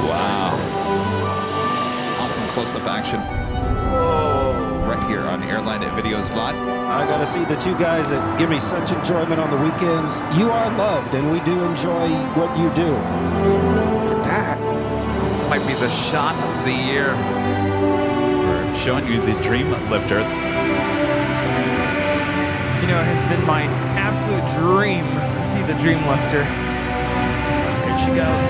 Wow. Awesome close-up action. Whoa. Right here on Airline Videos Live. I gotta see the two guys that give me such enjoyment on the weekends. You are loved, and we do enjoy what you do. Look at that. This might be the shot of the year. We're showing you the Dream Lifter. You know, it has been my absolute dream to see the Dream Lifter. Here she goes.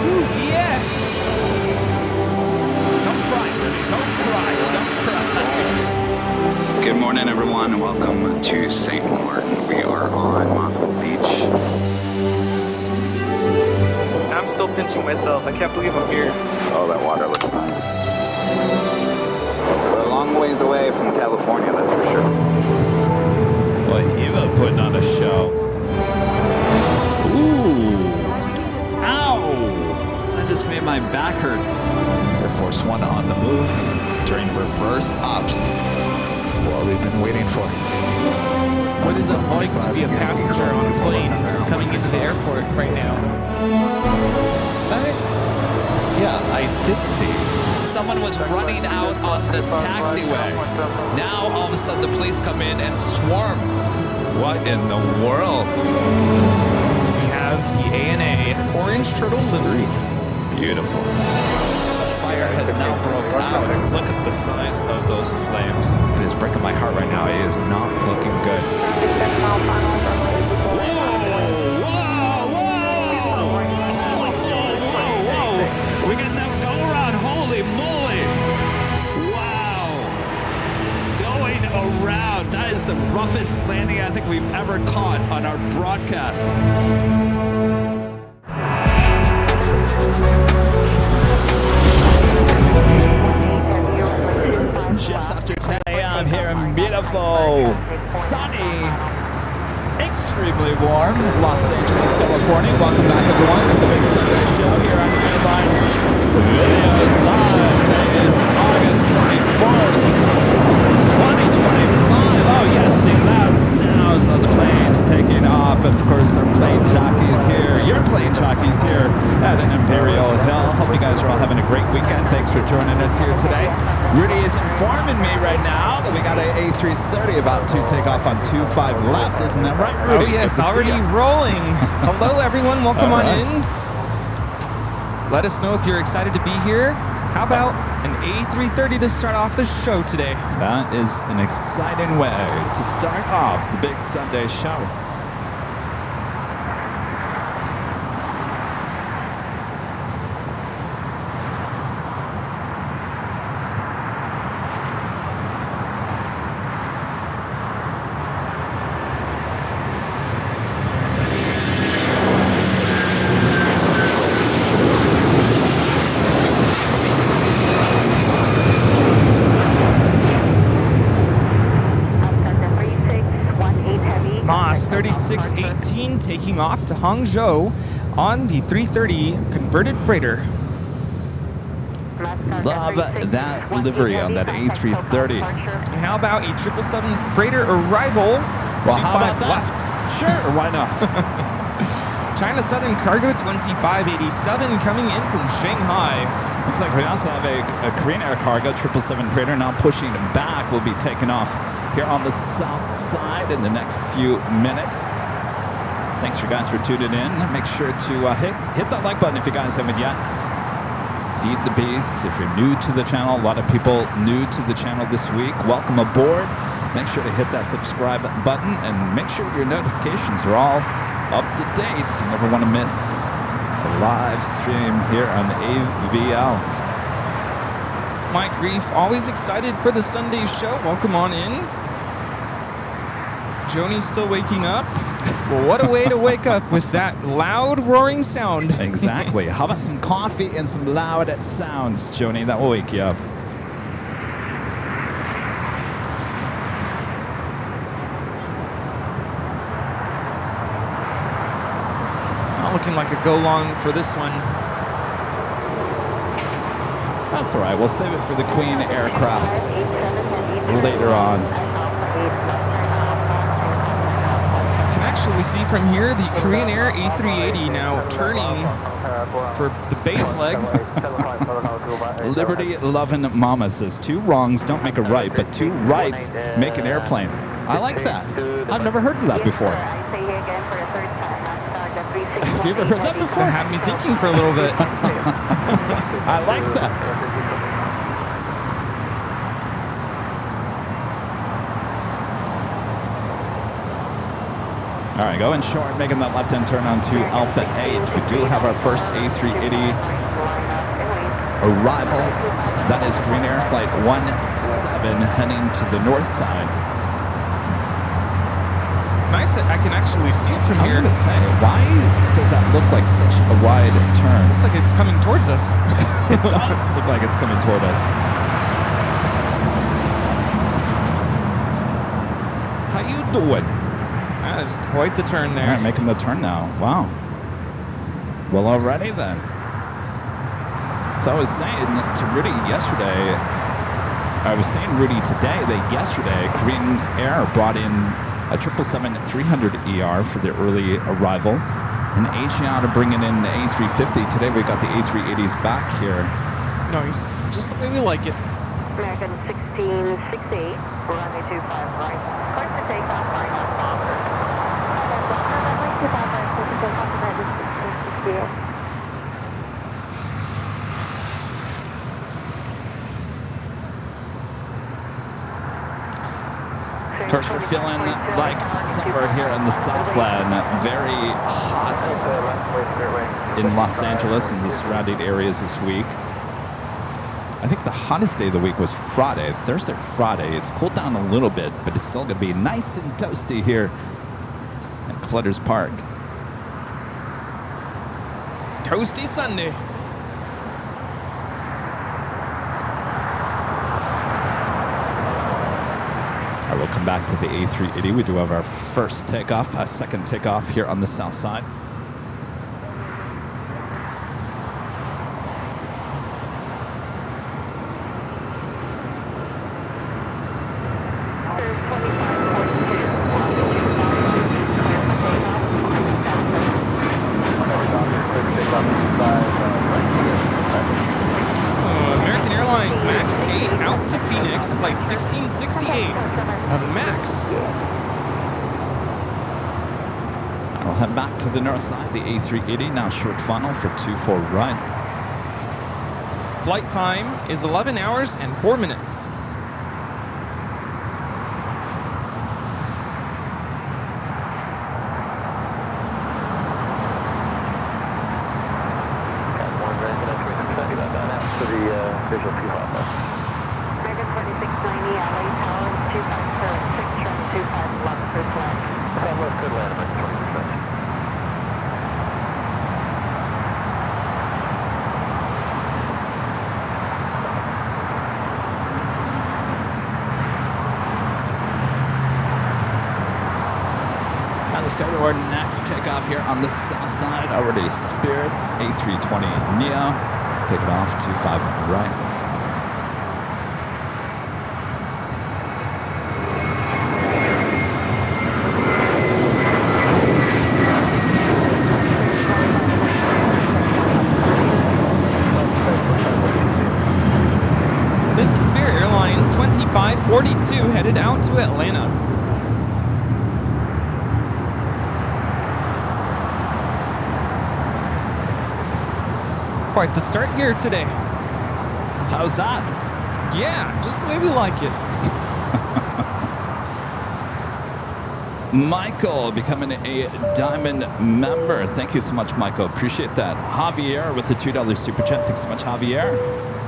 Ooh, yeah! Don't cry, Rudy. Don't cry. Don't cry. Good morning, everyone. Welcome to St. Martin. We are on Maho Beach. I'm still pinching myself. I can't believe I'm here. Oh, that water looks nice. We're a long ways away from California, that's for sure. Well, Eva putting on a show. Ooh. Ow! That just made my back hurt. Air Force One on the move during reverse ops. What we've been waiting for. What is it like to be a passenger on a plane coming into the airport right now? I did see. Someone was running out on the taxiway. Now all of a sudden the police come in and swarm. What in the world? We have the ANA Orange Turtle livery. Beautiful. The fire has now broke out. Look at the size of those flames. It is breaking my heart right now. It is not looking good. We got that go around. Holy moly. Wow. Going around. That is the roughest landing I think we've ever caught on our broadcast. Just after 10 a.m. here in beautiful, sunny, extremely warm Los Angeles, California. Welcome back, everyone, to the Big Sunday Show here on Airline Videos Live. Today is August 24th, 2025. Oh, yes, the loud sounds of the planes taking off. And, of course, our plane jockeys here, your plane jockeys here at an Imperial Hill. Hope you guys are all having a great weekend. Thanks for joining us here today. Rudy is informing me right now that we got an A330 about to take off on 25 left. Isn't that right, Rudy? Oh, yes, already rolling. Hello, everyone. Welcome on in. Let us know if you're excited to be here. How about an A330 to start off the show today? That is an exciting way to start off the Big Sunday Show. Moss 3618 taking off to Hangzhou on the 330 converted freighter. Love that livery on that A330. And how about a 777 freighter arrival? Well, how about 25 that? left. Sure, why not? China Southern Cargo 2587 coming in from Shanghai. Looks like we also have a Korean Air Cargo 777 freighter now pushing back. Will be taking off here on the south side in the next few minutes. Thanks for guys for tuning in. Make sure to hit that like button if you guys haven't yet. Feed the beast. If you're new to the channel, a lot of people new to the channel this week. Welcome aboard. Make sure to hit that subscribe button and make sure your notifications are all up to date. You never want to miss a live stream here on AVL. Mike Reef, always excited for the Sunday show. Welcome on in. Joni's still waking up. Well, what a way to wake up with that loud roaring sound. Exactly. How about some coffee and some loud sounds, Joni? That will wake you up. Not looking like a go-long for this one. That's all right. We'll save it for the Queen aircraft later on. what we see from here. The Korean Air A380 now turning for the base leg. Liberty loving mama says 2 wrongs don't make a right, but 2 rights make an airplane. I like that. I've never heard of that before. Have you ever heard that before? That had me thinking for a little bit. I like that. All right, going short, making that left-hand turn onto Alpha 8. We do have our first A380 arrival. That is Korean Air Flight 17 heading to the north side. Nice that I can actually see it from I was here. going to say, why does that look like such a wide turn? Looks like it's coming towards us. It does look like it's coming toward us. How you doing? That is quite the turn there. All right, making the turn now. Wow. Well, already then. So I was saying to Rudy yesterday, I was saying Rudy today that yesterday Korean Air brought in a 777-300ER for their early arrival, and Asiana bringing in the A350. Today we got the A380s back here. Nice. Just the way we like it. American 1668, runway 25 right. Clear for takeoff, right on bomber. Runway 25 right, clear for takeoff, right, 1668. Of course, we're feeling like summer here in the Southland. Very hot in Los Angeles and the surrounding areas this week. I think the hottest day of the week was Friday, Thursday, Friday. It's cooled down a little bit, but it's still going to be nice and toasty here at Clutters Park. Toasty Sunday. I will come back to the A380. We do have our first takeoff, a second takeoff here on the south side. American Airlines MAX 8 out to Phoenix, flight 1668. A MAX. I'll head back to the north side, the A380, now short funnel for 24 right. Flight time is 11 hours and 4 minutes. Visual kickoff. American 4690, LA Tower, 25 turn, 6 turn, 25 left, first land. Southwest, good land, American 4690. Now let's go to our next takeoff here on the south side. Already Spirit A320 Neo. Take it off, 25 right. This is Spirit Airlines 2542 headed out to Atlanta. Quite the start here today. How's that? Yeah, just the way we like it. Michael becoming a Diamond member. Thank you so much, Michael. Appreciate that. Javier with the $2 super chat. Thanks so much, Javier.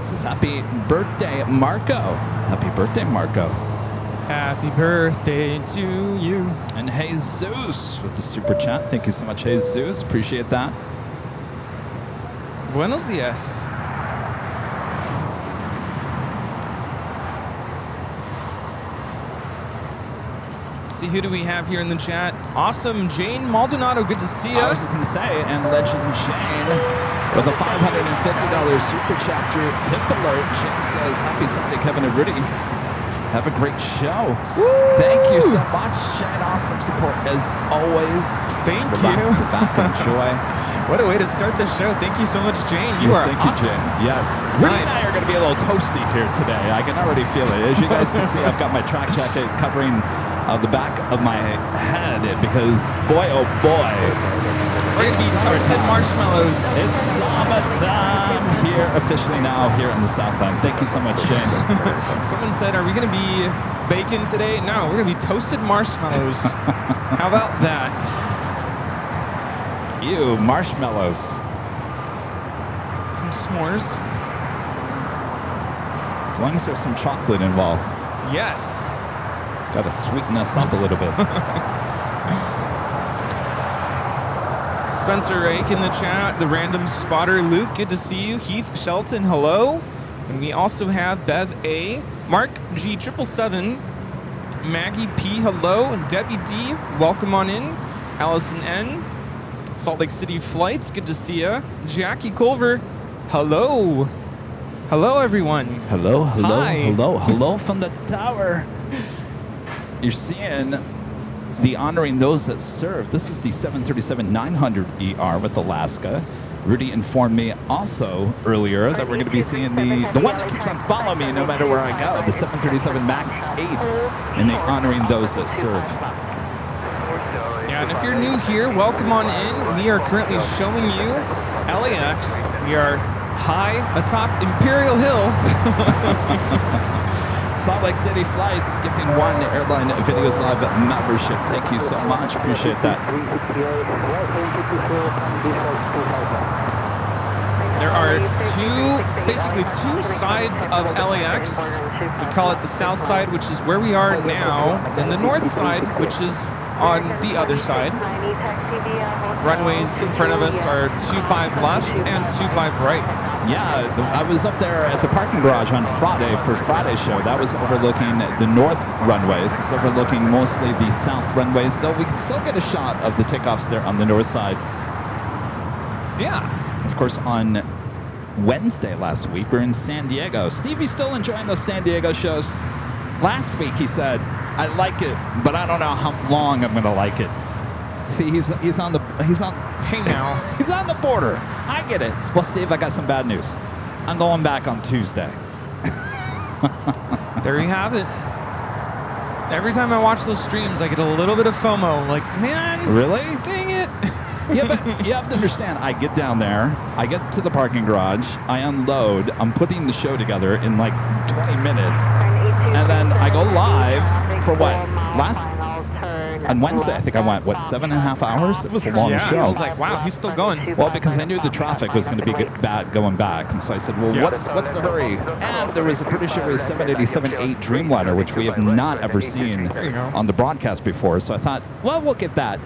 This is happy birthday, Marco. Happy birthday, Marco. Happy birthday to you. And Jesus with the super chat. Thank you so much, Jesus. Appreciate that. Buenos dias. Let's see, who do we have here in the chat? Awesome, Jane Maldonado, good to see you. I was just going to say, and Legend Jane with a $550 super chat through Tip Alert. Jane says, happy Sunday, Kevin and Rudy. Have a great show. Woo! Thank you so much, Shane. Awesome support as always. Thank Relax, you. Sit back, enjoy. What a way to start the show. Thank you so much, Jane. You are thank awesome. you, Jane. Yes. Rudy and I are going to be a little toasty here today. I can already feel it. As you guys can see, I've got my track jacket covering the back of my head because, boy, oh boy. We're going to be toasted marshmallows. It's summertime here, officially now here in the Southland. Thank you so much, Shane. Someone said, are we going to be bacon today? No, we're going to be toasted marshmallows. How about that? Ew, marshmallows. Some s'mores. As long as there's some chocolate involved. Yes. Got to sweeten us up a little bit. Spencer Rake in the chat. The random spotter, Luke, good to see you. Heath Shelton, hello. And we also have Bev A, Mark G777, Maggie P, hello. And Debbie D, welcome on in. Allison N, Salt Lake City Flights, good to see ya. Jackie Culver, hello. Hello, everyone. Hello, hello, Hi. hello, hello from the tower. You're seeing the honoring those that serve. This is the 737-900ER with Alaska. Rudy informed me also earlier that we're going to be seeing the one that keeps on following me no matter where I go, the 737 MAX 8, and the honoring those that serve. Yeah, and if you're new here, welcome on in. We are currently showing you LAX. We are high atop Imperial Hill. Salt Lake City Flights gifting one Airline Videos Live membership. Thank you so much. Appreciate that. There are basically two sides of LAX. We call it the south side, which is where we are now, and the north side, which is on the other side. Runways in front of us are 25 left and 25 right. Yeah, I was up there at the parking garage on Friday for Friday's show. That was overlooking the north runways. It's overlooking mostly the south runways, though we can still get a shot of the takeoffs there on the north side. Yeah. Of course, on Wednesday last week, we're in San Diego. Steve, you still enjoying those San Diego shows? Last week he said, I like it, but I don't know how long I'm going to like it. See, he's on Hey now. he's on the border. I get it. Well, Steve, I got some bad news. I'm going back on Tuesday. There you have it. Every time I watch those streams, I get a little bit of FOMO. Like, man. Really? Dang it. Yeah, but you have to understand, I get down there, I get to the parking garage, I unload, I'm putting the show together in like 20 minutes, and then I go live for what? On Wednesday, I think I went, 7.5 hours? It was a long show. I was like, wow, he's still going. Well, because I knew the traffic was going to be bad going back, and so I said, well, what's the hurry? And there was a British Airways 787-8 Dreamliner, which we have not ever seen on the broadcast before, so I thought, well, we'll get that.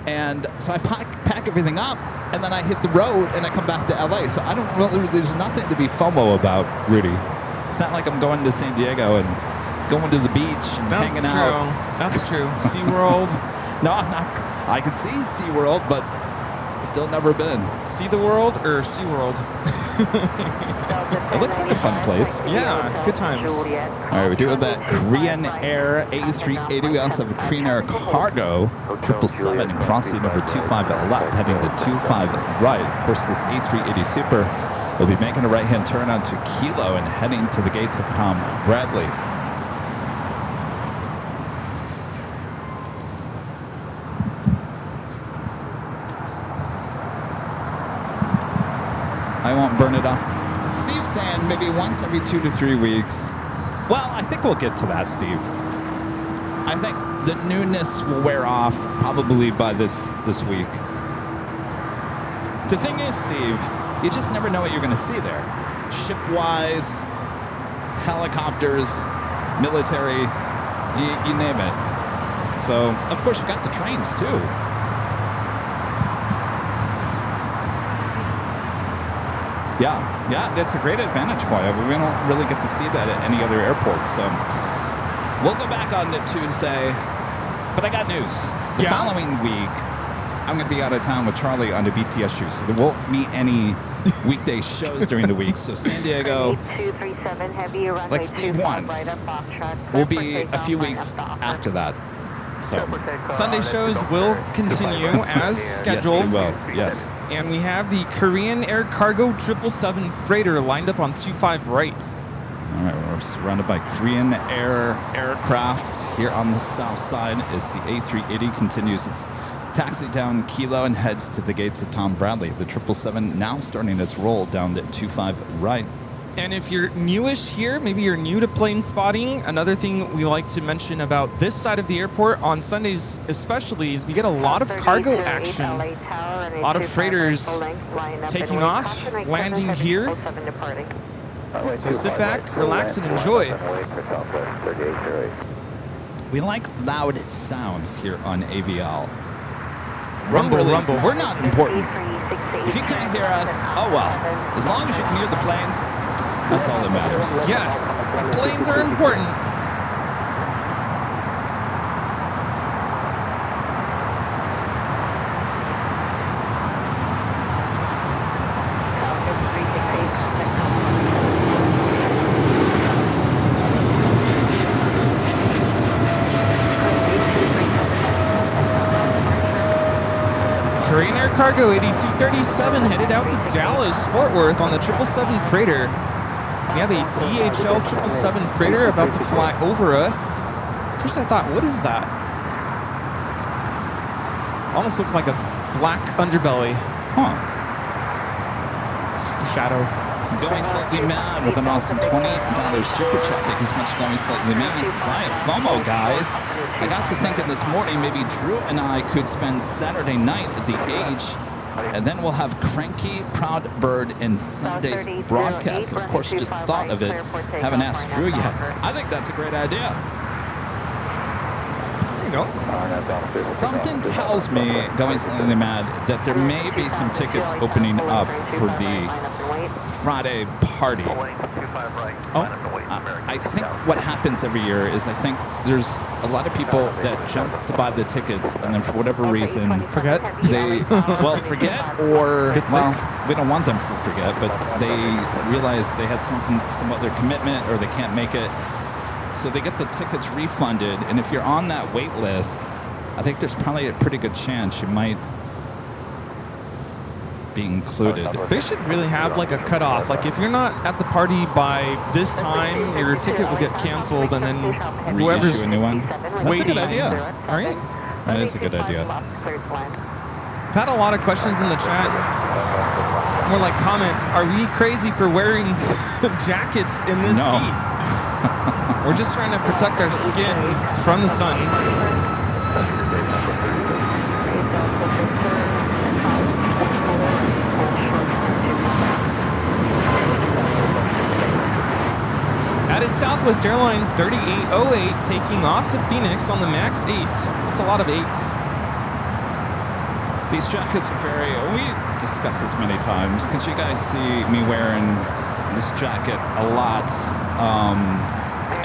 And so I pack everything up, and then I hit the road, and I come back to LA. So I don't really, there's nothing to be FOMO about, Rudy. It's not like I'm going to San Diego and going to the beach and hanging out. That's true. SeaWorld. No, I'm not. I can see SeaWorld, but still never been. See the world or SeaWorld? It looks like a fun place. Yeah, good times. All right, we do have that Korean Air A380. We also have a Korean Air Cargo 777 and crossing over 25 left, heading to 25 right. Of course, this A380 Super will be making a right-hand turn onto Kilo and heading to the gates of Tom Bradley. I won't burn it off. Steve's saying maybe once every 2 to 3 weeks. Well, I think we'll get to that, Steve. I think the newness will wear off probably by this week. The thing is, Steve, you just never know what you're going to see there. Ship-wise, helicopters, military, you name it. So, of course, you've got the trains, too. Yeah, it's a great advantage point. We don't really get to see that at any other airport. So we'll go back on the Tuesday. But I got news. The following week, I'm going to be out of town with Charlie on the BTS shoot. So there won't be any weekday shows during the week. So San Diego, 237 heavy, runway like Steve 25 wants, right up Foxtrot, will clear for be a takeoff, few line weeks up to offer. after that. So Sunday shows will continue as scheduled. Yes, they will. Yes. And we have the Korean Air Cargo 777 freighter lined up on 25 right. All right, we're surrounded by Korean Air aircraft. Here on the south side is the A380, continues its taxi down Kilo and heads to the gates of Tom Bradley. The 777 now starting its roll down at 25 right. And if you're newish here, maybe you're new to plane spotting, another thing we like to mention about this side of the airport on Sundays especially is we get a lot of cargo action. A lot of freighters taking off, landing here. So sit back, relax, and enjoy. We like loud sounds here on AVL. Rumble, Really, rumble. we're not important. If you can't hear us, oh well. As long as you can hear the planes, that's all that matters. Yes, planes are important. Korean Air Cargo 8237 headed out to Dallas, Fort Worth on the 777 freighter. We have a DHL 777 freighter about to fly over us. First I thought, what is that? Almost looked like a black underbelly. Huh. It's just a shadow. Going Slightly Mad with an awesome $20 super chat. Thank you so much, Going Slightly Mad. He says, I have FOMO, guys. I got to thinking this morning maybe Drew and I could spend Saturday night at the H, and then we'll have Cranky, Proud Bird, and Sunday's broadcast. Of course, just thought of it. Haven't asked Drew yet. I think that's a great idea. There you go. Something tells me, Going Slightly Mad, that there may be some tickets opening up for the Friday party. I think what happens every year is I think there's a lot of people that jump to buy the tickets and then for whatever reason Forget? they forget or well, we don't want them to forget, but they realize they had some other commitment or they can't make it, so they get the tickets refunded. And if you're on that wait list, I think there's probably a pretty good chance you might be included. They should really have like a cutoff. Like if you're not at the party by this time, your ticket will get canceled, and then whoever's Reissue a new one. That's waiting. a good idea. All right. That is a good idea. I've had a lot of questions in the chat. More like comments. Are we crazy for wearing jackets in this No. heat? We're just trying to protect our skin from the sun. That is Southwest Airlines 3808 taking off to Phoenix on the MAX 8. That's a lot of 8s. These jackets are we discussed this many times because you guys see me wearing this jacket a lot.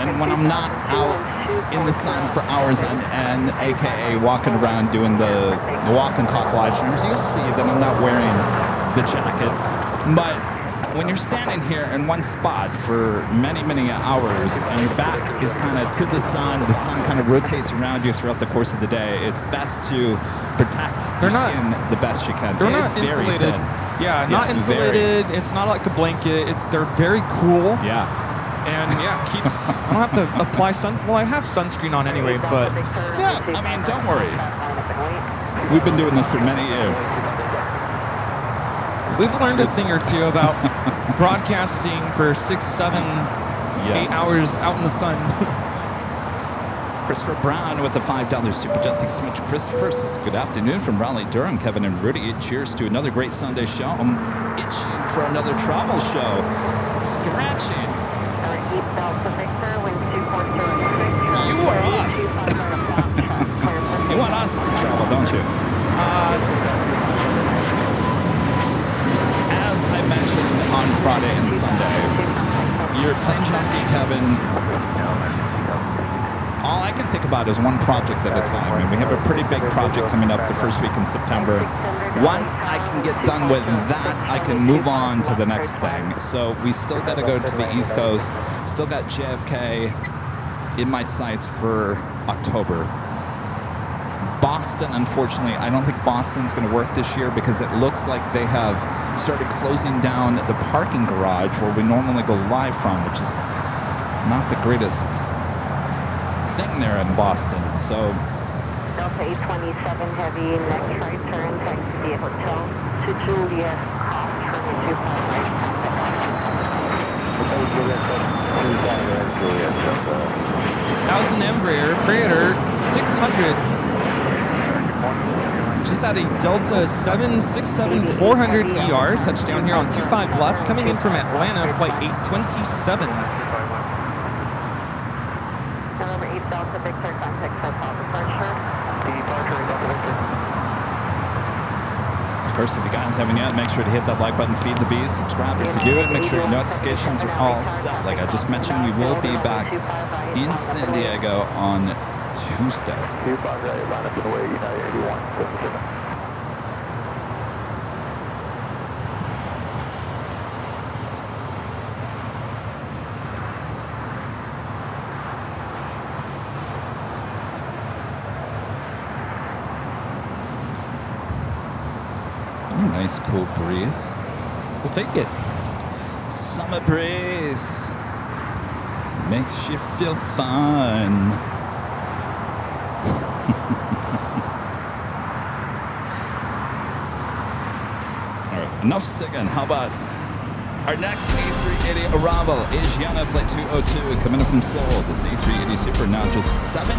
And when I'm not out in the sun for hours on end, aka walking around doing the walk and talk live streams, you'll see that I'm not wearing the jacket. But when you're standing here in one spot for many, many hours and your back is kind of to the sun kind of rotates around you throughout the course of the day, it's best to protect your skin the best you can. They're It not is very insulated. thin. Yeah, not insulated. It's not like a blanket. They're very cool. Yeah. And yeah, keeps. I don't have to apply well, I have sunscreen on anyway, but Yeah, I mean, don't worry. We've been doing this for many years. we've learned a thing or two about broadcasting for 6, 7, 8 hours out in the sun. Christopher Brown with the $5 super chat. Thanks so much, Christopher. Says, good afternoon from Raleigh, Durham. Kevin and Rudy. Cheers to another great Sunday show. I'm itching for another travel show. Scratching. You are us. You want us to travel, don't you? As I mentioned on Friday and Sunday, your plane jockey, Kevin, all I can think about is one project at a time. And we have a pretty big project coming up the first week in September. Once I can get done with that, I can move on to the next thing. So we still got to go to the East Coast. Still got JFK in my sights for October. Boston, unfortunately, I don't think Boston's going to work this year because it looks like they have started closing down the parking garage where we normally go live from, which is not the greatest thing there in Boston. So Delta 827 Heavy, next right turn, taxi via hotel to Juliet, off turn into 5 right. That was an Embraer Praetor 600. Just at a Delta 767-400 ER, touchdown here on 25 left, coming in from Atlanta, flight 827. November 8 Delta Victor, contact for call departure. of course, if you guys haven't yet, make sure to hit that like button, feed the bees, subscribe if you do it, make sure your notifications are all set. Like I just mentioned, we will be back in San Diego on Tuesday. 25 right, line up in the way, United 8177. Nice cool breeze. We'll take it. Summer breeze makes you feel fine. All right, enough singing. How about our next A380 arrival? Asiana Flight 202 coming in from Seoul. This A380 Super now just 17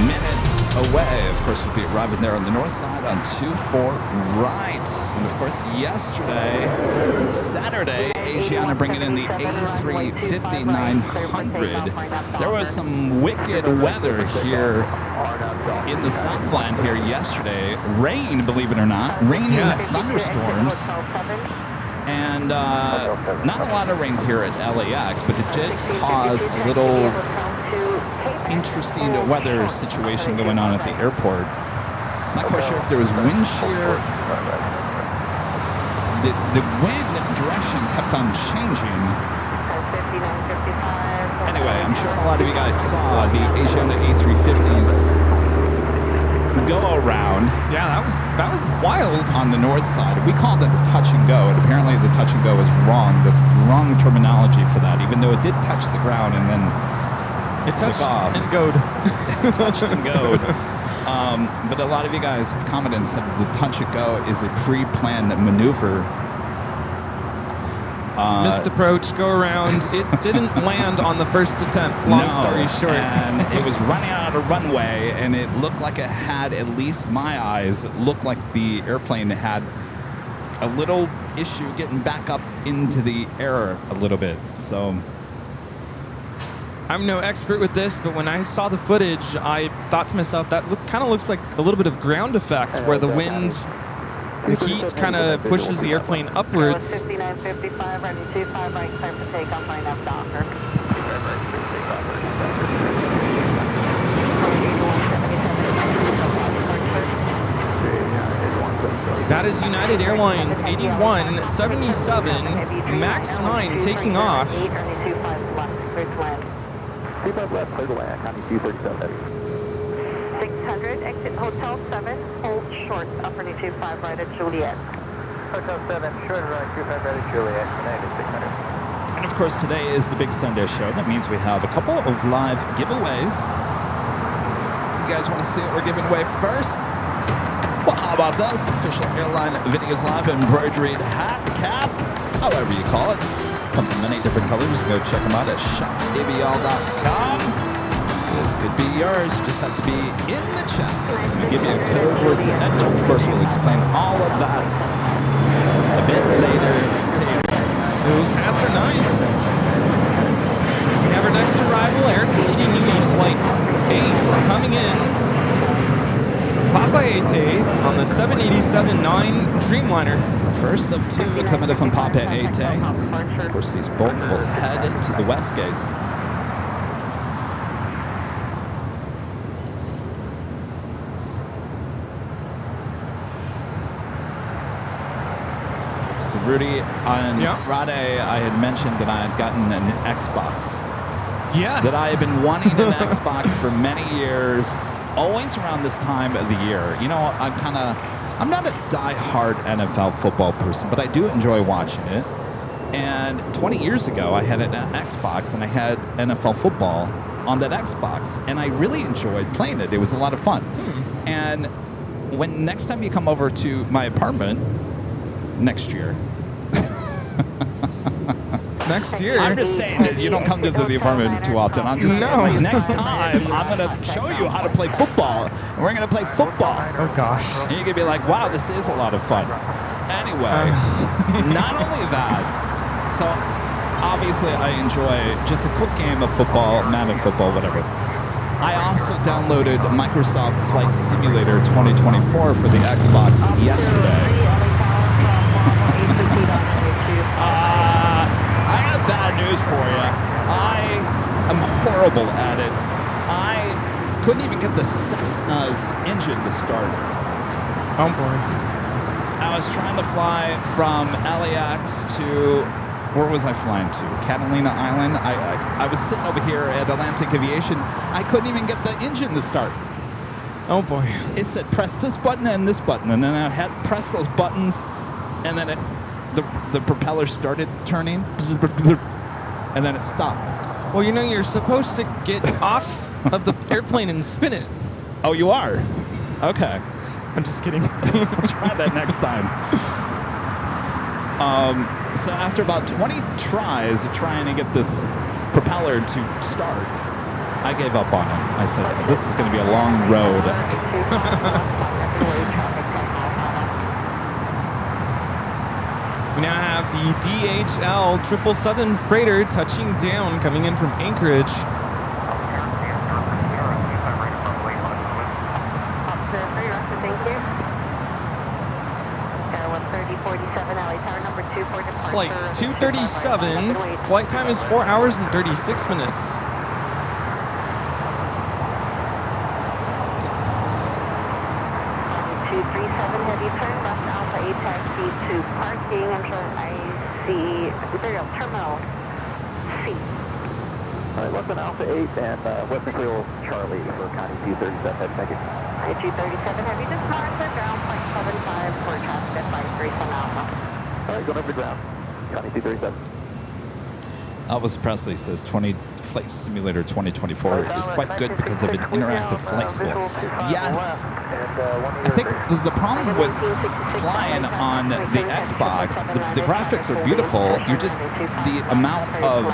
minutes away. Of course, we'll be arriving there on the north side on 24 right. And of course, yesterday, Saturday, Asiana bringing in the A350-900. There was some wicked weather here in the Southland here yesterday. Rain, believe it or not. Rain and thunderstorms. And not a lot of rain here at LAX, but it did cause a little interesting weather situation going on at the airport. Not quite sure if there was wind shear. The wind direction kept on changing. Anyway, I'm sure a lot of you guys saw the Asiana A350's go around. Yeah, that was wild. On the north side. We called it a touch and go, and apparently the touch and go is wrong. That's wrong terminology for that, even though it did touch the ground and then It touched off. and goed. Touched and goed. But a lot of you guys have commented and said that the touch and go is a pre-planned maneuver. Missed approach, go around. It didn't land on the first attempt, long story short. And it was running out of runway, and it looked like it had, at least my eyes, it looked like the airplane had a little issue getting back up into the air a little bit. So I'm no expert with this, but when I saw the footage, I thought to myself, that kind of looks like a little bit of ground effect, where the wind, the heat kind of pushes the airplane upwards. 5955, running 25 right, clear for takeoff, line up Docker. That is United Airlines 8177 MAX 9 taking off. 25 left, clear to land, County 237. 600, exit Hotel 7, hold short, upper 25 right at Juliet. Hotel 7, short right, 25 right at Juliet, United 600. And of course, today is the big Sunday show. That means we have a couple of live giveaways. You guys want to see what we're giving away first? Well, how about this? Official Airline Videos Live embroidered hat, cap, however you call it. Comes in many different colors. Go check them out at shopavl.com. This could be yours. You just have to be in the chats. We give you a code word to enter. Of course, we'll explain all of that a bit later today. Those hats are nice. We have our next arrival, Air Tahiti Nui Flight 8 coming in from Papeete on the 787-9 Dreamliner. First of two coming from Papeete. Of course, these both will head to the west gates. Rudy, on Yeah. Friday I had mentioned that I had gotten an Xbox. Yes. That I have been wanting an Xbox for many years, always around this time of the year. You know, I'm not a die-hard NFL football person, but I do enjoy watching it. And 20 years ago, I had an Xbox, and I had NFL football on that Xbox, and I really enjoyed playing it. It was a lot of fun. And when next time you come over to my apartment, next year, Next year. I'm just saying that you don't come to the apartment too often. I'm just saying, like, next time I'm going to show you how to play football. And we're going to play football. Oh, gosh. And you're going to be like, wow, this is a lot of fun. Anyway, not only that, so obviously I enjoy just a quick game of football, Madden football, whatever. I also downloaded Microsoft Flight Simulator 2024 for the Xbox yesterday. I have bad news for you. I am horrible at it. I couldn't even get the Cessna's engine to start. Oh, boy. I was trying to fly from LAX to, where was I flying to? Catalina Island. I was sitting over here at Atlantic Aviation. I couldn't even get the engine to start. Oh, boy. It said press this button and this button, and then I had pressed those buttons, and then the propeller started turning, and then it stopped. Well, you know, you're supposed to get off of the airplane and spin it. Oh, you are? Okay. I'm just kidding. I'll try that next time. So after about 20 tries of trying to get this propeller to start, I gave up on it. I said, this is going to be a long road. We now have the DHL 777 freighter touching down, coming in from Anchorage. It's flight 237. Flight time is 4 hours and 36 minutes. Parking, I'm sure I see Terminal C. All right, Western Alpha 8 and Western Creole Charlie for County 237. Thank you. 237 Heavy, just mark the ground, flight 75 for traffic at 537 Alpha. All right, going over the ground. County 237. Elvis Presley says Flight Simulator 2024 is quite good because of an interactive flight school. Yes. I think the problem with flying on the Xbox, the graphics are beautiful. You're just, the amount of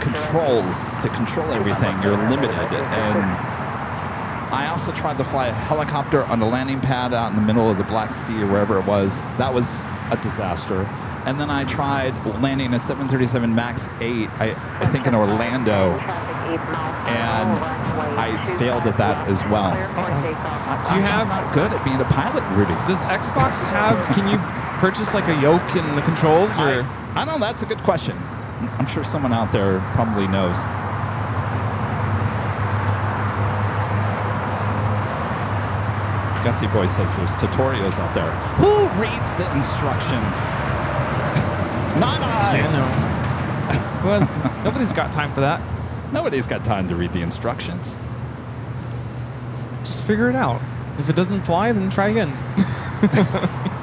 controls to control everything, you're limited. And I also tried to fly a helicopter on the landing pad out in the middle of the Black Sea or wherever it was. That was a disaster. And then I tried landing a 737 MAX 8, I think in Orlando, and I failed at that as well. Do you I'm not good at being a pilot, Rudy? Does Xbox have, can you purchase like a yoke and the controls? Or? I don't know, that's a good question. I'm sure someone out there probably knows. Gussie Boy says there's tutorials out there. Who reads the instructions? Not I. Yeah, no. Well, nobody's got time for that. Nobody's got time to read the instructions. Just figure it out. If it doesn't fly, then try again.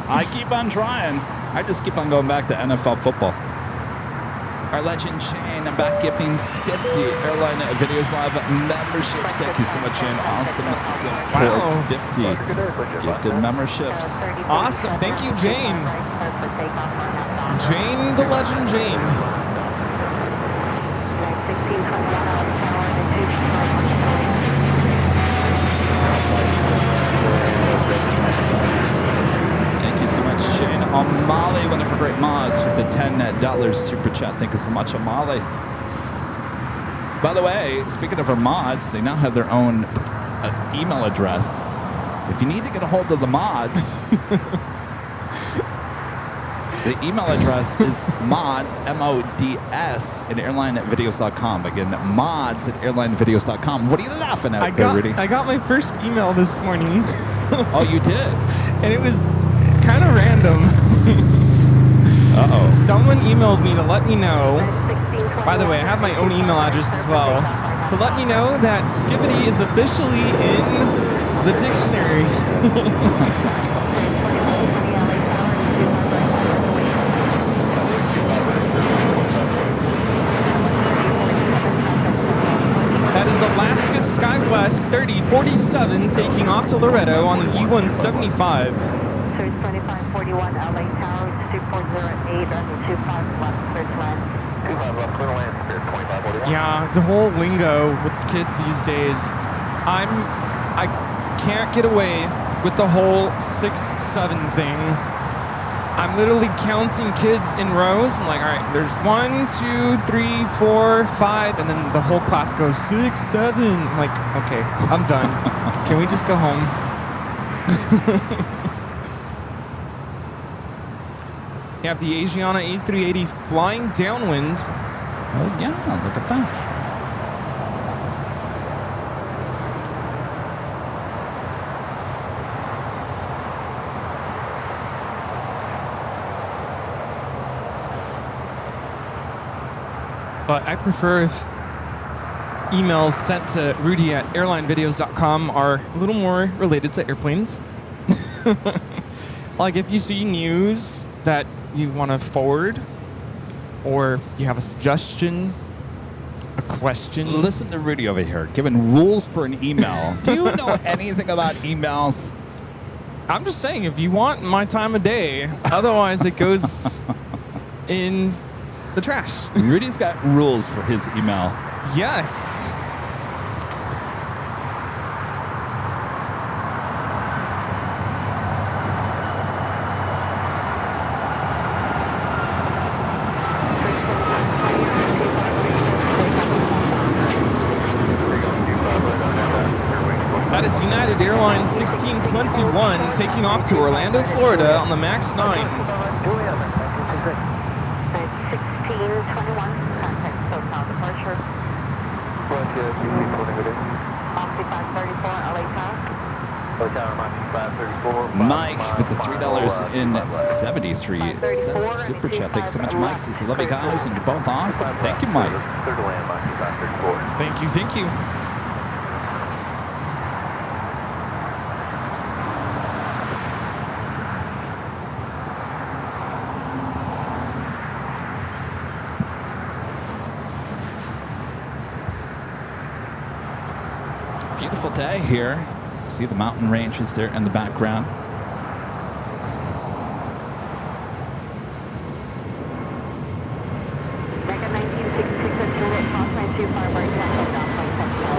I keep on trying. I just keep on going back to NFL football. Our legend Shane, I'm back gifting 50 Airline Videos Live memberships. Thank you so much, Shane. Awesome support. Wow. 50 gifted memberships. Awesome. Thank you, Jane. Jane, the legend Jane. Thank you so much, Shane. Amali, one of our great mods, with the $10 super chat. Thank you so much, Amali. By the way, speaking of our mods, they now have their own email address. If you need to get a hold of the mods, the email address is mods, M-O-D-S, at airlinevideos.com. Again, mods at airlinevideos.com. What are you laughing at, Rudy? I got my first email this morning. Oh, you did? And it was kind of random. Uh-oh. Someone emailed me to let me know. By the way, I have my own email address as well. To let me know that skibbity is officially in the dictionary. That is Alaska SkyWest 3047 taking off to Loretto on the E175. Series 2541 LA Tower, 2408, runway 25 left, clear to land. 25 left, clear to land, Spirit 2541. Yeah, the whole lingo with kids these days. I can't get away with the whole 6-7 thing. I'm literally counting kids in rows. I'm like, all right, there's 1, 2, 3, 4, 5, and then the whole class goes 6, 7. I'm like, okay, I'm done. Can we just go home? You have the Asiana A380 flying downwind. Oh, yeah, look at that. But I prefer if emails sent to Rudy at airlinevideos.com are a little more related to airplanes. Like if you see news that you want to forward, or you have a suggestion, a question. Listen to Rudy over here, giving rules for an email. Do you know anything about emails? I'm just saying, if you want my time of day, otherwise it goes in the trash. Rudy's got rules for his email. Yes. That is United Airlines 1621 taking off to Orlando, Florida on the MAX 9. 1621, contact SoCal departure. Moxie 534, LA Tower. Mike with the $3.73 super chat. Thanks so much, Mike. Says, love you guys, and you're both awesome. Thank you, Mike. Thank you, thank you. Beautiful day here. See the mountain ranges there in the background. Mega 1966 at Juliet, crossline 25 right, taxi down, plane 75.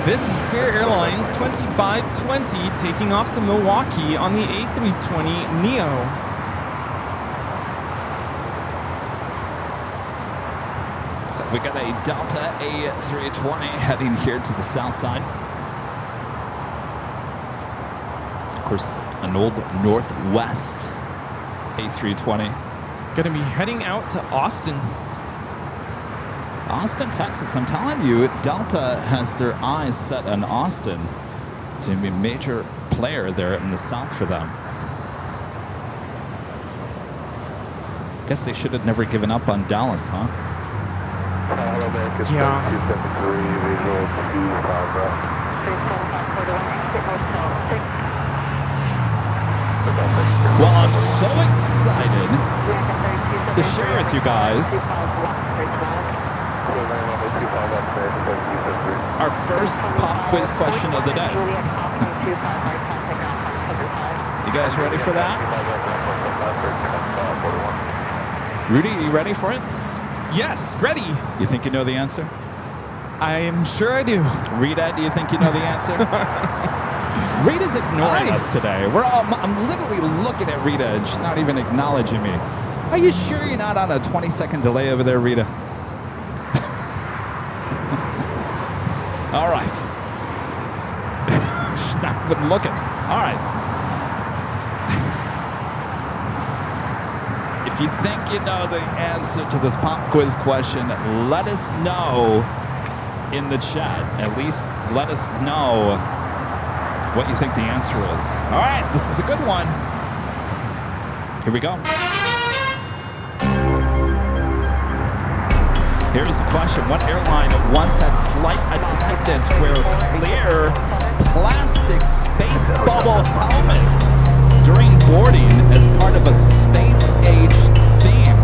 This is Spirit Airlines 2520 taking off to Milwaukee on the A320 Neo. So we got a Delta A320 heading here to the south side. Of course, an old Northwest A320. Gonna be heading out to Austin. Austin, Texas. I'm telling you, Delta has their eyes set on Austin to be a major player there in the south for them. Guess they should have never given up on Dallas, huh? Yeah. Well, I'm so excited to share with you guys our first pop quiz question of the day. You guys ready for that? Rudy, you ready for it? Yes, ready. You think you know the answer? I am sure I do. Rita, do you think you know the answer? Rita's ignoring us today. I'm literally looking at Rita and she's not even acknowledging me. Are you sure you're not on a 20-second delay over there, Rita? All right. She's not even looking. All right. If you think you know the answer to this pop quiz question, let us know in the chat. At least let us know what you think the answer is. All right, this is a good one. Here we go. Here's the question. What airline once had flight attendants wear clear plastic space bubble helmets during boarding as part of a space age theme?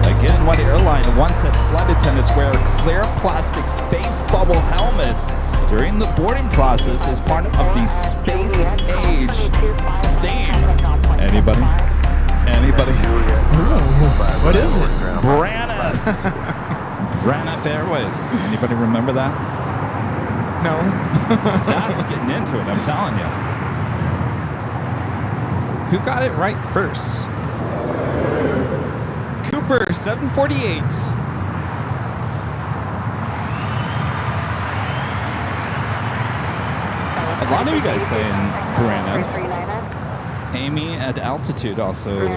Again, what airline once had flight attendants wear clear plastic space bubble helmets during the boarding process as part of the space age theme? Anybody? Anybody? What is it? Braniff. Braniff Airways. Anybody remember that? No. That's getting into it, I'm telling you. Who got it right first? Cooper, 748. A lot of you guys saying Braniff. Amy at altitude also.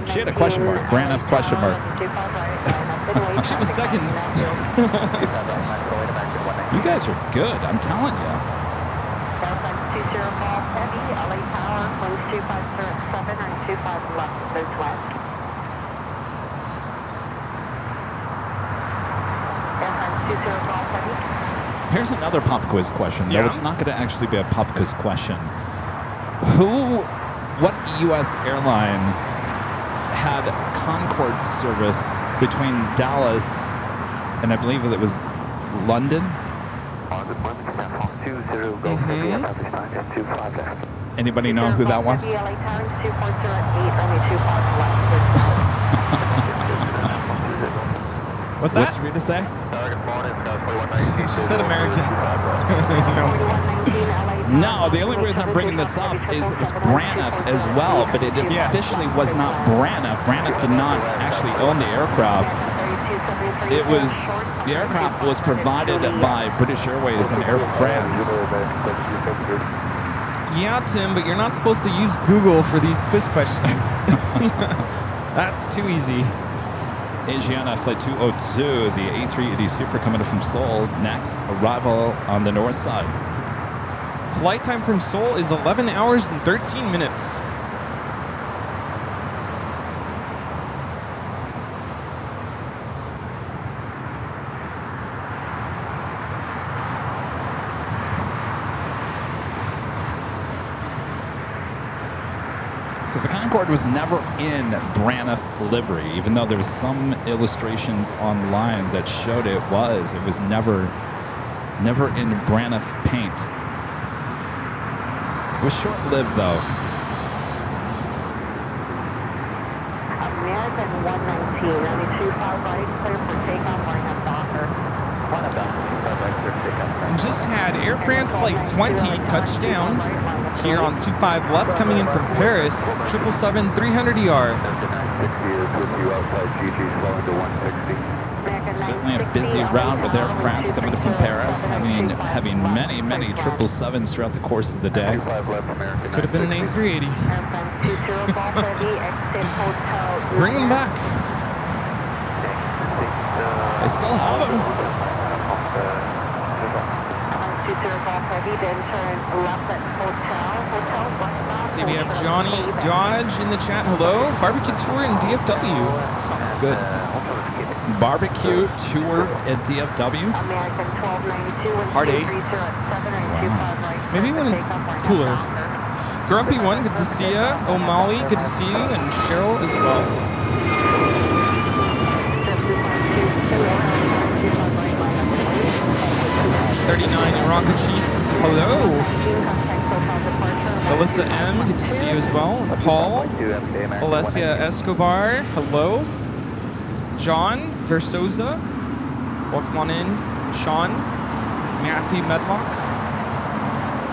She had a question mark. Braniff question mark. She was second. You guys are good, I'm telling you. Here's another pop quiz question. No, Yeah. it's not going to actually be a pop quiz question. What U.S. airline had Concorde service between Dallas and I believe it was London? Anybody know who that was? What's that? What's Rita say? She said American. No, the only reason I'm bringing this up is it was Braniff as well, but it officially was not Braniff. Braniff did not actually own the aircraft. It was, the aircraft was provided by British Airways and Air France. Yeah, Tim, but you're not supposed to use Google for these quiz questions. That's too easy. Asiana Flight 202, the A380 Super coming in from Seoul. Next, arrival on the north side. Flight time from Seoul is 11 hours and 13 minutes. So the Concorde was never in Braniff livery, even though there was some illustrations online that showed it was. It was never in Braniff paint. It was short-lived, though. American 119, 92.5 right, clear for takeoff, right up Docker. And just had Air France Flight 20 touchdown here on 25 left, coming in from Paris, 777-300ER. Certainly a busy route with Air France coming in from Paris, having many 777s throughout the course of the day. Could have been an A380. Bring them back. They still have them. See, we have Johnny Dodge in the chat. Hello. Barbecue tour in DFW. Sounds good. Barbecue tour at DFW. Hard 8. Wow. Maybe when it's cooler. Grumpy One, good to see ya. O'Malley, good to see you. And Cheryl as well. .39 Iraka Chief, hello. Alyssa M, good to see you as well. Paul, Alessia Escobar, hello. John Versosa, welcome on in. Sean, Matthew Medlock,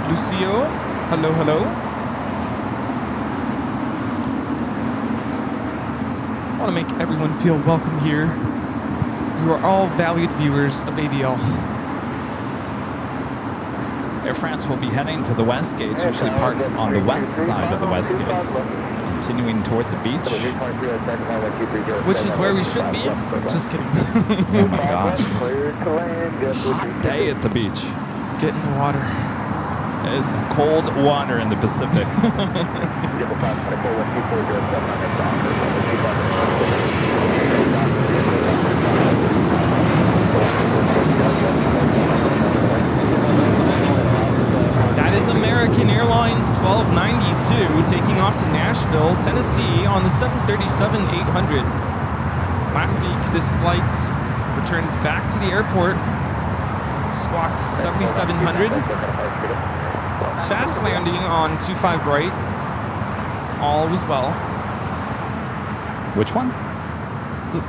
Lucio, hello. I want to make everyone feel welcome here. You are all valued viewers of AVL. Air France will be heading to the west gates, usually parks on the west side of the west gates. continuing toward the beach. Which is where we should be. Just kidding. Oh my gosh. Hot day at the beach. Get in the water. It is some cold water in the Pacific. That is American Airlines 1292 taking off to Nashville, Tennessee on the 737-800. Last week, this flight returned back to the airport, squawked 7700. Fast landing on 25 right. All was well. Which one?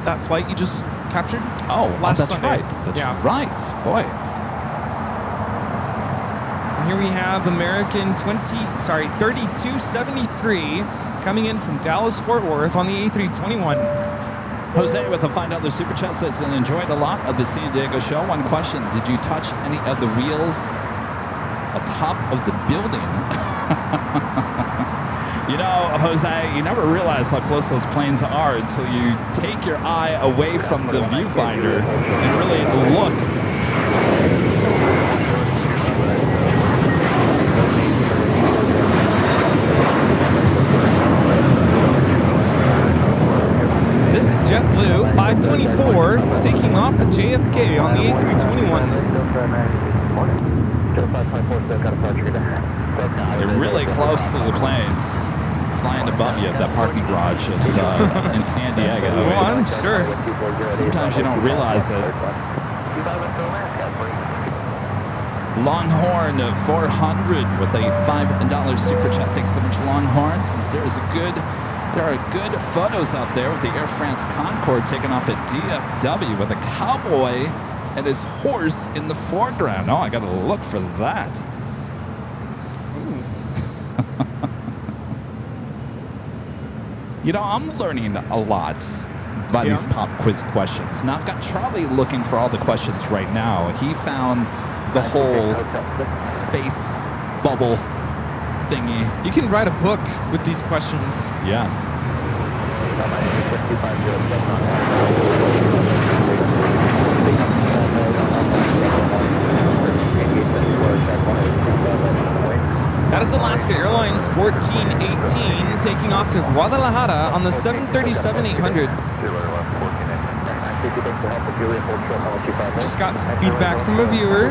That flight you just captured? Oh, Last that's Sunday. right. That's Yeah. right. Boy. And here we have American 3273 coming in from Dallas Fort Worth on the A321. Jose with a $5 super chat says, and enjoyed a lot of the San Diego show. One question, did you touch any of the wheels atop of the building? You know, Jose, you never realize how close those planes are until you take your eye away from the viewfinder and really look. This is JetBlue 524 taking off to JFK on the A321. They're really close to the planes flying above you at that parking garage in San Diego. Well, I'm sure. Sometimes you don't realize it. Longhorn 400 with a $5 super chat. Thanks so much, Longhorn. Says there are good photos out there with the Air France Concorde taking off at DFW with a cowboy and his horse in the foreground. Oh, I got to look for that. You know, I'm learning a lot by these pop quiz questions. Now, I've got Charlie looking for all the questions right now. He found the whole space bubble thingy. You can write a book with these questions. Yes. That is Alaska Airlines 1418 taking off to Guadalajara on the 737-800. Just got some feedback from a viewer.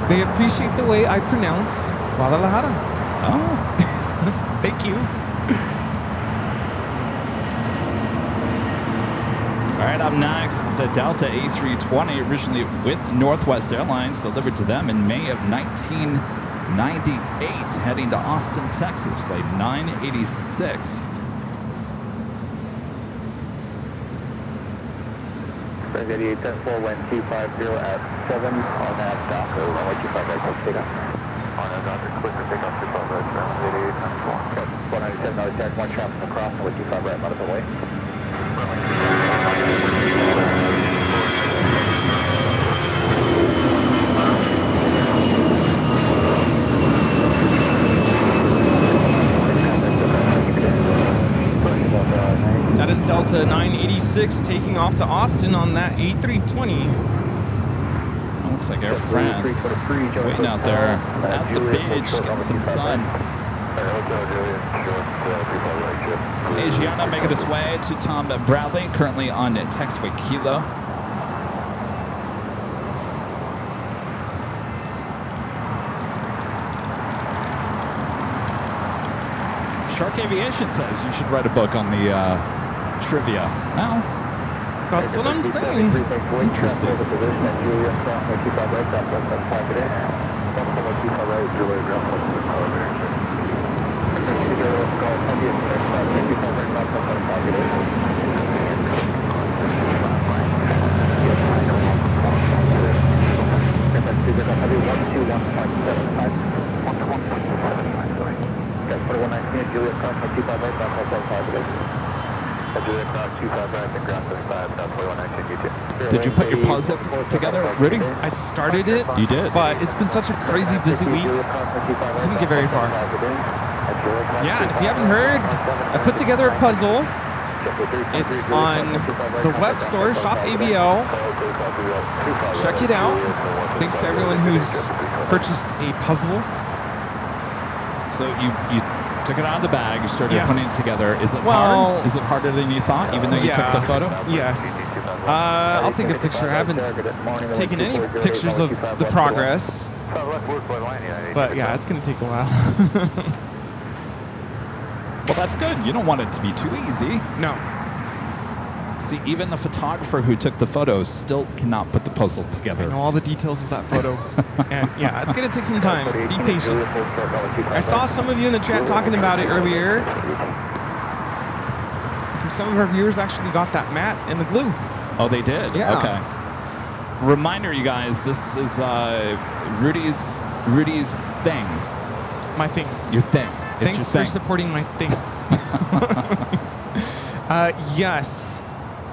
They appreciate the way I pronounce Guadalajara. Oh. Thank you. All right, up next is the Delta A320, originally with Northwest Airlines, delivered to them in May of 1998, heading to Austin, Texas, flight 986. Flight 8810 wind 250 at 7 on that Docker, runway 25 right, close takeoff. On that Docker, clear for takeoff, 25 right, runway 8810 4. 197, now attack 1 traffic across, runway 25 right, out of the way. That is Delta 986 taking off to Austin on that A320. Looks like Air France waiting out there at the beach, getting some sun. Asiana making its way to Tom Bradley, currently on Taxiway Kilo. Shark Aviation says you should write a book on the trivia. Well, That's what I'm saying. interesting. Did you put your puzzle together, Rudy? I started it. You did? But it's been such a crazy busy week. Didn't get very far. Yeah, and if you haven't heard, I put together a puzzle. It's on the web store, Shop AVL. Check it out. Thanks to everyone who's purchased a puzzle. So you took it out of the bag, you started putting it together. Is it Well, hard? Is it harder than you thought, even though you took the photo? Yes. I'll take a picture. I haven't taken any pictures of the progress. But yeah, it's going to take a while. Well, that's good. You don't want it to be too easy. No. See, even the photographer who took the photos still cannot put the puzzle I together. know all the details of that photo. And yeah, it's going to take some time. Be patient. I saw some of you in the chat talking about it earlier. I think some of our viewers actually got that mat and the glue. Oh, they did? Yeah. Okay. Reminder, you guys, this is Rudy's thing. My thing. Your thing. It's Thanks your for thing. supporting my thing. Yes.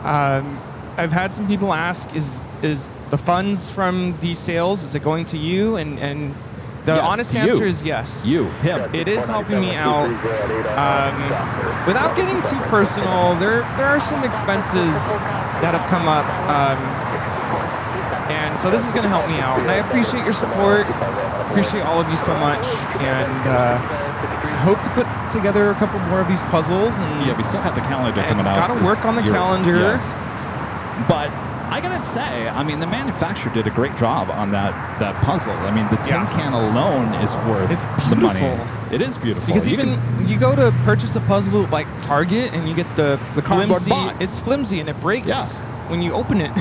I've had some people ask, is the funds from these sales, is it going to you? And the Yes, honest you. answer is yes. You, him. It is helping me out. Without getting too personal, there are some expenses that have come up. And so this is going to help me out. And I appreciate your support. Appreciate all of you so much. And I hope to put together a couple more of these puzzles. And Yeah, we still got the calendar coming out. got to work on the calendar. Yes. But I gotta say, I mean, the manufacturer did a great job on that puzzle. I mean, the tin can alone is worth It's the money. beautiful. It is beautiful. Because You even can- you go to purchase a puzzle at like Target and you get the cardboard flimsy, box. it's flimsy and it breaks Yeah. when you open it.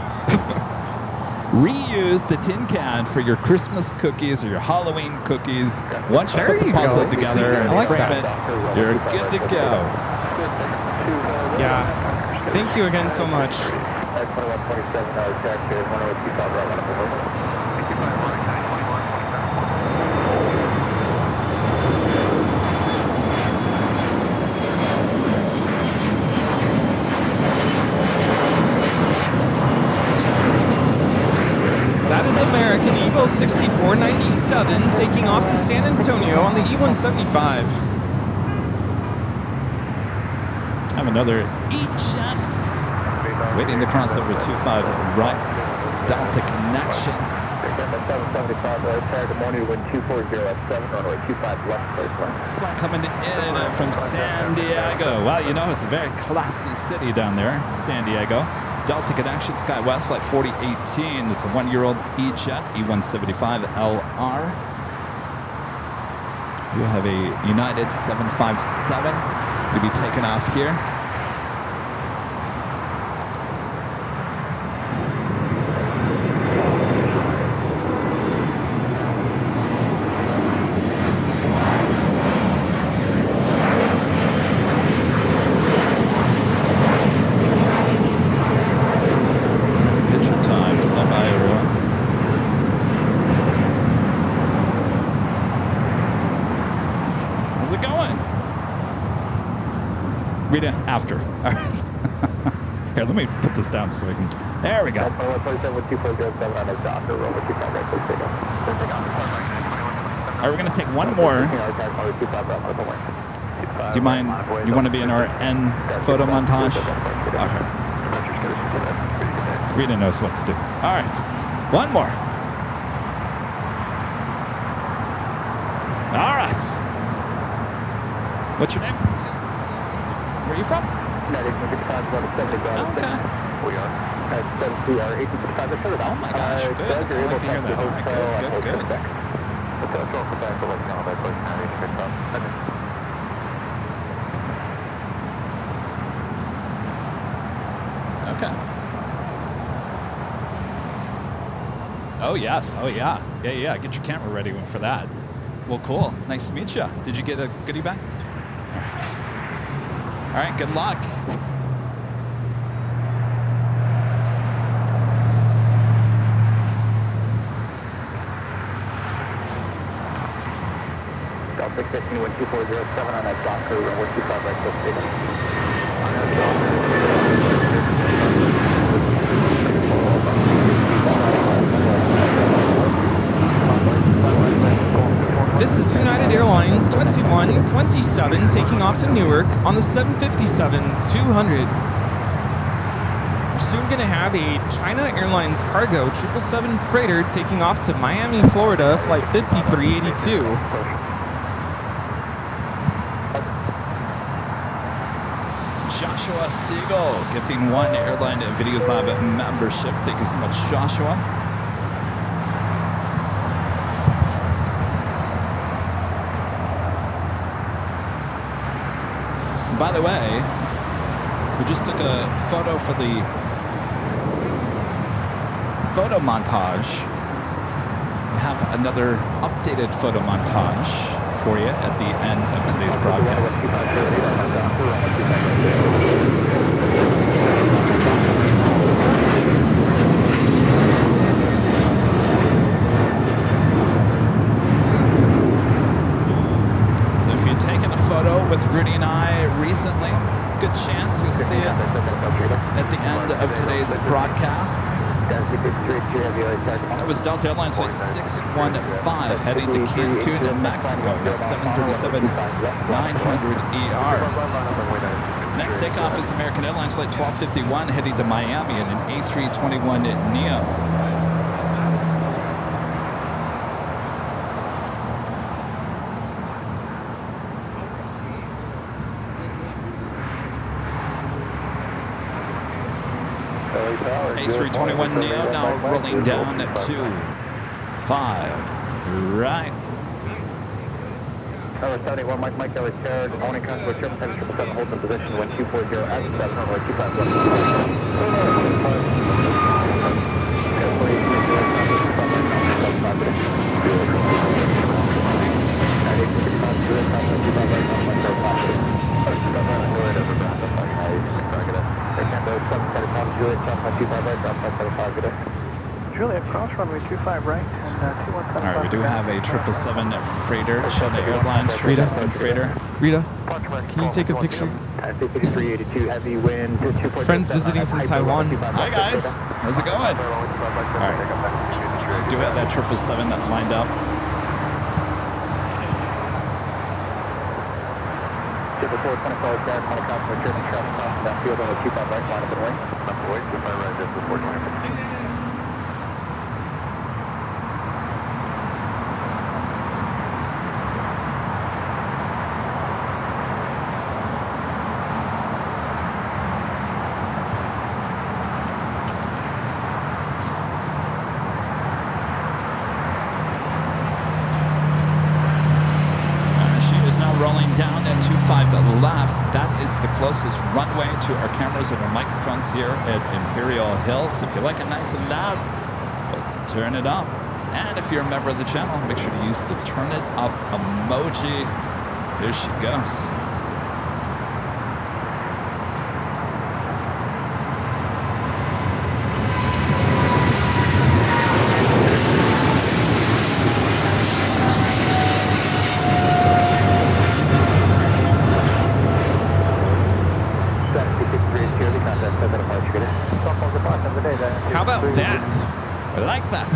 reuse the tin can for your Christmas cookies or your Halloween cookies. Once you There put the you puzzle go. together See, I and like frame that. it, you're good to go. Yeah. Thank you again so much. That is American Eagle 6497 taking off to San Antonio on the E-175. Have another E-Jet. Waiting to cross over 25 right. Delta connection. This flight coming in from San Diego. Well, you know, it's a very classy city down there, San Diego. Delta connection, SkyWest flight 4018. It's a 1-year-old E-Jet, E175 LR. You have a United 757 to be taken off here. Picture time. Stand by, everyone. How's it going? Rita, after. All right. Here, let me put this down so we can. There we go. All right, we're going to take one more. Do you mind? You want to be in our end photo montage? Okay. Rita knows what to do. All right. One more. All right. What's your name? Where are you from? Okay. Oh my gosh, good. I like to hear that. All right, good. Okay. Oh, yes. Oh, yeah. Yeah. Get your camera ready for that. Well, cool. Nice to meet you. Did you get a goodie bag? All right. All right, good luck. Delta 15 1247 on that Jockey, 125 right, This is United Airlines 2127 taking off to Newark on the 757-200. We're soon going to have a China Airlines cargo 777 freighter taking off to Miami, Florida, flight 5382. Joshua Siegel gifting 1 Airline Videos Live membership. Thank you so much, Joshua. By the way, we just took a photo for the photo montage. We have another updated photo montage for you at the end of today's broadcast. So if you've taken a photo with Rudy and I recently, good chance you'll see it at the end of today's broadcast. That was Delta Airlines Flight 615 heading to Cancun, Mexico. That's 737-900ER. Next takeoff is American Airlines Flight 1251 heading to Miami in an A321neo. A321neo now rolling down at 25 right. Tower 71, Mike Kelly, Sierra, owning contact with 777, holds in position, 1240 at 7, runway 25. Juliet, cross runway 25 right and 217. All right, we do have a 777 freighter, China Airlines 777 freighter. Rita, can you take a picture? Friends visiting from Taiwan. Hi guys, how's it going? All right, we do have that 777 that lined up. Rolling down at 25 left. That is the closest runway to our cameras and our microphones here at Imperial Hill. So if you like it nice and loud, well, turn it up. And if you're a member of the channel, make sure to use the turn it up emoji. There she goes. How about that? I like that.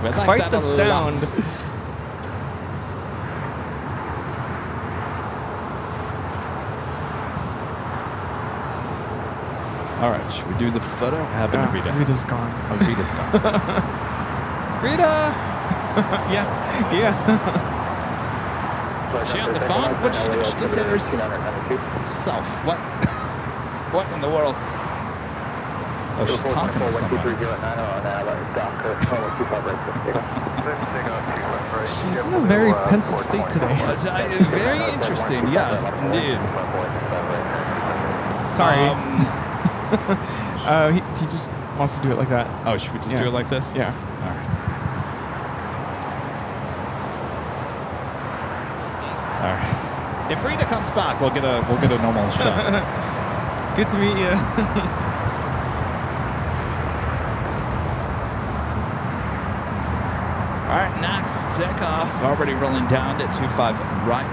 We like Quite that the a sound. lot. All right, should we do the photo? What happened to Rita? Rita's gone. Oh, Rita's gone. Rita! Yeah. Is she on the phone? What did she do? She just hit herself. What? What in the world? Oh, she's talking to someone. She's in a very pensive state today. Very interesting. Yes, indeed. Sorry. He just wants to do it like that. Oh, should we just do it like this? Yeah. All right. All right. If Rita comes back, we'll get a normal shot. Good to meet you. All right, next takeoff. Already rolling down to 25 right.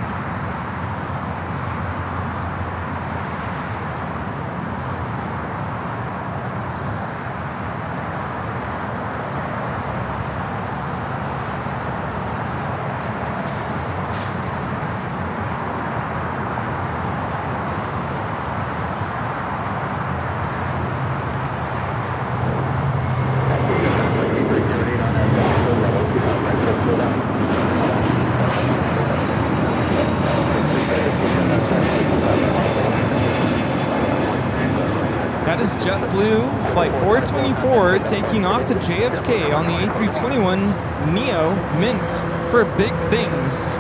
flew Flight 424 taking off to JFK on the A321 Neo Mint for big things.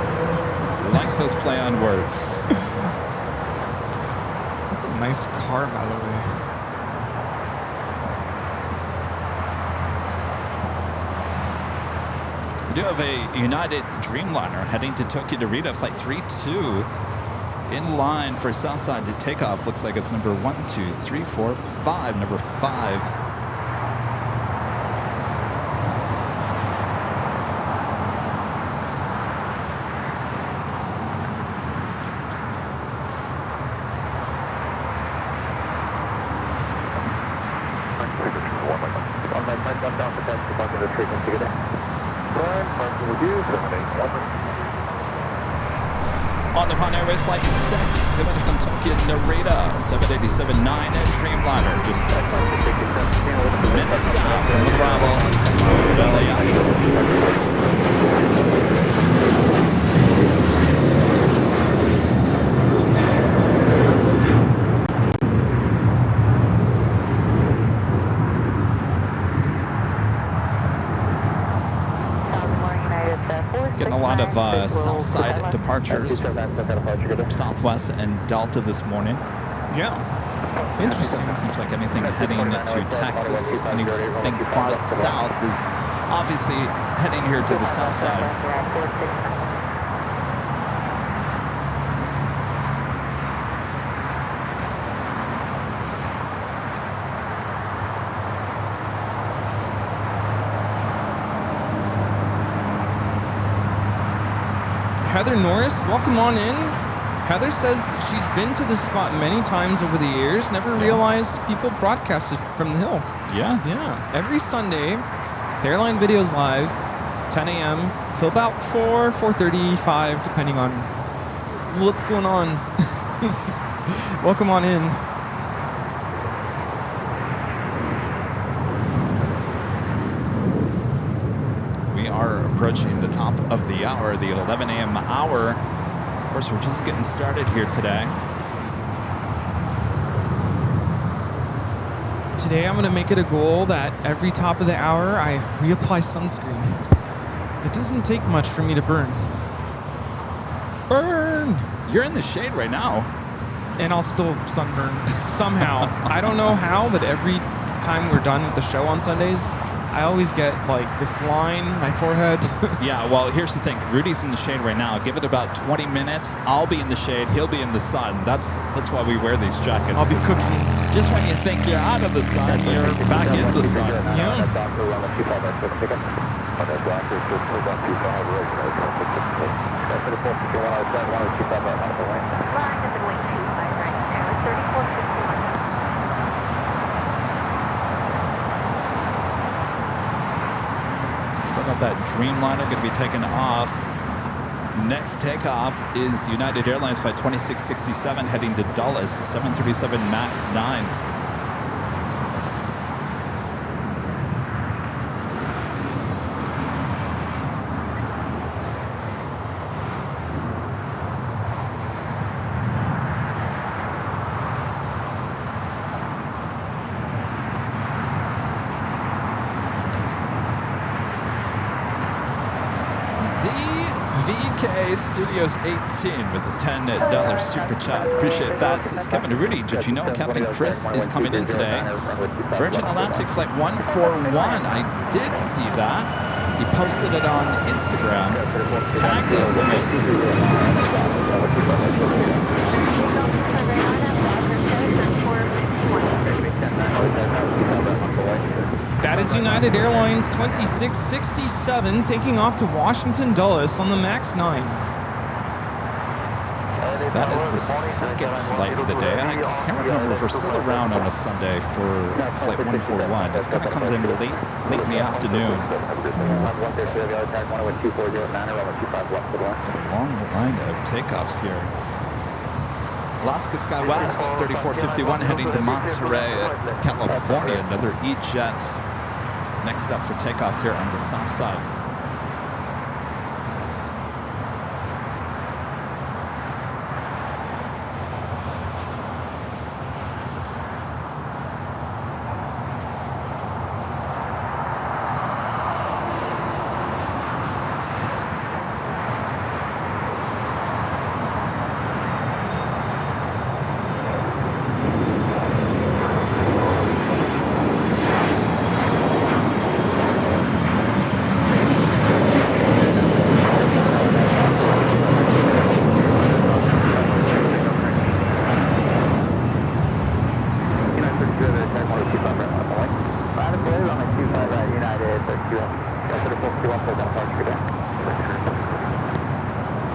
Like those play on words. That's a nice car, by the way. We do have a United Dreamliner heading to Tokyo Narita, Flight 32. In line for Southside to takeoff. Looks like it's number 1, 2, 3, 4, 5. Number 5. On the Japan Airways Flight 6, coming from Tokyo Narita, 787-9 and Dreamliner, just 6 minutes out from the arrival of LAX. Getting a lot of Southside departures from Southwest and Delta this morning. Yeah. Interesting. Seems like anything heading to Texas, anything far south is obviously heading here to the south side. Heather Norris, welcome on in. Heather says that she's been to this spot many times over the years, never realized people broadcasted from the hill. Yes. Yeah. Every Sunday, the Airline Videos Live, 10 a.m. till about 4, 4:35, depending on what's going on. Welcome on in. We are approaching the top of the hour, the 11 a.m. hour. Of course, we're just getting started here today. Today I'm going to make it a goal that every top of the hour I reapply sunscreen. It doesn't take much for me to burn. Burn! You're in the shade right now. And I'll still sunburn somehow. I don't know how, but every time we're done with the show on Sundays, I always get like this line in my forehead. Yeah, well, here's the thing. Rudy's in the shade right now. Give it about 20 minutes. I'll be in the shade. He'll be in the sun. That's why we wear these jackets. I'll be cooking. Just when you think you're out of the sun, you're back in the sun. Yeah. Still got that Dreamliner going to be taken off. Next takeoff is United Airlines Flight 2667 heading to Dulles, 737 MAX 9. ZVK Studios 18 with a $10 super chat. Appreciate that. Says Kevin Rudy, did you know Captain Chris is coming in today? Virgin Atlantic Flight 141. I did see that. He posted it on Instagram. Tagged us in it. That is United Airlines 2667 taking off to Washington Dulles on the MAX 9. So that is the second flight of the day. I can't remember if we're still around on a Sunday for Flight 141. It kind of comes in late in the afternoon. Long line of takeoffs here. Alaska SkyWest, 3451 heading to Monterey, California. Another E-Jet next up for takeoff here on the south side.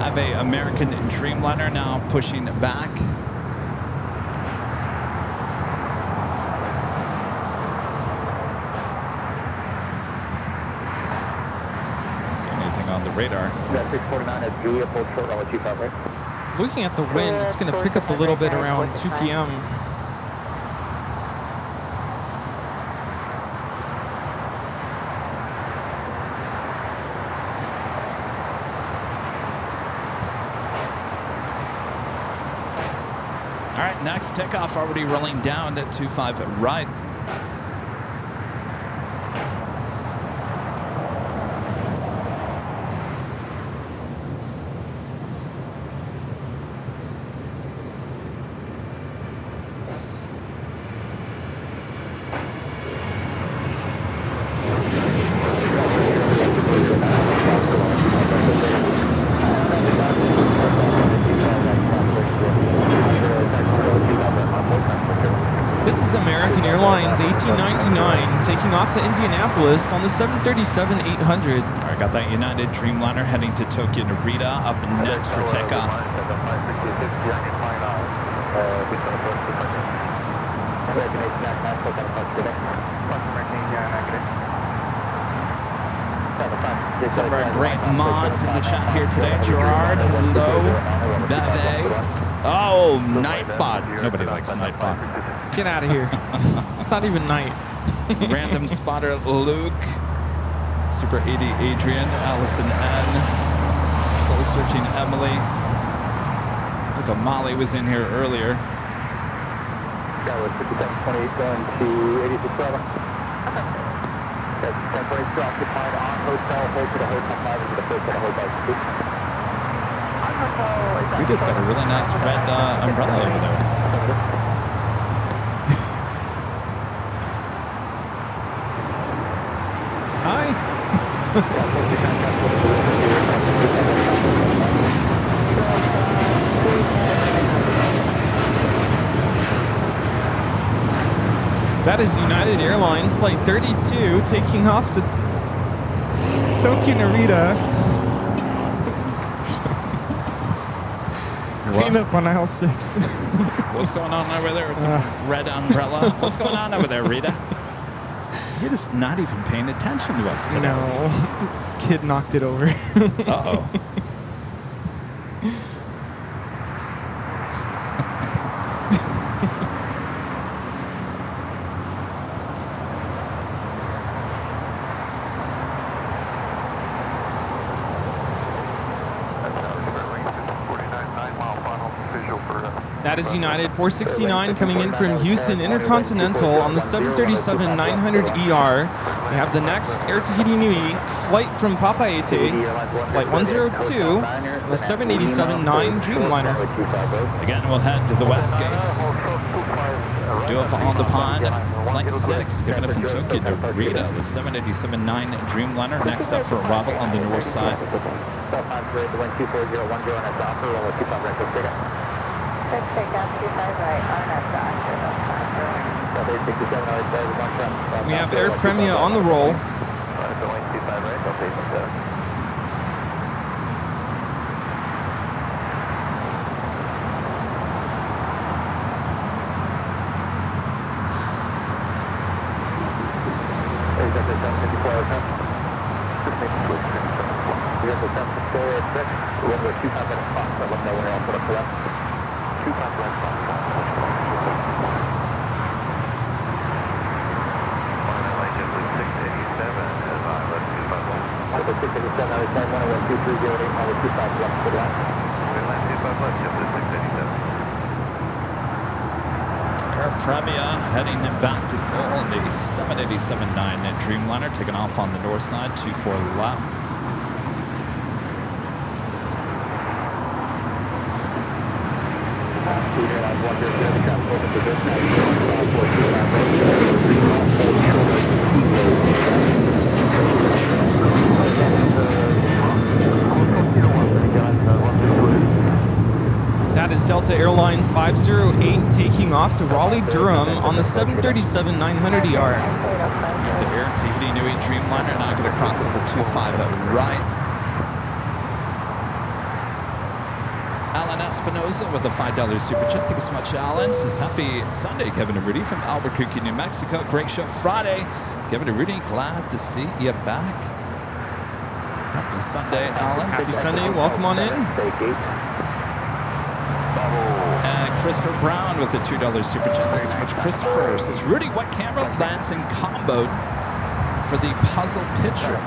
Have a American Dreamliner now pushing back. Don't see anything on the radar. That 649 at Julia, full short, I'll let you cover. Looking at the wind, it's going to pick up a little bit around 2 p.m. All right, next takeoff already rolling down at 25 right. This is American Airlines 1899 taking off to Indianapolis on the 737-800. All right, got that United Dreamliner heading to Tokyo Narita up next for takeoff. Some of our great mods in the chat here today. Gerard, hello. Beve. Oh, Nightbot. Nobody likes Nightbot. Get out of here. It's not even night. Random spotter Luke. Super 80 Adrian. Allison N. Soul Searching Emily. Look, Molly was in here earlier. That was 5728 going to 86 Bravo. That's temporary occupied on hotel, hold to the hotel 5 into the first set of hotel 2. We just got a really nice red umbrella over there. Hi. That is United Airlines Flight 32 taking off to Tokyo Narita. Clean up on aisle 6. What's going on over there with the red umbrella? What's going on over there, Rita? You're just not even paying attention to us today. No. Kid knocked it over. Uh-oh. That is United 469 coming in from Houston Intercontinental on the 737-900ER. We have the next Air Tahiti Nui flight from Papaete. It's flight 102, the 787-9 Dreamliner. Again, we'll head to the west gates. Do it on the pond. Flight 6, coming up from Tokyo to Narita, the 787-9 Dreamliner. Next up for arrival on the north side. We have Air Premia on the roll. Air Premia heading back to Seoul in the 787-9 Dreamliner, taking off on the north side, 24 left. That is Delta Airlines 508 taking off to Raleigh-Durham on the 737-900ER. The Air Tahiti Nui Dreamliner now going to cross on the 25 right. Alan Espinoza with a $5 super chat. Thank you so much, Alan. Says happy Sunday, Kevin and Rudy from Albuquerque, New Mexico. Great show Friday. Kevin and Rudy, glad to see you back. Happy Sunday, Alan. Happy Sunday. Welcome on in. And Christopher Brown with the $2 super chat. Thank you so much, Christopher. Says Rudy, what camera lens and combo for the puzzle picture?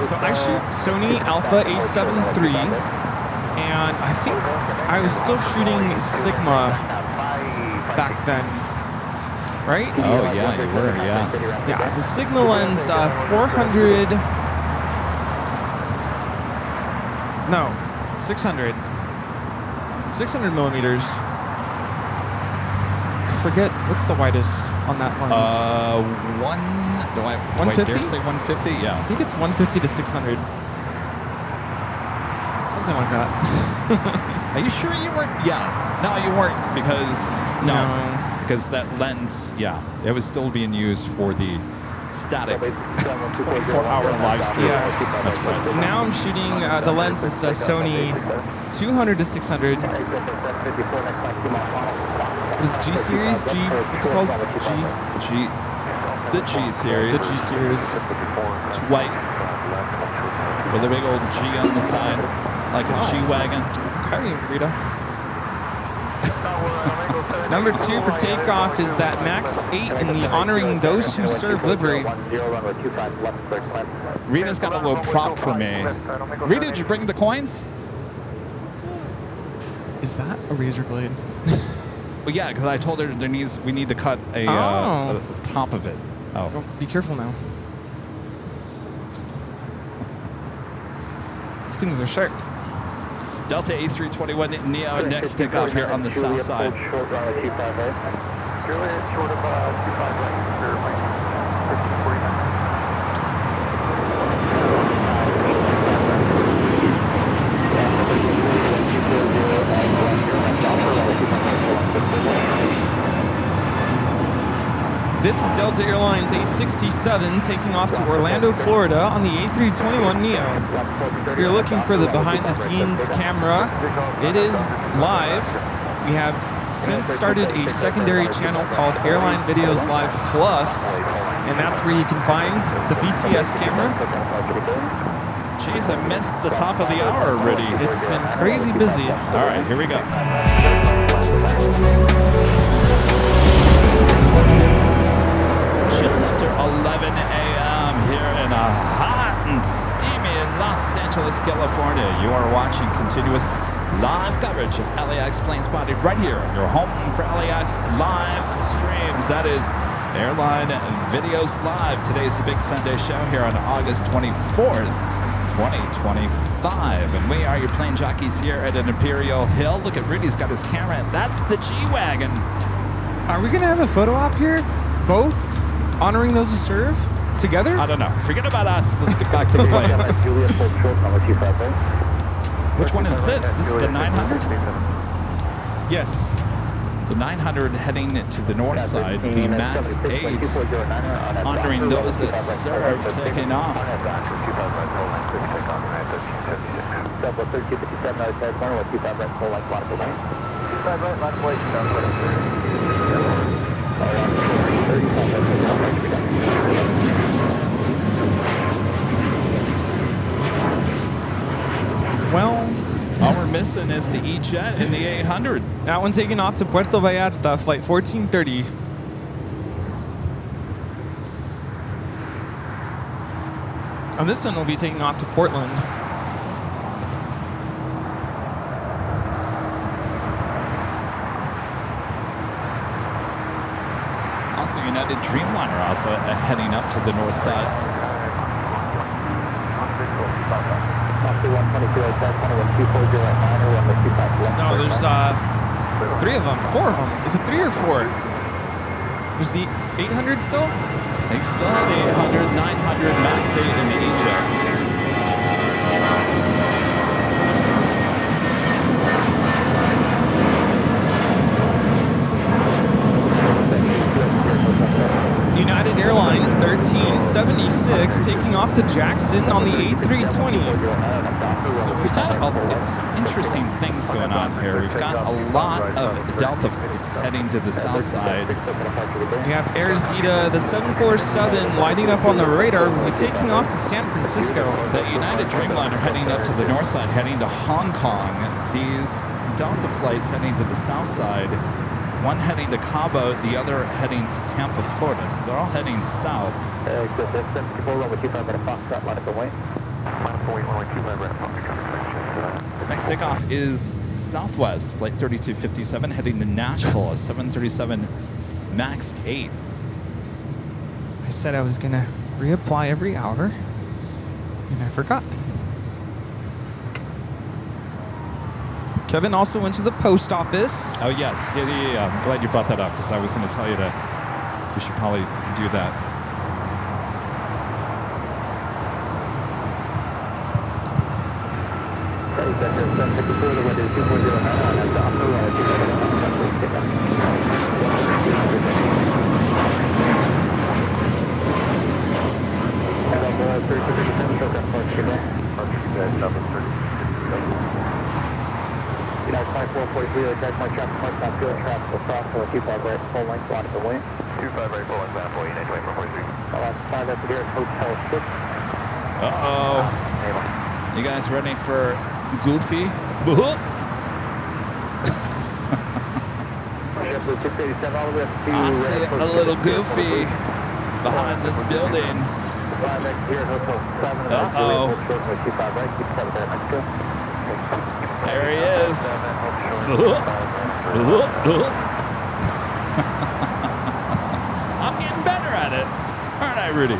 So I shoot Sony Alpha A7 III, and I think I was still shooting Sigma back then, right? Oh, yeah, you were, yeah. Yeah, the Sigma lens, 400, no, 600 millimeters. I forget, what's the widest on that lens? 150? Say 150? Yeah. I think it's 150 to 600. Something like that. Are you sure you weren't? Yeah. No, you weren't because because that lens, yeah, it was still being used for the static 24-hour live stream. Yes. That's right. Now I'm shooting, the lens is a Sony 200 to 600. What is G series? What's it called? The G series. The G series. It's white with a big old G on the side, like a G-Wagon. Okay, Rita. Number 2 for takeoff is that Max 8 in the Honoring Those Who Serve livery. Rita's got a little prop for me. Rita, did you bring the coins? Is that a razor blade? Well, yeah, because I told her we need to cut a top of it. Oh. Oh, be careful now. These things are sharp. Delta A321 Neo next takeoff here on the south side. This is Delta Airlines 867 taking off to Orlando, Florida on the A321 Neo. If you're looking for the behind-the-scenes camera, it is live. We have since started a secondary channel called Airline Videos Live Plus, and that's where you can find the BTS camera. Jeez, I missed the top of the hour already. It's been crazy busy. All right, here we go. Just after 11 a.m. here in a hot and steamy Los Angeles, California. You are watching continuous live coverage of LAX Plane Spotted right here, your home for LAX live streams. That is Airline Videos Live. Today's the big Sunday show here on August 24th, 2025. And we are your plane jockeys here at an Imperial Hill. Look at Rudy's got his camera. That's the G-Wagon. Are we going to have a photo op here? Both honoring those who serve together? I don't know. Forget about us. Let's get back to the planes. Which one is this? This is the 900? Yes. The 900 heading to the north side. The Max 8 honoring those that serve, taking off. Well, all we're missing is the E-Jet and the 800. That one taking off to Puerto Vallarta, flight 1430. And this one will be taking off to Portland. Also, United Dreamliner also heading up to the north side. No, there's 3 of them, 4 of them. Is it 3 or 4? There's the 800 still? They still have the 800, 900, Max 8, and the E-Jet. United Airlines 1376 taking off to Jackson on the A320. So we've got some interesting things going on here. We've got a lot of Delta flights heading to the south side. We have Air Zeta, the 747, lighting up on the radar. We'll be taking off to San Francisco. The United Dreamliner heading up to the north side, heading to Hong Kong. These Delta flights heading to the south side. One heading to Cabo, the other heading to Tampa, Florida. So they're all heading south. Next takeoff is Southwest, Flight 3257, heading to Nashville, a 737 MAX 8. I said I was going to reapply every hour, and I forgot. Kevin also went to the post office. Oh, yes. Yeah. I'm glad you brought that up because I was going to tell you we should probably do that. United 2443, attack my traffic, mark down field traffic across the 25 right, full length, line at the wing. 25 right, full length, line for United 2443. Last 5 up here at Hotel 6. Uh-oh. You guys ready for Goofy? I see a little Goofy behind this building. Uh-oh. There he is. I'm getting better at it. Aren't I, Rudy?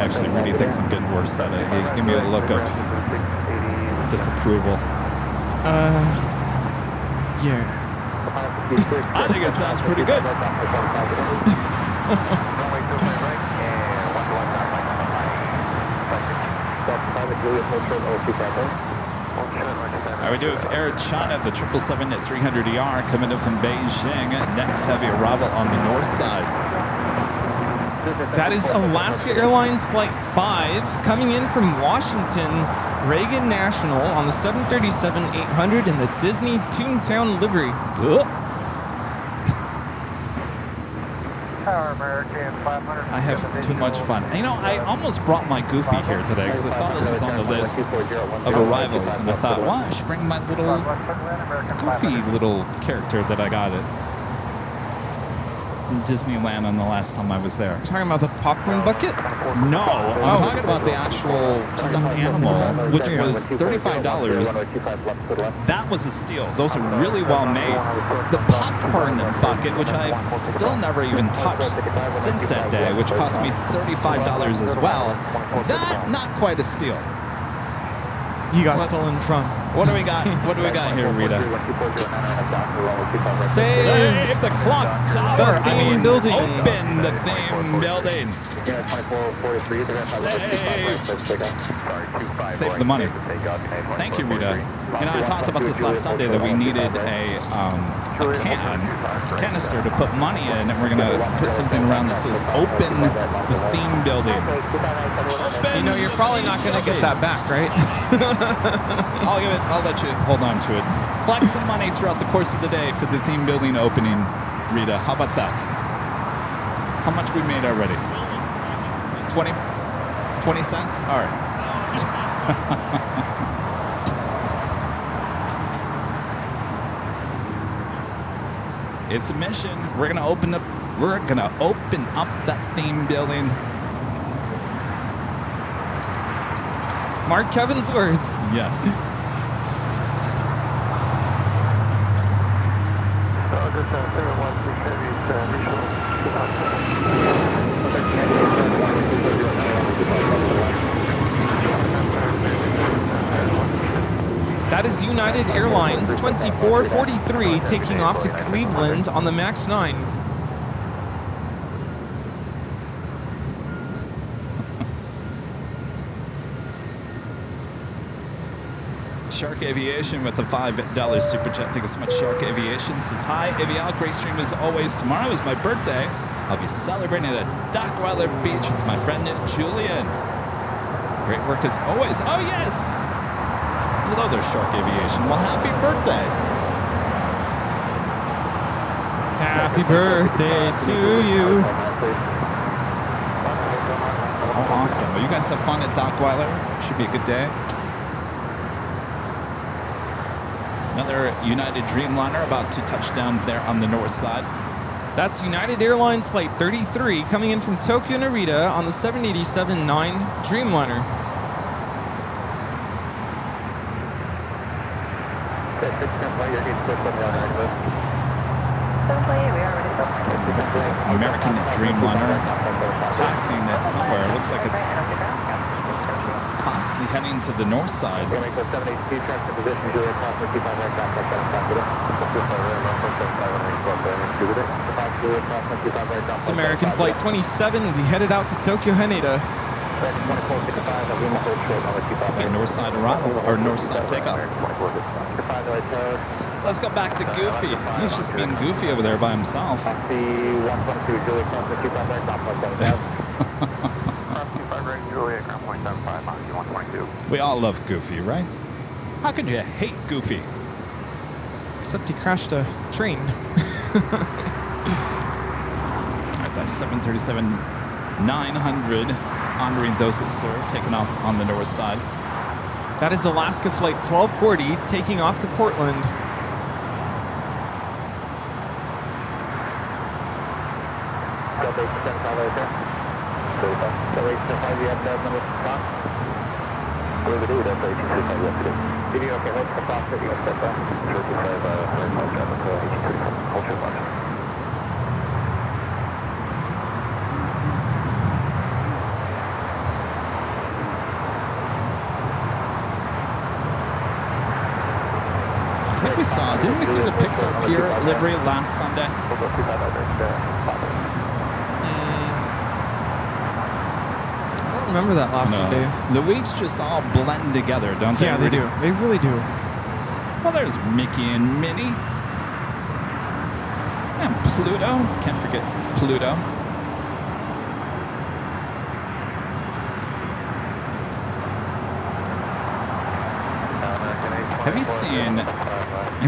Actually, Rudy thinks I'm getting worse at it. He gave me a look of disapproval. Yeah. I think it sounds pretty good. All right, we do have Air China, the 777 at 300ER coming in from Beijing. Next heavy arrival on the north side. That is Alaska Airlines Flight 5 coming in from Washington, Reagan National on the 737-800 in the Disney Toontown livery. I have too much fun. You know, I almost brought my Goofy here today because I saw this was on the list of arrivals, and I thought, well, I should bring my little Goofy little character that I got at Disneyland on the last time I was there. Talking about the popcorn bucket? No, I'm talking about the actual stuffed animal, which was $35. That was a steal. Those are really well made. The popcorn bucket, which I've still never even touched since that day, which cost me $35 as well, that not quite a steal. You got stolen from. What do we got? What do we got here, Rita? Save the clock tower. The theme building. Open the theme building. Save the money. Thank you, Rita. You know, I talked about this last Sunday that we needed a canister to put money in, and we're gonna put something around that says "Open the theme building." Open. You know, you're probably not gonna get that back, right? I'll let you hold on to it. Collect some money throughout the course of the day for the theme building opening, Rita. How about that? How much we made already? 20 cents? All right. It's a mission. We're gonna open up that theme building. Mark Kevin's words. Yes. That is United Airlines 2443 taking off to Cleveland on the MAX 9. Shark Aviation with a $5 super chat. Thank you so much, Shark Aviation. Says, hi, Avial. Great stream as always. Tomorrow is my birthday. I'll be celebrating at Dockweiler Beach with my friend Julian. Great work as always. Oh, yes. Hello there, Shark Aviation. Well, happy birthday. Happy birthday to you. Oh, awesome. Well, you guys have fun at Dockweiler. Should be a good day. Another United Dreamliner about to touch down there on the north side. That's United Airlines Flight 33 coming in from Tokyo Narita on the 787-9 Dreamliner. This American Dreamliner taxiing it somewhere. Looks like it's possibly heading to the north side. It's American Flight 27. We headed out to Tokyo Haneda. Okay, north side arrival, or north side takeoff. Let's go back to Goofy. He's just being goofy over there by himself. We all love Goofy, right? How could you hate Goofy? Except he crashed a train. Alright, that's 737-900 honoring those that serve, taking off on the north side. That is Alaska Flight 1240 taking off to Portland. Didn't we see the Pixar Pier livery last Sunday? I don't remember that last Sunday. The weeks just all blend together, don't they? Yeah, they do. They really do. Well, there's Mickey and Minnie. And Pluto. Can't forget Pluto. Have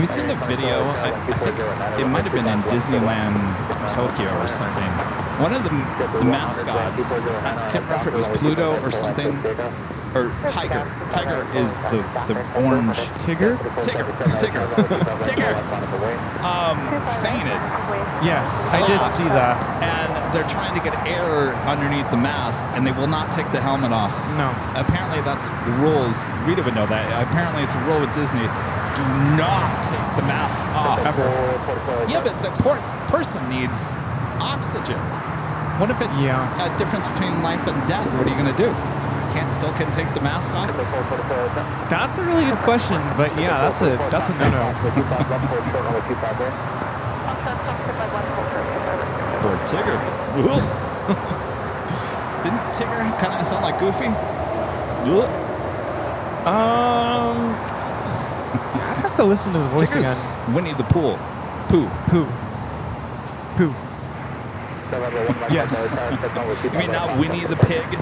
you seen the video? I think it might have been in Disneyland Tokyo or something. One of the mascots, I can't remember if it was Pluto or something, or Tiger. Tiger is the orange. Tigger? Tigger. Fainted. Yes, I did see that. And they're trying to get air underneath the mask, and they will not take the helmet off. No. Apparently, that's the rules. Rita would know that. Apparently, it's a rule with Disney. Do not take the mask off. Ever. Yeah, but the poor person needs oxygen. What if it's a difference between life and death? What are you going to do? Still can take the mask off? That's a really good question, but yeah, that's a no-no. Poor Tigger. Didn't Tigger kind of sound like Goofy? I'd have to listen to the voice Tigger's again. Winnie the Pooh. Pooh. Yes. You mean not Winnie the Pig?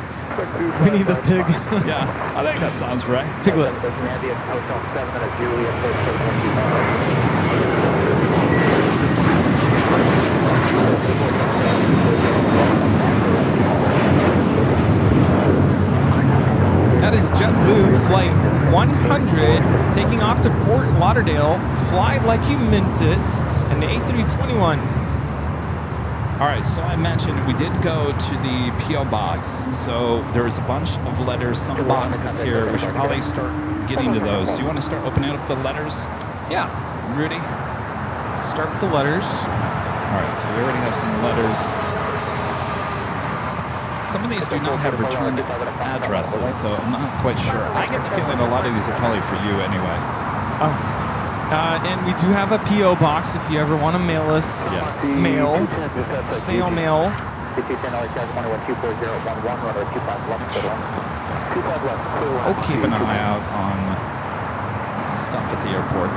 Winnie the Pig. Yeah, I think that sounds right. Piglet. That is JetBlue Flight 100 taking off to Fort Lauderdale. Fly like you meant it. And the A321. All right, so I mentioned we did go to the P.O. box. So there's a bunch of letters, some boxes here. We should probably start getting to those. Do you want to start opening up the letters? Yeah. Rudy? Let's start with the letters. All right, so we already have some letters. Some of these do not have return addresses, so I'm not quite sure. I get the feeling a lot of these are probably for you anyway. Oh. And we do have a P.O. box if you ever want to mail us mail, snail mail. Keep an eye out on stuff at the airport.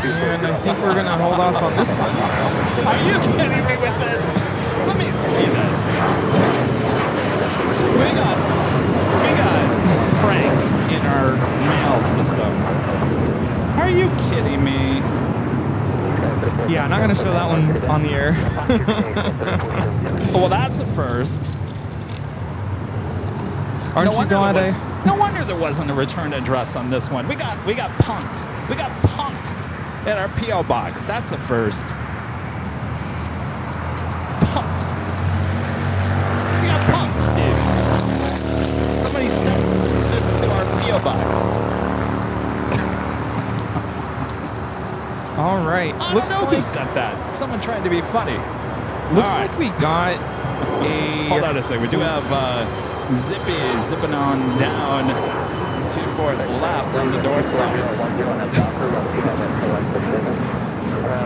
And I think we're going to hold off on this one. Are you kidding me with this? Let me see this. We got pranked in our mail system. Are you kidding me? Yeah, not going to show that one on the air. Well, that's a first. Aren't you glad No wonder there wasn't a return address on this one. We got punked. We got punked at our P.O. box. That's a first. Punked. We got punked, Steve. Somebody sent this to our P.O. box. All right. I don't know who sent that. Someone trying to be funny. Looks All right. like we got a... Hold on a second. We do have zipping on down 24 left on the north side.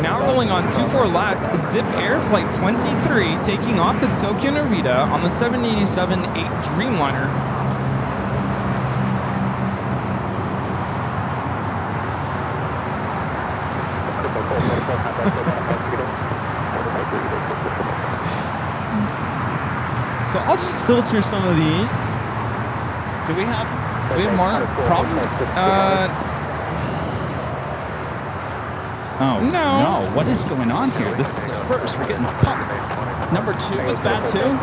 Now rolling on 24 left, Zip Air Flight 23 taking off to Tokyo Narita on the 787-8 Dreamliner. So I'll just filter some of these. Do we have more problems? Oh, No. What is going on here? This is a first. We're getting pumped. Number 2 was bad too?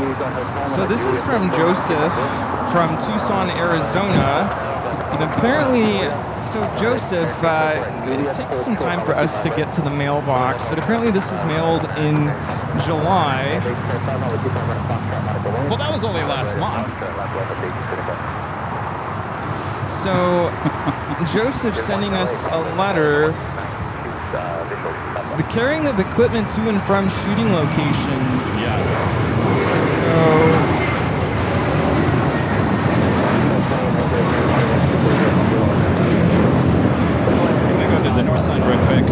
So this is from Joseph from Tucson, Arizona. And apparently, so Joseph, it takes some time for us to get to the mailbox, but apparently this was mailed in July. Well, that was only last month. So Joseph sending us a letter. The carrying of equipment to and from shooting locations. Yes. So I'm going to go to the north side real quick.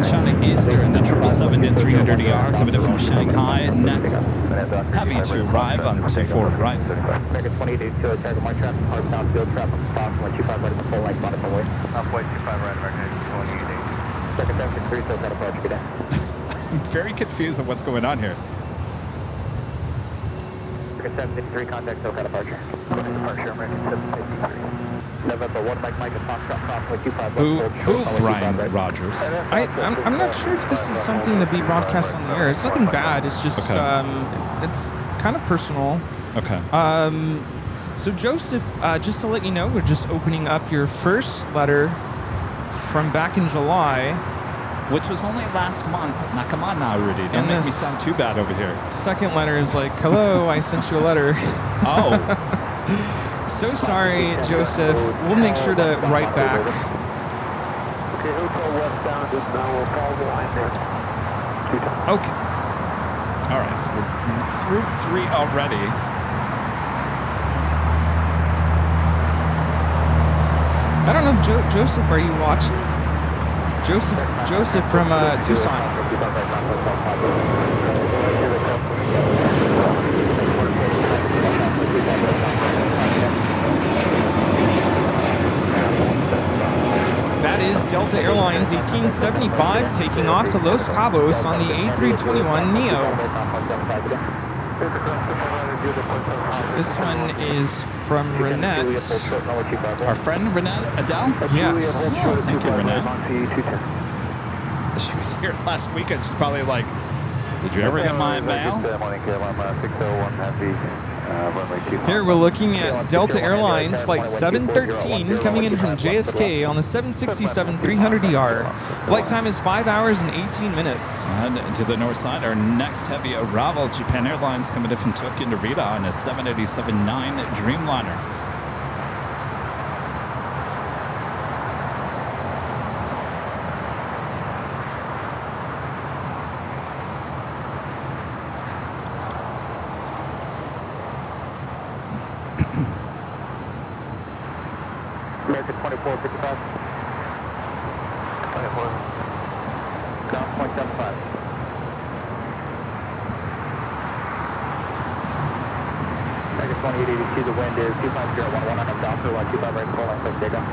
China Eastern, the 777-300ER coming in from Shanghai. Next, heavy to arrive on 24 right. American 2882, target mark traffic, hardbound field traffic, stop, 125 right in the full light, bottom away. 125 right, American 2882. Second 763, so got approach, good day. I'm very confused of what's going on here. American 763, contact SoCal departure. Departure, American 763. November 1, Mike, and Foxtrot, cross 125. Who Brian Rogers? I'm not sure if this is something to be broadcast on the air. It's nothing bad. It's just Okay. it's kind of personal. Okay. So Joseph, just to let you know, we're just opening up your first letter from back in July. Which was only last month. Now, come on now, Rudy. Don't And make me this- sound too bad over here. Second letter is like, hello, I sent you a letter. Oh. So sorry, Joseph. We'll make sure to write back. Okay, hotel westbound, and we'll follow the line there. Okay. All right, so we're through 3 already. I don't know, Joseph, are you watching? Joseph from Tucson. That is Delta Airlines 1875 taking off to Los Cabos on the A321neo. This one is from Renette. Our friend Renette Adele? Yes. Oh, thank you, Renette. She was here last weekend. She's probably like, did you ever get my mail? Here we're looking at Delta Airlines Flight 713 coming in from JFK on the 767-300ER. Flight time is 5 hours and 18 minutes. And to the north side, our next heavy arrival, Japan Airlines coming in from Tokyo Narita on a 787-9 Dreamliner. American 2455. 24. Down 0.75. 2882, the wind is 25011 on Docker, 125 right, full line, click takeoff.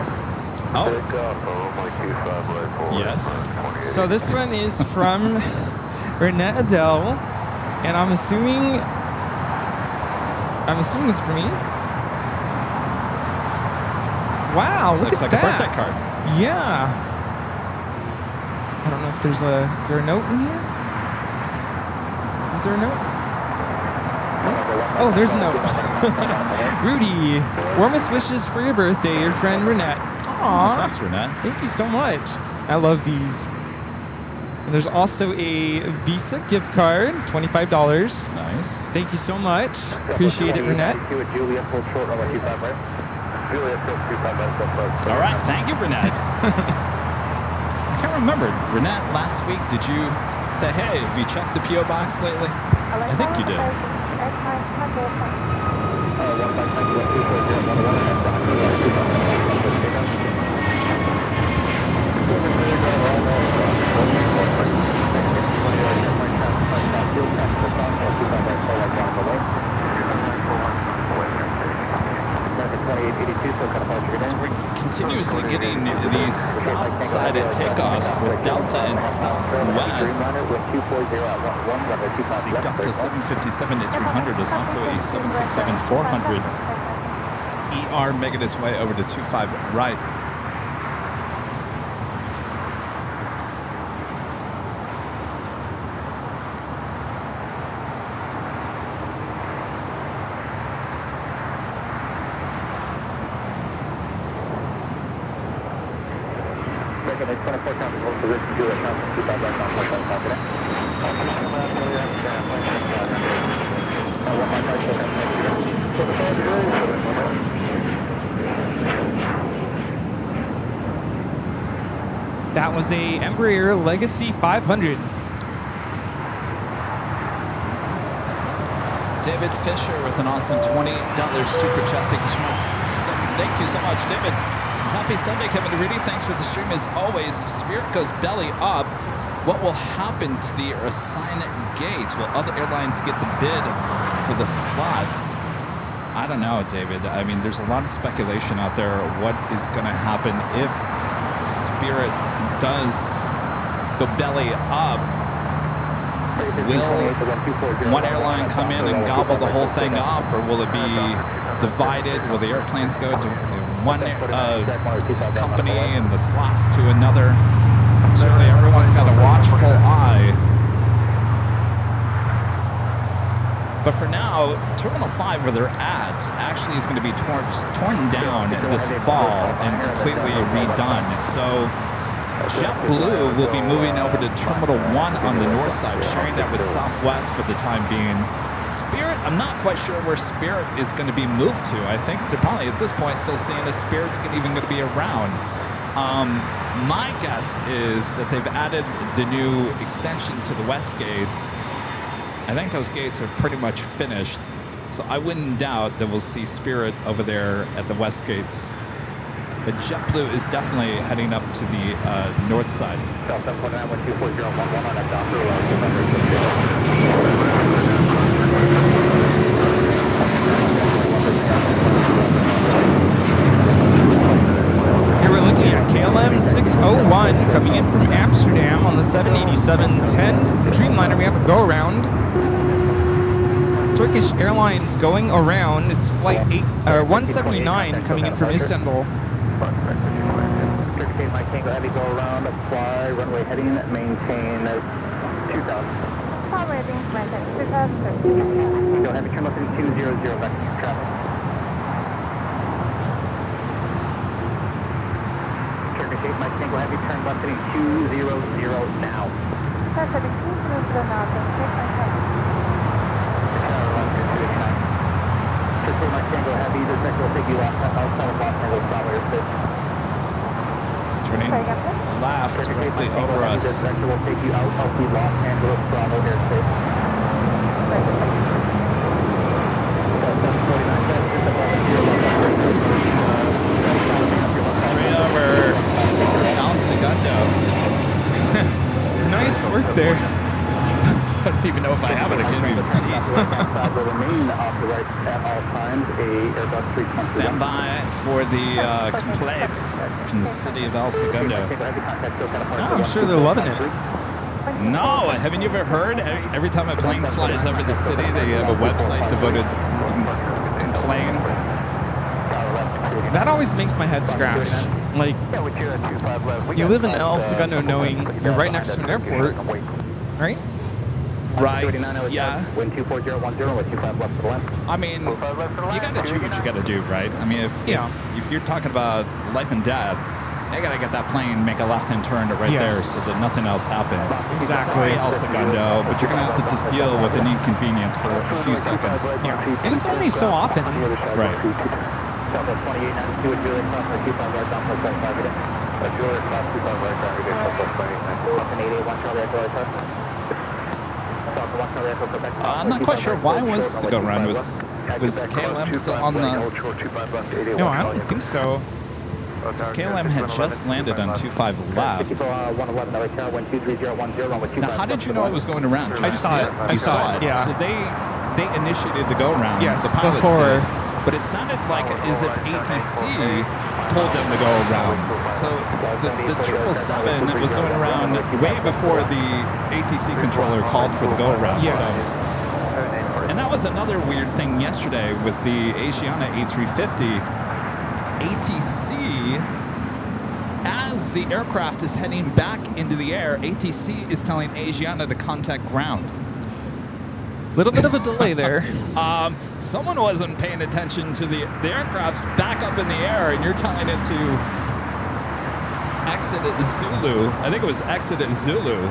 Oh, Takeoff, runway 25 right, full line. yes. So this one is from Renette Adele, and I'm assuming it's for me. Wow, look Looks at like that. a birthday card. Yeah. I don't know if is there a note in here? Is there a note? Oh, there's a note. Rudy, warmest wishes for your birthday, your friend Renette. Aw. Thanks, Renette. Thank you so much. I love these. And there's also a Visa gift card, $25. Nice. Thank you so much. Appreciate it, Renette. Juliet, full short, runway 25 right. Juliet, full 25 right, full short. All right, thank you, Renette. I can't remember. Renette, last week, did you say, hey, have you checked the P.O. box lately? I think you did. So we're continuously getting these south-sided takeoffs for Delta and Southwest. See, Delta 757 to 300 is also a 767-400. ER making its way over to 25 right. That was a Embraer Legacy 500. David Fisher with an awesome $20 super chat. Thank you so much. Thank you so much, David. This is Happy Sunday, Kevin and Rudy. Thanks for the stream as always. If Spirit goes belly up, what will happen to the assigned gates? Will other airlines get the bid for the slots? I don't know, David. I mean, there's a lot of speculation out there. What is going to happen if Spirit does go belly up? Will one airline come in and gobble the whole thing up, or will it be divided? Will the airplanes go to one company and the slots to another? Certainly everyone's got a watchful eye. But for now, Terminal 5, where they're at, actually is going to be torn down this fall and completely redone. So JetBlue will be moving over to Terminal 1 on the north side, sharing that with Southwest for the time being. Spirit, I'm not quite sure where Spirit is going to be moved to. I think they're probably at this point still saying that Spirit's even going to be around. My guess is that they've added the new extension to the west gates. I think those gates are pretty much finished. So I wouldn't doubt that we'll see Spirit over there at the west gates. But JetBlue is definitely heading up to the north side. Here we're looking at KLM 601 coming in from Amsterdam on the 787-10 Dreamliner. We have a go-around. Turkish Airlines going around. It's flight 179 coming in from Istanbul. Turkish Mike Tango Heavy, go around, apply, runway heading, maintain 2000. Call landing, maintain 2000. Go Heavy, turn left in 200, vector traffic. Turkish 8 Mike Tango Heavy, turn left in 200 now. Perfect, 200 now, take my time. Turkish Mike Tango Heavy, the sector will take you outside of Los Angeles, Bravo airspace. It's turning left directly over us. This sector will take you out of the Los Angeles Bravo airspace. Straight over El Segundo. Nice work there. I don't even know if I have it. I can't even see. off the right at all times, a Airbus 320. Stand by for the complaints from the city of El Segundo. Oh, I'm sure they're loving it. No, haven't you ever heard? Every time a plane flies over the city, they have a website devoted to complain. That always makes my head scratch. Like, you live in El Segundo knowing you're right next to an airport, right? Right, yeah. Wind 24010 with 25 left to the left. I mean, you got to do what you got to do, right? I mean, if you're talking about life and death, you got to get that plane, make a left-hand turn right there so that nothing else happens. Exactly. Sorry, El Segundo, but you're going to have to just deal with an inconvenience for a few seconds. Yeah. And it's only so often. Right. Southwest 2892 with Juliet cross for 25 right down for 75 again. Juliet cross 25 right down again, Southwest 2892. Crossing 881 Charlie Echo Southwest 1 Charlie Echo Quebec. I'm not quite sure why was the go-around. Was KLM still on the... No, I don't think so. Because KLM had just landed on 25 left. Now, how did you know it was going around? I saw it. I saw it, yeah. So they initiated the go-around. Yes, the pilots before. did. But it sounded like as if ATC told them to go around. So the 777 was going around way before the ATC controller called for the go-around. Yes. So, and that was another weird thing yesterday with the Asiana A350. ATC, as the aircraft is heading back into the air, ATC is telling Asiana to contact ground. Little bit of a delay there. Someone wasn't paying attention to the aircraft's back up in the air, and you're telling it to exit at Zulu. I think it was exit at Zulu.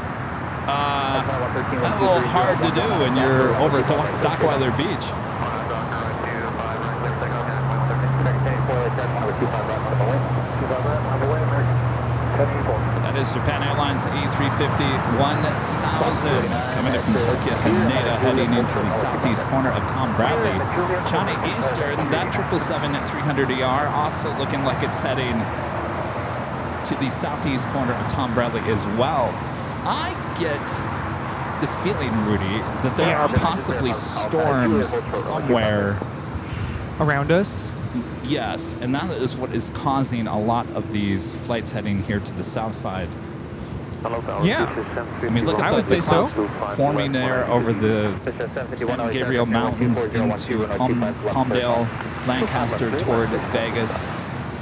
That's a little hard to do when you're over at Dockweiler Beach. That is Japan Airlines A350 1000 coming in from Tokyo Haneda, heading into the southeast corner of Tom Bradley. China Eastern, that 777 at 300ER also looking like it's heading to the southeast corner of Tom Bradley as well. I get the feeling, Rudy, that there are possibly storms somewhere Around us. Yes, and that is what is causing a lot of these flights heading here to the south side. Yeah. I mean, look at the clouds forming there over the San Gabriel Mountains into Palmdale, Lancaster toward Vegas.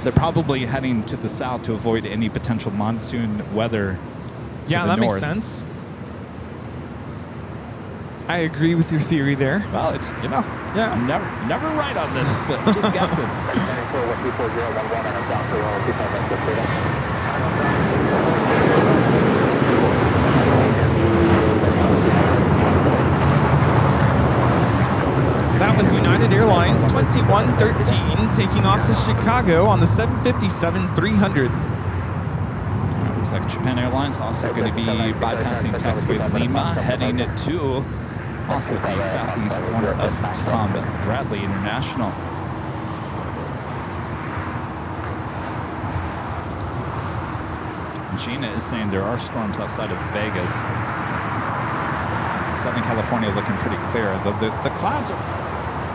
They're probably heading to the south to avoid any potential monsoon weather. Yeah, that makes sense. I agree with your theory there. Well, it's, yeah, I'm never right on this, but just guessing. That was United Airlines 2113 taking off to Chicago on the 757-300. Looks like Japan Airlines also going to be bypassing taxiway Lima, heading to also the southeast corner of Tom Bradley International. And Gina is saying there are storms outside of Vegas. Southern California looking pretty clear. The clouds are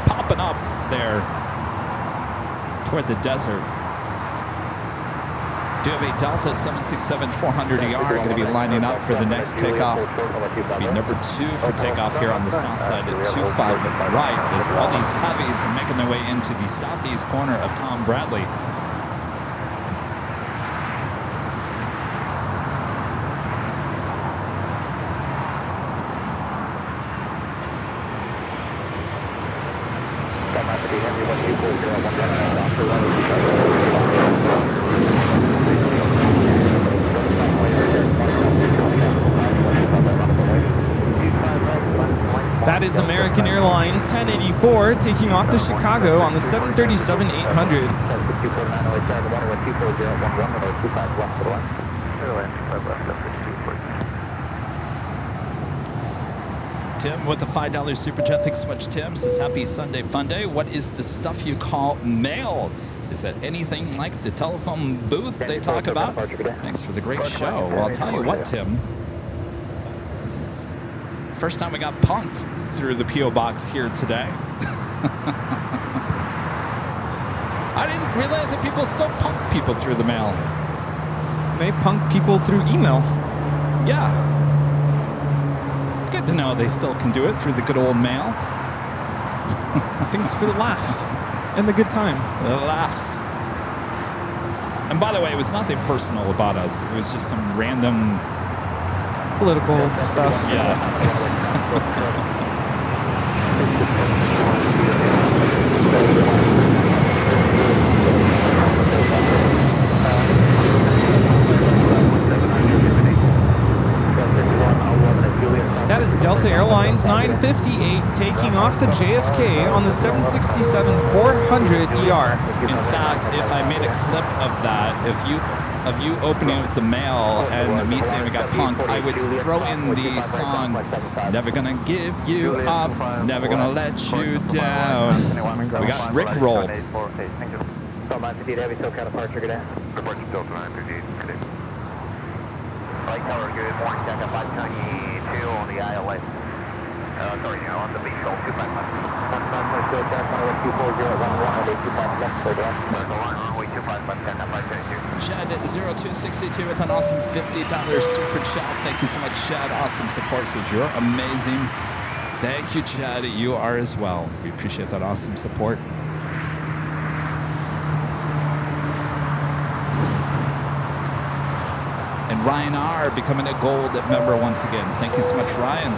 popping up there toward the desert. Do have a Delta 767-400ER going to be lining up for the next takeoff. Be number 2 for takeoff here on the south side at 25 right as all these heavies are making their way into the southeast corner of Tom Bradley. That is American Airlines 1084 taking off to Chicago on the 737-800. Tim with the $5 super chat. Thanks so much, Tim. Says happy Sunday fun day. What is the stuff you call mail? Is that anything like the telephone booth they talk about? Thanks for the great show. Well, I'll tell you what, Tim. First time we got punked through the P.O. box here today. I didn't realize that people still punk people through the mail. They punk people through email. Yeah. Good to know they still can do it through the good old mail. Things for the laughs and the good time. The laughs. And by the way, it was nothing personal about us. It was just some random Political stuff. Yeah. That is Delta Airlines 958 taking off to JFK on the 767-400 ER. In fact, if I made a clip of that, of you opening with the mail and me saying we got punked, I would throw in the song "Never Gonna Give You Up, Never Gonna Let You Down." We got rickrolled. Heavy SoCal departure, good day. Report to Delta 958, good day. Flight tower, good morning, Delta 522 on the ILS. Sorry, on the beach, 255. 155. Chad at 0262 with an awesome $50 super chat. Thank you so much, Chad. Awesome support. Says you're amazing. Thank you, Chad. You are as well. We appreciate that awesome support. And Ryan R. becoming a gold member once again. Thank you so much, Ryan.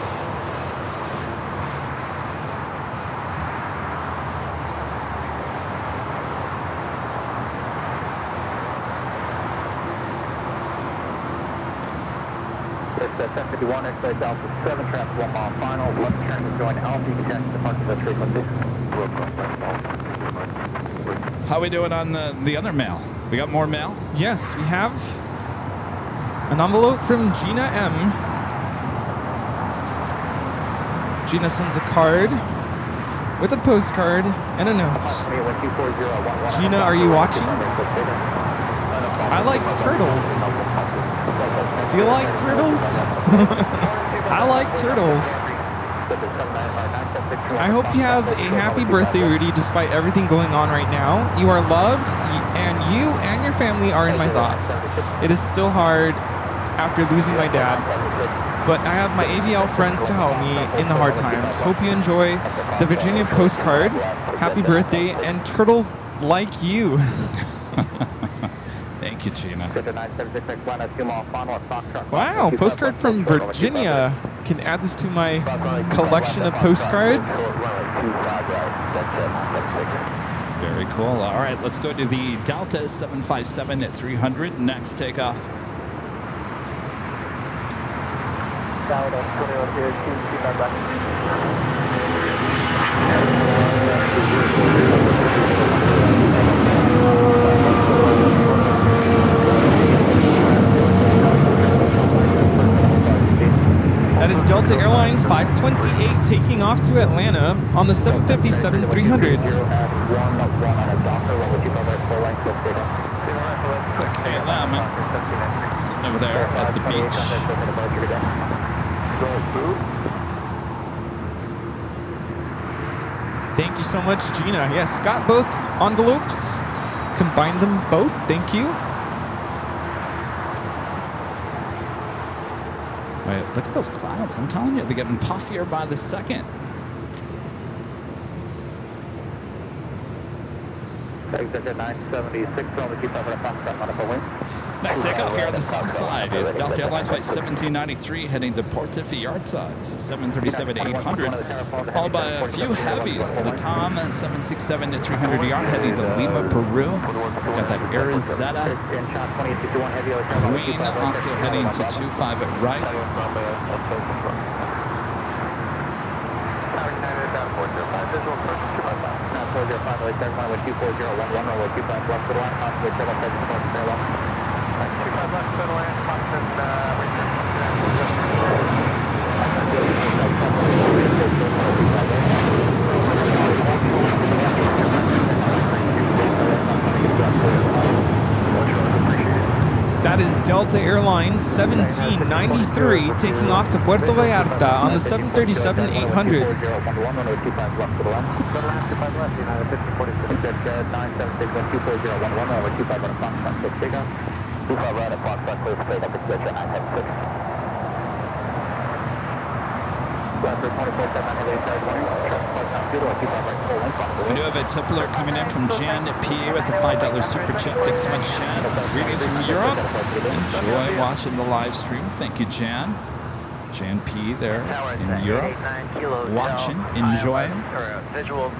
It's 1051, Express Alpha 7, traffic 1 mile final, left turn to join Alpha, you can check departure at frequency. How we doing on the other mail? We got more mail? Yes, we have an envelope from Gina M. Gina sends a card with a postcard and a note. Gina, are you watching? I like turtles. Do you like turtles? I like turtles. I hope you have a happy birthday, Rudy, despite everything going on right now. You are loved, and you and your family are in my thoughts. It is still hard after losing my dad, but I have my AVL friends to help me in the hard times. Hope you enjoy the Virginia postcard. Happy birthday, and turtles like you. Thank you, Gina. Wow, postcard from Virginia. Can add this to my collection of postcards. Very cool. All right, let's go to the Delta 757 at 300. Next takeoff. That is Delta Airlines 528 taking off to Atlanta on the 757-300. It's like KLM sitting over there at the beach. Thank you so much, Gina. Yes, got both envelopes. Combined them both. Thank you. Wait, look at those clouds. I'm telling you, they're getting puffier by the second. Exit 976, only keep over the Next takeoff here on the south side is Delta Airlines Flight 1793 heading to Puerto Vallarta. It's 737-800, followed by a few heavies. The Tom 767-300ER heading to Lima, Peru. Got that Arizetta. Queen also heading to 25 at right. That is Delta Airlines 1793 taking off to Puerto Vallarta on the 737-800. We do have a tip alert coming in from Jan P with a $5 super chat. Thanks so much, Jan. Says, greetings from Europe. Enjoy watching the live stream. Thank you, Jan. Jan P there in Europe. Watching, enjoying. Visual to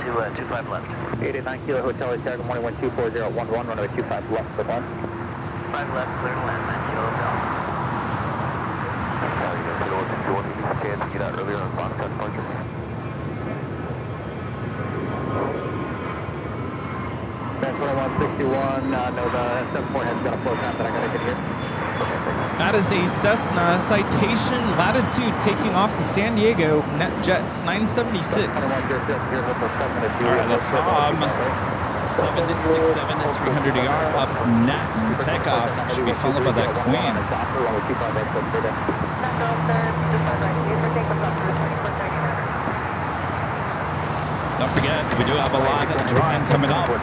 25 left. 889 Kilo Hotel Attack, morning 124011, runway 25 left for 1. 5 left, clear to land, 9 Kilo Hotel. Get out earlier on contact departure. That's 2161, no, the 74 has got a flow time that I gotta get here. That is a Cessna Citation Latitude taking off to San Diego, NetJets 976. All right, the Tom 767 300ER up next for takeoff. Should be followed by that Queen. Don't forget, we do have a live drawing coming up. You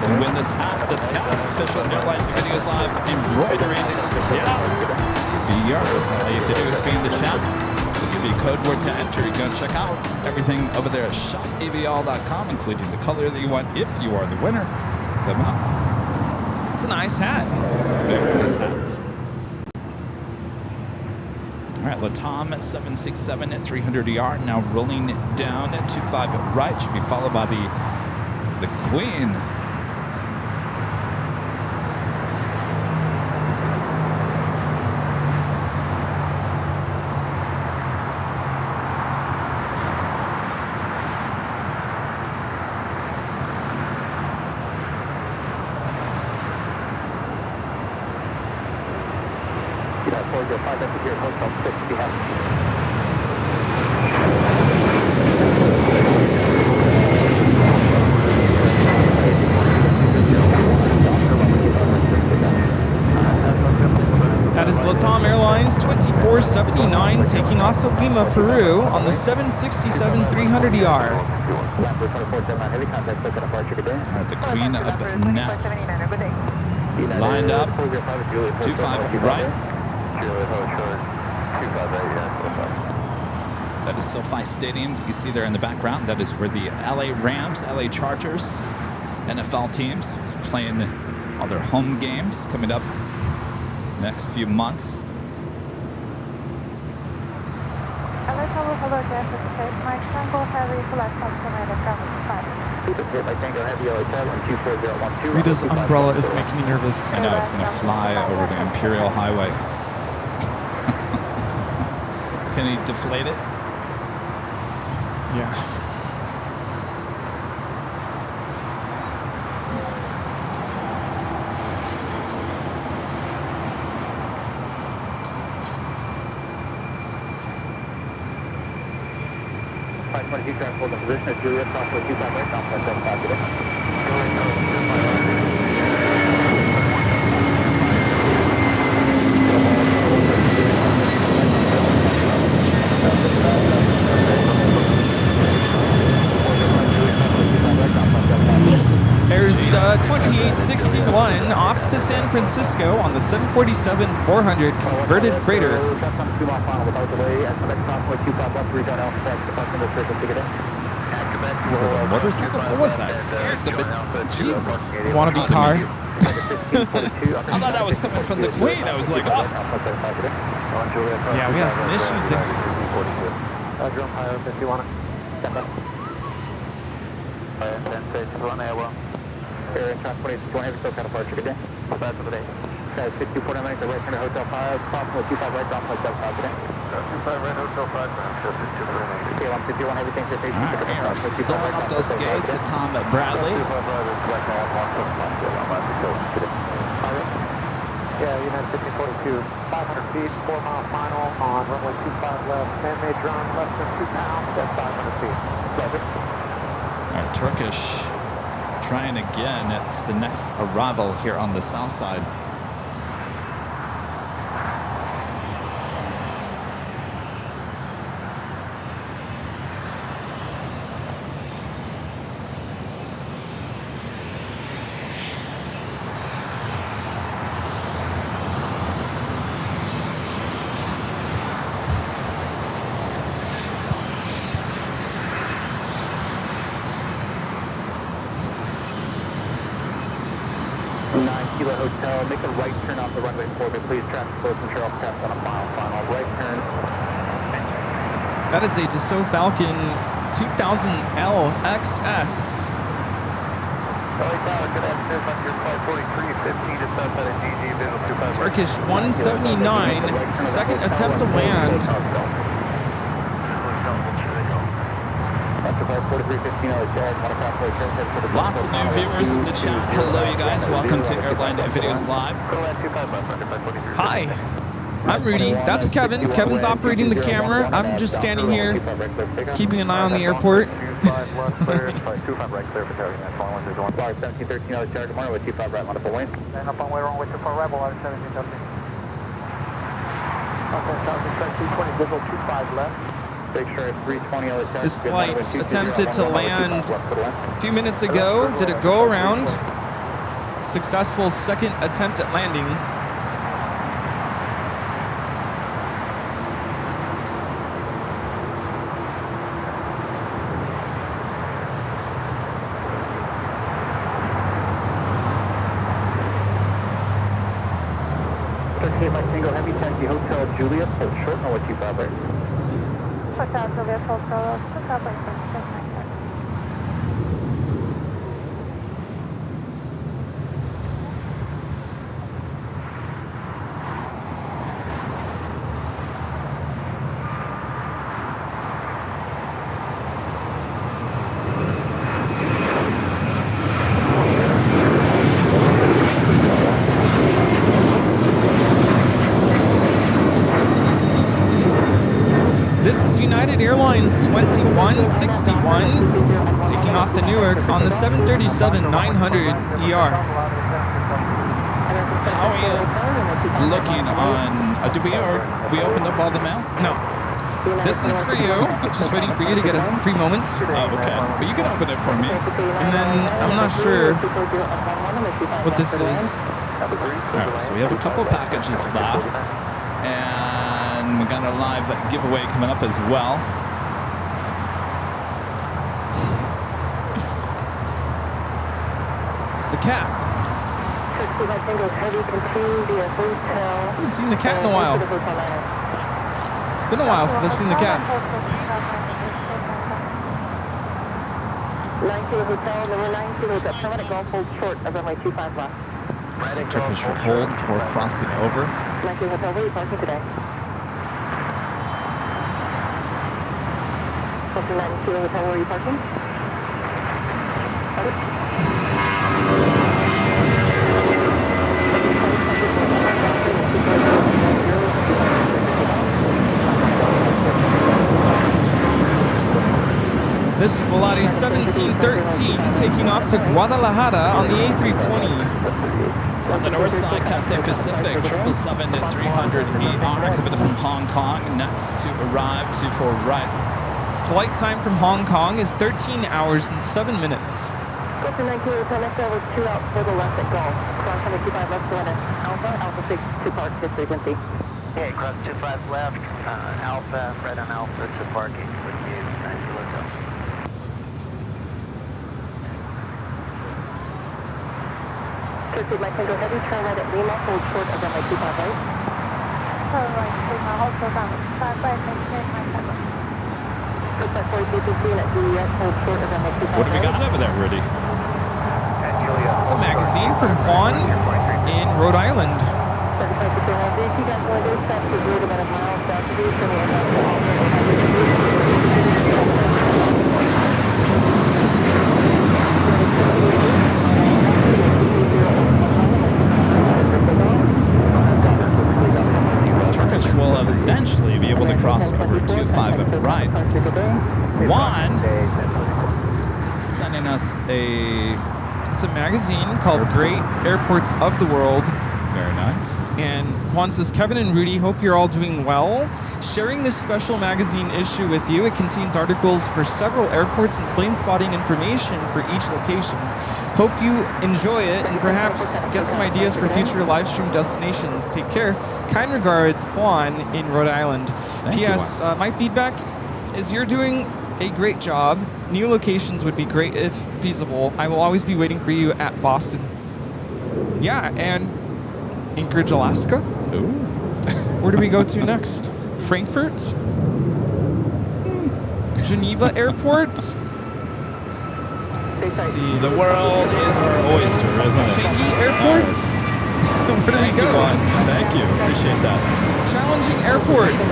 can win this hat, this cap, official Airline Videos Live embroidery cap. Be yours. All you have to do is be in the chat. We'll give you a code word to enter. You go check out everything over there at shopavl.com, including the color that you want if you are the winner. Come on. It's a nice hat. Very nice hats. All right, Latam 767 at 300ER now rolling down at 25 right. Should be followed by the Queen. That is Latam Airlines 2479 taking off to Lima, Peru on the 767 300ER. All right, the Queen up next. Lined up, 25 right. That is SoFi Stadium that you see there in the background. That is where the LA Rams, LA Chargers, NFL teams playing all their home games coming up next few months. Rita's umbrella is making me nervous. I know it's going to fly over the Imperial Highway. Can he deflate it? Yeah. Transport in position at Juliet, Southwest 25 right, Southwest 75 today. Airzita 2861 off to San Francisco on the 747-400 converted freighter. Was that a motorcycle? What was that? Scared the bit. Jesus. Wannabe car. I thought that was coming from the Queen. I was like, oh. Yeah, we have some issues there. Drone pilot, if you want to step up. Air Transport 861 Heavy SoCal departure, good day. Bad for the day. 6249 minutes, right turn to Hotel 5, approximately 25 right, down 75 today. 25 right, Hotel 5, okay, 151, everything for safety. All right, we are filling up those gates at Tom Bradley. Yeah, United 1542, 500 feet, 4 mile final on runway 25 left, man-made drone, less than 2 pounds, that's 500 feet. Roger. All right, Turkish trying again. It's the next arrival here on the south side. 9 Kilo Hotel, make a right turn off the runway 4, but please traffic close and Charles pass on a mile final right turn. That is a Dassault Falcon 2000 LXS. Turkish 179, second attempt to land. Lots of new viewers in the chat. Hello, you guys. Welcome to Airline Videos Live. Hi, I'm Rudy. That's Kevin. Kevin's operating the camera. I'm just standing here, keeping an eye on the airport. This flight attempted to land a few minutes ago, did a go around, successful second attempt at landing. My single heavy taxi Hotel Juliet, hold short, no 125 right. Hotel Juliet, hold short, 255 right, 695. Airlines 2161 taking off to Newark on the 737-900 ER. How are you looking on? Did we opened up all the mail? No. This is for you. Just waiting for you to get a 3 moments. Oh, okay. But you can open it for me. And then I'm not sure what this is. All right, so we have a couple packages left. And we got a live giveaway coming up as well. It's the cat. I haven't seen the cat in a while. It's been a while since I've seen the cat. 9 Kilo Hotel, number 9 Kilo Hotel, permanent golf hold short of runway 25 left. Turkish will hold before crossing over. 9 Kilo Hotel, where are you parking today? 9 Kilo Hotel, where are you parking? This is Volati 1713 taking off to Guadalajara on the A320. On the north side, Cathay Pacific 777-300ER coming from Hong Kong. Next to arrive 24 right. Flight time from Hong Kong is 13 hours and 7 minutes. Go to 9 Kilo Hotel, next over 2 out for the left at golf. Cross 125 left to Alpha, Alpha 6 to park this frequency. Okay, cross 25 left, Alpha, right on Alpha to parking with you, 9 Kilo Hotel. Turkey, my single heavy, turn right at Lima, hold short of runway 25 right. Turn right, Lima, hold short on 5 right, maintain my cover. Goodbye 4215 at Juliet, hold short of runway 25 What do we got over there, Rudy? It's a magazine from Juan in Rhode Island. Turkish will eventually be able to cross over 25 right. Juan sending us It's a magazine called Great Airports of the World. very nice. And Juan says, Kevin and Rudy, hope you're all doing well. Sharing this special magazine issue with you. It contains articles for several airports and plane spotting information for each location. Hope you enjoy it and perhaps get some ideas for future live stream destinations. Take care. Kind regards, Juan in Rhode Island. Thank you, P.S. My feedback is you're doing a great job. New locations would be great if feasible. I will always be waiting for you at Boston. Yeah, and Anchorage, Alaska. Ooh. Where do we go to next? Frankfurt? Geneva Airport? Let's see. The world is our oyster, isn't it? Changi Airport? Where do we Thank go? you, Juan. Thank you. Appreciate that. Challenging airports.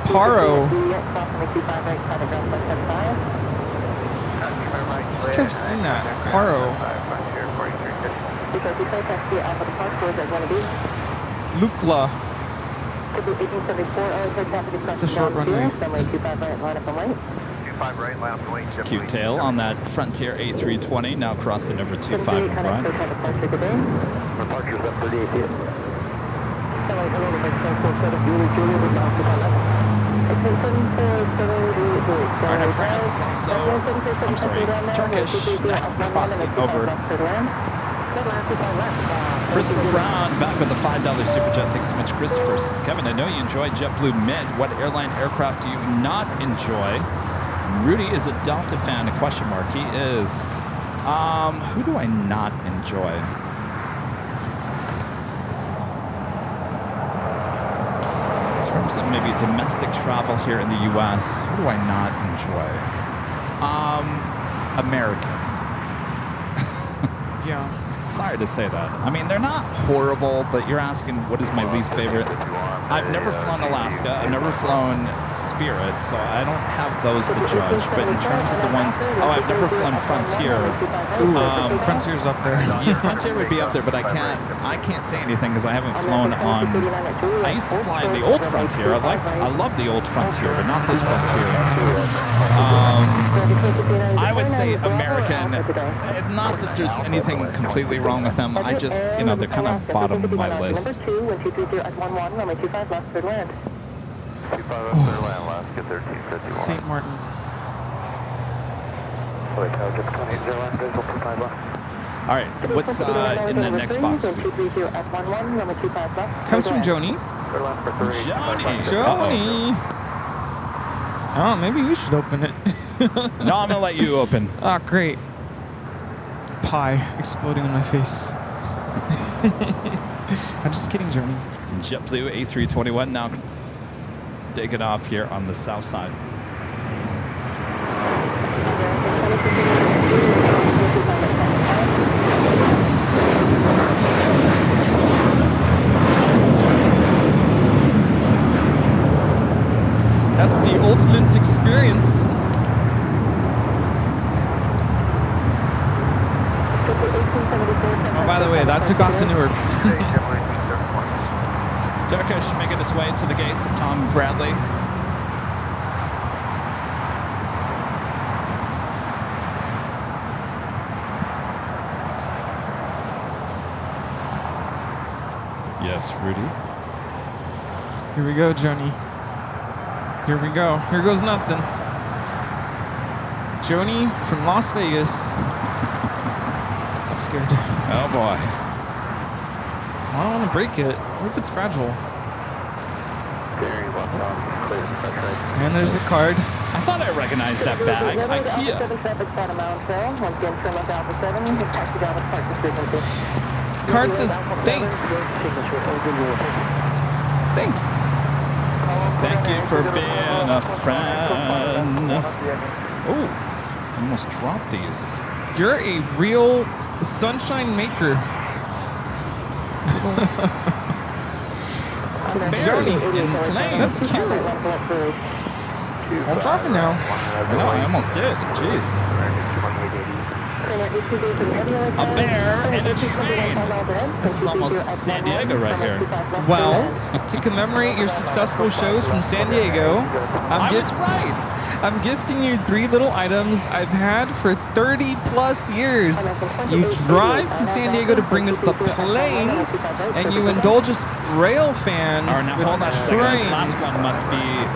Paro. I think I've seen that. Paro. Lukla. It's a short runway. It's a cute tail on that Frontier A320, now crossing over 25 right. Arna France, also, I'm sorry, Turkish, now crossing over. Christopher Brown back with the $5 Super Jet. Thanks so much, Christopher. Says, Kevin, I know you enjoy JetBlue Mid. What airline aircraft do you not enjoy? Rudy is a Delta fan, a question mark. He is. Who do I not enjoy? In terms of maybe domestic travel here in the U.S., who do I not enjoy? American. Yeah. Sorry to say that. I mean, they're not horrible, but you're asking what is my least favorite. I've never flown Alaska. I've never flown Spirit, so I don't have those to judge. But in terms of the ones, I've never flown Frontier. Frontier's up there. Yeah, Frontier would be up there, but I can't say anything because I haven't flown on. I used to fly in the old Frontier. I love the old Frontier, but not this Frontier. I would say American. Not that there's anything completely wrong with them. I just, they're kind of bottom of my list. St. Martin. All right, what's in the next box? Comes from Joni. Joni. Oh, maybe you should open it. No, I'm gonna let you open. Oh, great. Pie exploding in my face. I'm just kidding, Joni. JetBlue A321 now taking off here on the south side. That's the ultimate experience. Oh, by the way, that took off to Newark. Turkish making his way to the gates of Tom Bradley. Yes, Rudy. Here we go, Joni. Here we go. Here goes nothing. Joni from Las Vegas. I'm scared. Oh boy. I don't want to break it. What if it's fragile? And there's a card. I thought I recognized that bag. IKEA. Card says thanks. Thanks. Thank you for being a friend. Oh, I almost dropped these. You're a real sunshine maker. Bears in planes. That's cute. I'm dropping now. I know, I almost did. Jeez. A bear and a train. This is almost San Diego right here. Well, to commemorate your successful shows from San Diego, I was right. I'm gifting you 3 little items I've had for 30 plus years. You drive to San Diego to bring us the planes, and you indulge us rail fans. All right, now hold on a second. This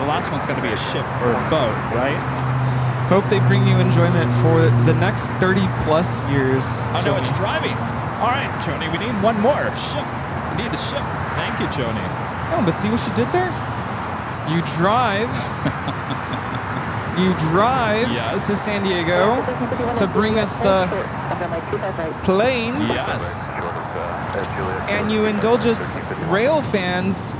the last one's got to be a ship or a boat, right? Hope they bring you enjoyment for the next 30 plus years. Oh no, it's driving. All right, Joni, we need one more ship. We need a ship. Thank you, Joni. No, but see what she did there? You drive. You drive Yes. to San Diego to bring us the planes. Yes. And you indulge us rail fans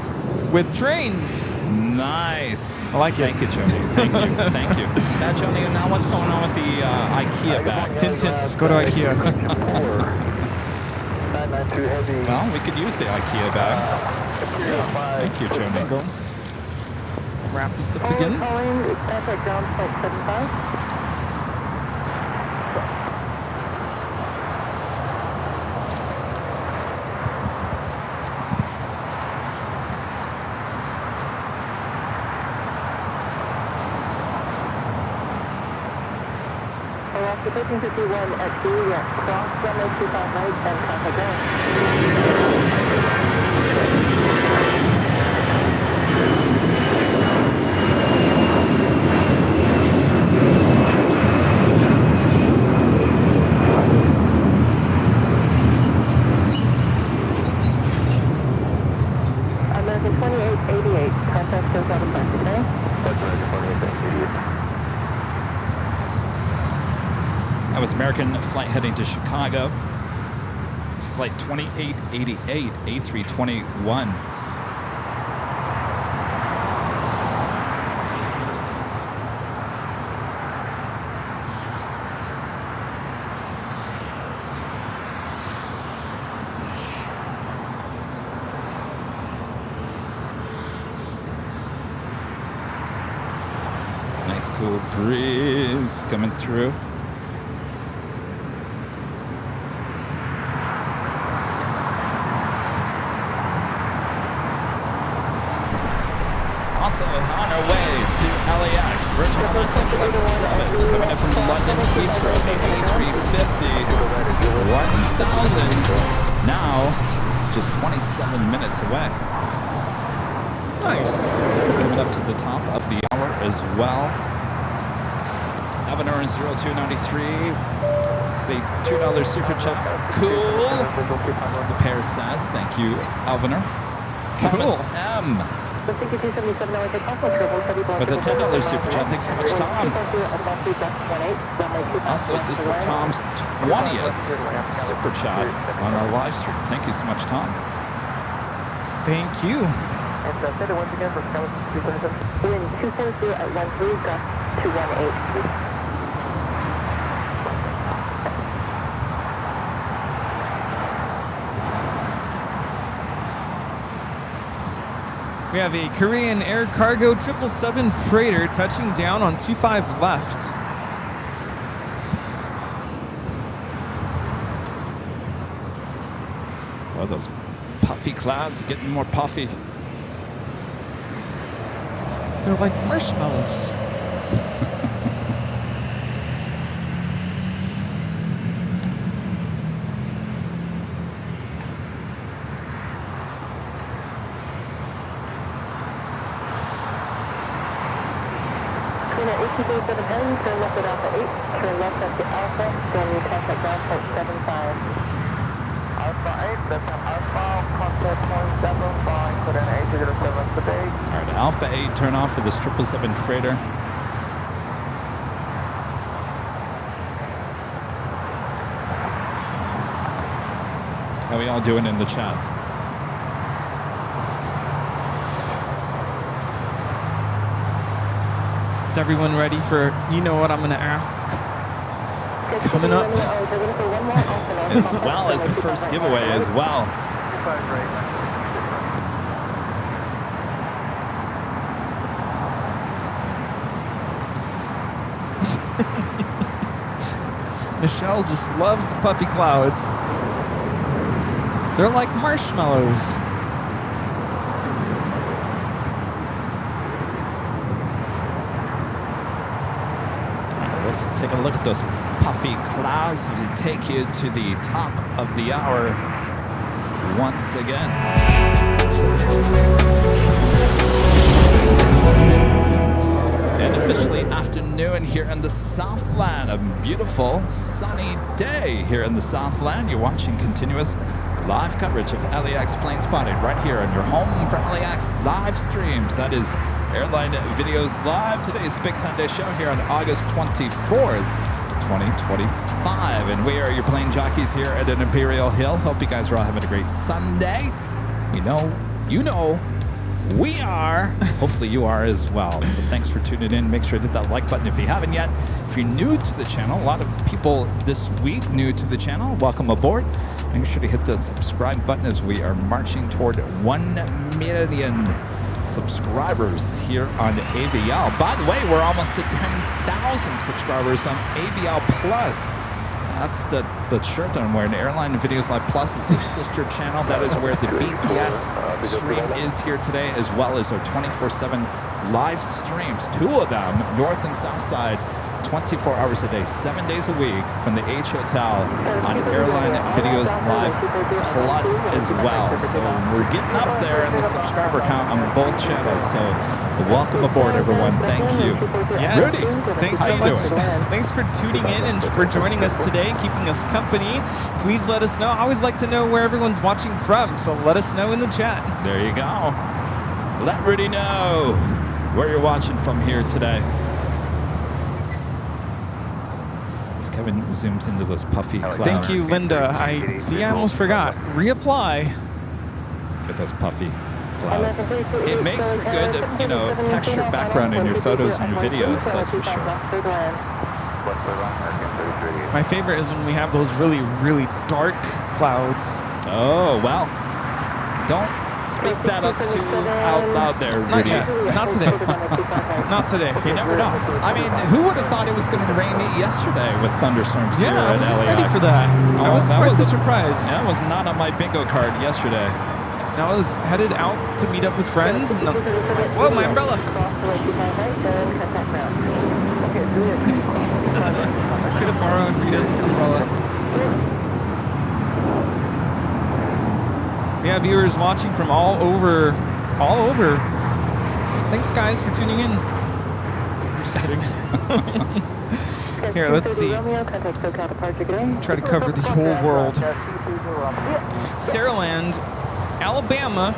with trains. Nice. I like it. Thank you, Johnny. Thank you. Thank you. Now, Johnny, now what's going on with the IKEA bag? Hint, hint. Go to IKEA. 992 heavy. Well, we could use the IKEA bag. Thank you, Johnny. Go. Wrap this up again. Calling, contact ground flight 75. After 1351 at 2, cross runway 25 right and contact ground. American 2888, contact shows out of plastic, okay? American 2888. That was American flight heading to Chicago. It's flight 2888, A321. Nice cool breeze coming through. Also on our way to LAX, Virgin Atlantic Flight 7, coming in from London Heathrow, the A350 1000, now just 27 minutes away. Nice. Coming up to the top of the hour as well. Avenir 0293, the $2 super chat. Cool. The pair says, thank you, Alviner. Thomas M. With a $10 super chat. Thanks so much, Tom. Also, this is Tom's 20th super chat on our live stream. Thank you so much, Tom. Thank you. And say it once again for Wind 240 at 13, gust 218. We have a Korean Air Cargo 777 freighter touching down on 25 left. Oh, those puffy clouds are getting more puffy. They're like marshmallows. At 8237 heading, turn left at Alpha 8, turn left at the Alpha, then contact ground point 75. Alpha 8, that's an Alpha, contact point 75, put in 8207 today. All right, Alpha 8, turn off for this 777 freighter. How are we all doing in the chat? Is everyone ready for, you know what I'm going to ask? It's coming up. As well as the first giveaway as well. Michelle just loves the puffy clouds. They're like marshmallows. Let's take a look at those puffy clouds as we take you to the top of the hour once again. And officially afternoon here in the Southland. A beautiful sunny day here in the Southland. You're watching continuous live coverage of LAX Plane Spotting right here on your home for LAX live streams. That is Airline Videos Live. Today's Big Sunday show here on August 24th, 2025. And we are your plane jockeys here at an Imperial Hill. Hope you guys are all having a great Sunday. You know, we are. Hopefully you are as well. So thanks for tuning in. Make sure to hit that like button if you haven't yet. If you're new to the channel, a lot of people this week new to the channel, welcome aboard. Make sure to hit the subscribe button as we are marching toward 1 million subscribers here on AVL. By the way, we're almost at 10,000 subscribers on AVL Plus. That's the shirt that I'm wearing. Airline Videos Live Plus is our sister channel. That is where the BTS stream is here today, as well as our 24/7 live streams. 2 of them, north and south side, 24 hours a day, 7 days a week from the H Hotel on Airline Videos Live Plus as well. So we're getting up there in the subscriber count on both channels. So welcome aboard, everyone. Thank you. Yes. Rudy, thanks how so you much. doing? Thanks for tuning in and for joining us today and keeping us company. Please let us know. I always like to know where everyone's watching from, so let us know in the chat. There you go. Let Rudy know where you're watching from here today. As Kevin zooms into those puffy clouds. Thank you, Linda. I almost forgot. Reapply. With those puffy clouds. It makes for good, textured background in your photos and your videos, that's for sure. My favorite is when we have those really, really dark clouds. Oh, well, don't speak that up too out loud there, Not Rudy. yet. Not today. Not today. You never know. I mean, who would have thought it was going to rain yesterday with thunderstorms here Yeah, I at wasn't LAX? ready for that. I was that quite was the surprise. That was not on my bingo card yesterday. I was headed out to meet up with friends, and I'm like, whoa, my umbrella. Could have borrowed Rita's umbrella. We have viewers watching from all over. Thanks, guys, for tuning in. I'm just kidding. Here, let's see. Try to cover the whole world. Saraland, Alabama,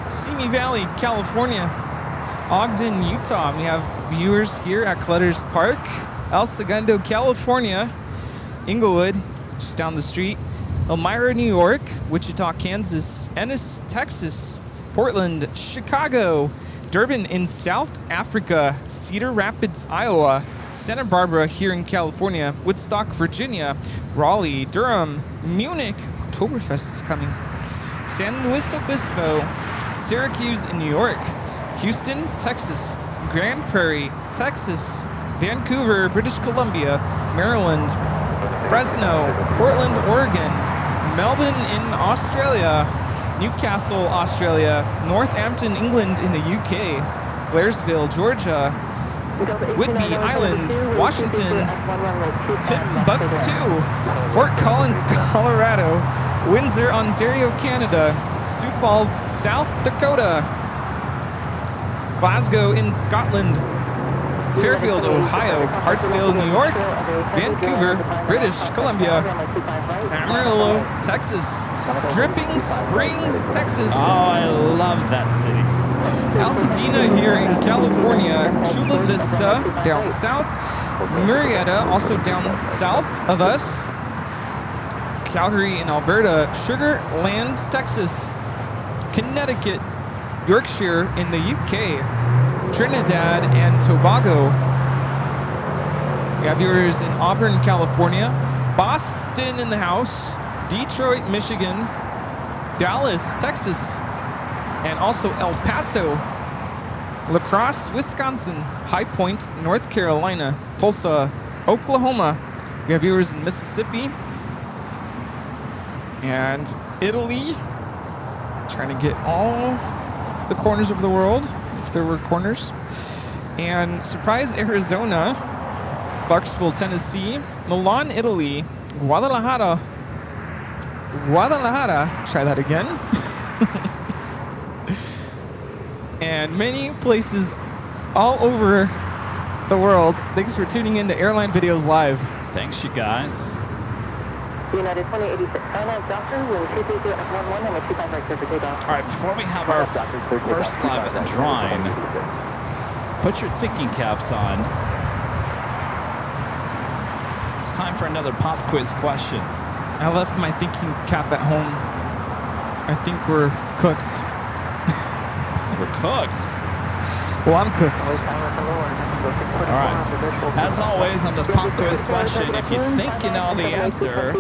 Simi Valley, California, Ogden, Utah. We have viewers here at Clutter's Park, El Segundo, California, Inglewood, just down the street, Elmira, New York, Wichita, Kansas, Ennis, Texas, Portland, Chicago, Durban in South Africa, Cedar Rapids, Iowa, Santa Barbara here in California, Woodstock, Virginia, Raleigh, Durham, Munich, Oktoberfest is coming, San Luis Obispo, Syracuse in New York, Houston, Texas, Grand Prairie, Texas, Vancouver, British Columbia, Maryland, Fresno, Portland, Oregon, Melbourne in Australia, Newcastle, Australia, Northampton, England in the UK, Blairsville, Georgia, Whidbey Island, Washington, Timbuktu, Fort Collins, Colorado, Windsor, Ontario, Canada, Sioux Falls, South Dakota, Glasgow in Scotland, Fairfield, Ohio, Hartsdale, New York, Vancouver, British Columbia, Amarillo, Texas, Dripping Springs, Texas. Oh, I love that city. Altadena here in California, Chula Vista down south, Murrieta also down south of us, Calgary in Alberta, Sugar Land, Texas, Connecticut, Yorkshire in the UK, Trinidad and Tobago. We have viewers in Auburn, California, Boston in the house, Detroit, Michigan, Dallas, Texas, and also El Paso, La Crosse, Wisconsin, High Point, North Carolina, Tulsa, Oklahoma. We have viewers in Mississippi and Italy. Trying to get all the corners of the world, if there were corners. And Surprise, Arizona, Clarksville, Tennessee, Milan, Italy, Guadalajara, try that again. And many places all over the world. Thanks for tuning in to Airline Videos Live. Thanks, you guys. United 2086, Airline Jockey, wind 230 F11 and a 25 right clear for takeoff. All right, before we have our first live drawing, Put your thinking caps on. It's time for another pop quiz question. I left my thinking cap at home. I think we're cooked. We're cooked. Well, I'm cooked. All right. As always on this pop quiz question, if you think you know the answer,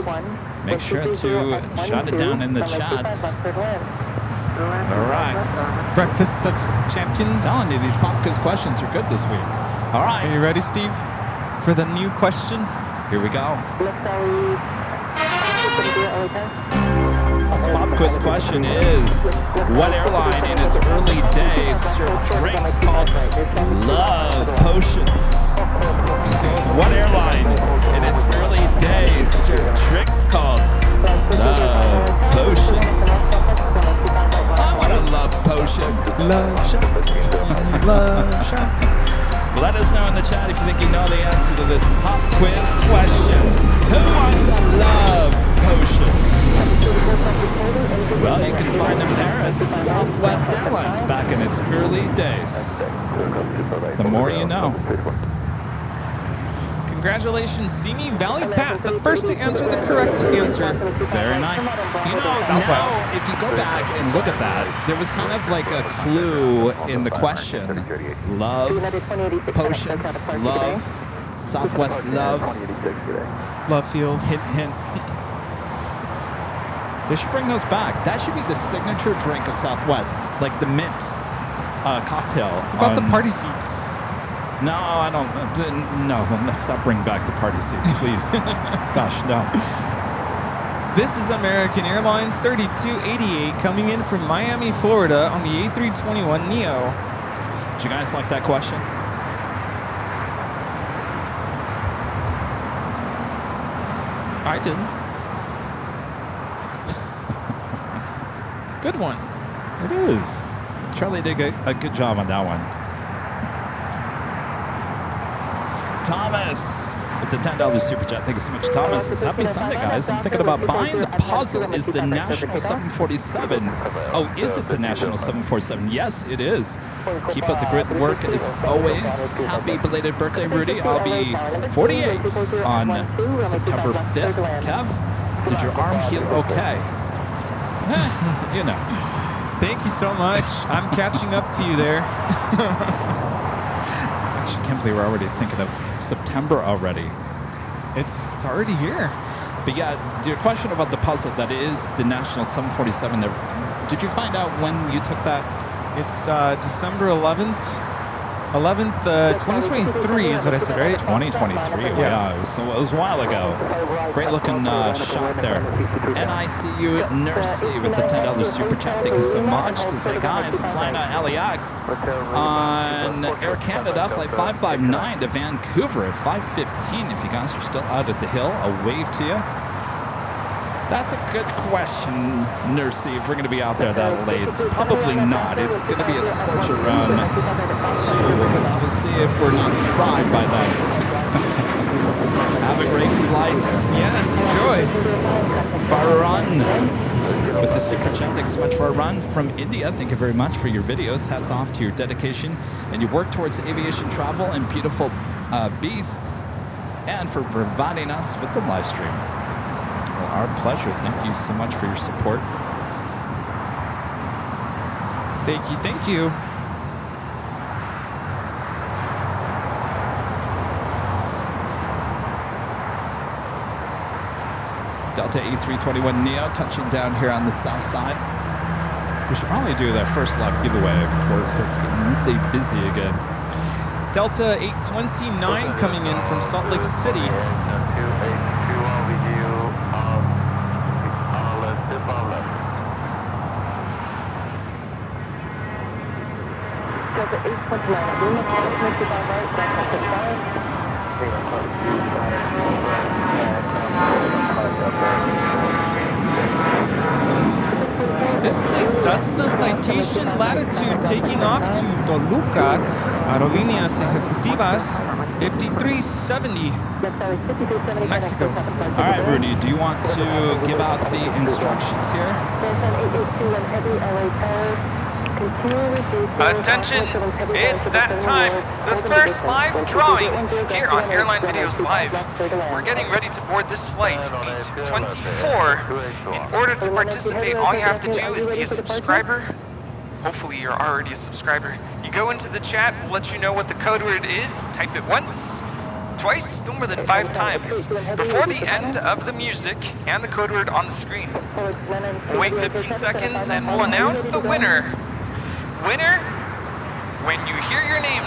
make sure to jot it down in the chats. All right. Breakfast of champions. Telling you, these pop quiz questions are good this week. All Are you right. ready, Steve, for the new question? Here we go. This pop quiz question is, what airline in its early days served drinks called love potions? What airline in its early days served drinks called love potions? I want a love potion. Love shack. Love shack. Let us know in the chat if you think you know the answer to this pop quiz question. Who wants a love potion? Well, you can find them there at Southwest Airlines back in its early days. The more you know. Congratulations, Simi Valley Pat, the first to answer the correct answer. Very nice. You know, Southwest. now, if you go back and look at that, there was kind of like a clue in the question. Love, potions, love, Southwest love, Love Field. hint, hint. They should bring those back. That should be the signature drink of Southwest, like the mint cocktail. What about the party seats? No, I don't. No, let's stop bringing back the party seats, please. Gosh, no. This is American Airlines 3288 coming in from Miami, Florida on the A321neo. Did you guys like that question? I did. Good one. It is. Charlie did a good job on that one. Thomas with the $10 super chat. Thank you so much, Thomas. Says, happy Sunday, guys. I'm thinking about buying the puzzle. Is the National 747? Oh, is it the National 747? Yes, it is. Keep up the great work as always. Happy belated birthday, Rudy. I'll be 48 on September 5th. Kev, did your arm heal okay? You know. Thank you so much. I'm catching up to you there. Gosh, I can't believe we're already thinking of September already. It's already here. But yeah, to your question about the puzzle that is the National 747, did you find out when you took that? It's December 11th. 2023 is what I said, right? 2023. Yeah, it was a while ago. Great looking shot there. NICU Nursey with the $10 super chat. Thank you so much. Says, hey guys, I'm flying out LAX on Air Canada flight 559 to Vancouver at 5:15. If you guys are still out at the hill, a wave to you. That's a good question, Nursey, if we're going to be out there that late. Probably not. It's going to be a scorcher run, too. So we'll see if we're not fried by then. Have a great flight. Yes, enjoy. Varun with the super chat. Thanks so much for a run from India. Thank you very much for your videos. Hats off to your dedication and your work towards aviation travel and beautiful bees, and for providing us with the live stream. Our pleasure. Thank you so much for your support. Thank you, thank you. Delta A321neo touching down here on the south side. We should probably do that first live giveaway before it starts getting really busy again. Delta 829 coming in from Salt Lake City. Delta 829, This is a Cessna Citation Latitude taking off to Toluca, Aerolíneas Ejecutivas 5370, Mexico. All right, Rudy, do you want to give out the instructions here? Attention, it's that time. The first live drawing here on Airline Videos Live. We're getting ready to board this flight, 824. In order to participate, all you have to do is be a subscriber. Hopefully you're already a subscriber. You go into the chat, we'll let you know what the code word is. Type it once, twice, no more than 5 times before the end of the music and the code word on the screen. We'll wait 15 seconds and we'll announce the winner. Winner, when you hear your name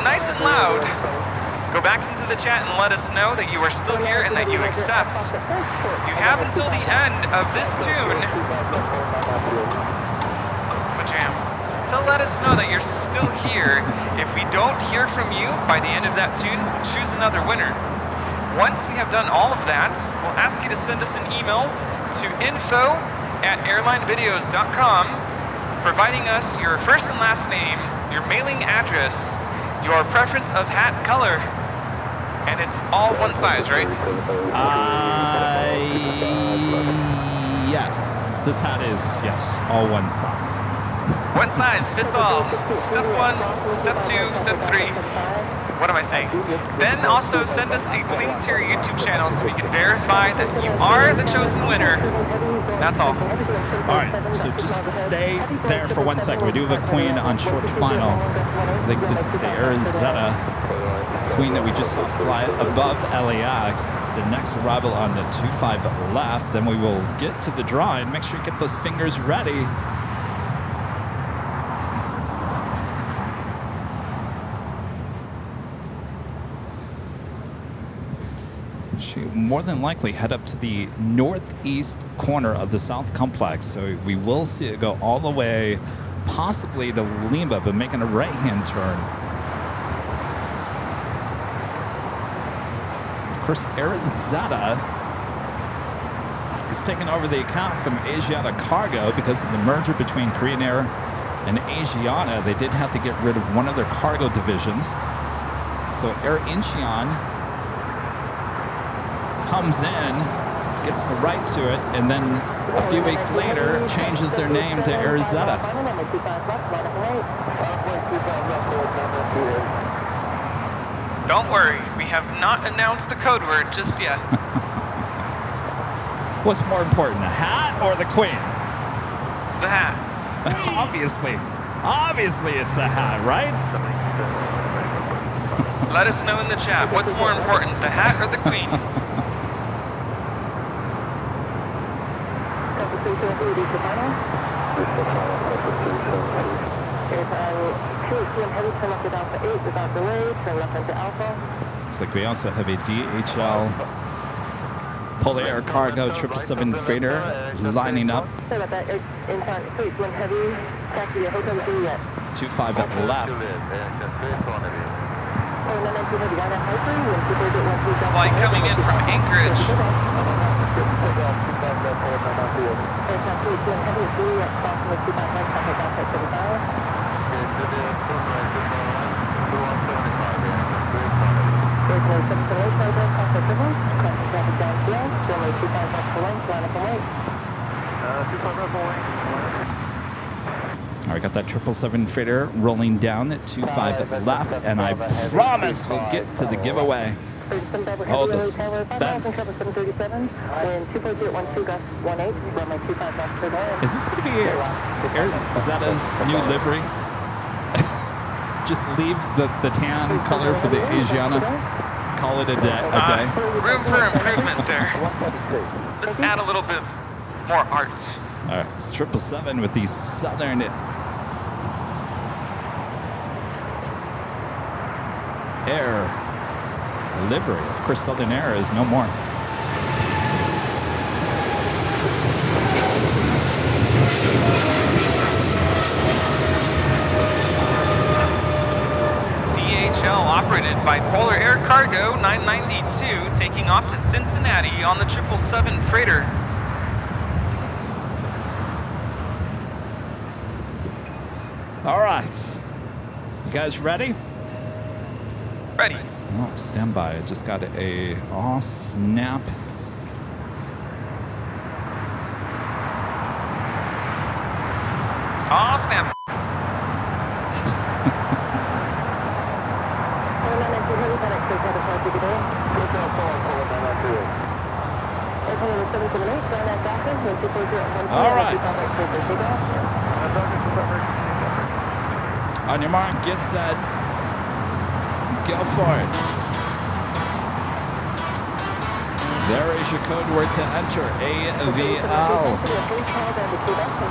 nice and loud, go back into the chat and let us know that you are still here and that you accept. You have until the end of this tune, it's my jam, to let us know that you're still here. If we don't hear from you by the end of that tune, we'll choose another winner. Once we have done all of that, we'll ask you to send us an email to info@airlinevideos.com, providing us your first and last name, your mailing address, your preference of hat color, and it's all one size, right? Yes. This hat is, yes, all one size. One size fits all. Step 1, step 2, step 3. What am I saying? Then also send us a link to your YouTube channel so we can verify that you are the chosen winner. That's all. All right, so just stay there for 1 second. We do have a Queen on short final. I think this is the Arizona Queen that we just saw fly above LAX. It's the next arrival on the 25 left. Then we will get to the drawing. Make sure you get those fingers ready. She more than likely head up to the northeast corner of the South Complex, so we will see it go all the way, possibly to Lima, but making a right-hand turn. Of course, Arizona is taking over the account from Asiana Cargo because of the merger between Korean Air and Asiana. They did have to get rid of one of their cargo divisions, so Air Incheon comes in, gets the right to it, and then a few weeks later changes their name to Arizona. Don't worry, we have not announced the code word just yet. What's more important, the hat or the Queen? The hat. Obviously it's the hat, right? Let us know in the chat, what's more important, the hat or the Queen? Looks like we also have a DHL Polar Air Cargo 777 freighter lining up. 25 at left. Flight coming in from Anchorage. All right, got that 777 freighter rolling down at 25 left, and I promise we'll get to the giveaway. Oh, the suspense. Is this going to be Arizona's new livery? Just leave the tan color for the Asiana. Call it a day. Room for improvement there. Let's add a little bit more art. All right, it's 777 with the Southern Air livery. Of course, Southern Air is no more. DHL operated by Polar Air Cargo 992, taking off to Cincinnati on the 777 freighter. All right. You guys ready? Ready. Oh, stand by. I just got a snap. Aw, snap. All right. On your mark, get set. Go for it. There is your code word to enter, AVL.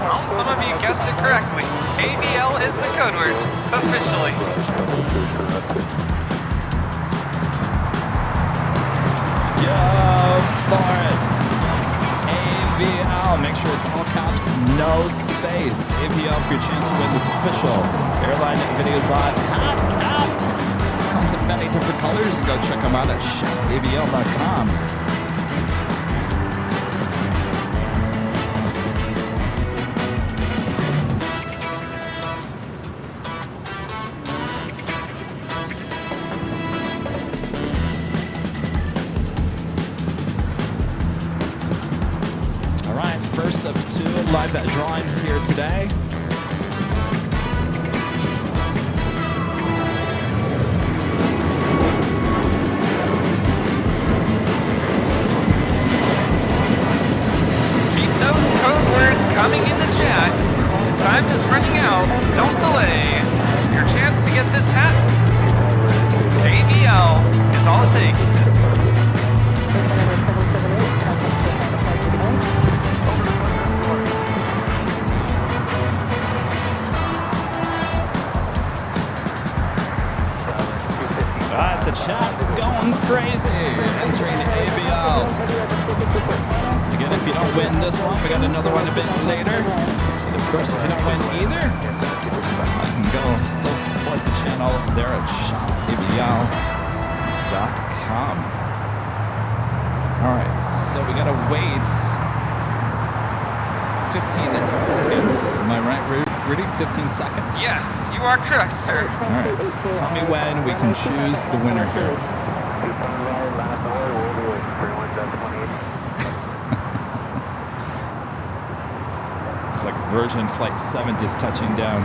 Well, some of you guessed it correctly. AVL is the code word, officially. Go for it. AVL. Make sure it's all caps, no space. AVL for your chance to win this official Airline Videos Live hat cap. Comes in many different colors, and go check them out at shopavl.com. First of two live bet drawings here today. Keep those code words coming in the chat. Time is running out. Don't delay. Your chance to get this hat. AVL is all it takes. The chat going crazy, entering AVL. Again, if you don't win this one, we got another one a bit later. And of course, if you don't win either, I can go still support the channel there at shopavl.com. All right, so we gotta wait 15 seconds. Am I right, Rudy? 15 seconds? Yes, you are correct, sir. All right, tell me when we can choose the winner here. It's like Virgin Flight 7 just touching down.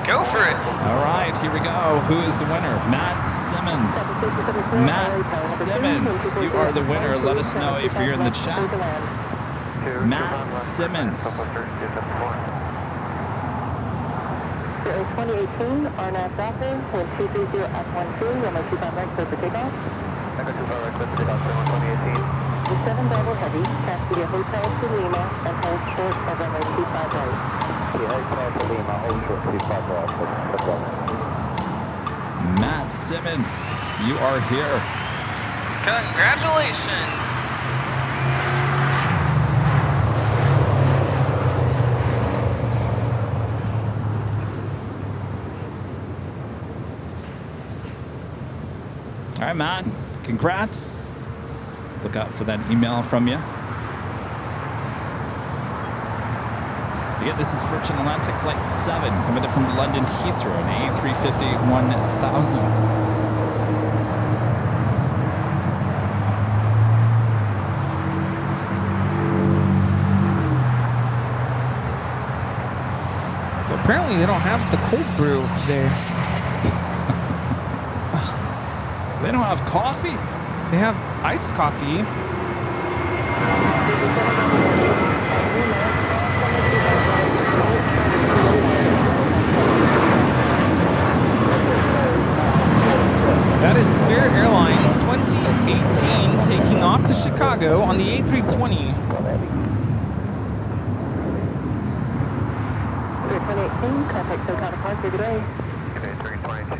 Go for it. All right, here we go. Who is the winner? Matt Simmons. Matt Simmons, you are the winner. Let us know if you're in the chat. Matt Simmons. 2018, RNAV Docker, 1230 at 12, runway 25 right, clear for takeoff. I got 25 right, clear for takeoff, 2018. The 7 Bravo Heavy, taxi to Hotel to Lima, and hold short of runway 25 right. Yeah, Hotel to Lima, hold short 25 right, that's all. Matt Simmons, you are here. Congratulations. All right, Matt, congrats. Look out for that email from you. Again, this is Virgin Atlantic Flight 7 coming in from London Heathrow, an A350 1000. So apparently they don't have the cold brew today. They don't have coffee? They have iced coffee. That is Spirit Airlines 2018 taking off to Chicago on the A320. 2018, contact SoCal departure today. Okay, 322.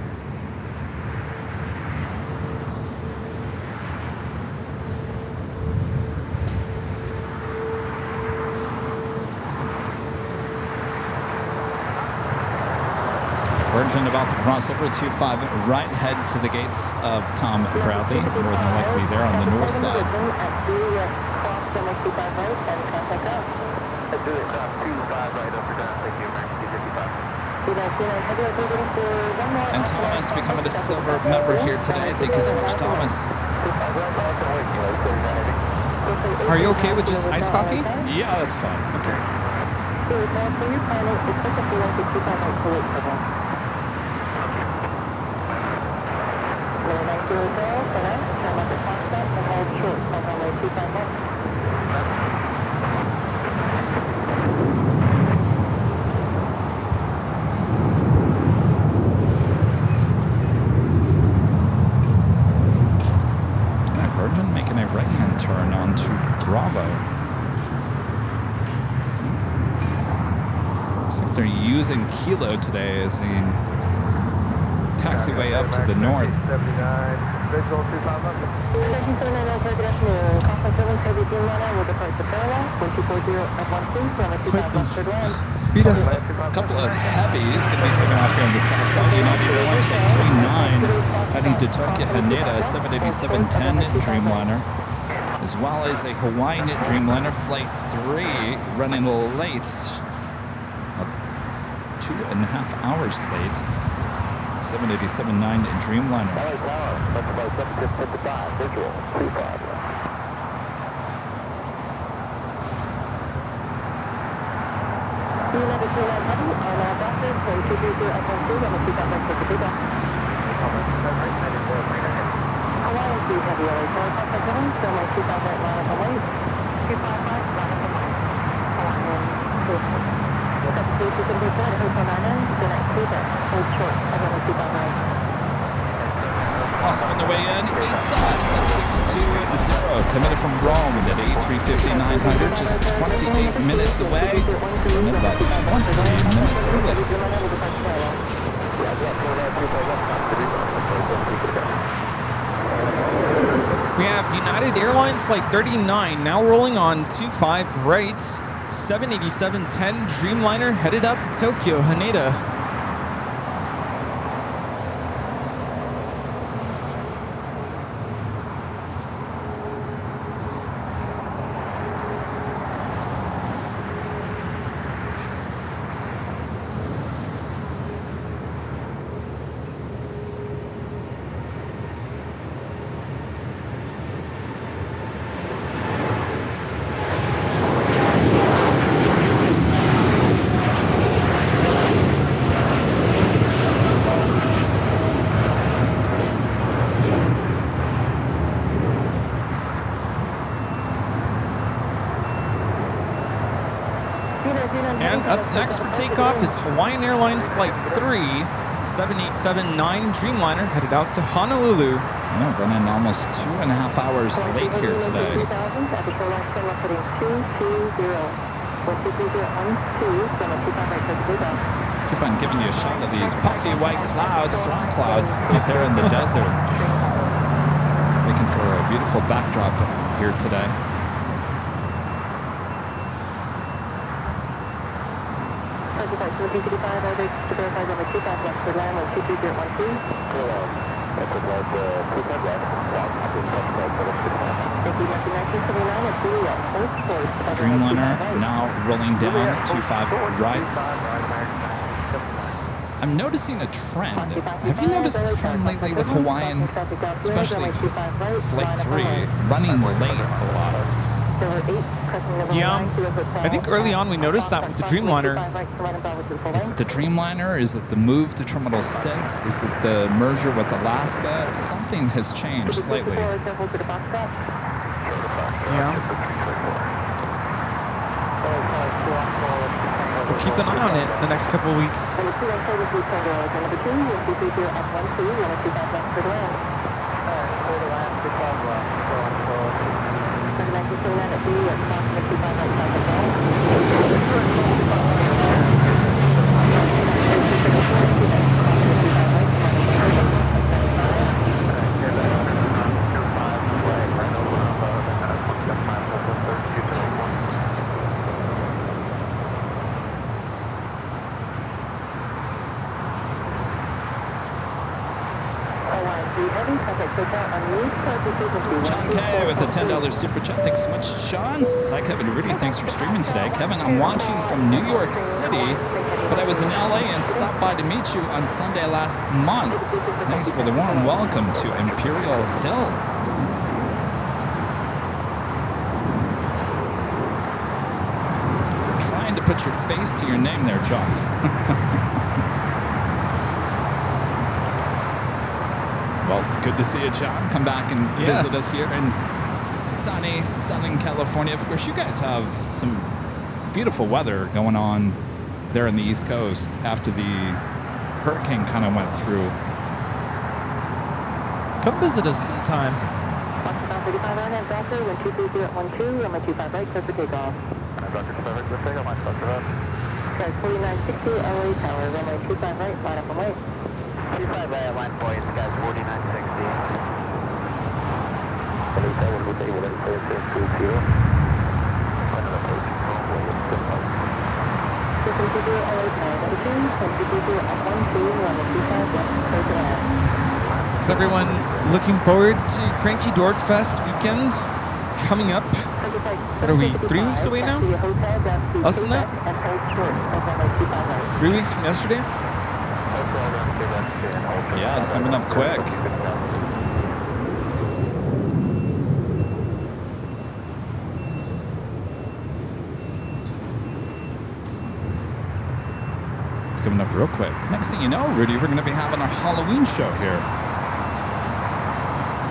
Virgin about to cross over 25 right, head to the gates of Tom Bradley, more than likely there on the north side. And Thomas becoming a silver member here today. Thank you so much, Thomas. Are you okay with just iced coffee? Yeah, that's fine. Okay. 125 left. Virgin making a right-hand turn onto Bravo. Looks like they're using Kilo today as a taxiway up to the north. 79, visual 25 left. 1379 good afternoon. Complex Airlines Heavy Dreamliner will depart to Airline 1240 at 13, runway 25 left third land. A couple of heavies going to be taken off here on the south side. United Airlines Flight 39 heading to Tokyo Haneda 787-10 Dreamliner, as well as a Hawaiian Dreamliner Flight 3 running late, 2.5 hours late. 787-9 Dreamliner. LA Tower, that's about 7655, visual 25 left. United 39 Heavy on Doctor from 230 at 13, runway 25 left third Hawaiian 3 Heavy LA Tower Complex Airlines, runway 25 right line of Hawaii. 255 line of Hawaii. Hawaiian 2. Substitution can be set at Hotel 9 the next feeder. Hold short of runway 25 right. Also on the way in, a Duff 620 committed from Rome at A350-900, just 28 minutes away, and about 20 minutes early. We have United Airlines Flight 39 now rolling on 25 right. 787-10 Dreamliner headed out to Tokyo Haneda. And up next for takeoff is Hawaiian Airlines Flight 3. It's a 787-9 Dreamliner headed out to Honolulu. Yeah, running almost 2.5 hours late here today. Keep on giving you a shot of these puffy white clouds, storm clouds out there in the desert. Looking for a beautiful backdrop here today. Dreamliner now rolling down 25 right. I'm noticing a trend. Have you noticed this trend lately with Hawaiian, especially Flight 3, running late a lot? Yeah, I think early on we noticed that with the Dreamliner. Is it the Dreamliner? Is it the move to Terminal 6? Is it the merger with Alaska? Something has changed slightly. Yeah. We'll keep an eye on it the next couple of weeks. John K with a $10 super chat. Thanks so much, Sean. Hi, Kevin and Rudy. Thanks for streaming today. Kevin, I'm watching from New York City, but I was in LA and stopped by to meet you on Sunday last month. Thanks for the warm welcome to Imperial Hill. Trying to put your face to your name there, John. Well, good to see you, John. Come back and visit us here in sunny Southern California. Of course, you guys have some beautiful weather going on there in the East Coast after the hurricane kind of went through. Come visit us sometime. 35 on and Doctor, 123.12, runway 25 right, clear for takeoff. Doctor 25 right, clear for takeoff, line Doctor Ross. Sorry, 4960, LA Tower, runway 25 right, line up and wait. 25 right, line 4, it's guys 4960. LA Tower, will be able to clear to 20. Final approach, runway 25. 230 LA Tower, negative, 230 up 12, runway 25 left, clear to land. Is everyone looking forward to Cranky Dork Fest weekend coming up? What are we, 3 weeks away now? Less than that? 3 weeks from yesterday? Yeah, it's coming up quick. It's coming up real quick. Next thing you know, Rudy, we're going to be having a Halloween show here.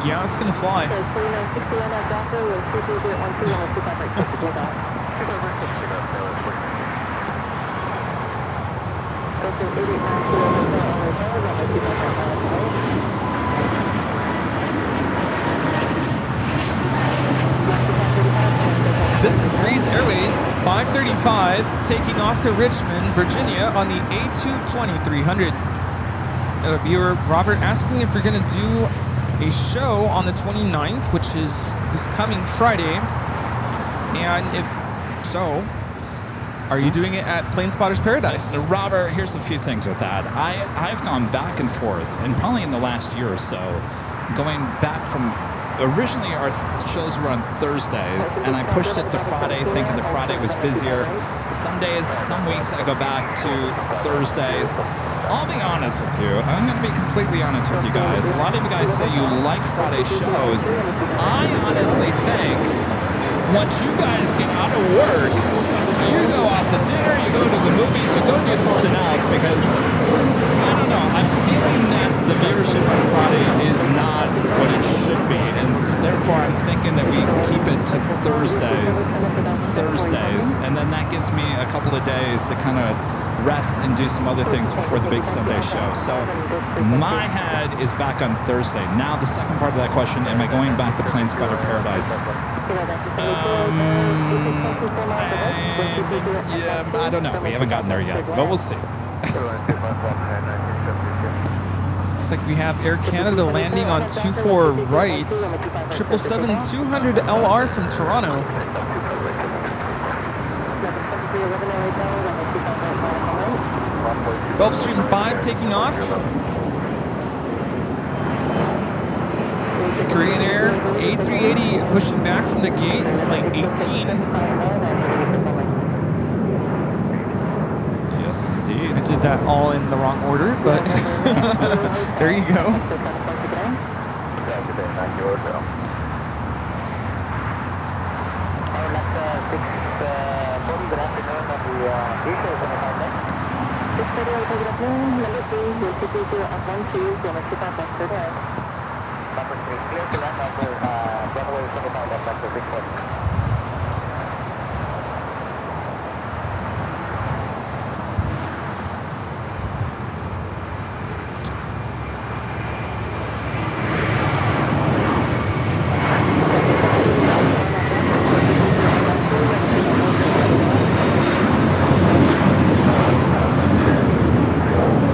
Yeah, it's gonna fly. This is Breeze Airways 535 taking off to Richmond, Virginia on the A220-300. A viewer, Robert, asking if you're gonna do a show on the 29th, which is this coming Friday. And if so, are you doing it at Plane Spotters Paradise? Robert, here's a few things with that. I've gone back and forth, and probably in the last year or so, going back from originally our shows were on Thursdays, and I pushed it to Friday, thinking the Friday was busier. Some days, some weeks, I go back to Thursdays. I'll be honest with you. I'm going to be completely honest with you guys. A lot of you guys say you like Friday shows. I honestly think once you guys get out of work, you go out to dinner, you go to the movies, you go do something else because, I don't know, I'm feeling that the viewership on Friday is not what it should be. And so therefore, I'm thinking that we keep it to Thursdays, and then that gives me a couple of days to kind of rest and do some other things before the big Sunday show. So my head is back on Thursday. Now the second part of that question, am I going back to Plane Spotter Paradise? Yeah, I don't know. We haven't gotten there yet, but we'll see. Looks like we have Air Canada landing on 24 right, 777-200 LR from Toronto. Gulfstream 5 taking off. Korean Air A380 pushing back from the gates, like 18. Yes, indeed. I did that all in the wrong order, but there you go.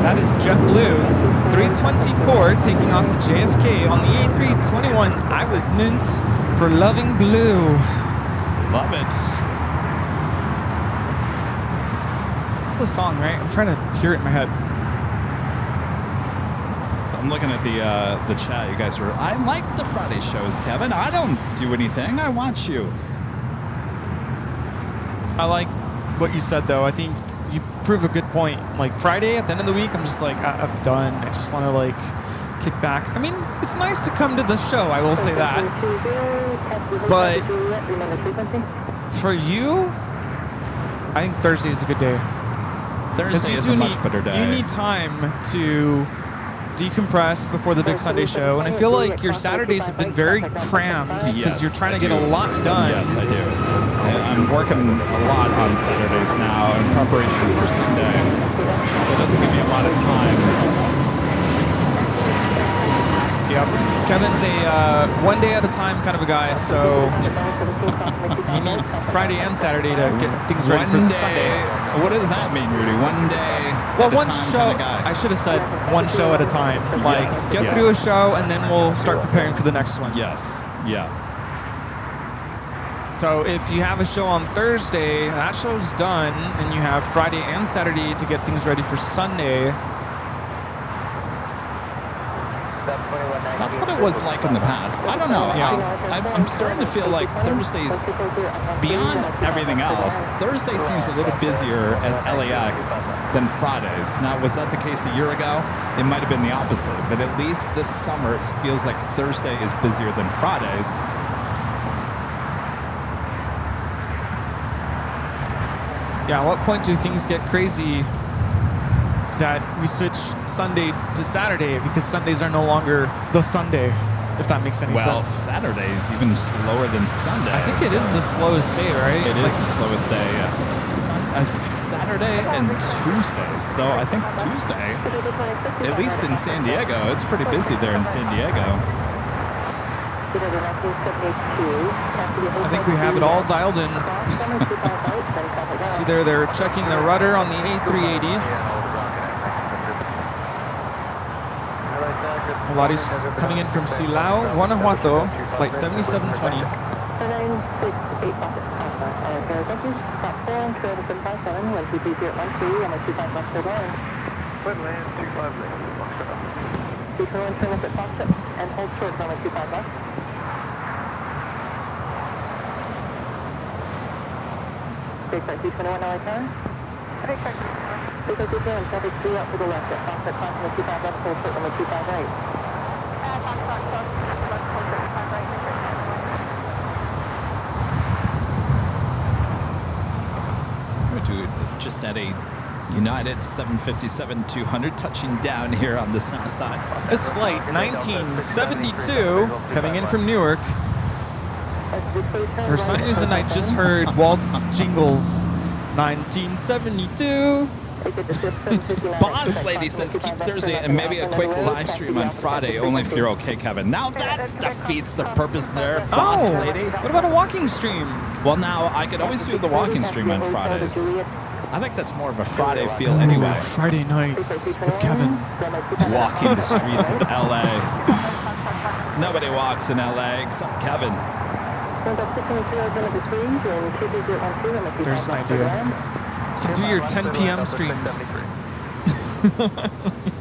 That is JetBlue 324 taking off to JFK on the A321. I was meant for loving blue. Love it. It's the song, right? I'm trying to hear it in my head. So I'm looking at the chat. You guys are. I like the Friday shows, Kevin. I don't do anything. I watch you. I like what you said, though. I think you prove a good point. Like Friday, at the end of the week, I'm just like, I'm done. I just want to like kick back. I mean, it's nice to come to the show. I will say that. But for you, I think Thursday is a good day. Thursday is a much better day. You need time to decompress before the big Sunday show, and I feel like your Saturdays have been very crammed because Yes, you're trying to I get a do. lot done. Yes, I do. I'm working a lot on Saturdays now in preparation for Sunday, so it doesn't give me a lot of time. Yep. Kevin's a one day at a time kind of a guy, so he needs Friday and Saturday to get things ready for Sunday. What does that mean, Rudy? One day Well, at a one time show. kind of guy. I should have said one show at a time. Like, Yes, get yeah. through a show, and then we'll start preparing for the next one. Yes. Yeah. So if you have a show on Thursday, that show's done, and you have Friday and Saturday to get things ready for Sunday. That's what it was like in the past. I don't know. Yeah. I'm starting to feel like Thursdays, beyond everything else, Thursday seems a little busier at LAX than Fridays. Now, was that the case a year ago? It might have been the opposite, but at least this summer it feels like Thursday is busier than Fridays. Yeah, at what point do things get crazy that we switch Sunday to Saturday because Sundays are no longer the Sunday, if that makes any Well, sense? Saturday's even slower than Sunday. I think it is the slowest day, right? It is the slowest day. Saturday and Tuesdays, though I think Tuesday, at least in San Diego, it's pretty busy there in San Diego. I think we have it all dialed in. See there, they're checking the rudder on the A380. Pilates coming in from Silao, Guanajuato, flight 7720. Quit land 25 left. And hold short on 25 left. Take that 221 LA turn. Take that 221. Traffic 3 out to the left. At Foxtrot crossing the 25 left, hold short on the 25 right. Foxtrot crossing the left, hold short 25 right. Just at a United 757-200 touching down here on the south side. This flight 1972 coming in from Newark. For some reason, I just heard Walt's jingles. 1972. Boss lady says keep Thursday and maybe a quick live stream on Friday, only if you're okay, Kevin. Now that defeats the purpose there, boss lady. What about a walking stream? Well, now I could always do the walking stream on Fridays. I think that's more of a Friday feel anyway. Friday nights with Kevin. Walking the streets of LA. Nobody walks in LA except Kevin. There's an idea. You can do your 10 p.m. streams.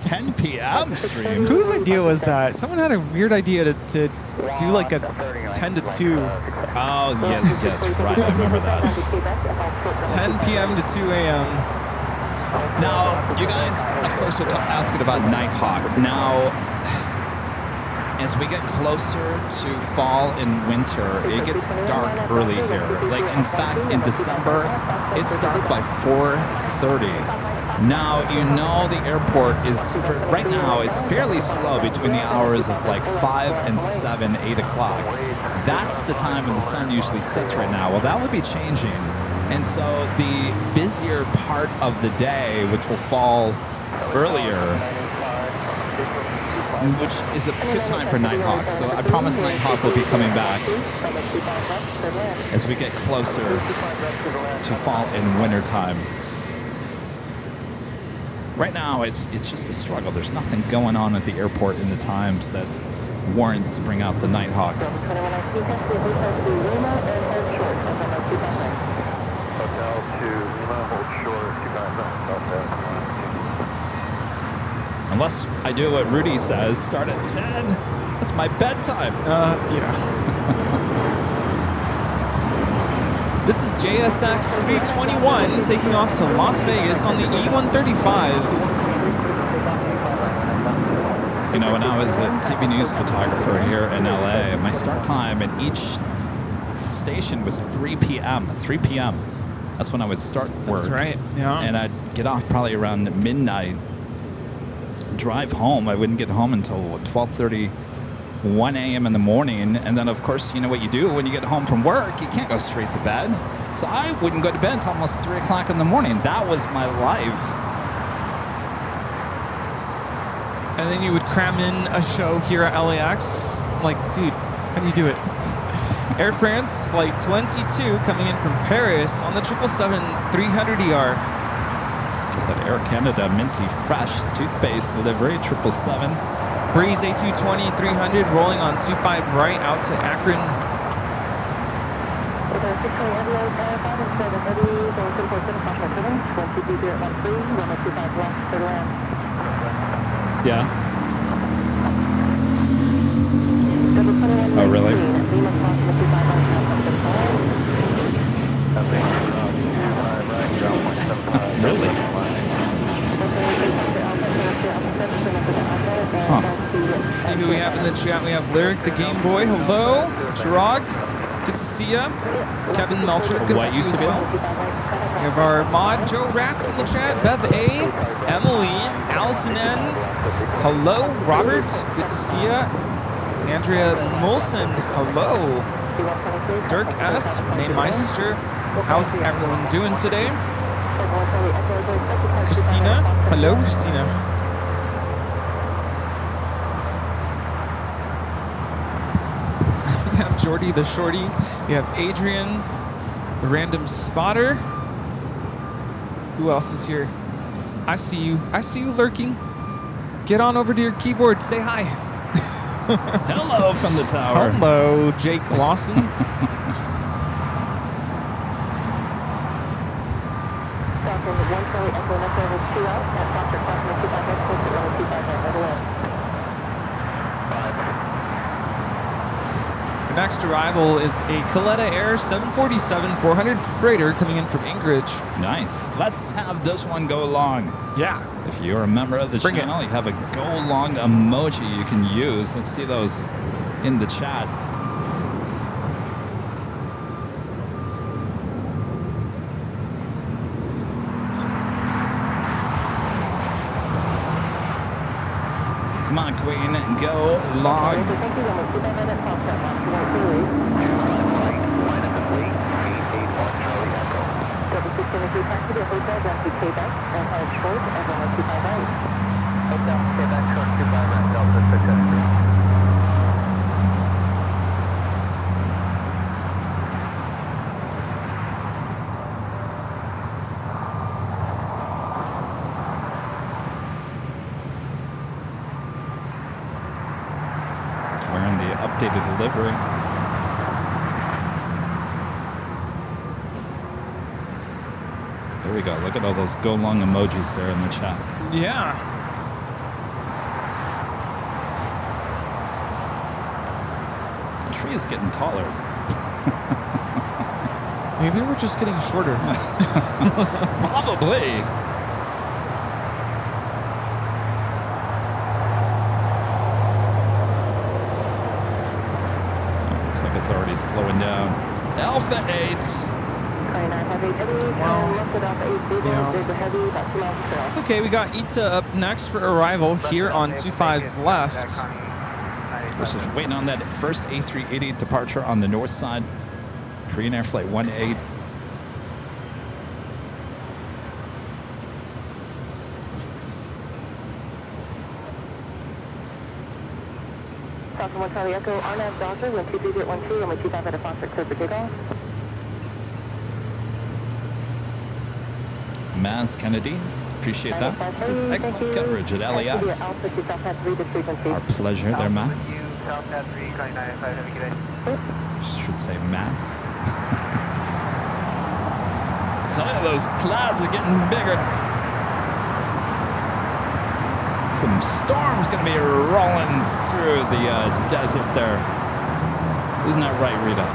10 p.m. streams? Whose idea was that? Someone had a weird idea to do like a 10 to 2. Oh, yeah, that's right. I remember that. 10 p.m. to 2 a.m. Now, you guys, of course, are asking about Nighthawk. Now, as we get closer to fall and winter, it gets dark early here. Like, in fact, in December, it's dark by 4:30. Now, you know the airport is, right now, it's fairly slow between the hours of like 5 and 7, 8 o'clock. That's the time when the sun usually sets right now. Well, that would be changing. And so the busier part of the day, which will fall earlier, which is a good time for Nighthawk. So I promise Nighthawk will be coming back as we get closer to fall and winter time. Right now, it's just a struggle. There's nothing going on at the airport in the times that warrant to bring out the Nighthawk. Unless I do what Rudy says, start at 10. That's my bedtime. Yeah. This is JSX 321 taking off to Las Vegas on the E135. You know, when I was a TV news photographer here in LA, my start time at each station was 3 p.m. 3 p.m. That's when I would start work. That's right, yeah. And I'd get off probably around midnight. drive home. I wouldn't get home until 12:30, 1 a.m. in the morning. And then, of course, you know what you do when you get home from work? You can't go straight to bed. So I wouldn't go to bed until almost 3 o'clock in the morning. That was my life. And then you would cram in a show here at LAX. Like, dude, how do you do it? Air France Flight 22 coming in from Paris on the 777-300ER. With that Air Canada Minty Fresh toothpaste livery, 777. Breeze A220-300 rolling on 25 right out to Akron. Yeah. Oh, really? Really? Huh. Let's see who we have in the chat. We have Lyric the Game Boy. Hello. Chirag. Good to see ya. Kevin Melcher. Good to see you as well. We have our mod Joe Rax in the chat. Bev A. Emily. Allison N. Hello. Robert. Good to see ya. Andrea Molson. Hello. Dirk S. Renee Meister. How's everyone doing today? Christina. Hello, Christina. We have Jordy the Shorty. We have Adrian, the random spotter. Who else is here? I see you. I see you lurking. Get on over to your keyboard. Say hi. Hello from the tower. Hello, Jake Lawson. The next arrival is a Coletta Air 747-400 freighter coming in from Anchorage. Nice. Let's have this one go long. Yeah. If you're a member of the channel, you have a go long emoji you can use. Let's see those in the chat. Come on, Queen, go long. Wearing the updated livery. There we go. Look at all those go long emojis there in the chat. Yeah. The tree is getting taller. Maybe we're just getting shorter. Probably. Looks like it's already slowing down. Alpha 8. It's okay. We got Ita up next for arrival here on 25 left. We're just waiting on that first A380 departure on the north side. Korean Air Flight 18. Falcon 1 Charlie Echo, RNAV Dodger, 123.12, runway 25 at a Foster, clear for takeoff. Maz Kennedy, appreciate that. This is excellent coverage at LAX. Our pleasure there, Maz. Should say Maz. I tell you, those clouds are getting bigger. Some storm's gonna be rolling through the desert there. Isn't that right, Rita?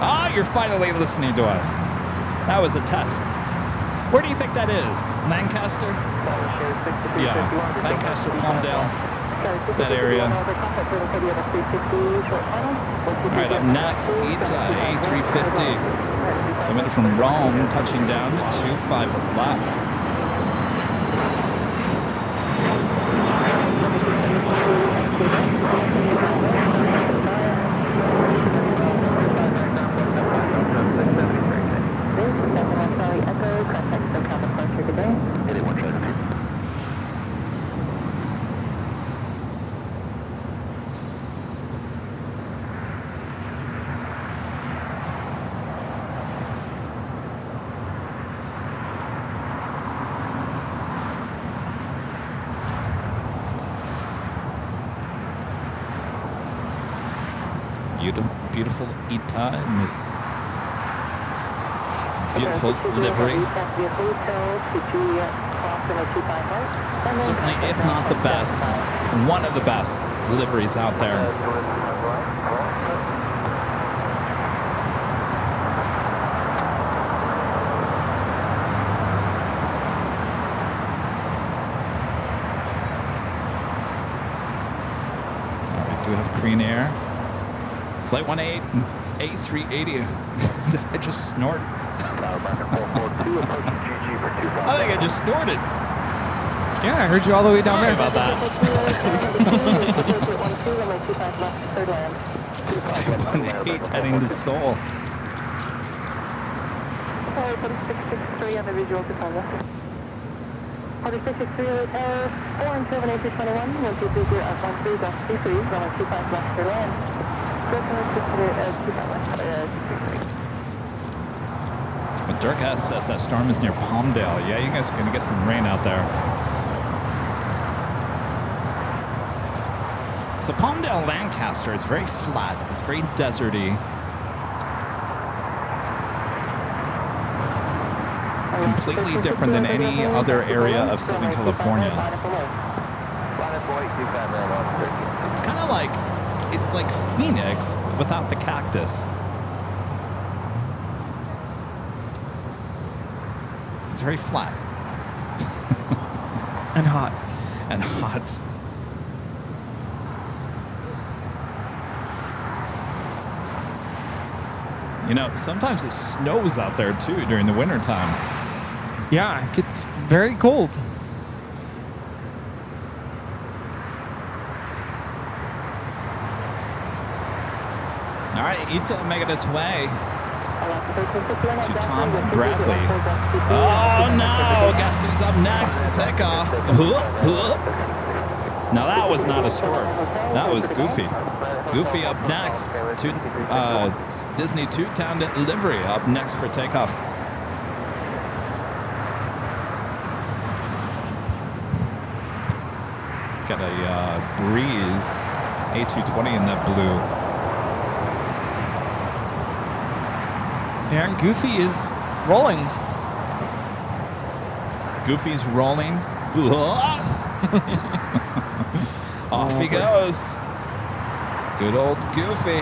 Ah, you're finally listening to us. That was a test. Where do you think that is? Lancaster? Yeah, Lancaster, Palmdale, that area. All right, up next, Ita A350. Coming from Rome, touching down to 25 left. Beautiful Ita in this beautiful livery. Certainly, if not the best, one of the best liveries out there. All right, do we have Green Air? Flight 18, A380. Did I just snort? I think I just snorted. Yeah, I heard you all the way down Sorry there. about that. Flight 18 heading to Seoul. 4663 on the visual to Congo. 4663 tower 417 A321, 1230 at 13 Golf 33, runway 25 left clear land. But Durgas says that storm is near Palmdale. Yeah, you guys are going to get some rain out there. So Palmdale, Lancaster, it's very flat. It's very deserty. Completely different than any other area of Southern California. It's kind of like, it's like Phoenix without the cactus. It's very flat. And hot. And hot. You know, sometimes it snows out there too during the wintertime. Yeah, it gets very cold. All right, Ita making its way to Tom Bradley. Oh no! Guess who's up next for takeoff? Now that was not a snort. That was Goofy. Goofy up next to Disney Two-Town livery up next for takeoff. Got a Breeze A220 in that blue. Yeah, and Goofy is rolling. Goofy's rolling. Off he goes. Good old Goofy.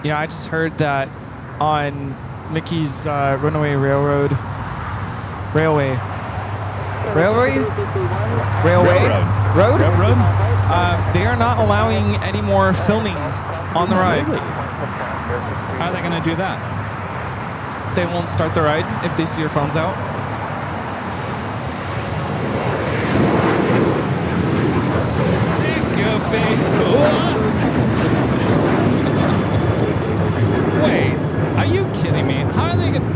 Yeah, I just heard that on Mickey's Runaway Railway. Road? They are not allowing any more filming on the ride. Really? How are they going to do that? They won't start the ride if they see your phones out. See Goofy. Wait, are you kidding me? How are they going to...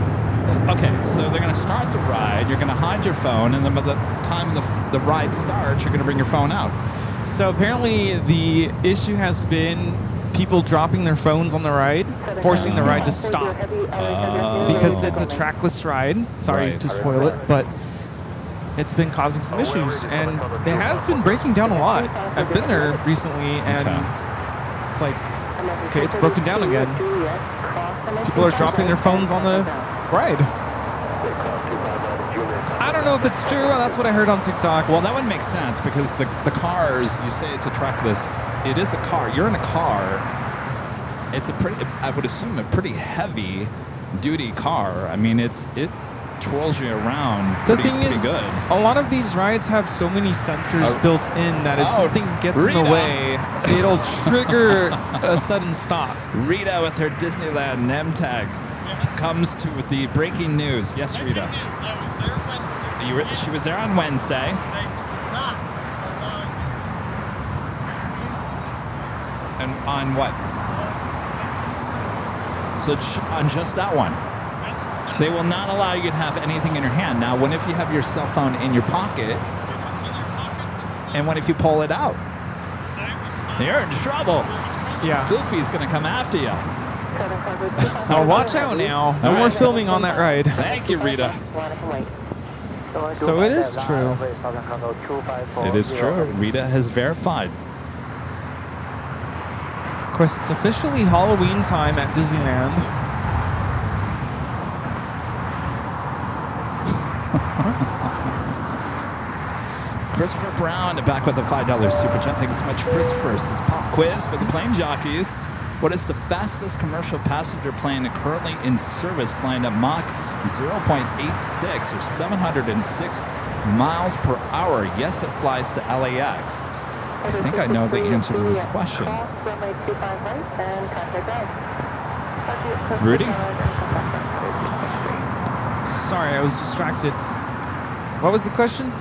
Okay, so they're going to start the ride, you're going to hide your phone, and then by the time the ride starts, you're going to bring your phone out. So apparently the issue has been people dropping their phones on the ride, forcing the ride to stop. Because it's a trackless ride. Sorry Right. to spoil it, but it's been causing some issues. And it has been breaking down a lot. I've been there recently, and it's like, okay, it's broken down again. People are dropping their phones on the ride. I don't know if it's true. That's what I heard on TikTok. Well, that would make sense because the cars, you say it's a trackless, it is a car. You're in a car. It's a pretty, I would assume, a pretty heavy duty car. I mean, it twirls you around pretty good. A lot of these rides have so many sensors built in that if something gets in the way, it'll trigger a sudden stop. Rita with her Disneyland name tag comes to with the breaking news. Yes, Rita. She was there on Wednesday. And on what? So on just that one. They will not allow you to have anything in your hand. Now, what if you have your cell phone in your pocket? And what if you pull it out? You're in trouble. Yeah. Goofy's going to come after you. So watch out now. No more filming on that ride. Thank you, Rita. So it is true. It is true. Rita has verified. Of course, it's officially Halloween time at Disneyland. Christopher Brown back with a $5 super chat. Thanks so much, Christopher. This is pop quiz for the plane jockeys. What is the fastest commercial passenger plane currently in service, flying at Mach 0.86 or 706 miles per hour? Yes, it flies to LAX. I think I know the answer to this question. Rudy? Sorry, I was distracted. What was the question?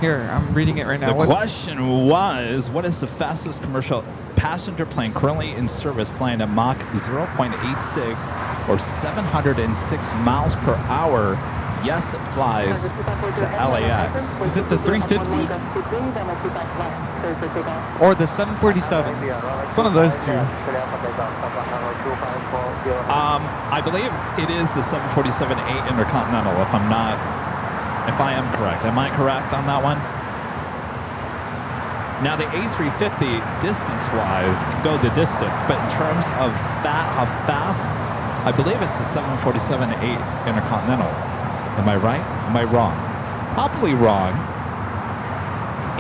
Here, I'm reading it right now. The question was, what is the fastest commercial passenger plane currently in service, flying at Mach 0.86 or 706 miles per hour? Yes, it flies to LAX. Is it the 350? Or the 747? It's one of those two. I believe it is the 747-8 Intercontinental, if I am correct. Am I correct on that one? Now, the A350, distance-wise, can go the distance, but in terms of how fast, I believe it's the 747-8 Intercontinental. Am I right? Am I wrong? Probably wrong.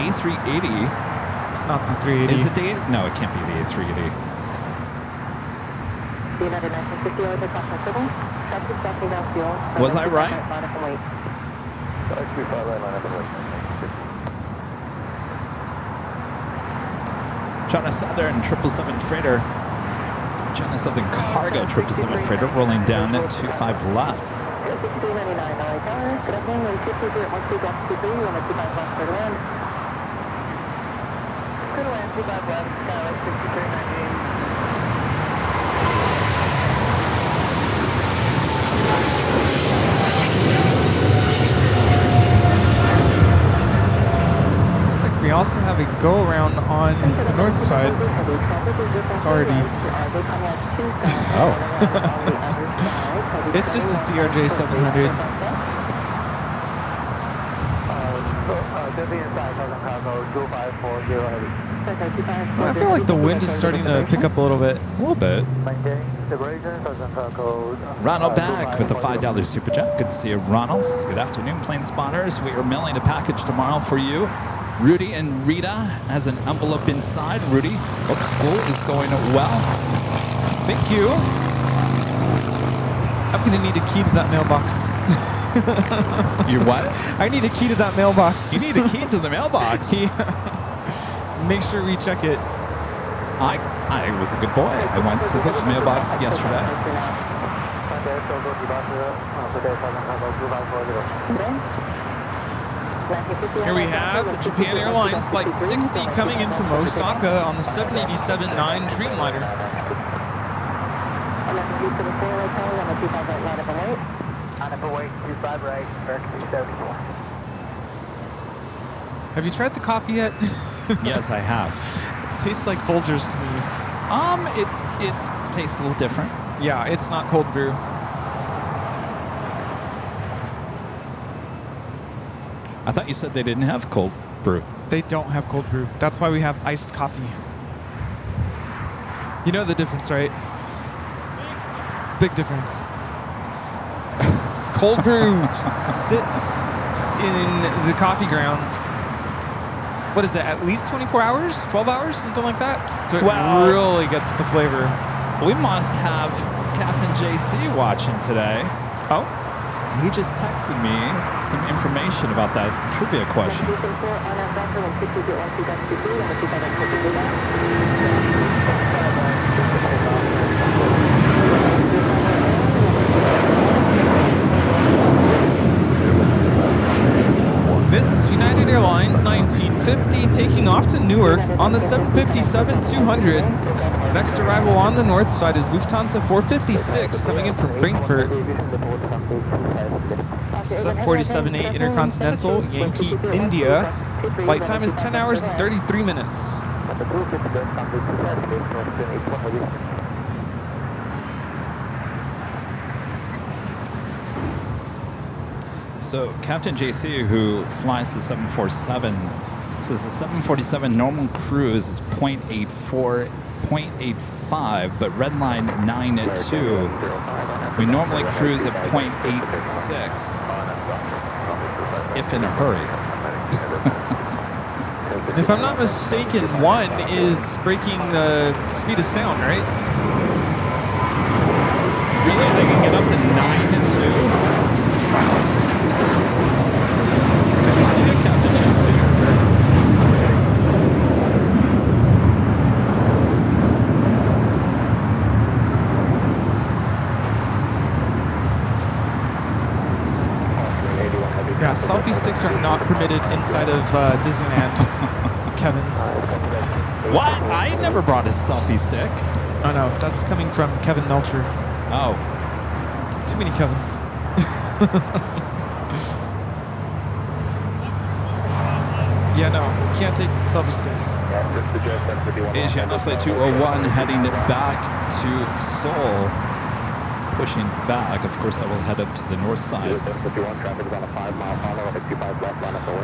A380. It's not the 380. Is it the... No, it can't be the A380. Was I right? China Southern 777 freighter. China Southern cargo 777 freighter rolling down at 25 left. Looks like we also have a go-around on the north side. It's already... Oh. It's just a CRJ 700. I feel like the wind is starting to pick up a little bit. A little bit. Ronald back with the $5 super chat. Good to see you, Ronald. Good afternoon, plane spotters. We are mailing a package tomorrow for you. Rudy and Rita has an envelope inside. Rudy, hope school is going well. Thank you. I'm going to need a key to that mailbox. You what? I need a key to that mailbox. You need a key to the mailbox? Yeah. Make sure we check it. I was a good boy. I went to the mailbox yesterday. Here we have the Japan Airlines Flight 60 coming in from Osaka on the 787-9 Dreamliner. Have you tried the coffee yet? Yes, I have. It tastes like Folgers to me. It tastes a little different. Yeah, it's not cold brew. I thought you said they didn't have cold brew. They don't have cold brew. That's why we have iced coffee. You know the difference, right? Big difference. Cold brew sits in the coffee grounds. What is it, at least 24 hours? 12 hours? Something like that? So it really gets the flavor. We must have Captain JC watching today. Oh? He just texted me some information about that trivia question. This is United Airlines 1950 taking off to Newark on the 757-200. Next arrival on the north side is Lufthansa 456 coming in from Frankfurt. 747-8 Intercontinental, Yankee, India. Flight time is 10 hours and 33 minutes. So Captain JC, who flies the 747, says the 747 normal cruise is 0.84, 0.85, but redline 9.2. We normally cruise at 0.86 if in a hurry. If I'm not mistaken, 1 is breaking the speed of sound, right? Really? They can get up to 9.2? Good to see you, Captain JC. Yeah, selfie sticks are not permitted inside of Disneyland, Kevin. What? I never brought a selfie stick. Oh no, that's coming from Kevin Melcher. Oh. Too many Kevins. Yeah, no, can't take selfie sticks. Asiana Flight 201 heading back to Seoul. Pushing back. Of course, that will head up to the north side.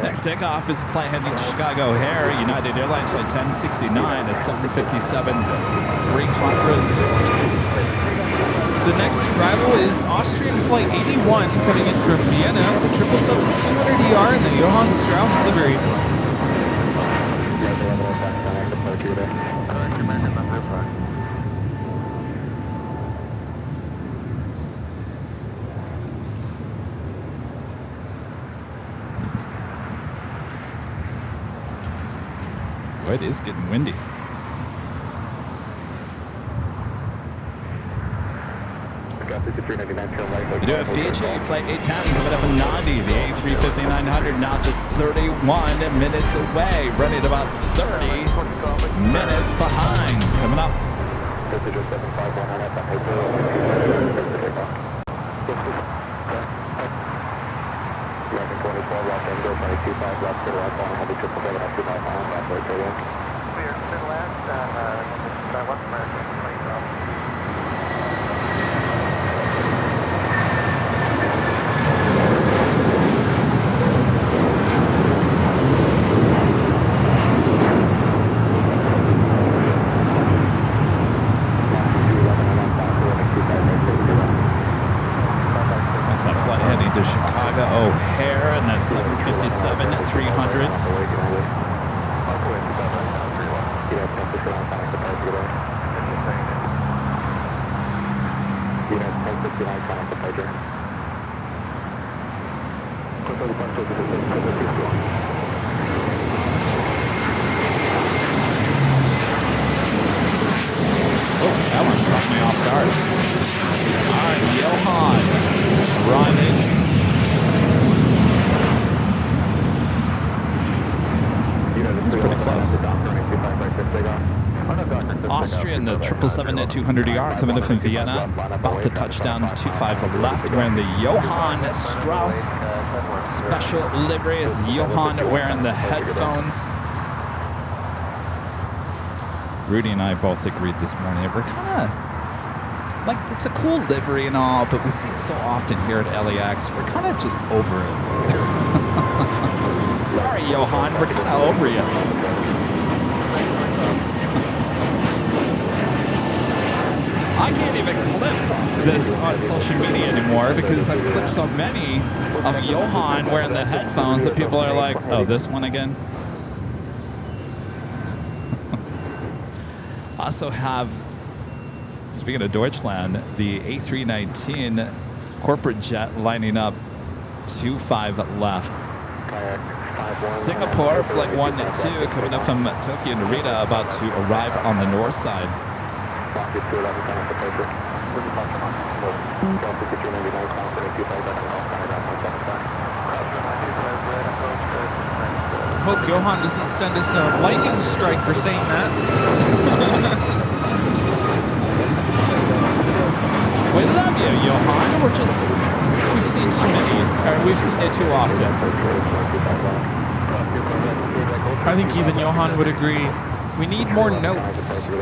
Next takeoff is a flight heading to Chicago O'Hare. United Airlines Flight 1069 is 757-300. The next arrival is Austrian Flight 81 coming in from Vienna, the 777-200ER in the Johann Strauss livery. Boy, it is getting windy. You do have VHA Flight 810 coming up in Nandi, the A350-900 now just 31 minutes away, running about 30 minutes behind. Coming up. To Chicago O'Hare and that 757-300. Oh, that one caught me off guard. All right, Johan arriving. It's pretty close. Austrian, the 777-200ER coming up from Vienna, about to touch down 25 left, wearing the Johann Strauss special livery. Is Johann wearing the headphones? Rudy and I both agreed this morning. We're kind of like, it's a cool livery and all, but we see it so often here at LAX. We're kind of just over it. Sorry, Johan, we're kind of over you. I can't even clip this on social media anymore because I've clipped so many of Johan wearing the headphones that people are like, oh, this one again? Also have, speaking of Deutschland, the A319 corporate jet lining up 25 left. Singapore, flight 1-2, coming up from Tokyo Narita, about to arrive on the north side. hope Johan doesn't send us a lightning strike for saying that. We love you, Johan. We've seen too many, or we've seen it too often. I think even Johan would agree. We need more notes. All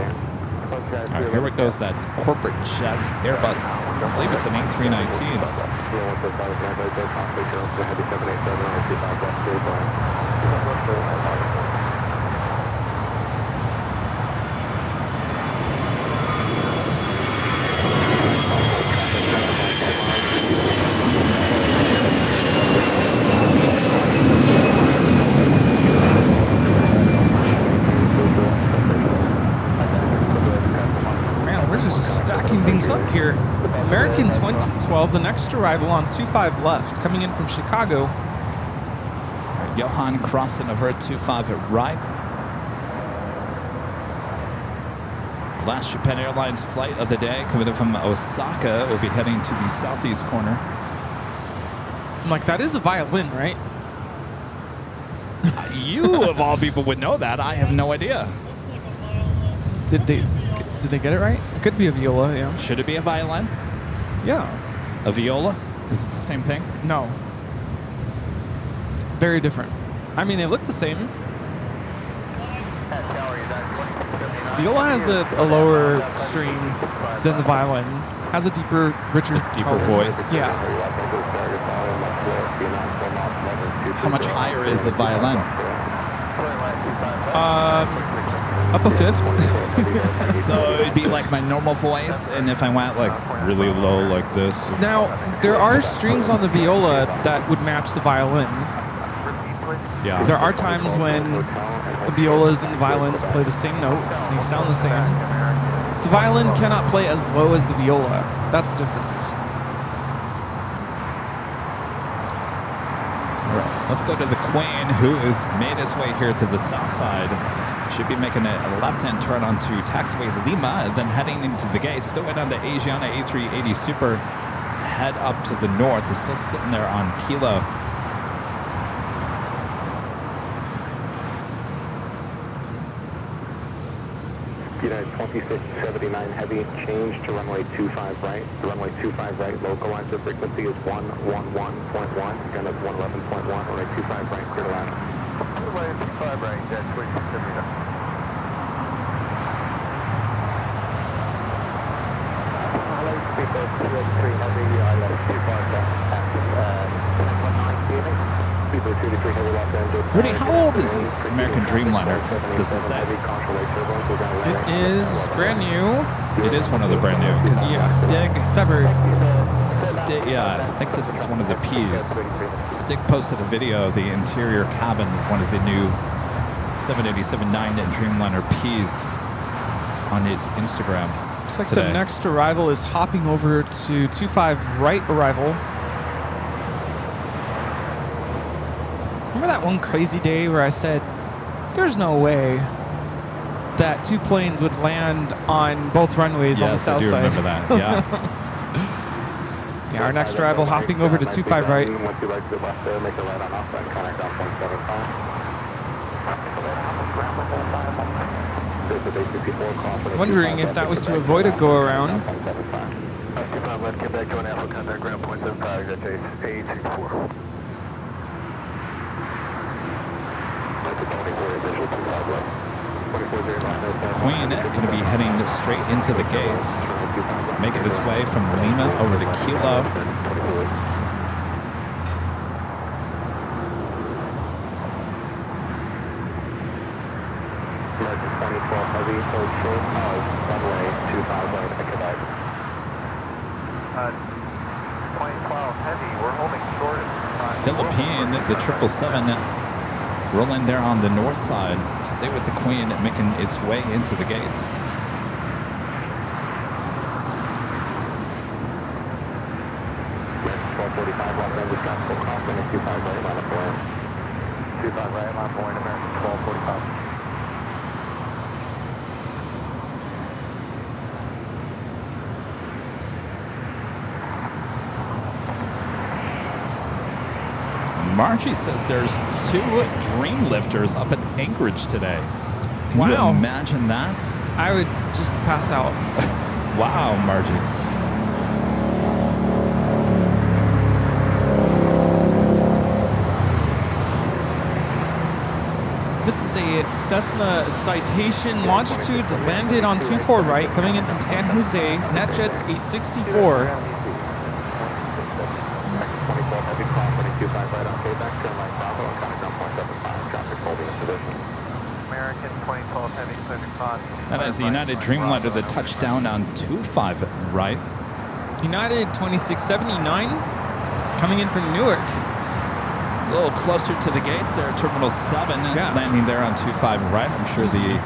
right, here it goes, that corporate jet Airbus. I believe it's an A319. Things up here. American 2012, the next arrival on 25 left, coming in from Chicago. Right, Johan crossing over at 25 at right. Last Japan Airlines flight of the day, coming in from Osaka, will be heading to the southeast corner. I'm like, that is a violin, right? You, of all people, would know that. I have no idea. Did they get it right? It could be a viola, yeah. Should it be a violin? Yeah. A viola? Is it the same thing? No. Very different. I mean, they look the same. Viola has a lower string than the violin. Has a deeper, richer voice. Yeah. How much higher is a violin? Up a fifth. So it'd be like my normal voice, and if I went like really low like this. Now, there are strings on the viola that would match the violin. Yeah. There are times when the violas and the violins play the same notes, and they sound the same. The violin cannot play as low as the viola. That's the difference. All right, let's go to the Queen, who has made his way here to the south side. Should be making a left-hand turn onto taxiway Lima, and then heading into the gate. Still waiting on the Asiana A380 Super. Head up to the north. Is still sitting there on Kilo. United 2679 heavy, change to runway 25 right. The runway 25 right localizer frequency is 111.1. Again, that's 111.1. Runway 25 right, clear to land. Runway 25 right, that's 2679. Hello, speaker 283 heavy, I left 25 left at 119 feeling. Speaker 283 heavy, Los Angeles. Rudy, how old is this American Dreamliner? Does it say? It is brand new. It is one of the brand new. Because Stig, February. yeah, I think this is one of the Ps. Stig posted a video of the interior cabin of one of the new 787-9 Dreamliner Ps on his Instagram. Looks like today. the next arrival is hopping over to 25 right arrival. Remember that one crazy day where I said, there's no way that two planes would land on both runways on the south I do side? remember that, yeah. Yeah, our next arrival hopping over to 25 right. Once you like to the left there, make a right on off and connect on 175. Wondering if that was to avoid a go-around. Let's get back to an alpha contact ground point 75, that's A24. So the Queen going to be heading straight into the gates, making its way from Lima over to Kilo. Philippine, the 777, rolling there on the north side. Stay with the Queen, making its way into the gates. Margie says there's 2 dream lifters up at Anchorage today. Can you Wow. imagine that? I would just pass out. Wow, Margie. This is a Cessna Citation Longitude landed on 24 right, coming in from San Jose. NetJets 864. American 2012 Heavy 35. That is the United Dreamliner, the touchdown on 25 right. United 2679, coming in from Newark. A little closer to the gates there, Terminal 7, Yeah. landing there on 25 right. I'm sure the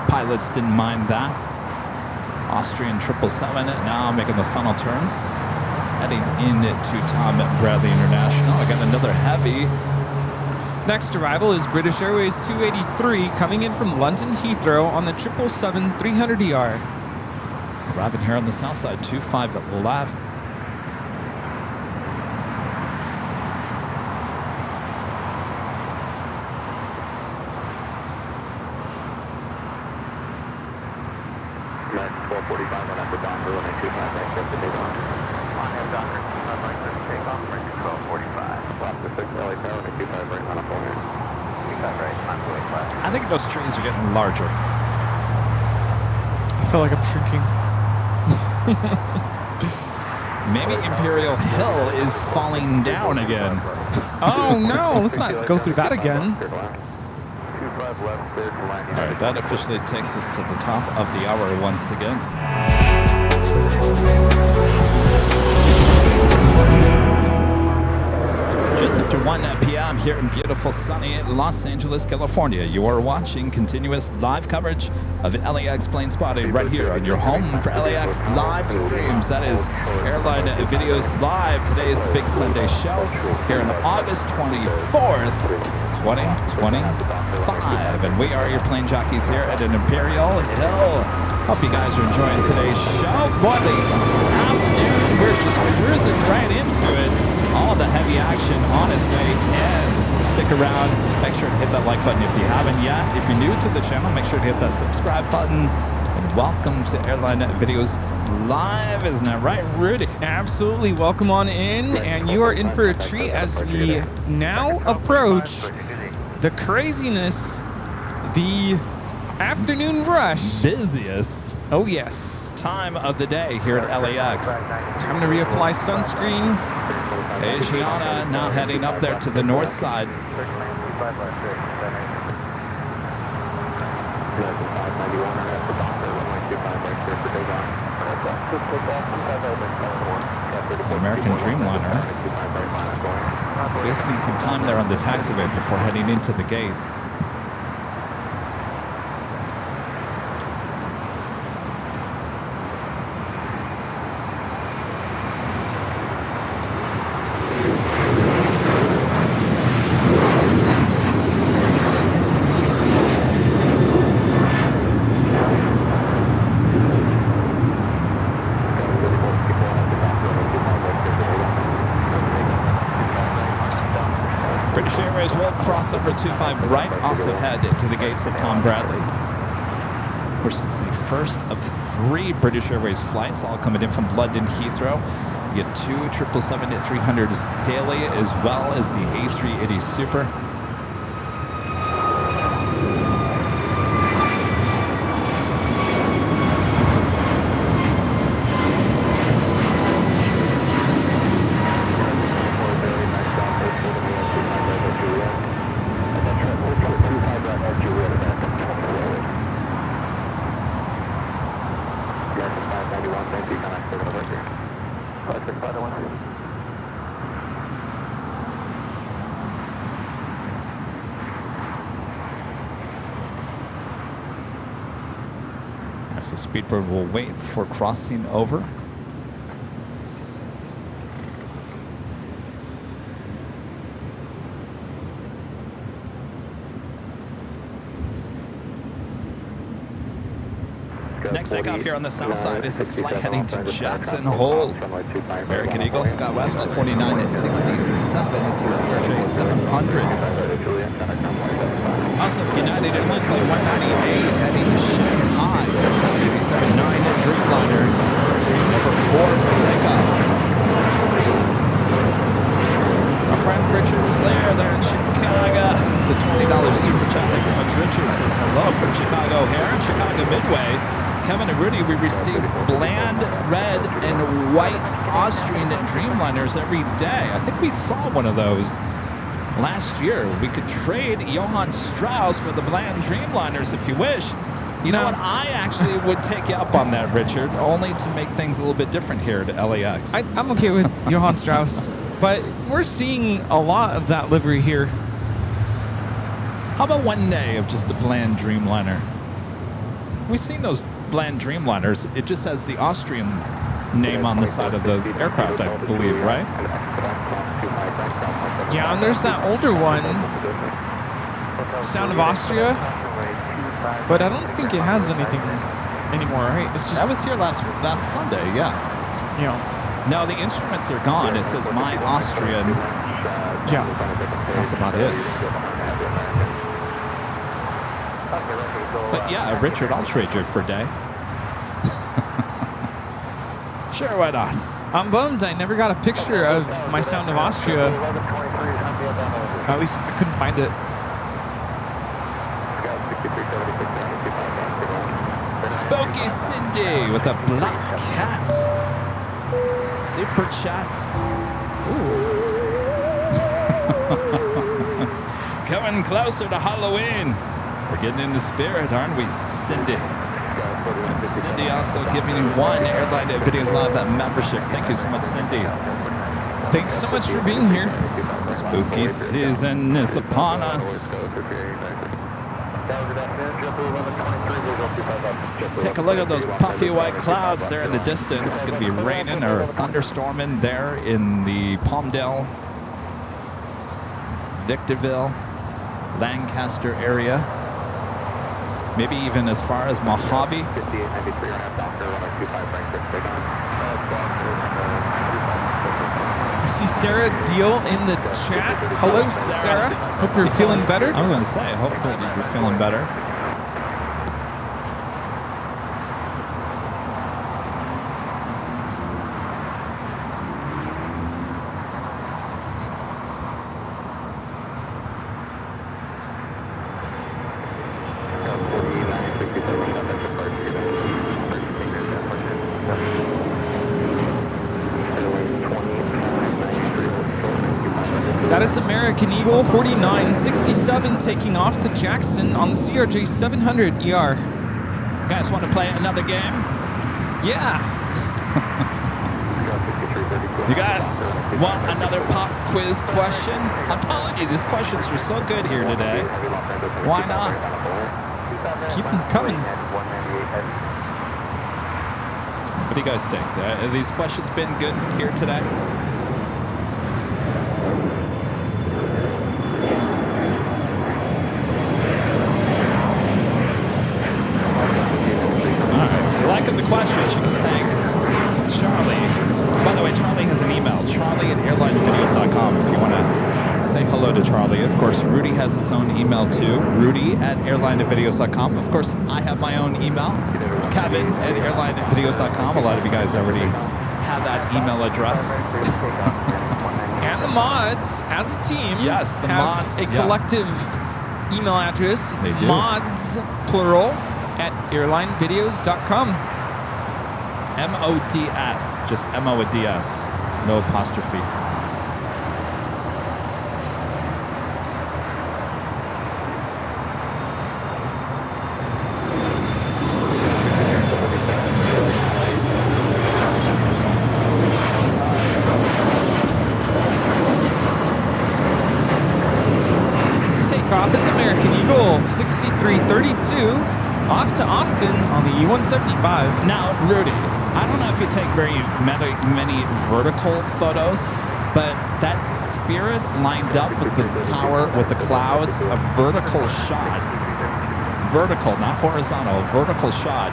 pilots didn't mind that. Austrian 777 now making those final turns, heading into Tom Bradley International. I got another heavy. Next arrival is British Airways 283, coming in from London Heathrow on the 777 300ER. Arriving here on the south side, 25 left. LAX 1245 on after Docker, runway 25 right, clear for takeoff. On him, Docker, I'd like to take off for 1245. Left to 6, LA Tower, runway 25 right, on a 4 here. 25 right, on 45. I think those trees are getting larger. I feel like I'm shrinking. Maybe Imperial Hill is falling down again. Oh no, let's not go through that again. 25 left, clear to line. All right, that officially takes us to the top of the hour once again. Just after 1 p.m. here in beautiful sunny Los Angeles, California, you are watching continuous live coverage of LAX plane spotting right here on your home for LAX live streams. That is Airline Videos Live. Today is the big Sunday show here on August 24th, 2025. And we are your plane jockeys here at an Imperial Hill. Hope you guys are enjoying today's show. Boy, the afternoon, we're just cruising right into it. All the heavy action on its way in. So stick around. Make sure to hit that like button if you haven't yet. If you're new to the channel, make sure to hit that subscribe button. And welcome to Airline Videos Live. Isn't that right, Rudy? Absolutely, welcome on in, and you are in for a treat as we now approach the craziness, the afternoon rush. Busiest Oh yes, time of the day here at LAX. time to reapply sunscreen. Asiana now heading up there to the north side. 25 left, clear, 591 on after Docker, runway 25 right, clear for takeoff. Just take off, 25 right, American Dreamliner wasting some time there on the taxiway before heading into the gate. British Airways will cross over 25 right, also head to the gates of Tom Bradley. Of course, it's the first of 3 British Airways flights, all coming in from London Heathrow. You get 2 777-300s daily, as well as the A380 Super. As the Speedbird will wait for crossing over. Next takeoff here on the south side is a flight heading to Jackson Hole. American Eagle, Scott Westfield 4967. It's a CRJ 700. Also, United Airlines flight 198 heading to Shanghai, a 787-9 Dreamliner, number 4 for takeoff. Our friend Richard Flair there in Chicago, the $20 super chat. Thanks so much, Richard. Says hello from Chicago O'Hare and Chicago Midway. Kevin and Rudy, we receive bland red and white Austrian Dreamliners every day. I think we saw one of those last year. We could trade Johann Strauss for the bland Dreamliners if you wish. You know what? I actually would take you up on that, Richard, only to make things a little bit different here at LAX. I'm okay with Johann Strauss, but we're seeing a lot of that livery here. How about one day of just a bland Dreamliner? We've seen those bland Dreamliners. It just has the Austrian name on the side of the aircraft, I believe, right? Yeah, and there's that older one, Sound of Austria, but I don't think it has anything anymore, right? It's just that was here last Sunday, yeah. You know. No, the instruments are gone. It says My Austrian. Yeah. That's about it. But yeah, Richard, I'll trade you for a day. Sure, why not? I'm bummed I never got a picture of my Sound of Austria. At least I couldn't find it. Spooky Cindy with a black cat. Super chat. Coming closer to Halloween. We're getting in the spirit, aren't we, Cindy? And Cindy also giving you one Airline Videos Live membership. Thank you so much, Cindy. Thanks so much for being here. Spooky season is upon us. Just take a look at those puffy white clouds there in the distance. It's going to be raining or thunderstorming there in the Palmdale, Victorville, Lancaster area. Maybe even as far as Mojave. I see Sarah Deal in the chat. Hello, Sarah. Hope you're feeling better. I was going to say, hopefully you're feeling better. That is American Eagle 4967 taking off to Jackson on the CRJ 700 ER. You guys want to play another game? Yeah. You guys want another pop quiz question? I'm telling you, these questions are so good here today. Why not? Keep them coming. What do you guys think? Have these questions been good here today? The questions, you can thank Charlie. By the way, Charlie has an email, charlie@airlinevideos.com, if you want to say hello to Charlie. Of course, Rudy has his own email too, rudy@airlinevideos.com. Of course, I have my own email, kevin@airlinevideos.com. A lot of you guys already have that email address. And the mods, as a team, yes, the have mods, a collective email address. It's mods, plural, @airlinevideos.com. M-O-D-S, just M-O-D-S, no apostrophe. This takeoff is American Eagle 6332 off to Austin on the E-175. Now, Rudy, I don't know if you take very many vertical photos, but that Spirit lined up with the tower, with the clouds, a vertical shot. Vertical, not horizontal, vertical shot.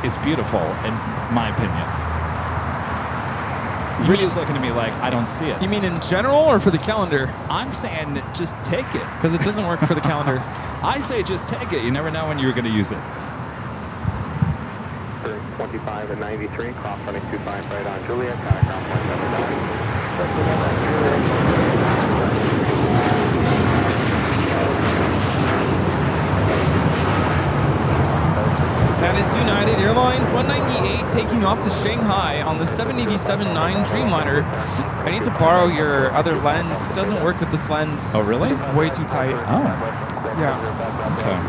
is beautiful, in my opinion. Rudy's looking at me like I don't see it. You mean in general or for the calendar? I'm saying just take it. Because it doesn't work for the calendar. I say just take it. You never know when you're going to use it. 25 and 93, cross running 25 right on Juliet, contact ground 179. That is United Airlines 198 taking off to Shanghai on the 787-9 Dreamliner. I need to borrow your other lens. It doesn't work with this lens. Oh, really? It's way too tight. Oh. Yeah. Okay.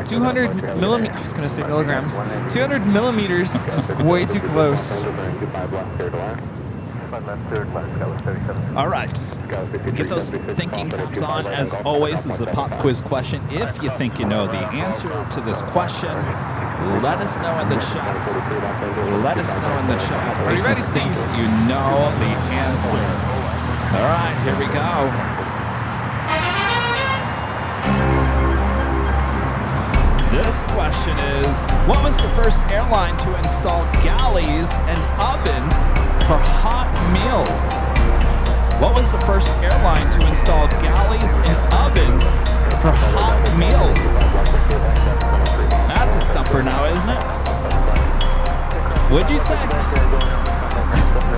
It's 200 millimeters. I was going to say milligrams. 200 millimeters is just way too close. All right. Get those thinking caps on. As always, this is a pop quiz question. If you think you know the answer to this question, let us know in the chat. Let us know in the chat. Are you ready, if you think Steve? you know the answer. All right, here we go. This question is, what was the first airline to install galleys and ovens for hot meals? What was the first airline to install galleys and ovens for hot meals? That's a stumper now, isn't it? Would you say?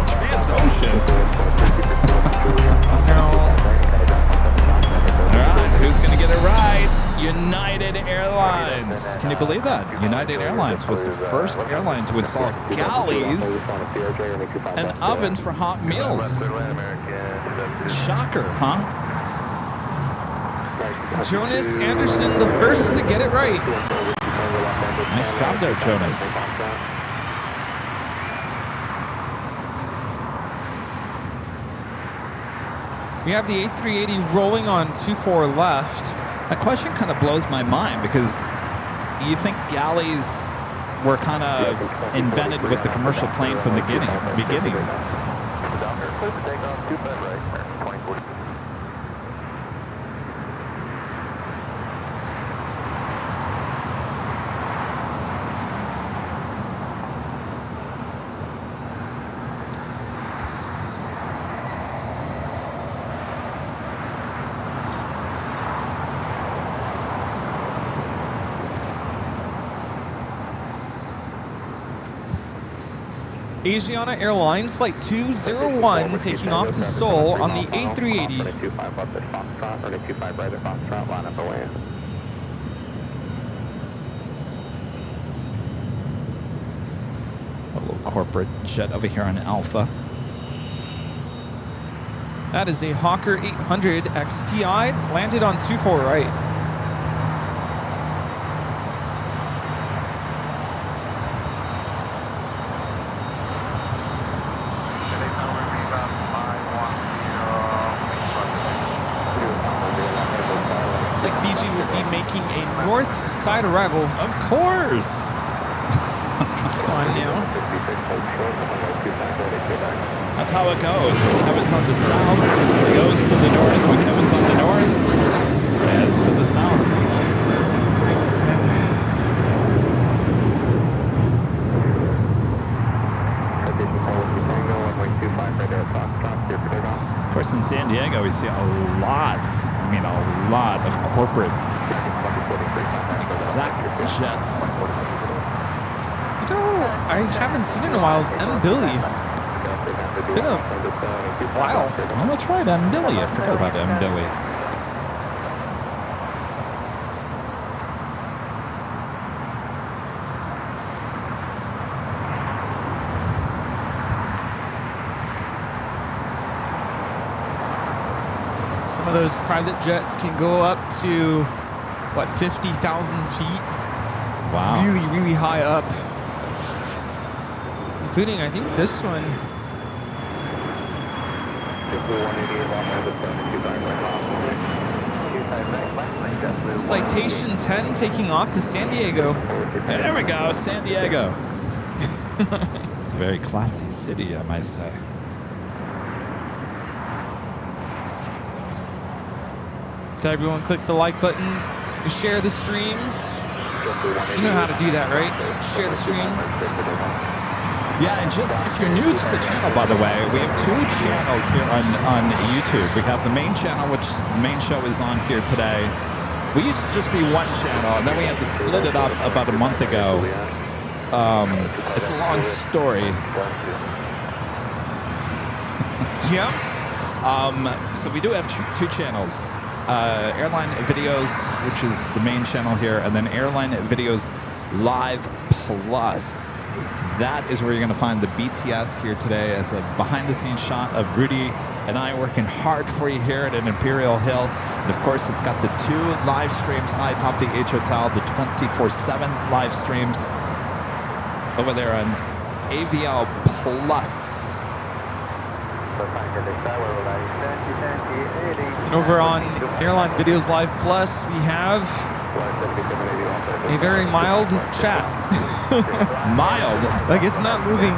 Transocean. All right, who's going to get it right? United Airlines. Can you believe that? United Airlines was the first airline to install galleys and ovens for hot meals. Shocker, huh? Jonas Anderson, the first to get it right. Nice job there, Jonas. We have the A380 rolling on 24 left. That question kind of blows my mind because you think galleys were kind of invented with the commercial plane from the beginning. Asiana Airlines Flight 201 taking off to Seoul on the A380. A little corporate jet over here on Alpha. That is a Hawker 800 XPI, landed on 24 right. North side arrival. Of course. Come on now. That's how it goes. When Kevin's on the south, he goes to the north. When Kevin's on the north, he heads to the south. Of course, in San Diego, we see a lot of corporate exec jets. You know, I haven't seen in a while is M. Billy. It's been a while. Oh, that's right, M. Billy. I forgot about M. Billy. Some of those private jets can go up to, 50,000 feet? Wow. Really, really high up. Including, I think, this one. It's a Citation 10 taking off to San Diego. There we go, San Diego. It's a very classy city, I might say. Did everyone click the like button? Share the stream. You know how to do that, right? Share the stream. Yeah, and just if you're new to the channel, by the way, we have 2 channels here on YouTube. We have the main channel, which the main show is on here today. We used to just be one channel, and then we had to split it up about a month ago. It's a long story. Yeah. So we do have 2 channels. Airline Videos, which is the main channel here, and then Airline Videos Live Plus. That is where you're going to find the BTS here today as a behind-the-scenes shot of Rudy and I working hard for you here at an Imperial Hill. And of course, it's got the 2 live streams high atop the H Hotel, the 24/7 live streams over there on AVL Plus. And over on Airline Videos Live Plus, we have a very mild chat. Mild? Like it's not moving.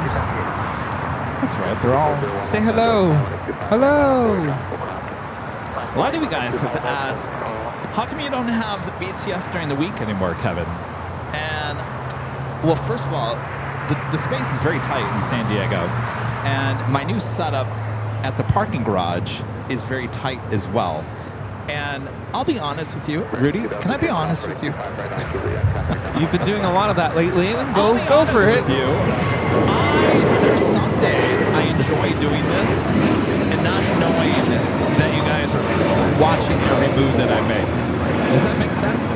That's right, they're all... Say hello. Hello. A lot of you guys have asked, how come you don't have BTS during the week anymore, Kevin? And, well, first of all, the space is very tight in San Diego. And my new setup at the parking garage is very tight as well. And I'll be honest with you, Rudy, can I be honest with you? You've been doing a lot of that lately. Go for it. With you. There's some days I enjoy doing this and not knowing that you guys are watching every move that I make. Does that make sense?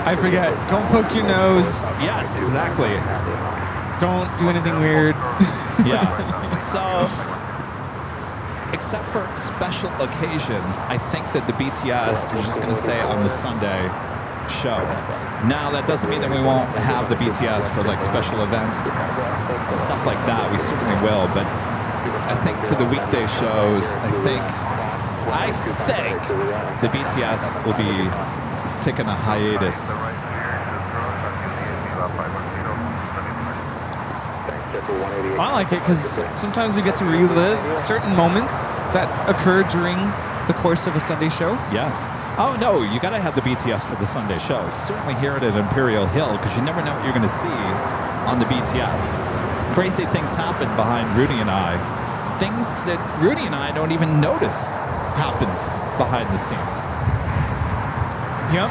I forget. Don't poke your nose. Yes, exactly. Don't do anything weird. Yeah. So, except for special occasions, I think that the BTS is just going to stay on the Sunday show. Now, that doesn't mean that we won't have the BTS for like special events, stuff like that. We certainly will, but I think for the weekday shows, I think the BTS will be taking a hiatus. I like it because sometimes we get to relive certain moments that occur during the course of a Sunday show. Yes. Oh, no, you got to have the BTS for the Sunday show. Certainly here at Imperial Hill, because you never know what you're going to see on the BTS. Crazy things happen behind Rudy and I. Things that Rudy and I don't even notice happens behind the scenes. Yep.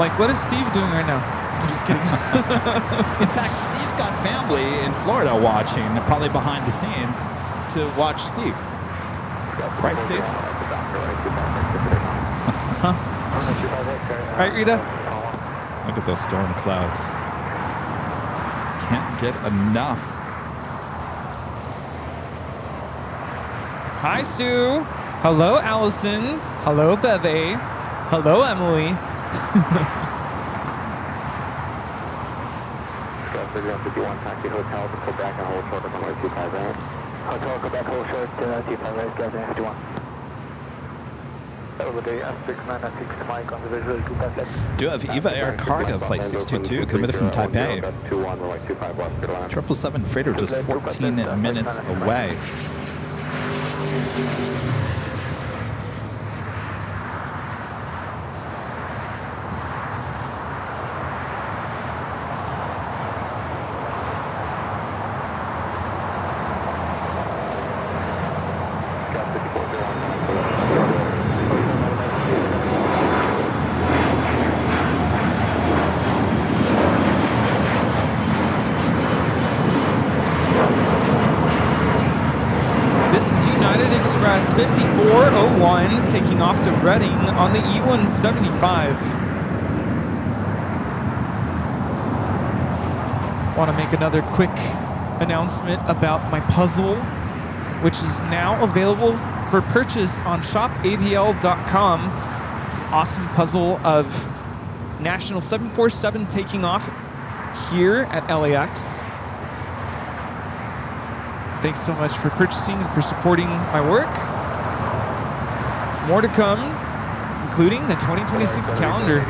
Like, what is Steve doing right now? I'm just kidding. In fact, Steve's got family in Florida watching, probably behind the scenes, to watch Steve. Right, Steve? Huh? Right, Rita? Look at those storm clouds. Can't get enough. Hi, Sue. Hello, Allison. Hello, Beve. Hello, Emily. Taxi Hotel to Quebec and hold short of runway 25 right. Hotel Quebec, hold short to 25 right, guys, 51. Over the S6996 Mike on the visual 257. Do have EVA Air Cargo Flight 622 committed from Taipei. 777 freighter just 14 minutes away. This is United Express 5401 taking off to Reading on the E175. Want to make another quick announcement about my puzzle, which is now available for purchase on shopavl.com. It's an awesome puzzle of National 747 taking off here at LAX. Thanks so much for purchasing and for supporting my work. More to come, including the 2026 calendar.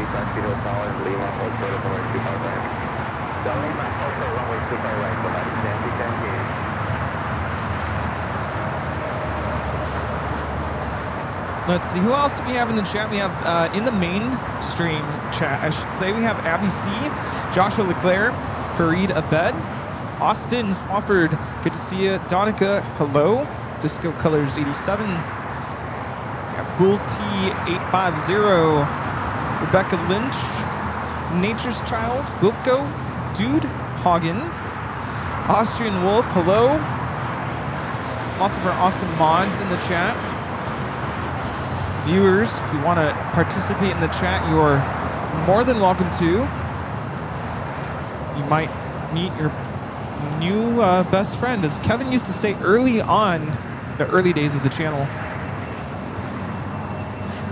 Let's see, who else do we have in the chat? We have in the mainstream chat, I should say, we have Abby C, Joshua Leclerc, Fareed Abed, Austin Swafford, good to see you. Donica, hello. Disco Colors 87. We have Bull T850, Rebecca Lynch, Nature's Child, Wilco, Dude, Hagen, Austrian Wolf, hello. Lots of our awesome mods in the chat. Viewers, if you want to participate in the chat, you are more than welcome to. You might meet your new best friend, as Kevin used to say early on, the early days of the channel.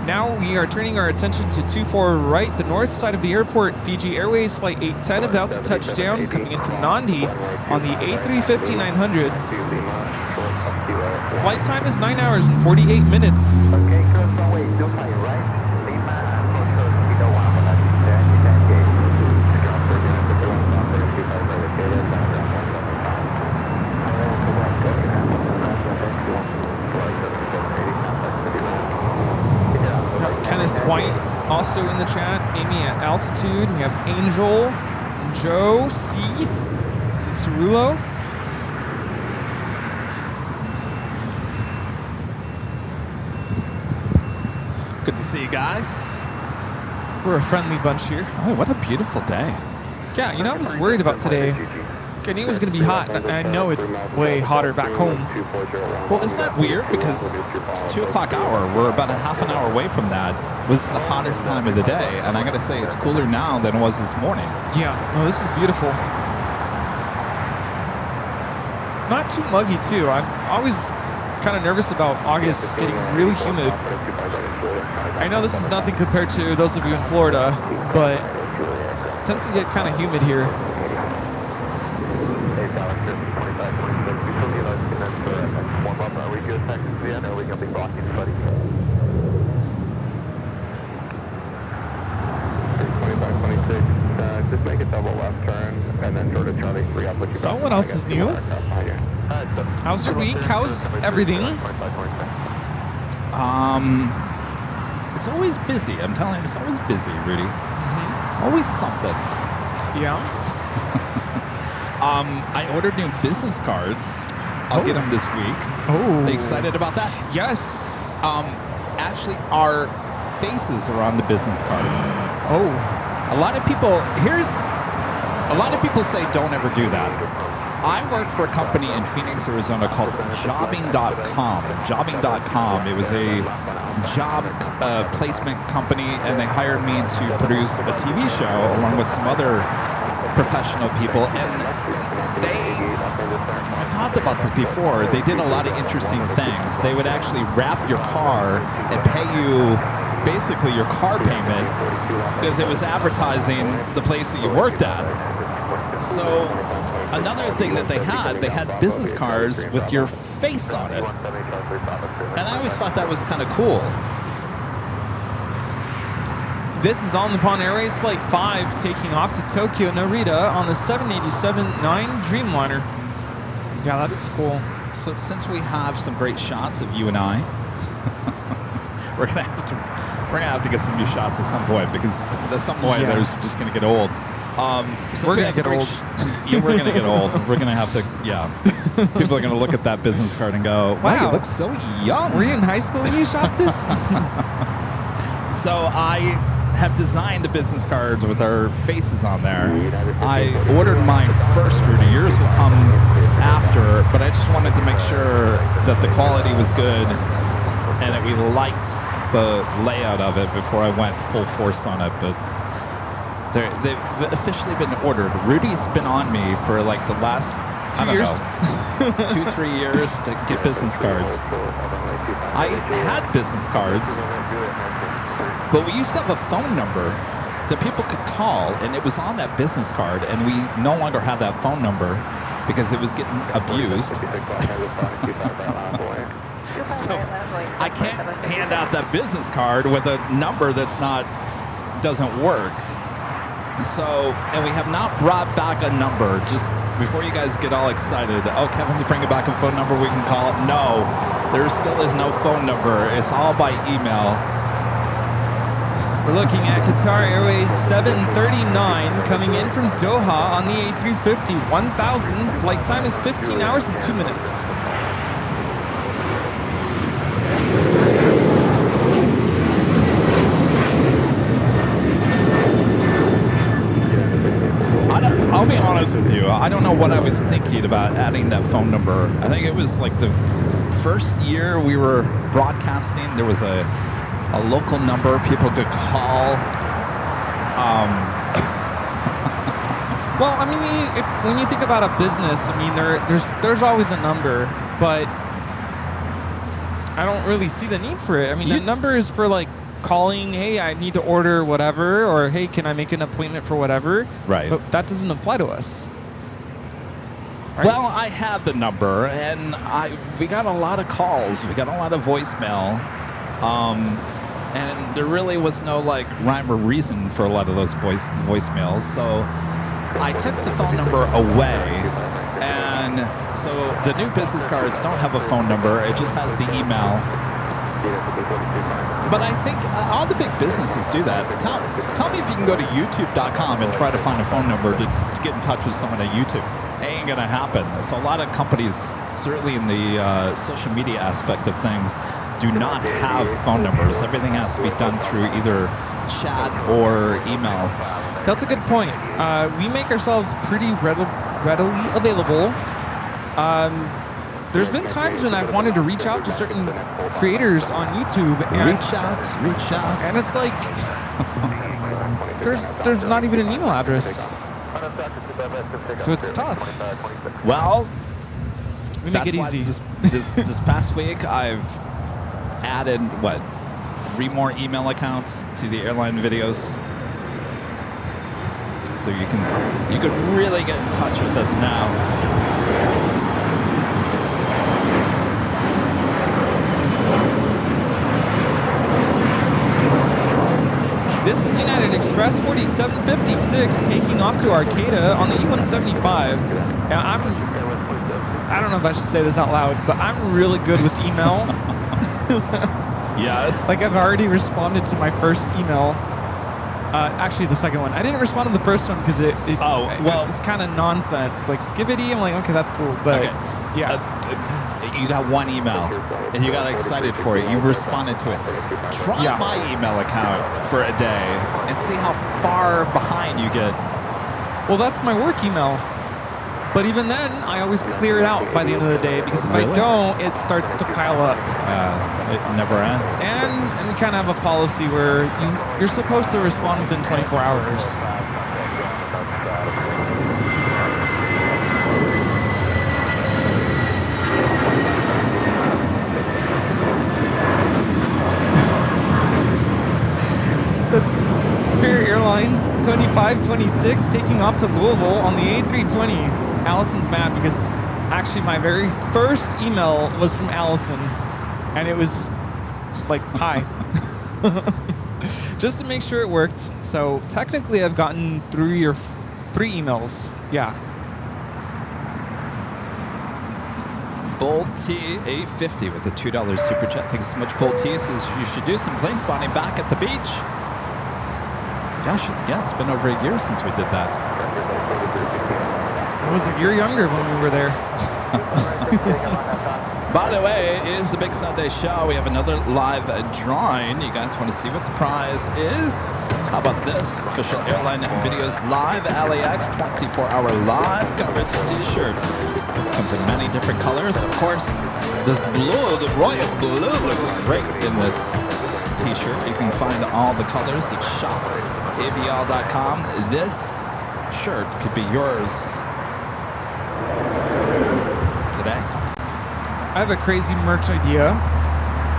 Now we are turning our attention to 24 right, the north side of the airport. Fiji Airways Flight 810 about to touch down, coming in from Nandi on the A350-900. Flight time is 9 hours and 48 minutes. Okay, cross runway 25 right. Lima, approach speed 1 on that 10, Kenneth White also in the chat. Amy at altitude. We have Angel, Joe, C. Is it Cerulo? Good to see you guys. We're a friendly bunch here. Oh, what a beautiful day. Yeah, you know, I was worried about today. I knew it was going to be hot, and I know it's way hotter back home. Well, isn't that weird? Because it's 2 o'clock hour, we're about a half an hour away from that, was the hottest time of the day. And I got to say, it's cooler now than it was this morning. Yeah, no, this is beautiful. Not too muggy, too. I'm always kind of nervous about August getting really humid. I know this is nothing compared to those of you in Florida, but it tends to get kind of humid here. Just make a double left turn and then Georgia Charlie 3 up with So what else is new? How's your week? How's everything? It's always busy. I'm telling you, it's always busy, Rudy. Always something. Yeah. I ordered new business cards. I'll get them this week. Oh. Excited about that? Yes. Actually, our faces are on the business cards. Oh. A lot of people say don't ever do that. I worked for a company in Phoenix, Arizona called Jobbing.com. Jobbing.com. It was a job placement company, and they hired me to produce a TV show along with some other professional people. And I talked about this before, they did a lot of interesting things. They would actually wrap your car and pay you basically your car payment because it was advertising the place that you worked at. So another thing that they had business cards with your face on it. And I always thought that was kind of cool. This is on the Nippon Airways Flight 5 taking off to Tokyo Narita on the 787-9 Dreamliner. Yeah, that's cool. So since we have some great shots of you and I, we're gonna have to get some new shots at some point because at some point they're just gonna get old. We're gonna get old. Yeah, we're gonna get old. We're gonna have to. Yeah, people are gonna look at that business card and go, "Wow, you look so young." Were you in high school when you shot this? So I have designed the business cards with our faces on there. I ordered mine first, Rudy. Yours will come after, but I just wanted to make sure that the quality was good and that we liked the layout of it before I went full force on it. But they've officially been ordered. Rudy's been on me for like the last 2-3 years to get business cards. I had business cards, but we used to have a phone number that people could call, and it was on that business card, and we no longer have that phone number because it was getting abused. So I can't hand out that business card with a number doesn't work. So, and we have not brought back a number. Just before you guys get all excited, oh, Kevin's bringing back a phone number we can call. No, there still is no phone number. It's all by email. We're looking at Qatar Airways 739 coming in from Doha on the A350 1000. Flight time is 15 hours and 2 minutes. I'll be honest with you. I don't know what I was thinking about adding that phone number. I think it was like the first year we were broadcasting. There was a local number people could call. Well, I mean, when you think about a business, I mean, there's always a number, but I don't really see the need for it. I mean, the number is for like calling, hey, I need to order whatever, or hey, can I make an appointment for whatever? Right. But that doesn't apply to us. Right? Well, I had the number, and we got a lot of calls. We got a lot of voicemail. And there really was no like rhyme or reason for a lot of those voicemails. So I took the phone number away. And so the new business cards don't have a phone number. It just has the email. But I think all the big businesses do that. Tell me if you can go to youtube.com and try to find a phone number to get in touch with someone at YouTube. It ain't going to happen. So a lot of companies, certainly in the social media aspect of things, do not have phone numbers. Everything has to be done through either chat or email. That's a good point. We make ourselves pretty readily available. There's been times when I've wanted to reach out to certain creators on YouTube. And reach out. And it's like, there's not even an email address. So it's tough. Well, we make it easy. This past week, I've added, 3 more email accounts to the airline videos. So you can really get in touch with us now. This is United Express 4756 taking off to Arcata on the E175. Now I don't know if I should say this out loud, but I'm really good with email. Yes. Like I've already responded to my first email. Actually, the second one. I didn't respond to the first one because it's kind of nonsense. Like Skibbity, I'm like, okay, that's cool. But yeah. You got one email and you got excited for it. You responded to it. Try my email account for a day and see how far behind you get. Well, that's my work email. But even then, I always clear it out by the end of the day because if I don't, it starts to pile up. It never ends. And we kind of have a policy where you're supposed to respond within 24 hours. That's Spirit Airlines 2526 taking off to Louisville on the A320. Allison's mad because actually my very first email was from Allison, and it was like, hi. Just to make sure it worked. So technically I've gotten through your 3 emails. Yeah. Bold T 850 with a $2 super chat. Thanks so much, Bold T. Says you should do some plane spotting back at the beach. Gosh, it's been over a year since we did that. I was a year younger when we were there. By the way, it is the Big Sunday Show. We have another live drawing. You guys want to see what the prize is? How about this? Official Airline Videos Live LAX 24-hour live coverage t-shirt. Comes in many different colors. Of course, this blue, the royal blue, looks great in this t-shirt. You can find all the colors at shop.avl.com. This shirt could be yours today. I have a crazy merch idea.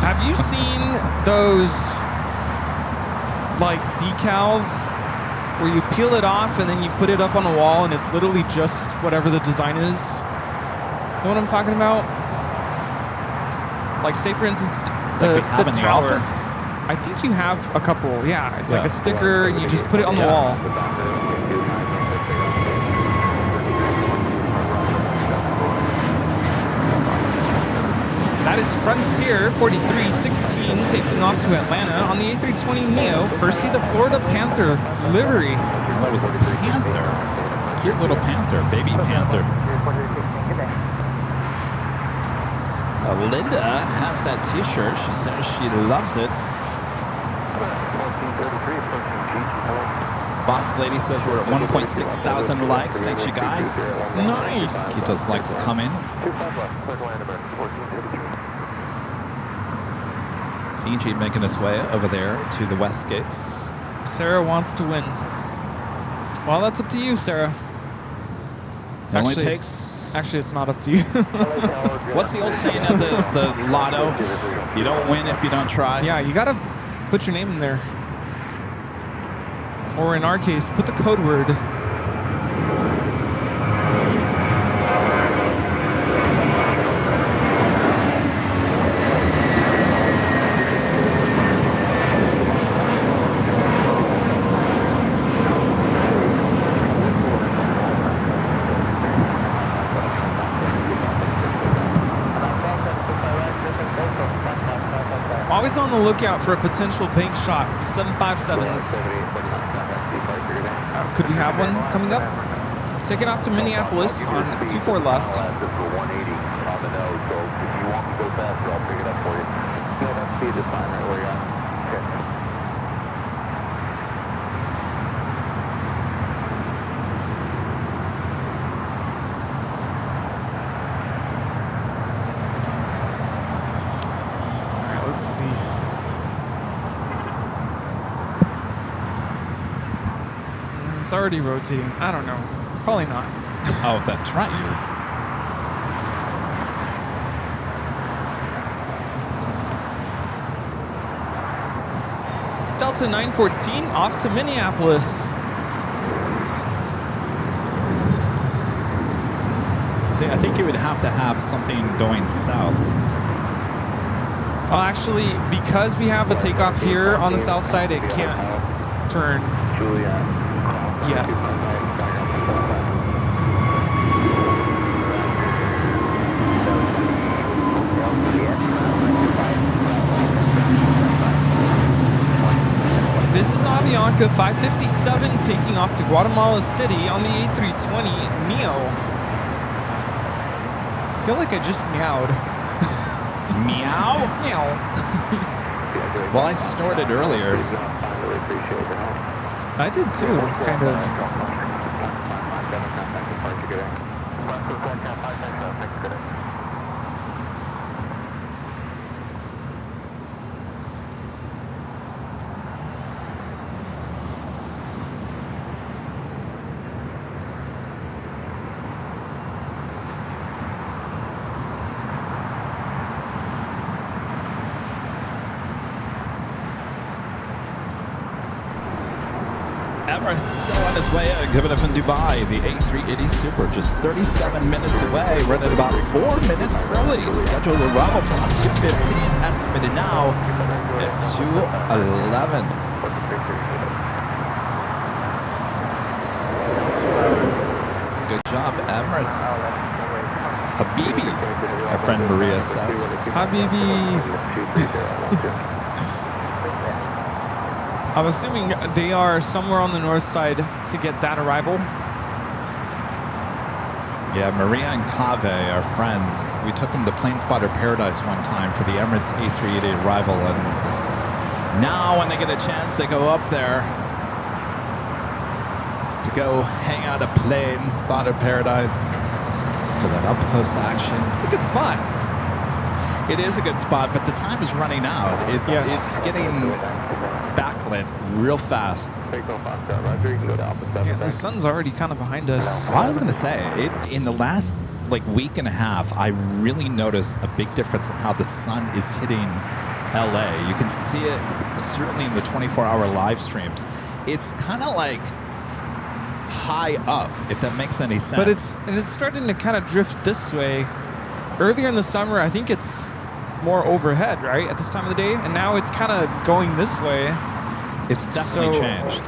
Have you seen those like decals where you peel it off and then you put it up on a wall and it's literally just whatever the design is? You know what I'm talking about? Like say for instance the tower. I think you have a couple. Yeah, it's like a sticker and you just put it on the wall. Frontier 4316 taking off to Atlanta on the A320neo. Percy the Florida Panther livery. That was a panther. Cute little panther, baby panther. Linda has that t-shirt. She says she loves it. Boss Lady says we're at 1.6 thousand likes. Thanks, you guys. Nice. Keep those likes coming. Fiji making its way over there to the West Gates. Sarah wants to win. Well, that's up to you, Sarah. It only takes... Actually, it's not up to you. What's the old saying of the lotto? You don't win if you don't try. Yeah, you got to put your name in there. Or in our case, put the code word. Always on the lookout for a potential bank shot. 757s. Could we have one coming up? Take it off to Minneapolis on 24 left. Alright, let's see. It's already rotating. I don't know. Probably not. Oh, that's right. It's Delta 914 off to Minneapolis. See, I think you would have to have something going south. Well, actually, because we have a takeoff here on the south side, it can't turn yet. This is Avianca 557 taking off to Guatemala City on the A320neo. I feel like I just meowed. Meow? Meow. Well, I snorted earlier. I did too, kind of. Emirates still on its way, giving it from Dubai. The A380 Super just 37 minutes away, running about 4 minutes early. Scheduled arrival time 2:15, estimated now at 2:11. Good job, Emirates. Habibi, our friend Maria says. Habibi. I'm assuming they are somewhere on the north side to get that arrival. Yeah, Maria and Kave are friends. We took them to Plane Spotter Paradise one time for the Emirates A380 arrival, and now when they get a chance, they go up there to go hang out at Plane Spotter Paradise for that up-close action. It's a good spot. It is a good spot, but the time is running out. It's getting backlit real fast. Yeah, the sun's already kind of behind us. Well, I was going to say, in the last week and a half, I really noticed a big difference in how the sun is hitting LA. You can see it certainly in the 24-hour live streams. It's kind of like high up, if that makes any sense. But it's starting to kind of drift this way. Earlier in the summer, I think it's more overhead, right, at this time of the day, and now it's kind of going this way. It's definitely changed.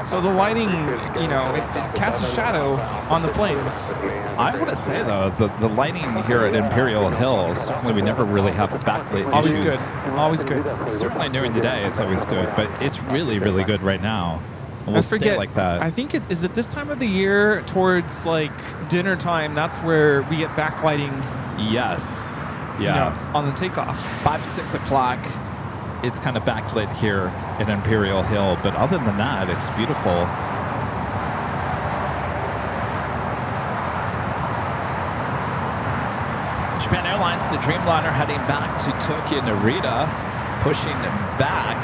So the lighting, you know, it casts a shadow on the planes. I want to say though, the lighting here at Imperial Hill, certainly we never really have backlit Always issues. good. Always good. Certainly during the day, it's always good, but it's really, really good right now. And I we'll stay forget, like that. I think is it this time of the year towards like dinner time. That's where we get backlighting. Yes. You Yeah. know, on the takeoffs. 5, 6 o'clock, it's kind of backlit here at Imperial Hill, but other than that, it's beautiful. Japan Airlines, the Dreamliner heading back to Tokyo Narita, pushing back.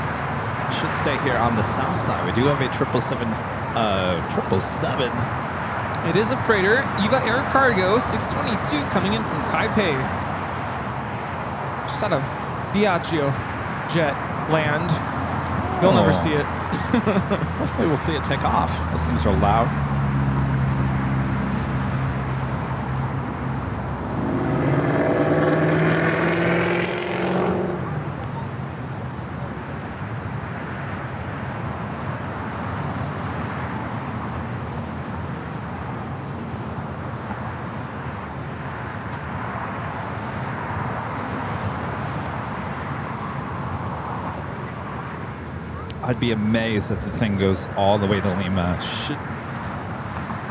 Should stay here on the south side. We do have a 777. It is a freighter. Eva Air Cargo 622 coming in from Taipei. Just had a Biagio jet land. You'll never see it. Hopefully we'll see it take off. Those things are loud. I'd be amazed if the thing goes all the way to Lima.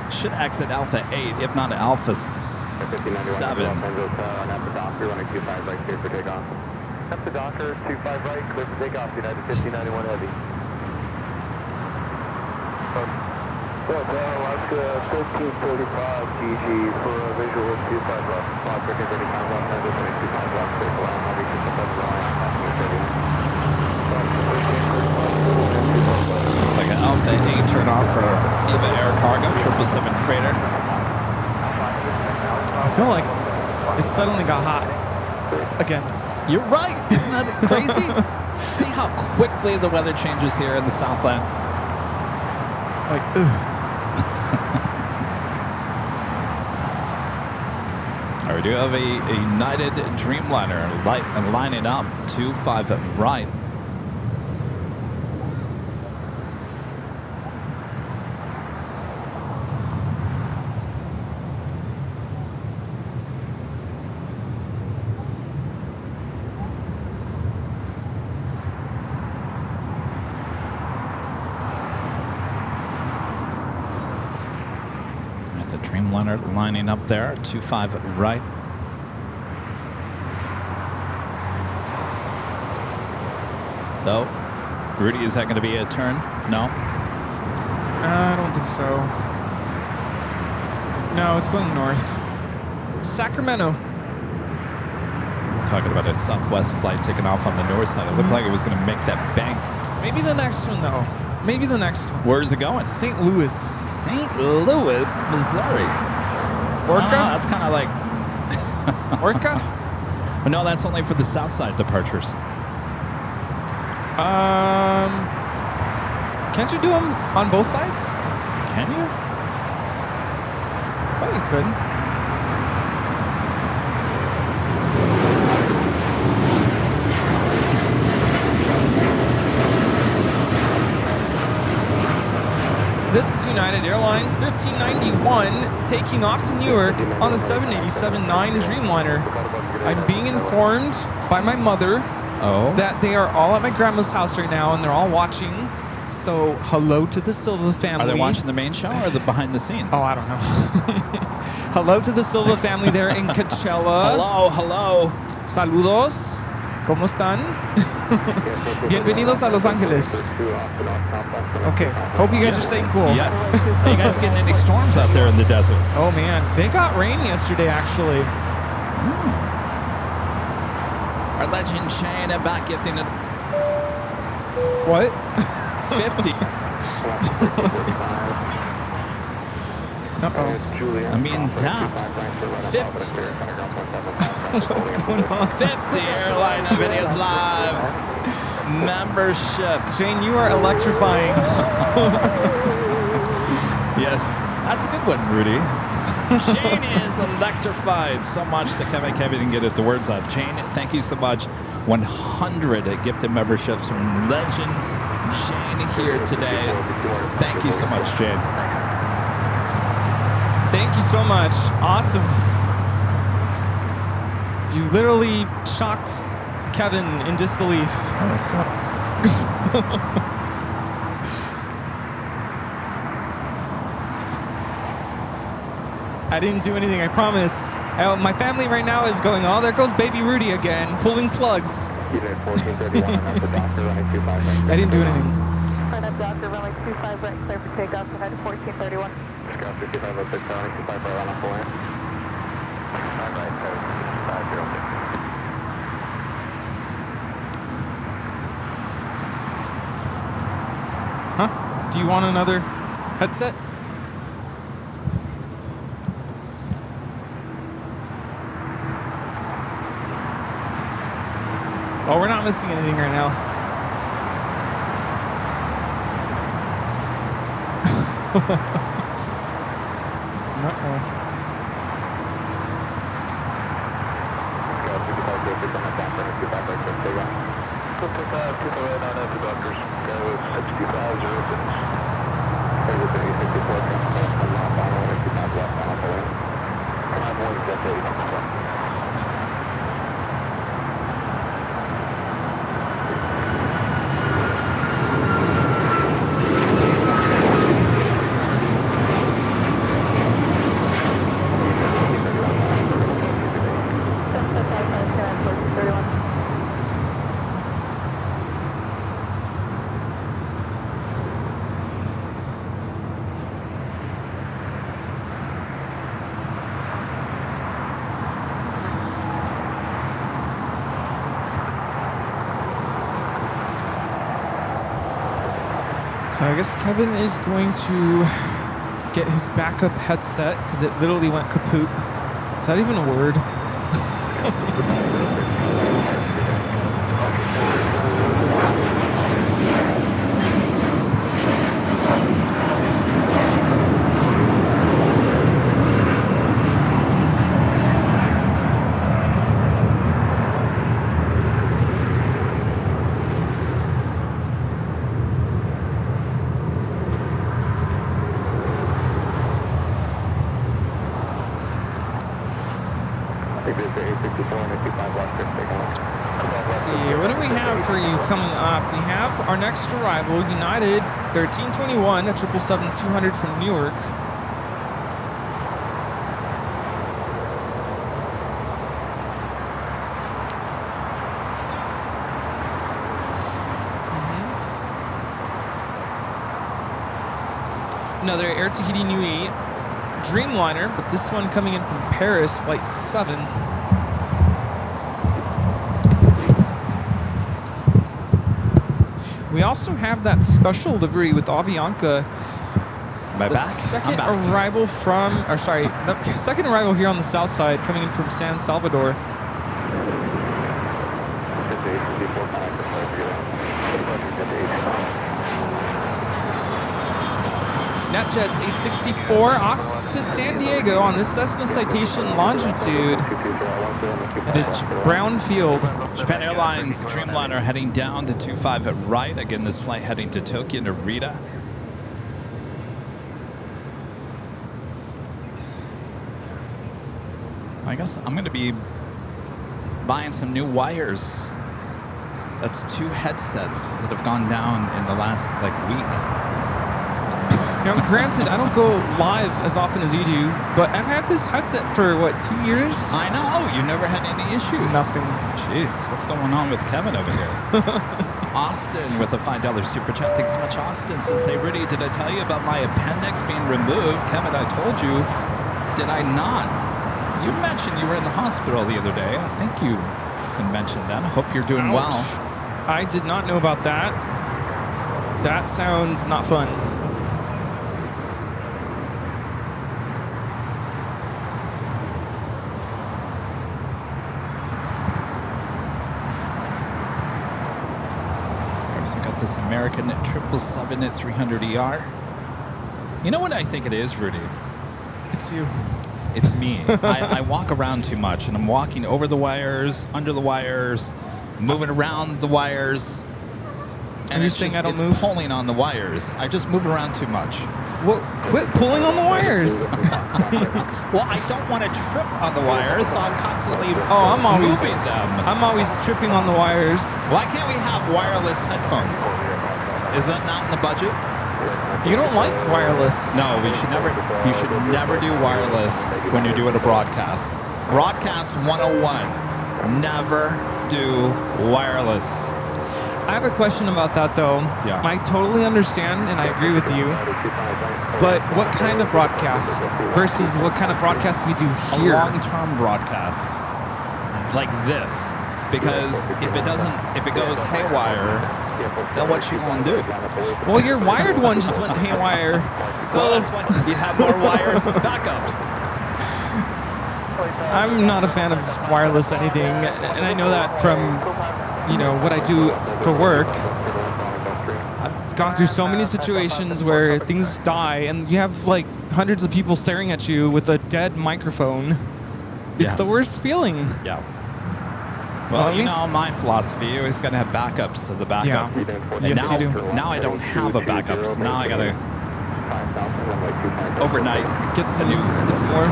Should exit Alpha 8, if not Alpha 7. On at the Docker, 125 right, clear for takeoff. At the Docker, 25 right, clear for takeoff, United 5091 Heavy. Alaska 1345 GG for a visual 25 left. 5 seconds, any time left, 25 left, clear for land, heavy, 67 line, It's like an Alpha 8 turn off for Eva Air Cargo, 777 freighter. I feel like it suddenly got hot again. You're right. Isn't that crazy? See how quickly the weather changes here in the Southland. Like, ugh. All right, we do have a United Dreamliner lining up 25 right. Dreamliner lining up there, 25 right. No. Rudy, is that going to be a turn? No? I don't think so. No, it's going north. Sacramento. Talking about a Southwest flight taking off on the north side. It looked like it was going to make that bank. Maybe the next one, though. Maybe the next one. Where is it going? St. Louis. St. Louis, Missouri. Orca? That's kind of like... Orca? But no, that's only for the south side departures. Can't you do them on both sides? Can you? I thought you could. This is United Airlines 1591 taking off to Newark on the 787-9 Dreamliner. I'm being informed by my mother that they are all at my grandma's house right now and they're all watching. So hello to the Silva family. Are they watching the main show or the behind the scenes? Oh, I don't know. Hello to the Silva family there in Coachella. Hello. Saludos. ¿Cómo están? Bienvenidos a Los Angeles. Okay, hope you guys are staying cool. Yes. Are you guys getting any storms out there in the desert? Oh man, they got rain yesterday actually. Our legend Shane back gifting it. What? 50. Uh-oh. I'm being zapped. 50. What's going on? 50 Airline Videos Live. Memberships. Shane, you are electrifying. Yes, that's a good one, Rudy. Shane is electrified so much that Kevin didn't get it the words out. Shane, thank you so much. 100 gifted memberships from Legend Jane here today. Thank you so much, Jane. Thank you so much. Awesome. You literally shocked Kevin in disbelief. Oh, let's go. I didn't do anything, I promise. My family right now is going, oh, there goes baby Rudy again, pulling plugs. I didn't do anything. Front up Docker, runway 25 right, clear for takeoff, tonight at 1431. Scout 55 up 6, runway 25 right on a 4 in. Right, 5 Huh? Do you want another headset? Oh, we're not missing anything right now. Uh-oh. Scout 55 go 6 on a top, runway 25 right, clear for takeoff. Go 55, people right on after Doctors. Go 6506. There's a 3064 coming off on 155 left on a 4 in. Come on, boys, that's 80 on the front. So I guess Kevin is going to get his backup headset because it literally went kaput. Is that even a word? Let's see, what do we have for you coming up? We have our next arrival, United 1321, a 777-200 from Newark. Another Air Tahiti Nui Dreamliner, but this one coming in from Paris, flight 7. We also have that special livery with Avianca. It's Am I the back? second I'm back. arrival from, or sorry, the second arrival here on the south side, coming in from San Salvador. NetJets 864 off to San Diego on this Cessna Citation longitude. It is Brown Field. Japan Airlines Dreamliner heading down to 25 at right. Again, this flight heading to Tokyo, Narita. I guess I'm going to be buying some new wires. That's 2 headsets that have gone down in the last week. Now, granted, I don't go live as often as you do, but I've had this headset for, 2 years? I know. You never had any issues. Nothing. Jeez, what's going on with Kevin over here? Austin with a $5 super chat. Thanks so much, Austin. Says, hey, Rudy, did I tell you about my appendix being removed? Kevin, I told you. Did I not? You mentioned you were in the hospital the other day. I think you mentioned that. I hope you're doing Ouch. well. I did not know about that. That sounds not fun. So I got this American 777 at 300ER. You know what I think it is, Rudy? It's you. It's me. I walk around too much, and I'm walking over the wires, under the wires, moving around the wires. And you're it's saying just, I don't it's move? pulling on the wires. I just move around too much. Well, quit pulling on the wires. Well, I don't want to trip on the wires, so I'm constantly I'm always moving them. I'm always tripping on the wires. Why can't we have wireless headphones? Is that not in the budget? You don't like wireless. No, you should never do wireless when you're doing a broadcast. Broadcast 101. Never do wireless. I have a question about that, though. Yeah. I totally understand, and I agree with you. But what kind of broadcast versus what kind of broadcast we do A here? long-term broadcast like this, because if it goes haywire, then what you gonna do? Well, your wired one just went haywire. So that's why you have more wires as backups. I'm not a fan of wireless anything, and I know that from what I do for work. I've gone through so many situations where things die, and you have like hundreds of people staring at you with a dead microphone. It's Yes. the worst feeling. Yeah. Well, Well, at you least- know, my philosophy, you always gotta have backups to the backup. Yeah. And Yes, now, you do. now I don't have a backup, so now I gotta overnight Get some new. It's more.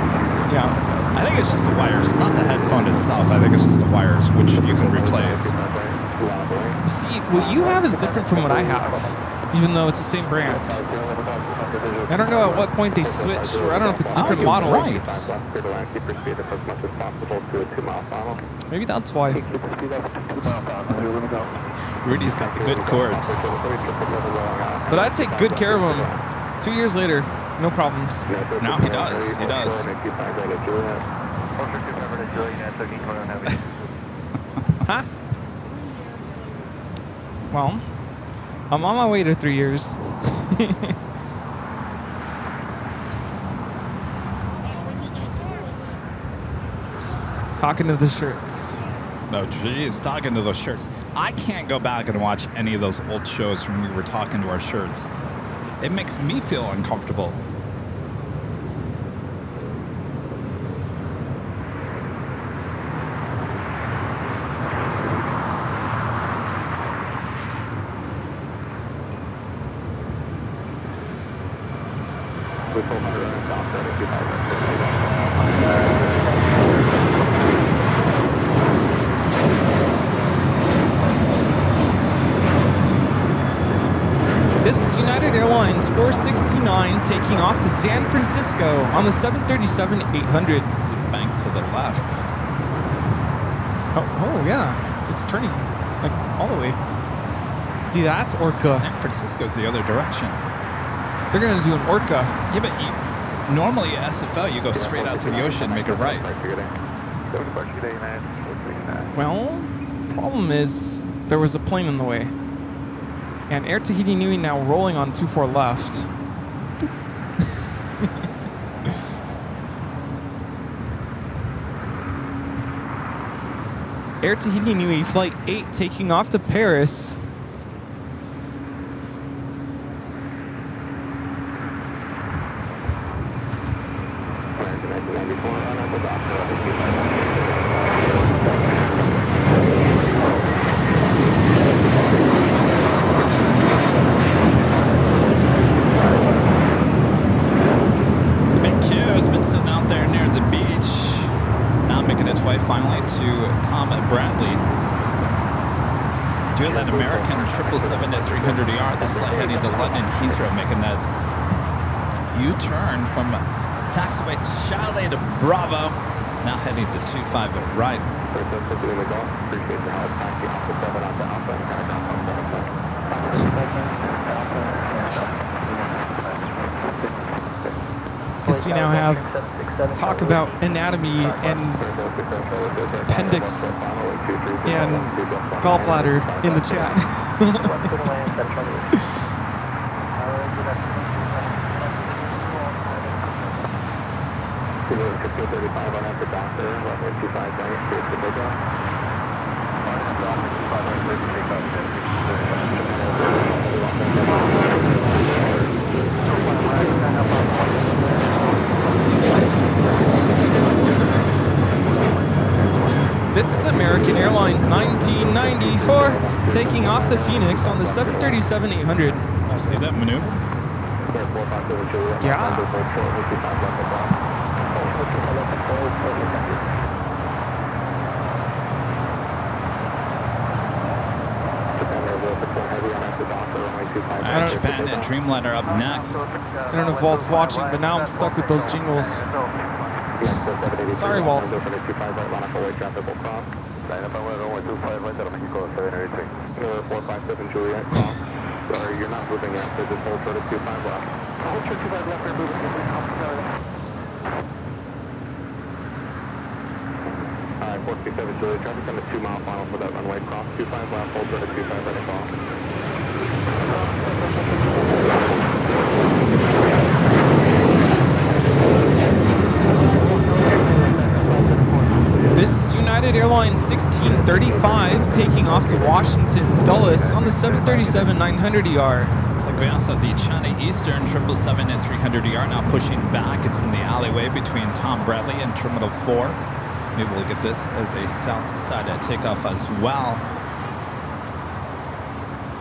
Yeah. I think it's just the wires, not the headphone itself. I think it's just the wires, which you can replace. See, what you have is different from what I have, even though it's the same brand. I don't know at what point they switched, or I don't know if it's a different you're model. right. Maybe that's why. Rudy's got the good chords. But I take good care of them. 2 years later, no problems. Now he does. He does. Huh? Well, I'm on my way to 3 years. Talking to the shirts. Oh, geez, talking to those shirts. I can't go back and watch any of those old shows when we were talking to our shirts. It makes me feel uncomfortable. This is United Airlines 469 taking off to San Francisco on the 737-800. Bank to the left. Oh yeah, it's turning like all the way. See that? Orca. San Francisco's the other direction. They're gonna do an Orca. Yeah, but normally at SFL, you go straight out to the ocean, make a right. Well, problem is there was a plane in the way. And Air Tahiti Nui now rolling on 24 left. Air Tahiti Nui Flight 8 taking off to Paris. The big Q has been sitting out there near the beach, now making its way finally to Tom Bradley. Doing that American 777 at 300ER, this flight heading to London Heathrow, making that U-turn from taxiway to Chalet to Bravo, now heading to 25 at right. Guess we now have talk about anatomy and appendix and gallbladder in the chat. This is American Airlines 1994. taking off to Phoenix on the 737-800. You see that maneuver? Yeah. Japan and Dreamliner up next. I don't know if Walt's watching, but now I'm stuck with those jingles. Sorry, Walt. Sorry, you're not moving yet, so just hold short of 25 left. Hold short 25 left, they're moving in. Alright, 427 Julia, traffic on the 2 mile final for that runway cross. 25 left, hold short of 25 right across. This is United Airlines 1635 taking off to Washington Dulles on the 737-900ER. Looks like we also have the China Eastern 777 and 300ER now pushing back. It's in the alleyway between Tom Bradley and Terminal 4. Maybe we'll get this as a south side takeoff as well.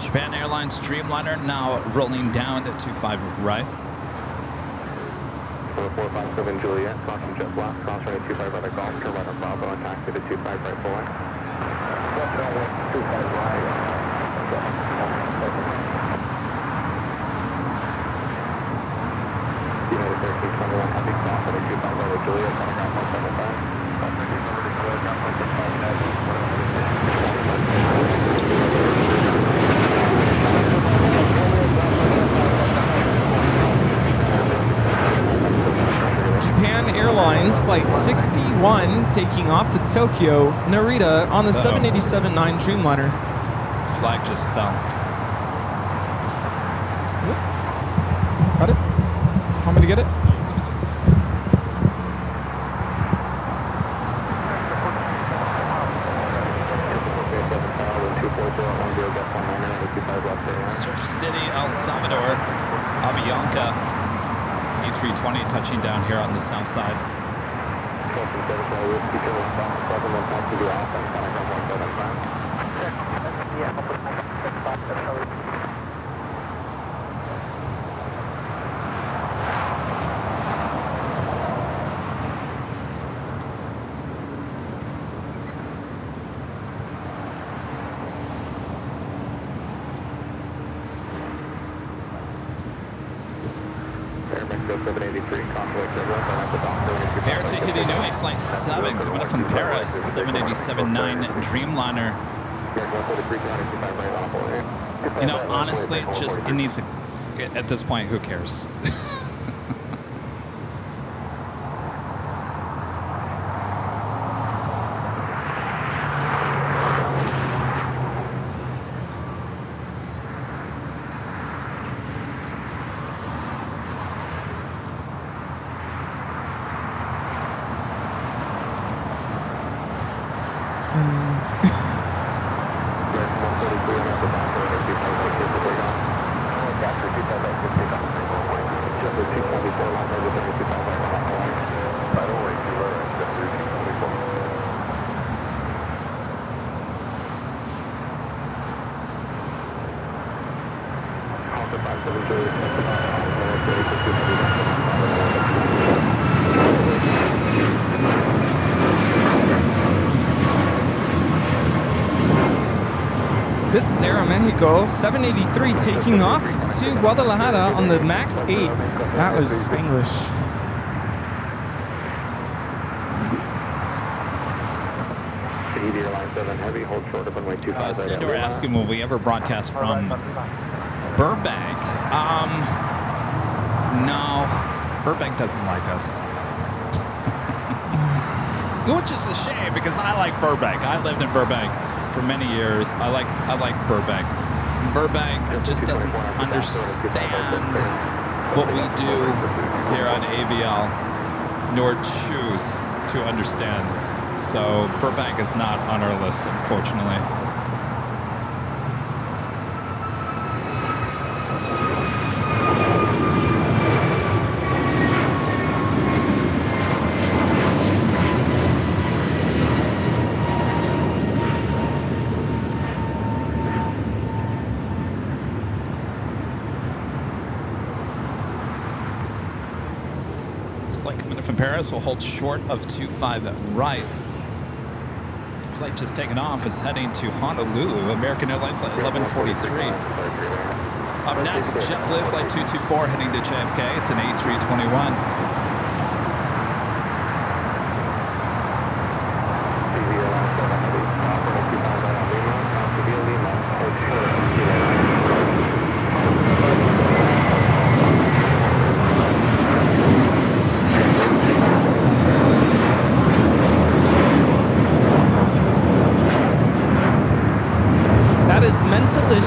Japan Airlines Dreamliner now rolling down to 25 right. 457 Juliet, crossing jet black, cross runway 25 right at golf, turn right on Bravo, and taxi to 25 right forward. Left runway 25 right. United 1321, heavy cross runway 25 right at Juliet, telegraph 175. Japan Airlines Flight 61 taking off to Tokyo, Narita on the 787-9 Dreamliner. Flag just fell. Got it? Want me to get it? Yes, please. Surf City, El Salvador, Avianca, A320 touching down here on the south side. Air Tahiti Nui, Flight 7, coming up from Paris, 787-9 Dreamliner. You know, honestly, just it needs to, at this point, who cares? This is Aeromexico 783 taking off to Guadalajara on the MAX 8. That was Spanglish. Sandor asking, will we ever broadcast from Burbank? No, Burbank doesn't like us. Which is a shame because I like Burbank. I lived in Burbank for many years. I like Burbank. Burbank just doesn't understand what we do here on AVL, nor choose to understand. So Burbank is not on our list, unfortunately. Paris will hold short of 25 right. Flight just taken off is heading to Honolulu. American Airlines flight 1143. Up next, JetBlue flight 224 heading to JFK. It's an A321.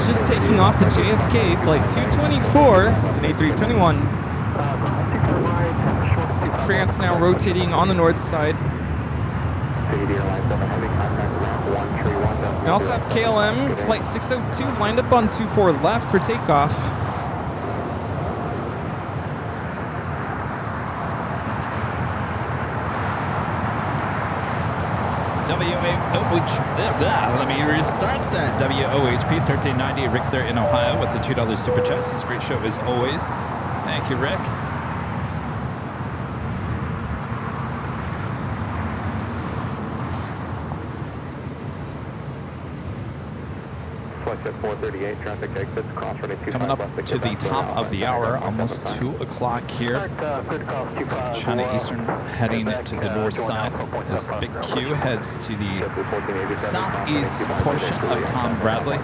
Just taking off to JFK, flight 224. It's an A321. France now rotating on the north side. We also have KLM, flight 602, lined up on 24 left for takeoff. Let me restart that. WOHP 1390, Rick there in Ohio with the $2 super chat. This is a great show as always. Thank you, Rick. Coming up to the top of the hour, almost 2 o'clock here. China Eastern heading to the north side as the Big Q heads to the southeast portion of Tom Bradley.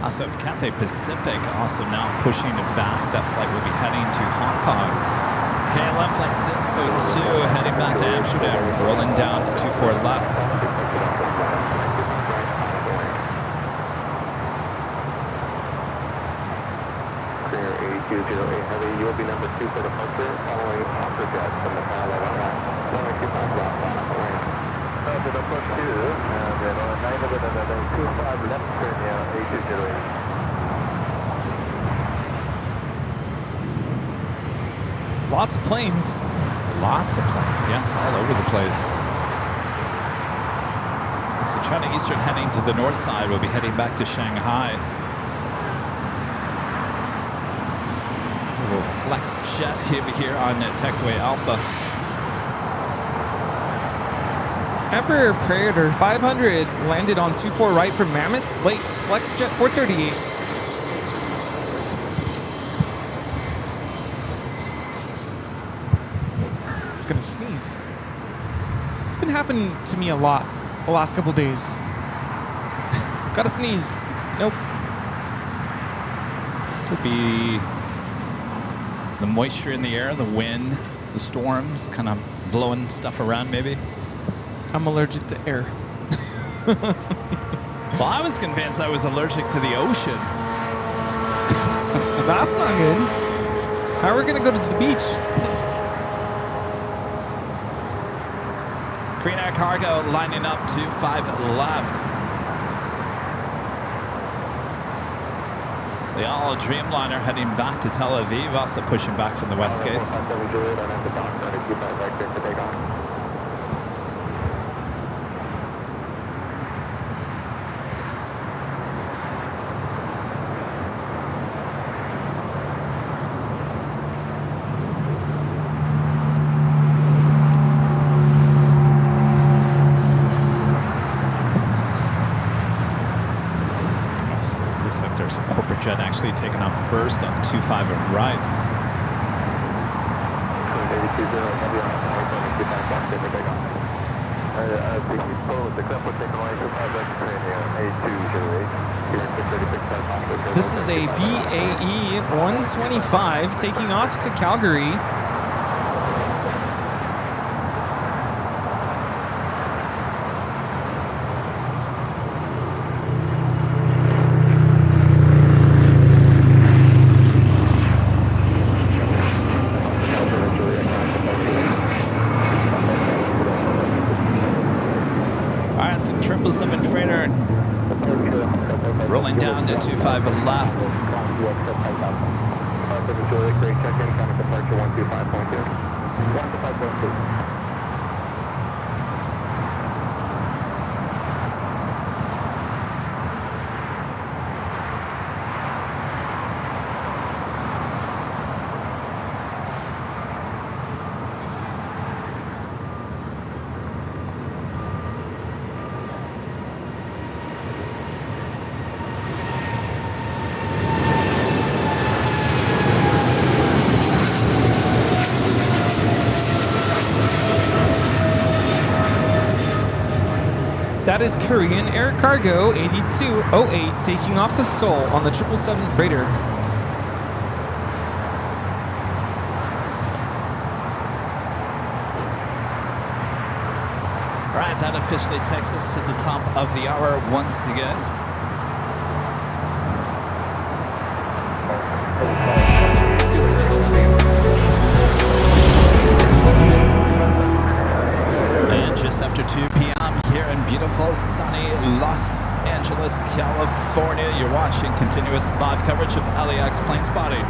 Also have Cathay Pacific also now pushing it back. That flight will be heading to Hong Kong. KLM flight 602 heading back to Amsterdam, rolling down 24 left. Clear 8208 Heavy, you will be number 2 for departure, following Hawker Jet from the Palo Alto 125 left on the lane. To the plus 2, and then on 925 left, turn 8208. Lots of planes. Lots of planes, yes, all over the place. So China Eastern heading to the north side. We'll be heading back to Shanghai. A little flex jet here on taxiway Alpha. Emperor Predator 500 landed on 24 right from Mammoth Lakes, flex jet 438. It's gonna sneeze. It's been happening to me a lot the last couple days. Gotta sneeze. Nope. Could be the moisture in the air, the wind, the storms kind of blowing stuff around maybe. I'm allergic to air. Well, I was convinced I was allergic to the ocean. That's not good. How are we gonna go to the beach? Green Air Cargo lining up to 5 left. The All Dreamliner heading back to Tel Aviv, also pushing back from the west gates. Jet actually taking off first on 25 and right. This is a BAE 125 taking off to Calgary. Rolling down to 25 left. Great check-in, counting departure 125.2. 125.2. That is Korean Air Cargo 8208 taking off to Seoul on the 777 freighter. All right, that officially takes us to the top of the hour once again. And just after 2 p.m. here in beautiful, sunny Los Angeles, California, you're watching continuous live coverage of LAX plane spotting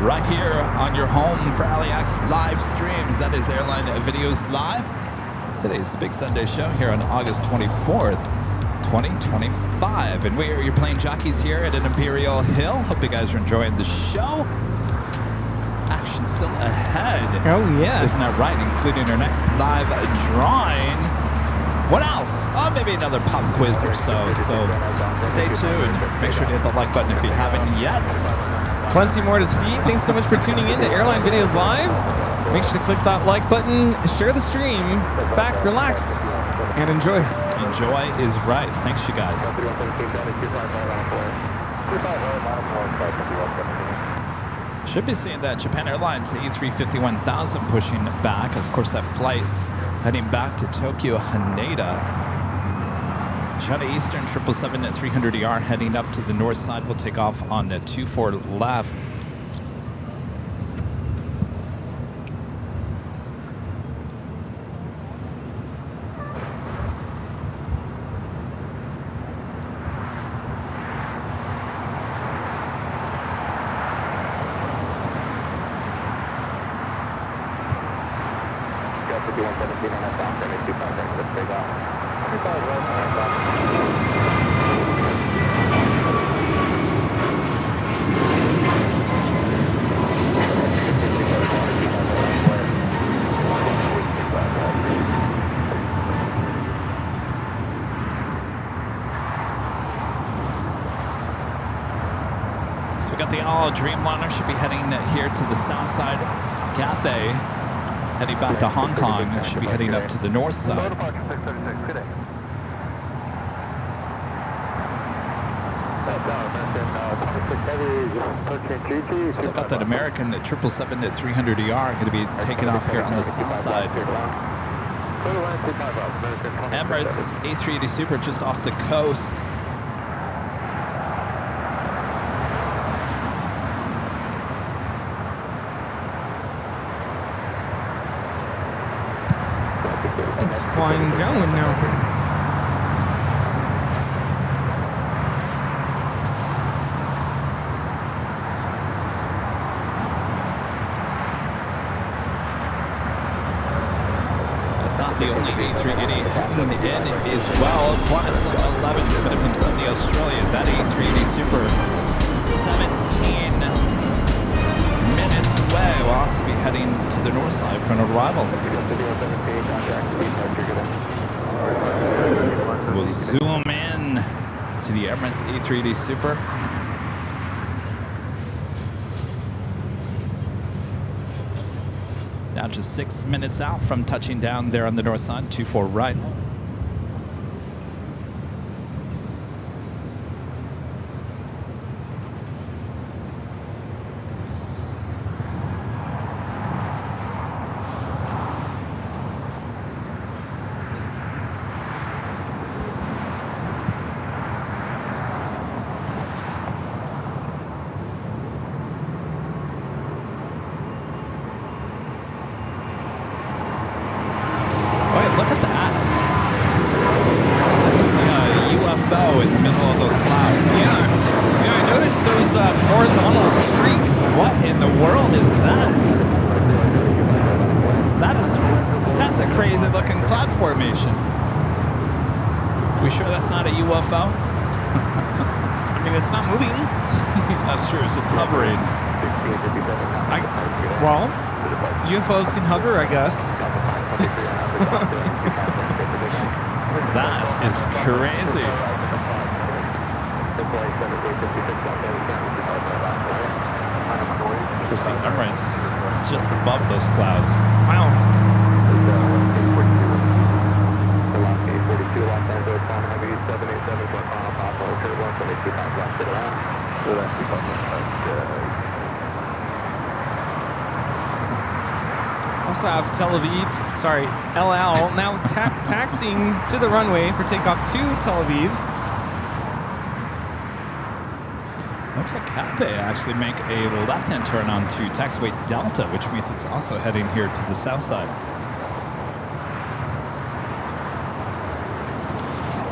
right here on your home for LAX live streams. That is Airline Videos Live. Today is the Big Sunday show here on August 24th, 2025. And we are your plane jockeys here at an Imperial Hill. Hope you guys are enjoying the show. Action still ahead. Oh, yes. Isn't that right? Including our next live drawing. What else? Oh, maybe another pop quiz or so. So stay tuned. Make sure to hit the like button if you haven't yet. Plenty more to see. Thanks so much for tuning in to Airline Videos Live. Make sure to click that like button, share the stream, sit back, relax, and enjoy. Enjoy is right. Thanks, you guys. Should be seeing that Japan Airlines A350-1000 pushing back. Of course, that flight heading back to Tokyo, Haneda. China Eastern 777-300ER heading up to the north side. We'll take off on the 24 left. So we got the all Dreamliner should be heading here to the south side. Cathay heading back to Hong Kong should be heading up to the north side. Still got that American 777-300ER going to be taking off here on the south side. Emirates A380 Super just off the coast. It's flying downwind now. That's not the only A380 heading in as well. Qantas Flight 11 coming from Sydney, Australia. That A380 Super 17 minutes away. We'll also be heading to the north side for an arrival. We'll zoom in to the Emirates A380 Super. Now just 6 minutes out from touching down there on the north side, 24 right. Look at that. UFO in the middle of those clouds. Yeah, I noticed those horizontal streaks. What in the world is that? That's a crazy looking cloud formation. We sure that's not a UFO? I mean, it's not moving. That's true, it's just hovering. Well, UFOs can hover, I guess. That is crazy. Of course, the Emirates just above those clouds. Wow. Also have Tel Aviv, sorry, El Al, now taxiing to the runway for takeoff to Tel Aviv. Looks like Cathay actually make a left-hand turn onto taxiway Delta, which means it's also heading here to the south side.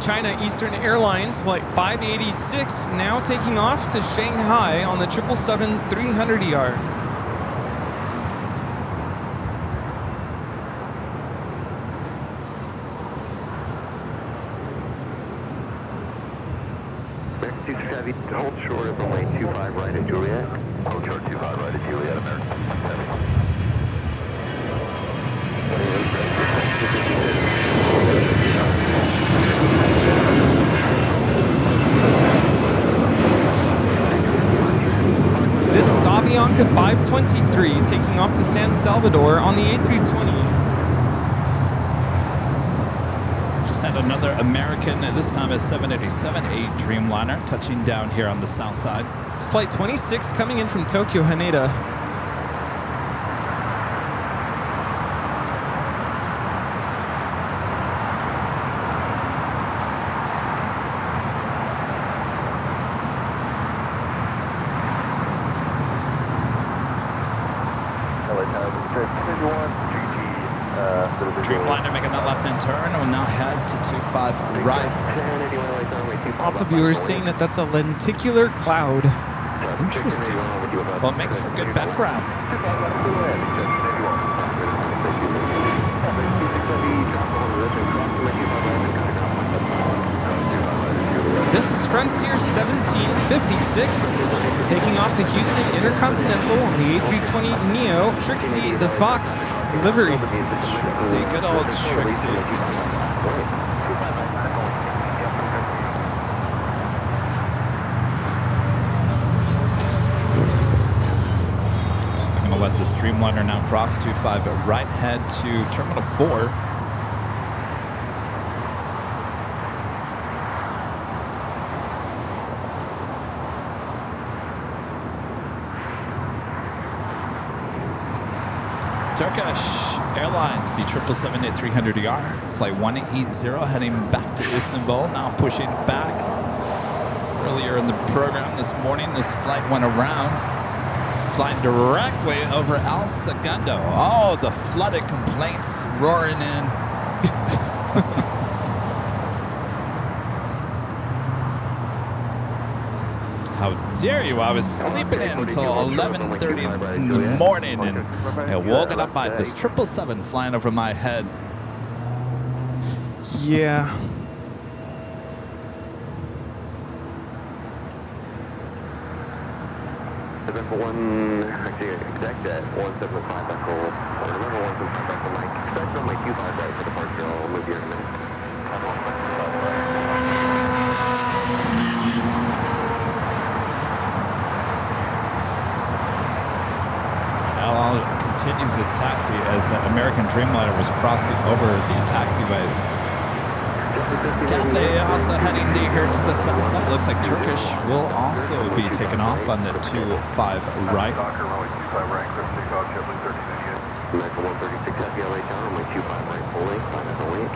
China Eastern Airlines flight 586 now taking off to Shanghai on the 777-300ER. Hold short of runway 25 right at Juliet. Hold short 25 right at Juliet, American. This is Avianca 523 taking off to San Salvador on the A320. Had another American, this time a 787-8 Dreamliner, touching down here on the south side. It's flight 26 coming in from Tokyo, Haneda. Dreamliner making that left-hand turn and will now head to 25 right. Lots of viewers saying that that's a lenticular cloud. Interesting. Well, it makes for good background. This is Frontier 1756 taking off to Houston Intercontinental on the A320 Neo Trixie the Fox livery. Trixie, good old Trixie. I'm going to let this Dreamliner now cross 25 right, head to Terminal 4. Turkish Airlines, the 777-300ER, flight 180 heading back to Istanbul, now pushing back. Earlier in the program this morning, this flight went around, flying directly over El Segundo. Oh, the flooded complaints roaring in. How dare you? I was sleeping in until 11:30 in the morning and I woken up by this 777 flying over my head. Yeah. November 1, actually, exact at 175 Echo, or November 175 Echo Mike. Expect on my 25 right for departure. I'll move here in a minute. El continues its taxi as that American Dreamliner was crossing over the taxiways. Cathay also heading here to the south side. Looks like Turkish will also be taken off on the 25 right. American 136 Happy LA Tower, my 25 right fully, minus 08.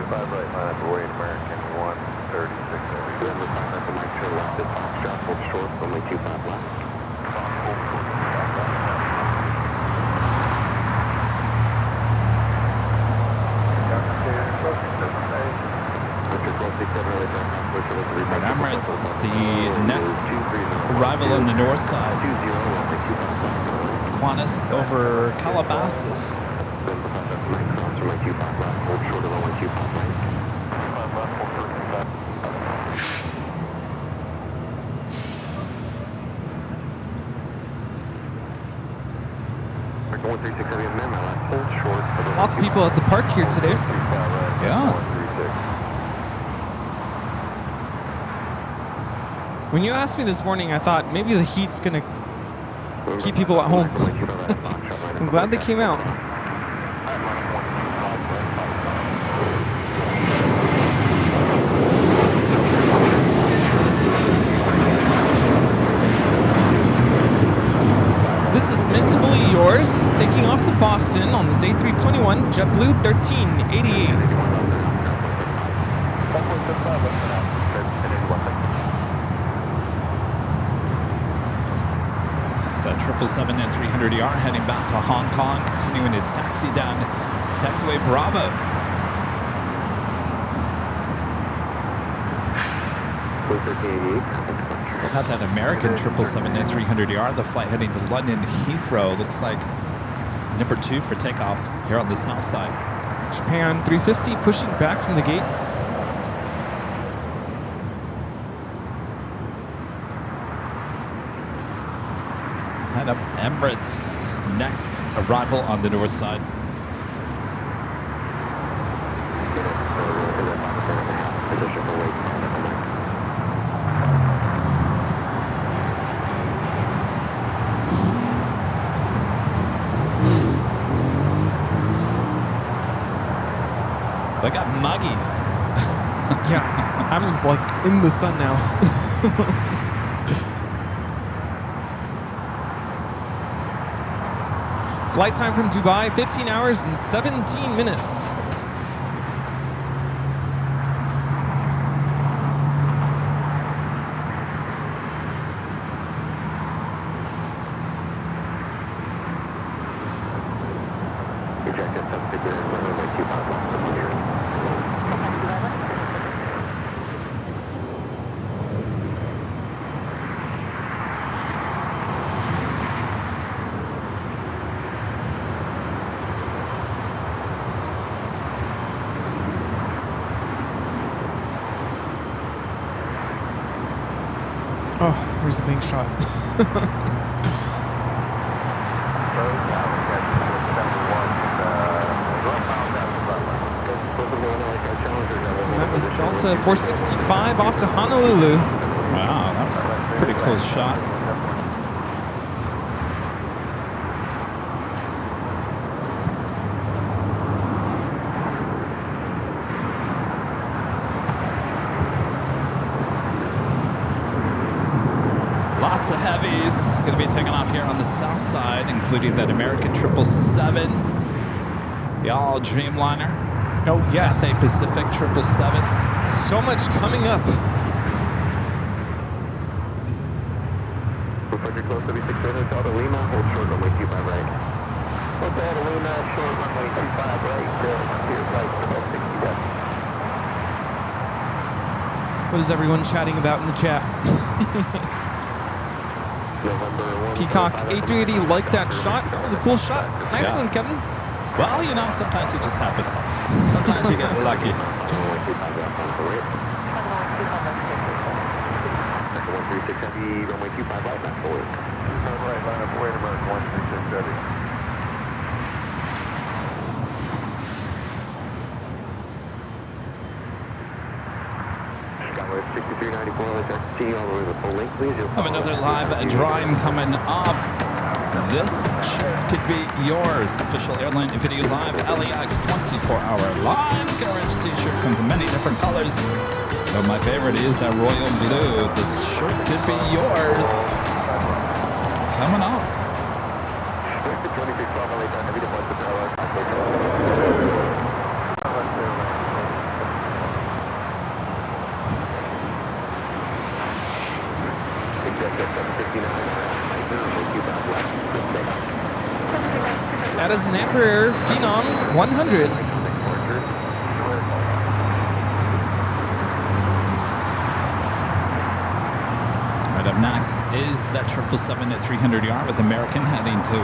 25 right, minus 08, American 136 Heavy. November 5 Echo Mike, turn left at Foxtrot, hold short, only 25 left. After 1267 LA Tower, push it But Emirates is the next arrival on the north side. Qantas over Calabasas. Lots of people at the park here today. Yeah. When you asked me this morning, I thought maybe the heat's going to keep people at home. I'm glad they came out. This is Mintfully Yours, taking off to Boston on this A321 JetBlue 1388. This is that 777 and 300ER heading back to Hong Kong, continuing its taxi down taxiway Bravo. Still got that American 777 and 300ER, the flight heading to London Heathrow. Looks like number 2 for takeoff here on the south side. Japan 350 pushing back from the gates. Head up Emirates, next arrival on the north side. I got muggy. Yeah, I'm like in the sun now. Flight time from Dubai, 15 hours and 17 minutes. Oh, where's the bank shot? And that was Delta 465 off to Honolulu. Wow, that was a pretty close shot. Lots of heavies going to be taking off here on the south side, including that American 777, the all Dreamliner, Oh, yes. Cathay Pacific 777. So much coming up. Reflector close to V6 Delta Lima, hold short runway 25 right. Delta Lima, short runway 25 right, clear flight for about 60 depth. What is everyone chatting about in the chat? Peacock A380 liked that shot. That was a cool shot. Nice one, Kevin. Well, you know, sometimes it just happens. Sometimes you get lucky. Runway 25 right, back forward. Turn right, line up, wait a minute, 136 heavy. Have another live drawing coming up. This shirt could be yours. Official Airline Videos Live LAX 24-hour live garage t-shirt. Comes in many different colors. But my favorite is that royal blue. This shirt could be yours. Coming up. That is an Emperor Phenom 100. up next is that 777 at 300 yard with American heading to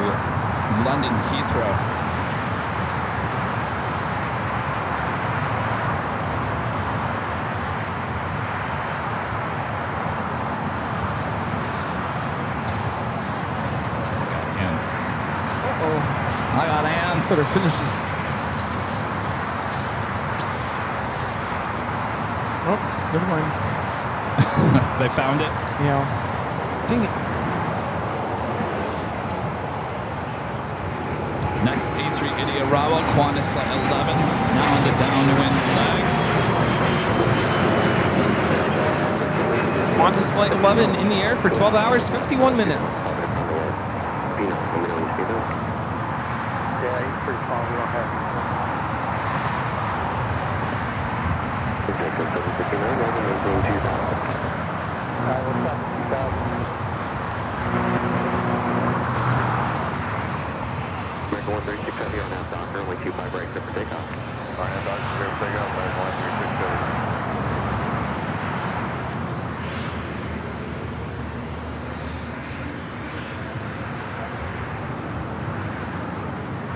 London Heathrow. I got ants. Better finish this. Oh, never mind. They found it. Yeah. Dang it. Next, A380 Arawa, Qantas Flight 11, now on the downwind leg. Qantas Flight 11 in the air for 12 hours, 51 minutes. Yeah, he's pretty small. We don't have Alright, we'll stop at 2,000. American 136 Heavy on out, Docker, only 25 right, clear for takeoff. Alright, Docker, clear for takeoff, American 136 Heavy.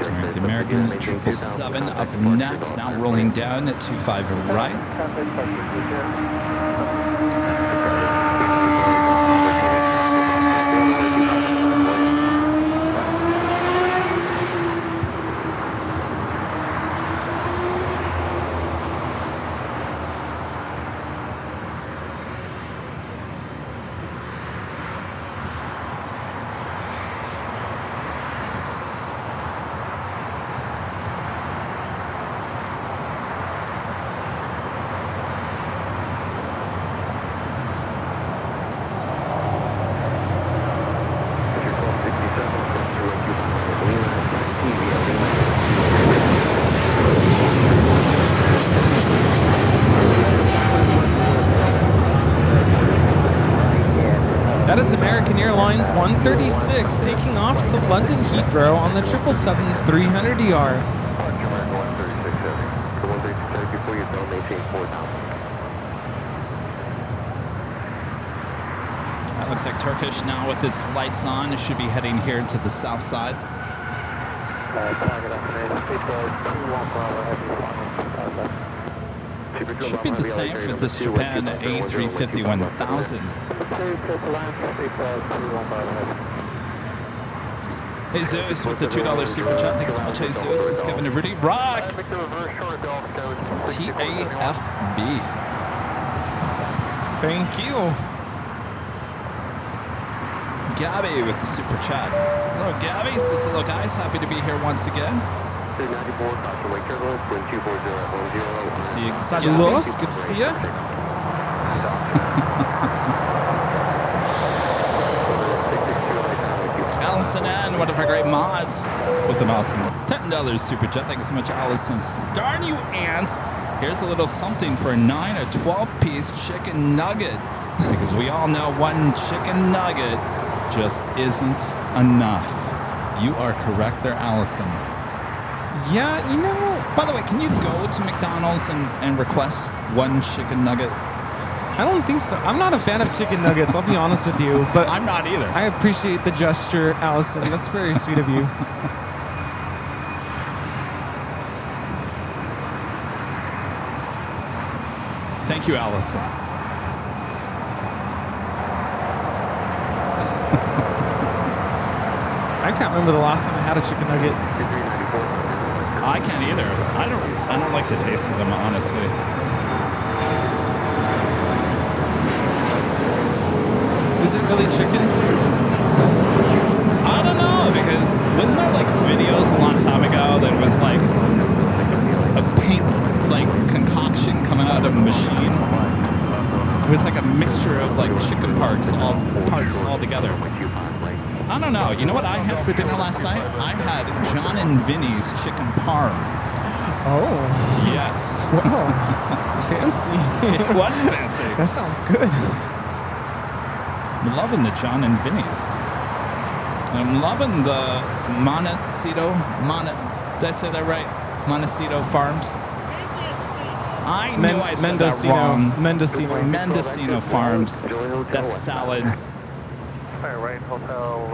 Alright, the American 777 up next, now rolling down at 25 right. That is American Airlines 136 taking off to London Heathrow on the 777 300ER. That looks like Turkish now with its lights on. It should be heading here to the south side. Should be the same for this Japan A350 1000. Jesus with the $2 super chat. Thanks so much, Jesus. It's Kevin and Rudy. Rock from TAFB. Thank you. Gabby with the super chat. Hello, Gabby. Says hello, guys. Happy to be here once again. Good to see you. Saludos. Good to see you. Allison and one of our great mods with an awesome $10 super chat. Thank you so much, Allison. Darn you, ants. Here's a little something for a 9 or 12-piece chicken nugget. Because we all know one chicken nugget just isn't enough. You are correct there, Allison. Yeah, you know. By the way, can you go to McDonald's and request one chicken nugget? I don't think so. I'm not a fan of chicken nuggets, I'll be honest with you. But I'm not either. I appreciate the gesture, Allison. That's very sweet of you. Thank you, Allison. I can't remember the last time I had a chicken nugget. I can't either. I don't like the taste of them, honestly. Is it really chicken? I don't know, because wasn't there like videos a long time ago that was like a paint like concoction coming out of a machine? It was like a mixture of like chicken parts all together. I don't know. You know what I had for dinner last night? I had John and Vinny's chicken parm. Oh. Yes. Wow. Fancy. It was fancy. That sounds good. I'm loving the John and Vinny's. I'm loving the Montecito. Did I say that right? Montecito Farms. I knew I said that wrong. Mendocino. Mendocino Farms. That salad. Fire right, hotel,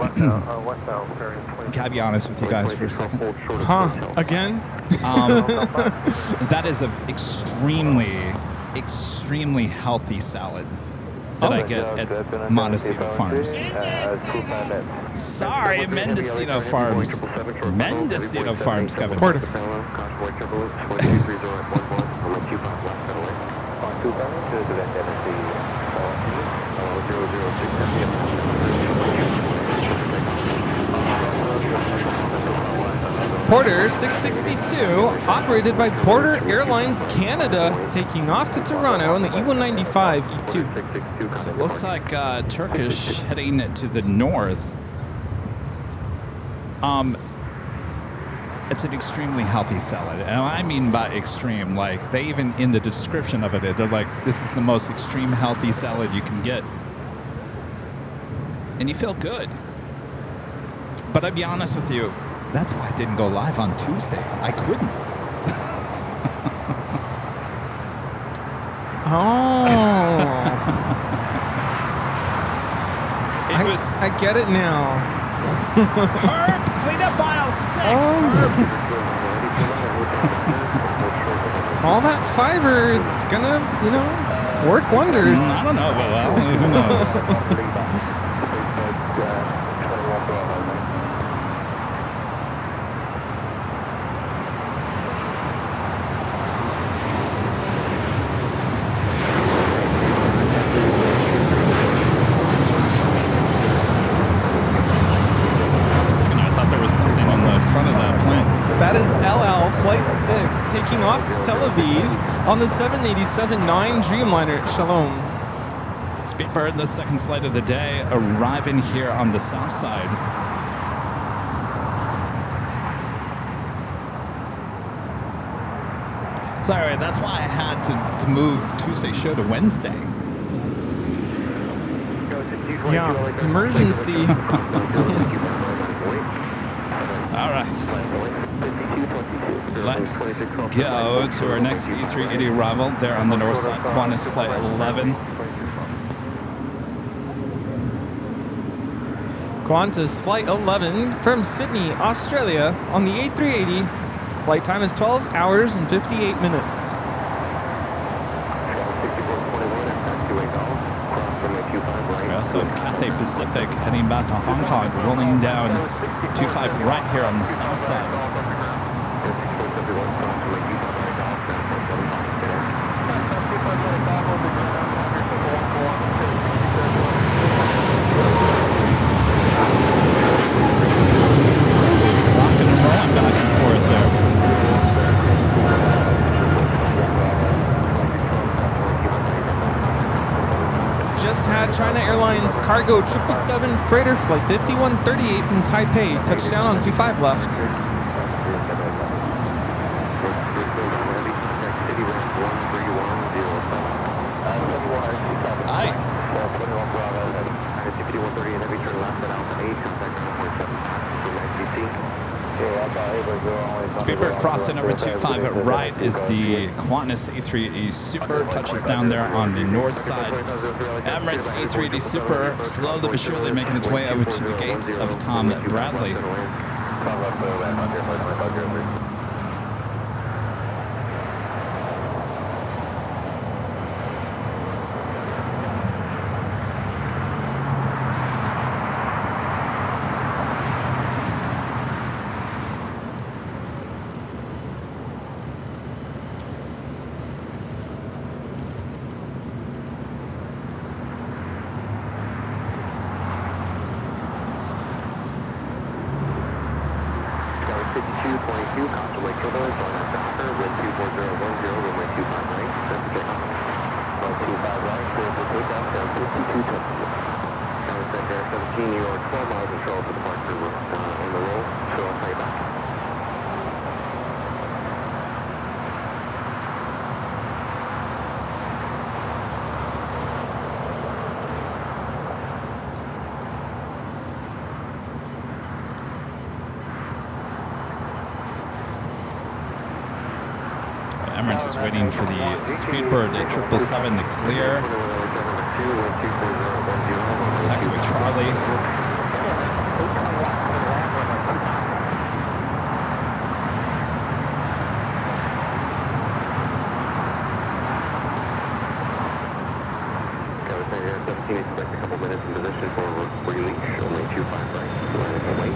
westbound, ferry. Can I be honest with you guys for a second? Huh? Again? That is an extremely healthy salad that I get at Montecito Farms. Sorry, Mendocino Farms. Mendocino Farms, Kevin. Porter. Porter 662, operated by Porter Airlines Canada, taking off to Toronto on the E195 E2. So it looks like Turkish heading to the north. It's an extremely healthy salad. And I mean by extreme, like they even in the description of it, they're like, this is the most extreme healthy salad you can get. And you feel good. But I'll be honest with you, that's why I didn't go live on Tuesday. I couldn't. I get it now. Herb, clean up aisle 6. Herb. All that fiber, it's gonna, work wonders. I don't know, but well, who knows? That is LL Flight 6 taking off to Tel Aviv on the 787-9 Dreamliner. Shalom. Speedbird, the second flight of the day, arriving here on the south side. Sorry, that's why I had to move Tuesday's show to Wednesday. Yeah, emergency. All right. Let's go to our next E380 arrival there on the north side, Qantas Flight 11. Qantas Flight 11 from Sydney, Australia on the A380. Flight time is 12 hours and 58 minutes. We also have Cathay Pacific heading back to Hong Kong, rolling down 25 right here on the south side. Rocking and rolling back and forth there. Just had China Airlines Cargo 777 Freighter Flight 5138 from Taipei. Touchdown on 25 left. Hi. Speedbird crossing over 25 at right is the Qantas A380 Super, touches down there on the north side. Emirates A380 Super slowly but surely making its way over to the gates of Tom Bradley. Emirates is waiting for the Speedbird at 777 to clear. Taxiway Charlie. Expect a couple minutes in position for release. Only 25 right. Wait.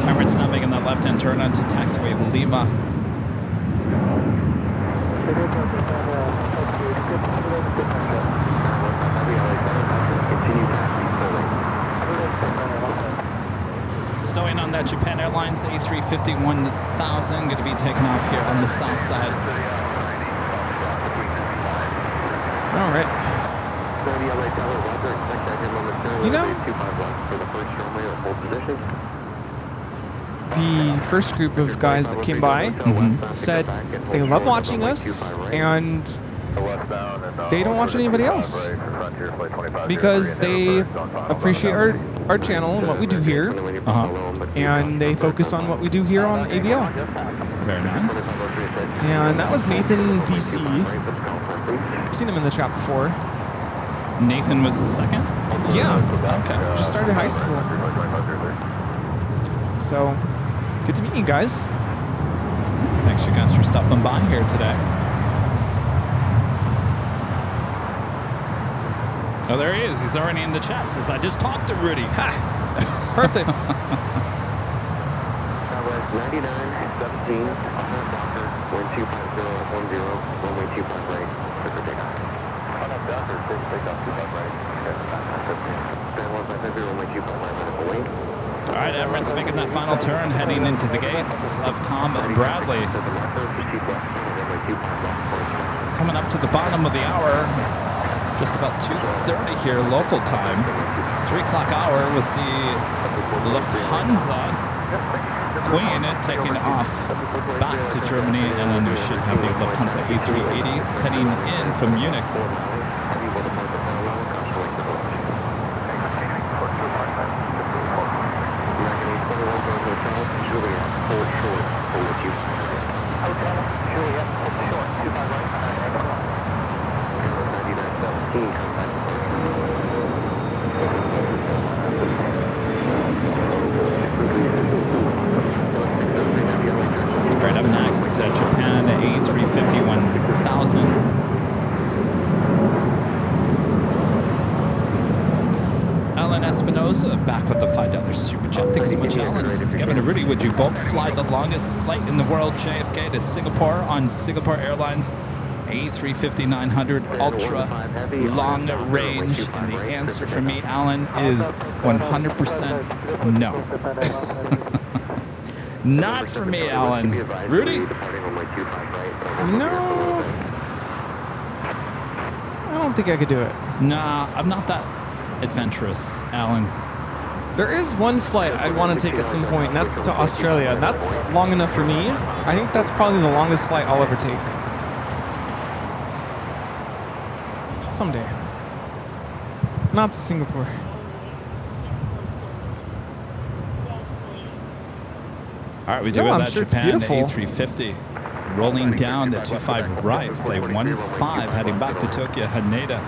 Emirates now making that left-hand turn onto taxiway Lima. Stowing on that Japan Airlines A350 1000, going to be taken off here on the south side. All right. You know, the first group of guys that came by said they love watching us and they don't watch anybody else because they appreciate our channel and what we do here, and they focus on what we do here on AVL. Very nice. And that was Nathan DC. I've seen him in the chat before. Nathan was the second? Yeah. Okay. Just started high school. So, good to meet you guys. Thanks you guys for stopping by here today. Oh, there he is. He's already in the chat. Says, I just talked to Rudy. Ha! Perfect. 99, 17, Docker, 1250, 10, runway 25 right, clear for takeoff. On up Docker, takeoff 25 right, stand 1550, runway 25 right, let it away. All right, Emirates making that final turn, heading into the gates of Tom Bradley. Coming up to the bottom of the hour, just about 2:30 here local time. 3 o'clock hour, we'll see Lufthansa Queen taking off back to Germany, and then we should have the Lufthansa A380 heading in from Munich. Right up next is Japan A350 1000. Alan Espinosa back with the $5 super chat. Thanks so much, Alan. This is Kevin and Rudy. Would you both fly the longest flight in the world, JFK to Singapore on Singapore Airlines A350-900 ultra long range? And the answer for me, Alan, is 100% no. Not for me, Alan. Rudy? No. I don't think I could do it. Nah, I'm not that adventurous, Alan. There is one flight I want to take at some point, and that's to Australia. And that's long enough for me. I think that's probably the longest flight I'll ever take. Someday. Not to Singapore. All right, we do have that Japan A350 rolling down the 25 right, flight 15 heading back to Tokyo Haneda.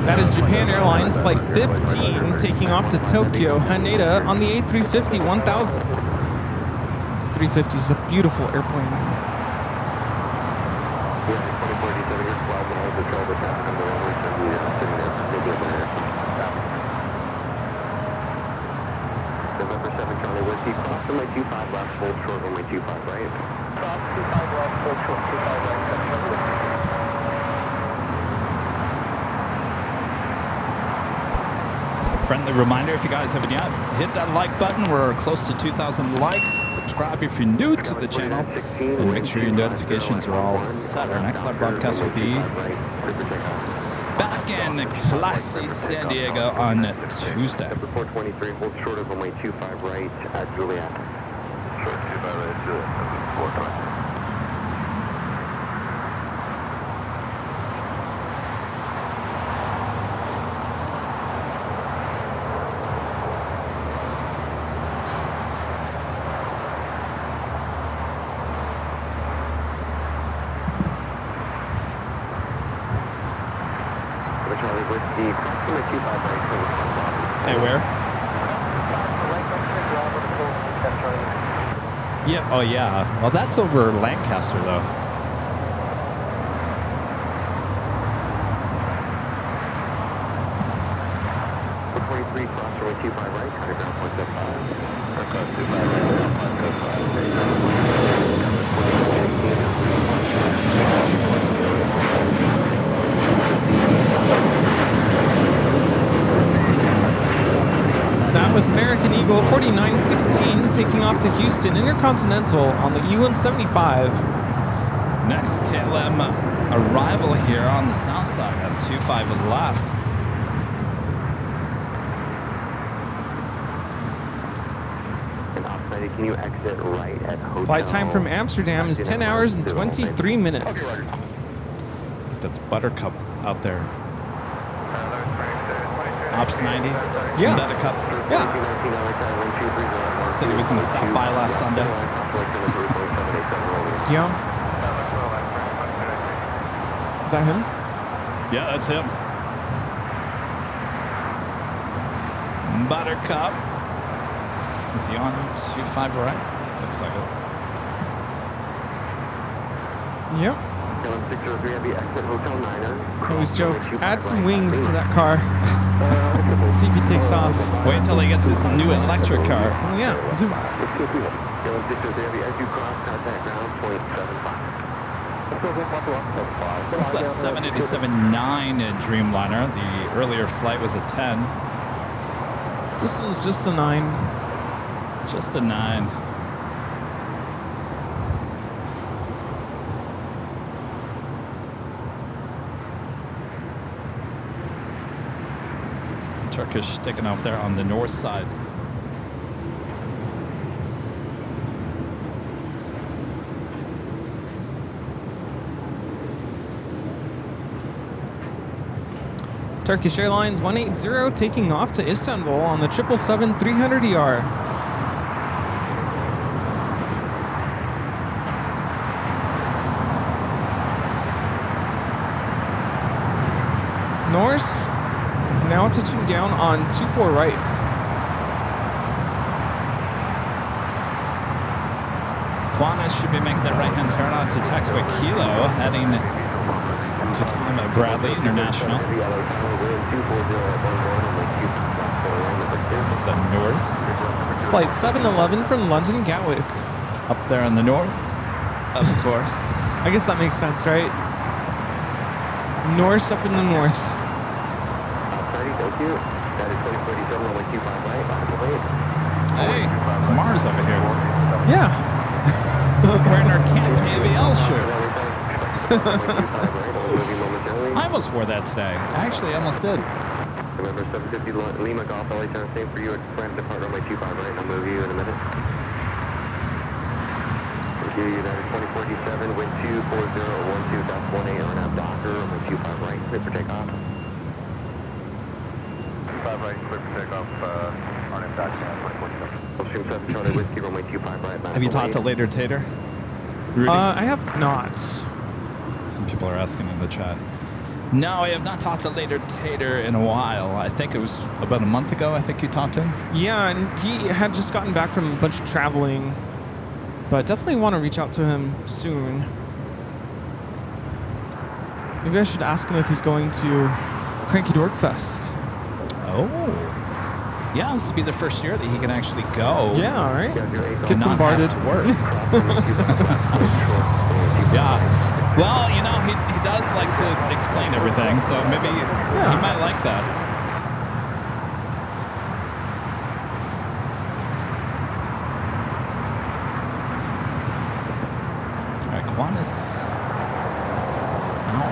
That is Japan Airlines Flight 15 taking off to Tokyo Haneda on the A350 1000. 350 is a beautiful airplane. November 7 Charlie Whiskey, cross runway 25 left, full short, runway 25 right. Cross 25 left, full short, 25 right, Friendly reminder, if you guys haven't yet, hit that like button. We're close to 2,000 likes. Subscribe if you're new to the channel. And make sure your notifications are all set. Our next live broadcast will be back in classy San Diego on Tuesday. 423, hold short of runway 25 right at Juliet. Short 25 right at Juliet, 420. Hey, where? Yeah, oh yeah. Well, that's over Lancaster, though. That was American Eagle 4916 taking off to Houston Intercontinental on the E175. Next KLM arrival here on the south side on 25 left. Can you exit right at hotel? Flight time from Amsterdam is 10 hours and 23 minutes. That's Buttercup out there. Ops 90. Yeah. Buttercup. Yeah. Said he was going to stop by last Sunday. Yeah. Is that him? Yeah, that's him. Buttercup. Is he on 25 right? Looks like it. Yep. It was joke. Add some wings to that car. See if he takes off. Wait until he gets his new electric car. Oh yeah. Zoom. It's a 787-9 Dreamliner. The earlier flight was a 10. This one's just a 9. Just a 9. Turkish taking off there on the north side. Turkish Airlines 180 taking off to Istanbul on the 777-300ER. Norse now touching down on 24 right. Juanes should be making that right-hand turn on to taxiway Kilo, heading to time at Bradley International. There's the Norse. It's flight 711 from London Gatwick. Up there in the north, of course. I guess that makes sense, right? Norse up in the north. Hey, Tamar's over here. Yeah. Wearing our Camp AVL shirt. I almost wore that today. Actually, I almost did. Remember 750 Lima Golf LA time, same for you at Brand Depart runway 25 right. I'll move you in a minute. Thank you, United 24D7, wind 24012.18 on out Docker, runway 25 right, clear for takeoff. 25 right, clear for takeoff, on in Docker, 24D7. Stream 7 Charlie Whiskey, runway 25 right. Have you talked to Later Tater? Rudy? I have not. Some people are asking in the chat. No, I have not talked to Later Tater in a while. I think it was about a month ago, I think you talked to him. Yeah, and he had just gotten back from a bunch of traveling, but definitely want to reach out to him soon. Maybe I should ask him if he's going to Cranky Dork Fest. Oh. Yeah, this will be the first year that he can actually go. Yeah, all right. Get Get not bombarded. have to work. Yeah. Well, you know, he does like to explain everything, so maybe he might like that.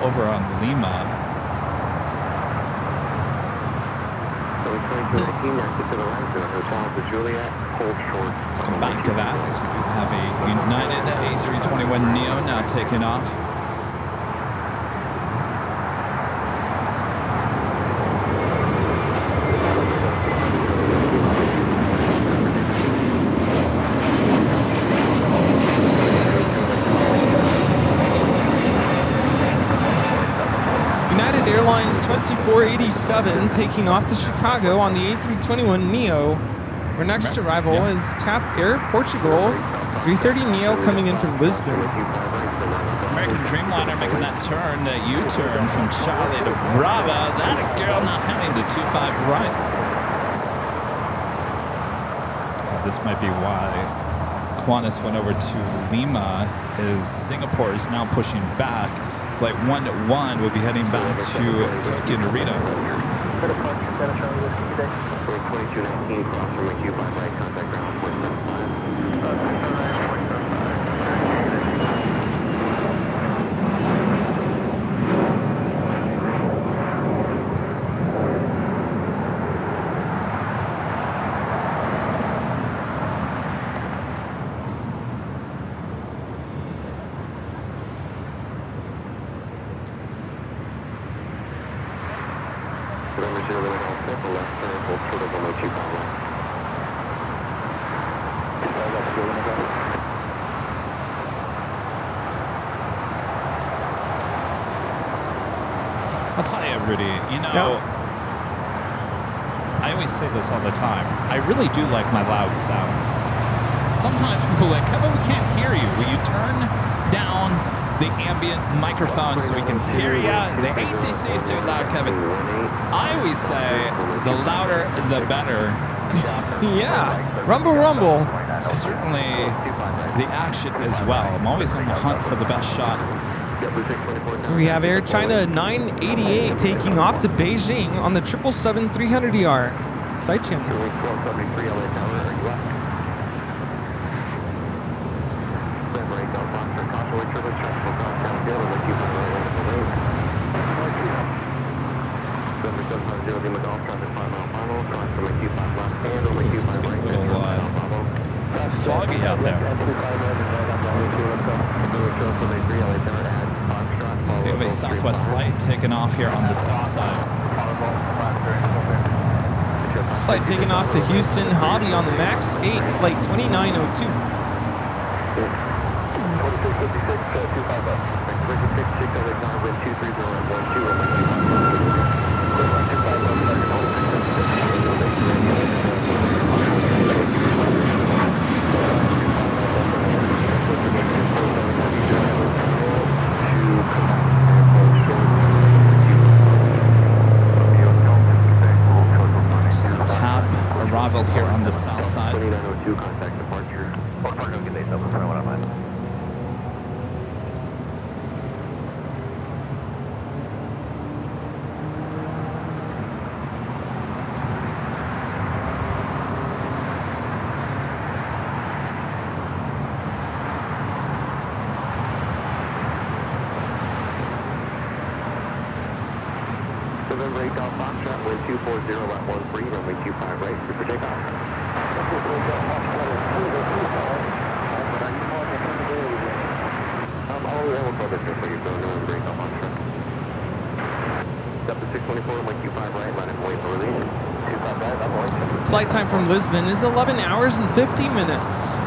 over on Lima. Let's come back to that. So we have a United A321neo now taking off. United Airlines 2487 taking off to Chicago on the A321neo. Our next arrival is TAP Air Portugal 330 neo coming in from Lisbon. It's American Dreamliner making that turn, that U-turn from Charlie to Brava. That a girl now heading to 25 right. This might be why Qantas went over to Lima, as Singapore is now pushing back. Flight 121 will be heading back to Tokyo Narita. 2219, cross from McHugh by right, contact ground, 475. I'll tell you, Rudy, you know, I always say this all the time. I really do like my loud sounds. Sometimes people are like, Kevin, we can't hear you. Will you turn down the ambient microphone so we can hear you? The ATC is too loud, Kevin. I always say the louder, the better. Yeah, rumble, rumble. Certainly the action as well. I'm always on the hunt for the best shot. We have Air China 988 taking off to Beijing on the 777-300ER. Side channel. It's getting a little foggy out there. We have a Southwest flight taking off here on the south side. This flight taking off to Houston Hobby on the MAX 8, flight 2902. Arrival here on the south side. 2902 contact departure. Or Fargo, get base up in front of what I'm on. November 8 Golf Foxtrot, wind 240 at 13, runway 25 right, clear for takeoff. All the level 12 distance for you, so November 8 Golf Foxtrot. Up to 624, runway 25 right, running away for release. 25 right, up away. Flight time from Lisbon is 11 hours and 50 minutes.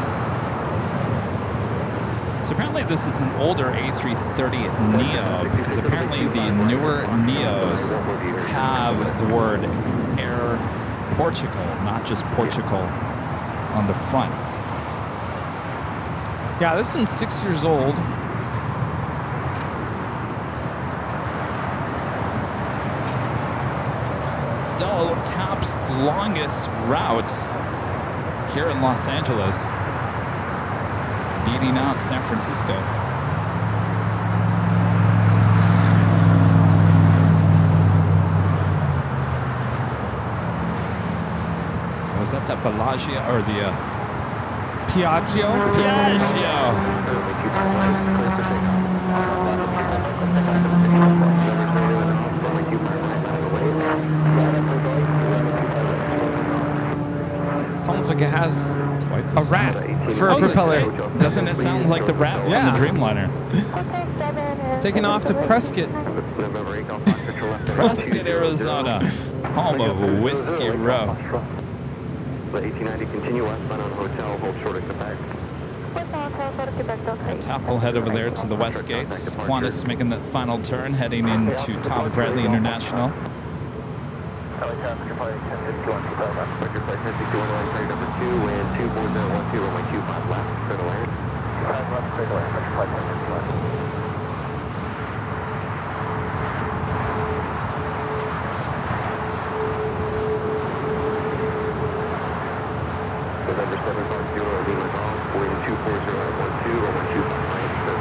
So apparently this is an older A330neo, because apparently the newer Neos have the word Air Portugal, not just Portugal, on the front. Yeah, this one's 6 years old. Still TAP's longest route here in Los Angeles, beating out San Francisco. Was that the Bellagio or the Piaggio? Piaggio? it has Quite the a rat for a I was gonna propeller. say, doesn't it sound like the rat Yeah. from the Dreamliner? Taking off to Prescott. Prescott, Arizona, home of Whiskey Row. The 1890 continue westbound on hotel, hold short at Quebec. And Taft will head over there to the west gates. Qantas making that final turn, heading into Tom Bradley International. LA passenger flight 10 is going to left. Roger, flight 1061 runway number 2, wind 24012, runway 25 left, clear to land. 25 left, clear to land, roger, flight 1061. November 750, Lima Golf, wind 24012, runway 25 right, clear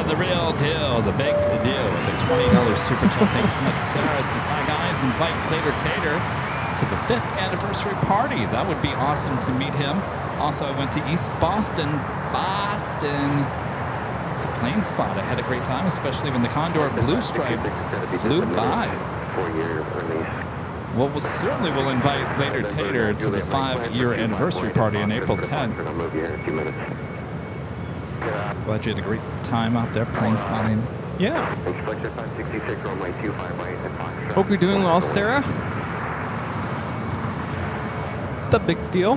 The real deal, the big deal with a $20 super chat. Thanks so much, Sarah. Says, hi guys, invite Later Tater to the 5th anniversary party. That would be awesome to meet him. Also, I went to East Boston, to Plane Spot. I had a great time, especially when the Condor Blue Stripe flew by. Well, we certainly will invite Later Tater to the 5-year anniversary party on April 10th. Glad you had a great time out there plane spotting. Yeah. Hope you're doing well, Sarah. The big deal.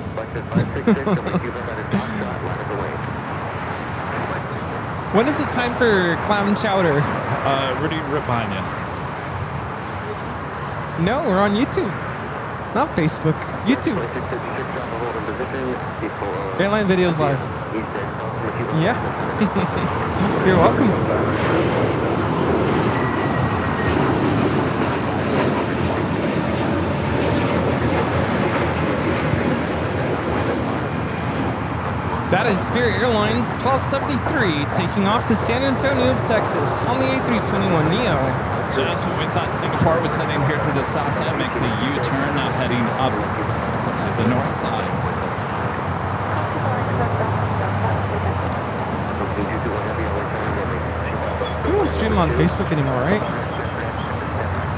When is it time for clam chowder? Rudy, right behind you. No, we're on YouTube. Not Facebook. YouTube. Airline Videos Live. Yeah. You're welcome. That is Spirit Airlines 1273 taking off to San Antonio, Texas on the A321neo. So just when we thought Singapore was heading here to the south side, makes a U-turn, now heading up to the north side. We don't stream on Facebook anymore, right?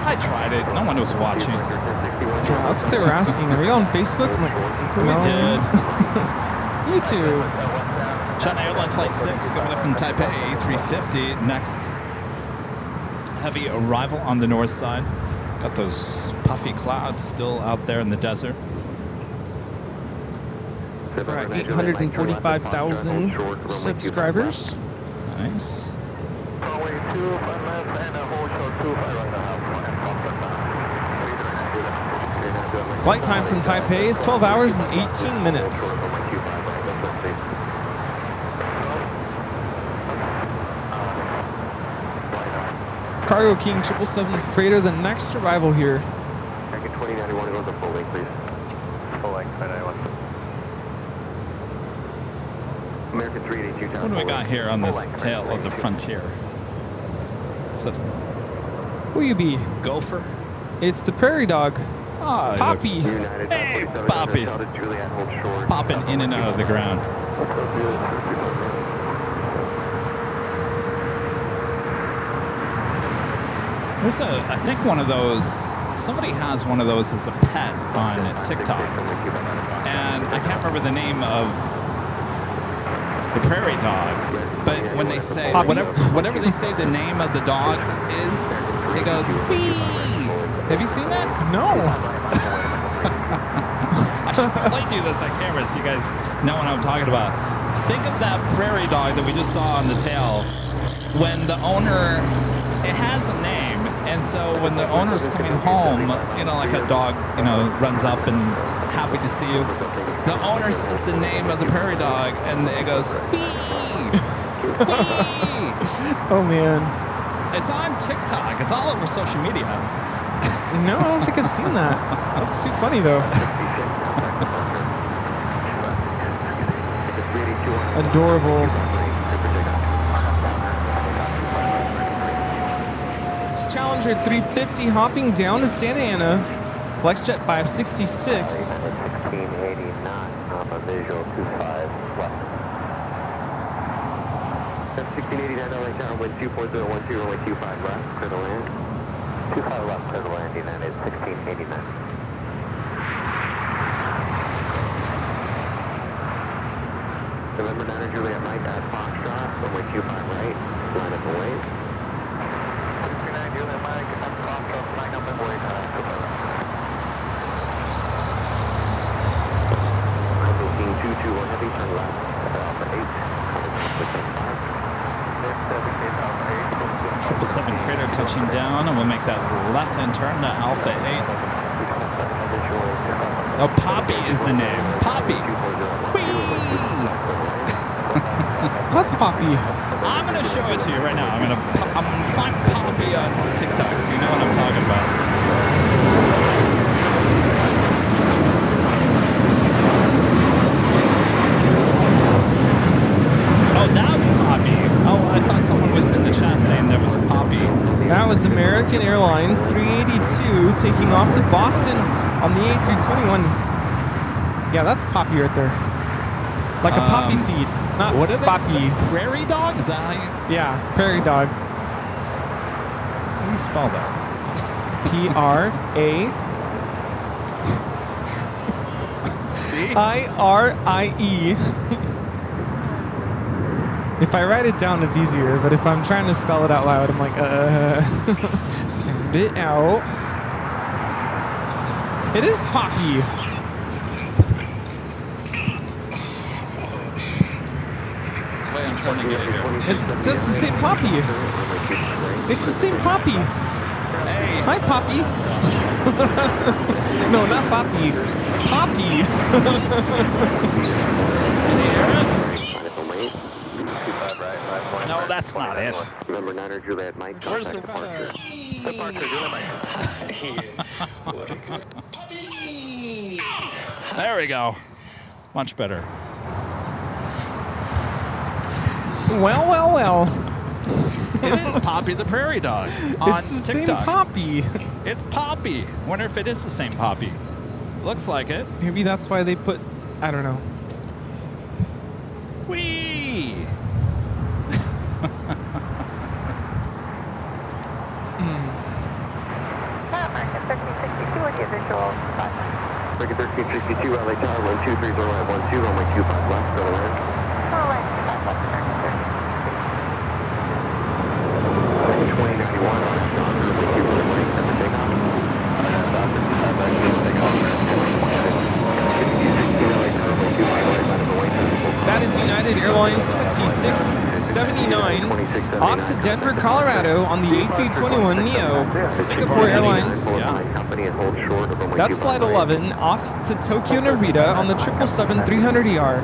I tried it. No one was watching. That's what they were asking. Are we on Facebook? I'm like, We did. YouTube. China Airlines Flight 6 coming up from Taipei, A350. Next heavy arrival on the north side. Got those puffy clouds still out there in the desert. We're at 845,000 subscribers. Nice. Flight time from Taipei is 12 hours and 18 minutes. Cargo King 777 freighter, the next arrival here. American 2091 goes up full length, please. Full length, 2091. American 382 What do we got here on this tail of the frontier? Is that Will you be? Gopher? It's the prairie dog. Oh, Poppy. Hey, Poppy. Popping in and out of the ground. There's I think one of those, somebody has one of those as a pet on TikTok. And I can't remember the name of the the prairie dog. But when they say whatever they say the name of the dog is, it goes wee. Have you seen that? No. I should probably do this on camera so you guys know what I'm talking about. Think of that prairie dog that we just saw on the tail. When the owner, it has a name, and so when the owner's coming home, you know, like a dog, you know, runs up and is happy to see you, the owner says the name of the prairie dog, and it goes, "Bee! Bee!" Oh, man. It's on TikTok. It's all over social media. No, I don't think I've seen that. That's too funny, though. Adorable. It's Challenger 350 hopping down to Santa Ana. FlexJet 566. 1689 on a visual 25 left. 1689 LA tower, wind 240, runway 25 left, clear to land. 25 left, clear to land, United 1689. November 9 Juliet Mike at Foxtrot, runway 25 right, line up and wait. 69 Juliet Mike at Foxtrot, line up and wait, I'm 221 heavy, turn left, Alpha 8. 777 freighter touching down, and we'll make that left-hand turn to Alpha 8. Oh, Poppy is the name. Poppy. Whee! That's Poppy. I'm gonna show it to you right now. I'm gonna find Poppy on TikTok, so you know what I'm talking about. Oh, that's Poppy. Oh, I thought someone was in the chat saying that was Poppy. That was American Airlines 382 taking off to Boston on the A321. Yeah, that's Poppy right there. Like a poppy seed, not what are they? Poppy. Prairie dog? Is that how you... Yeah, prairie dog. How do you spell that? P-R-A... See? I-R-I-E. If I write it down, it's easier, but if I'm trying to spell it out loud, I'm like, sound it out. It is Poppy. Wait, I'm trying to get it here. It's the same Poppy. It's the same Poppy. Hey. Hi, Poppy. No, not Poppy. Poppy. Can you hear it? No, that's not it. November 9 Juliet Mike. Where's the... Departure Juliet Mike. There we go. Much better. Well. It is Poppy the prairie dog on It's the TikTok. same Poppy. It's Poppy. Wonder if it is the same Poppy. Looks like it. Maybe that's why they put, I don't know. Whee! American 1362 with the visual 5. American 1362 LA tower, 123, runway 12, runway 25 left, go to land. Runway 25 left, American 2091 on a Docker, runway 25 right, number takeoff. Docker, 25 right, takeoff. 16 LA tower, runway 25 right, line up and wait. That is United Airlines 2679 off to Denver, Colorado on the A321neo. Singapore Airlines. That's flight 11 off to Tokyo Narita on the 777-300ER.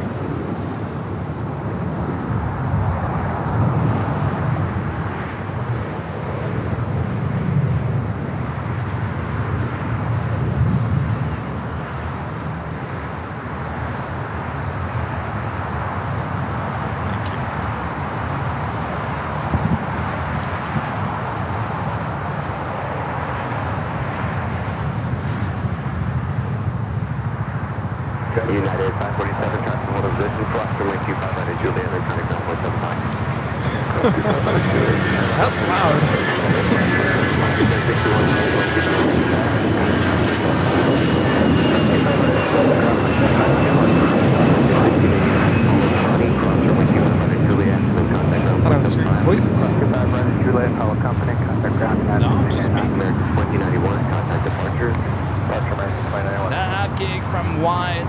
United 547, traffic hold position, Foster, runway 25 right, Juliet, and trying to go 175. That's loud.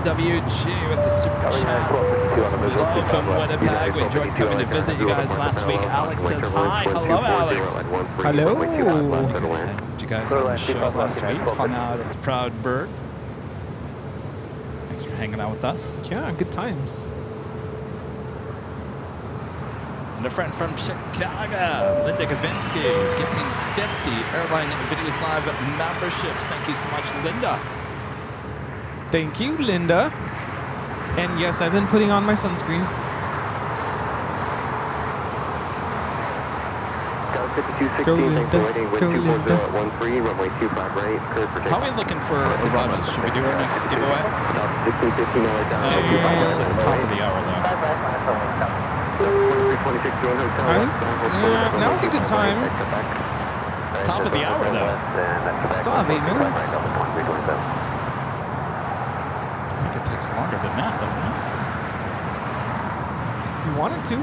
WG with the super chat. Hello from Winnipeg. We enjoyed coming to visit you guys last week. Alex says hi. Hello, Alex. Hello. Did you guys on the show last week? Hung out at the Proud Bird. Thanks for hanging out with us. Yeah, good times. And a friend from Chicago, Linda Gavinsky, gifting 50 Airline Videos Live memberships. Thank you so much, Linda. Thank you, Linda. And yes, I've been putting on my sunscreen. Go Linda, go Linda. 13, runway 25 right, cleared for takeoff. How are we looking for arrivals? Should we do our next giveaway? 16:15 We're almost at the top of the hour, though. 26 join hotel. Yeah, now's a good time. Top of the hour, though. Still have 8 minutes. I think it takes longer than that, doesn't it? If you wanted to.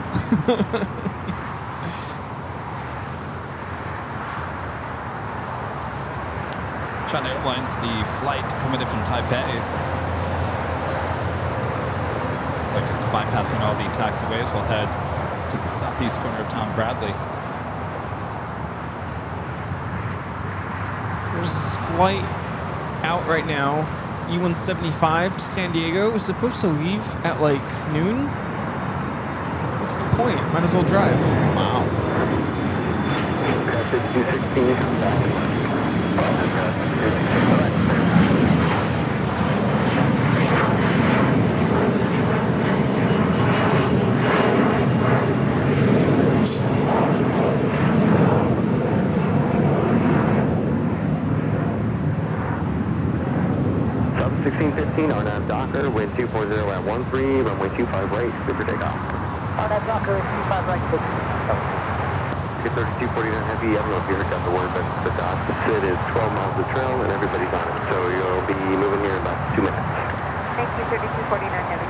China Airlines, the flight coming in from Taipei. Looks like it's bypassing all the taxiways. We'll head to the southeast corner of Tom Bradley. There's this flight out right now, E-175 to San Diego. It was supposed to leave at like noon. What's the point? Might as well drive. Wow. 216, come back. 1615 on that Docker, wind 240 at 13, runway 25 right, super takeoff. On that Docker, 25 right, 3249 heavy, I don't know if you heard that the word, but the dot to sit is 12 miles of trail and everybody's on it. So you'll be moving here in about 2 minutes. Thank you, 3249 heavy.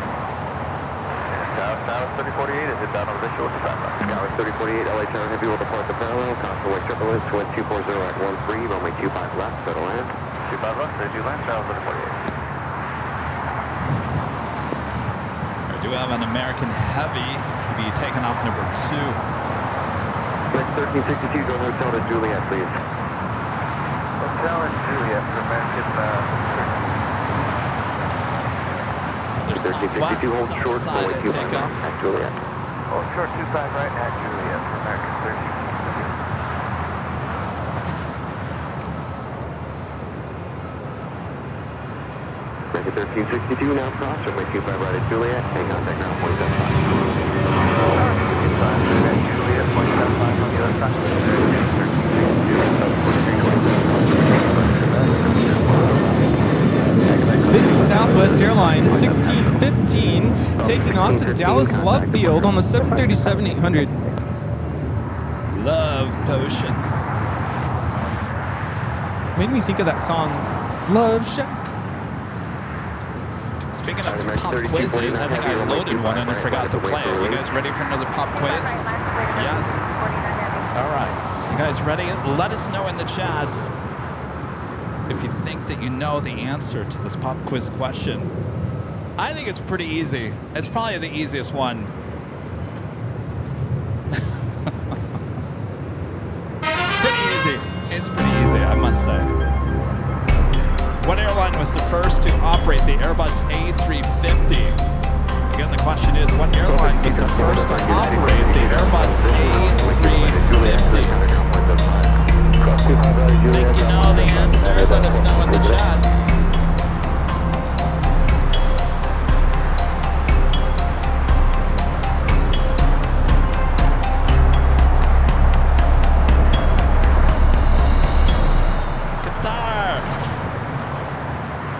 South 3048 is it down on the short side. Scour 3048, LA Tower Heavy will depart the parallel, Constantway Triple S, wind 240 at 13, runway 25 left, settle land. 25 left, did you land? South 3048. We do have an American Heavy to be taken off number 2. Next 1362, go to Hotel to Juliet, please. Hotel and Juliet for American There's 1362, hold southwest, short, south side runway at 25 takeoff. at Juliet. Hold short 25 right at Juliet for American 1362 now cross, runway 25 right at Juliet, hang on, take ground 175. Juliet 175 on the other side. This is Southwest Airlines 1615 taking off to Dallas Love Field on the 737-800. Love potions. Made me think of that song, Love Shack. Speaking of pop quizzes, I think I loaded one and I forgot to play it. You guys ready for another pop quiz? Yes? All right. You guys ready? Let us know in the chat if you think that you know the answer to this pop quiz question. I think it's pretty easy. It's probably the easiest one. Pretty easy. It's pretty easy, I must say. What airline was the first to operate the Airbus A350? Again, the question is, what airline was the first to operate the Airbus A350? Think you know the answer? Let us know in the chat.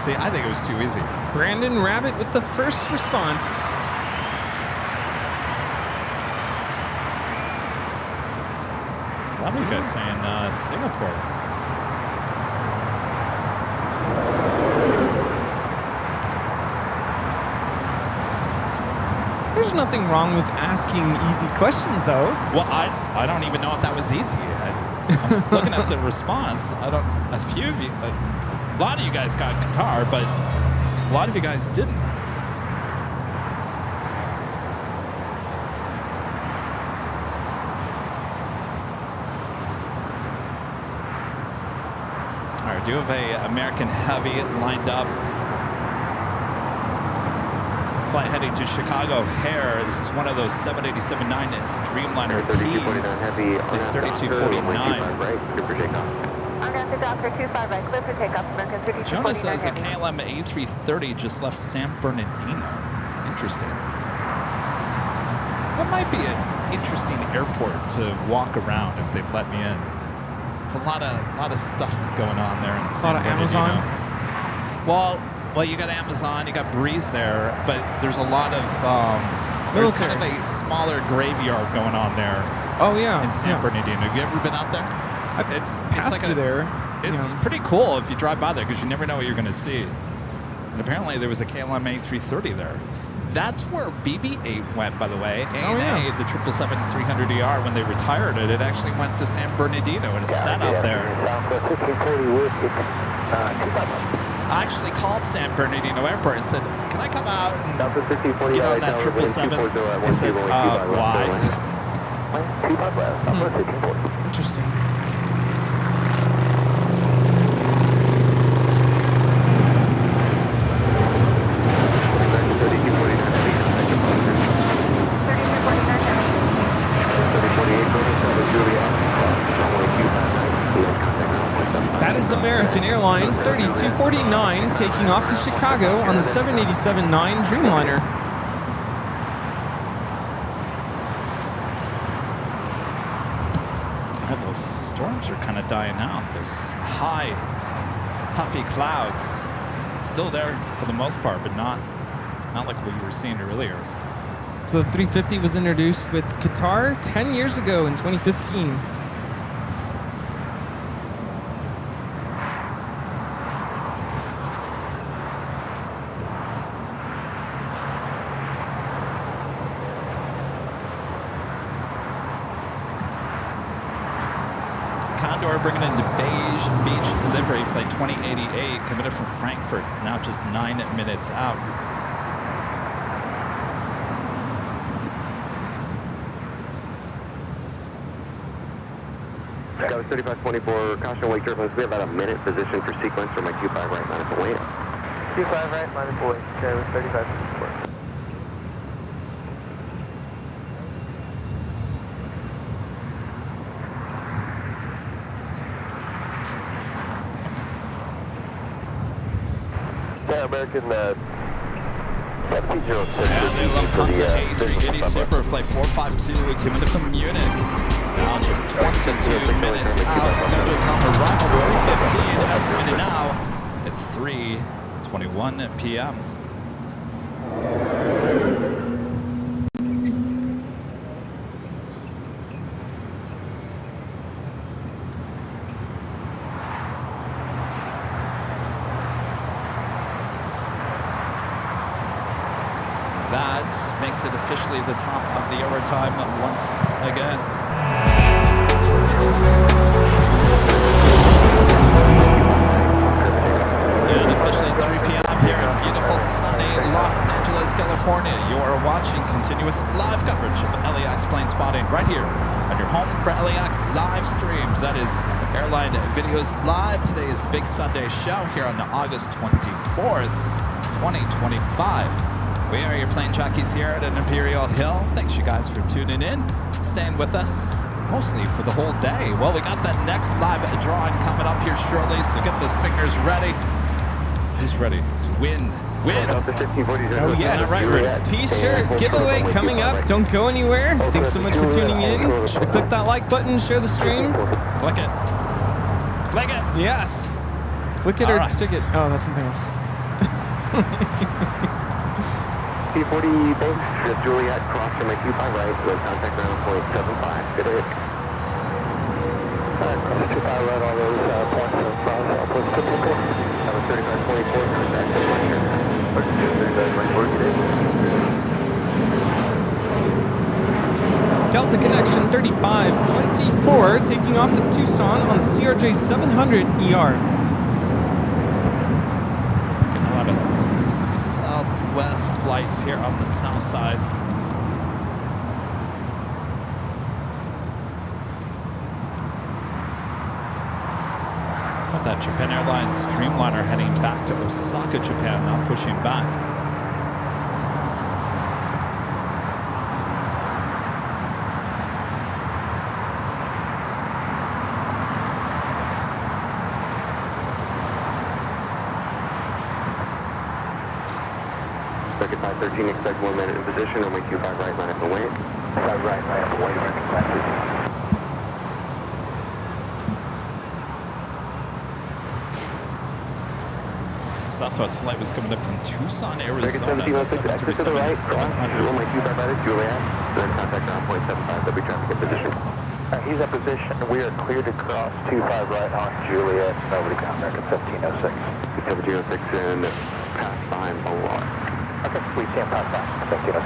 See, I think it was too easy. Brandon Rabbit with the first response. A lot of you guys saying Singapore. There's nothing wrong with asking easy questions, though. Well, I don't even know if that was easy. I'm looking at the response. A few of you, a lot of you guys got Qatar, but a lot of you guys didn't. do have a American Heavy lined up. Flight heading to Chicago O'Hare. This is one of those 787-9 Dreamliner Ps, the 3249. I'm going to dock for 25 right, clear for takeoff, American 3249. Jonah says a KLM A330 just left San Bernardino. Interesting. That might be an interesting airport to walk around if they'd let me in. It's a lot of stuff going on there in San Bernardino. Amazon? Well, you got Amazon, you got Breeze there, but there's a lot of there's kind of a smaller graveyard going on there. Oh yeah, in San Bernardino. Have you ever been out there? It's like there. It's pretty cool if you drive by there because you never know what you're going to see. And apparently there was a KLM A330 there. That's where BB-8 went, by the way. ANA, the 777-300ER, when they retired it, it actually went to San Bernardino and it sat out there. I actually called San Bernardino Airport and said, "Can I come out and get on that 777?" They said, "Why?" Interesting. That is American Airlines 3249 taking off to Chicago on the 787-9 Dreamliner. Those storms are kind of dying out. Those high, puffy clouds still there for the most part, but not like what you were seeing earlier. So the 350 was introduced with Qatar 10 years ago in 2015. Condor bringing in the beige beach livery flight 2088 coming in from Frankfurt, now just 9 minutes out. That was 3524, caution wake turbulence. We have about a minute position for sequence for my Q5 right minus a wing. Q5 right minus a wing, okay, with 3524. American And they Lufthansa A380 Super flight 452 coming in from Munich. Now just 22 minutes out. Scheduled time arrival 3:15. Estimated now at 3:21 p.m. That makes it officially the top of the overtime once again. And officially 3 p.m. here in beautiful sunny Los Angeles, California. You are watching continuous live coverage of LAX plane spotting right here on your home for LAX live streams. That is Airline Videos Live. Today is the Big Sunday show here on August 24th, 2025. We are your plane jockeys here at an Imperial Hill. Thanks you guys for tuning in, staying with us mostly for the whole day. Well, we got that next live drawing coming up here shortly, so get those fingers ready. Who's ready to win? Win! Oh yes, T-shirt giveaway coming up. Don't go anywhere. Thanks so much for tuning in. Click that like button, share the stream. Click it. Click it. Yes. Click it or ticket. Oh, that's something else. P40 thanks, Juliet, cross from my Q5 right, with contact ground point 75, good hit. Cross the 25 right, all those points of cross, outpost 54. That was 3524, contact to Western. Delta Connection 3524 taking off to Tucson on the CRJ 700 ER. Getting a lot of Southwest flights here on the south side. got that Japan Airlines Streamliner heading back to Osaka, Japan, now pushing back. Circuit 513, expect 1 minute in position, runway 25 right, line up and wait. 5 right, line up and wait, running classes. Southwest flight was coming up from Tucson, Arizona. Circuit 1706, exit to the right, 700. Runway 25 right, Juliet. Then contact 9.75, there'll be traffic in position. He's in position. We are clear to cross 25 right on Juliet. Nobody contact at 1706. 1706 and pass behind the line. Okay, we see him pass by. 1706.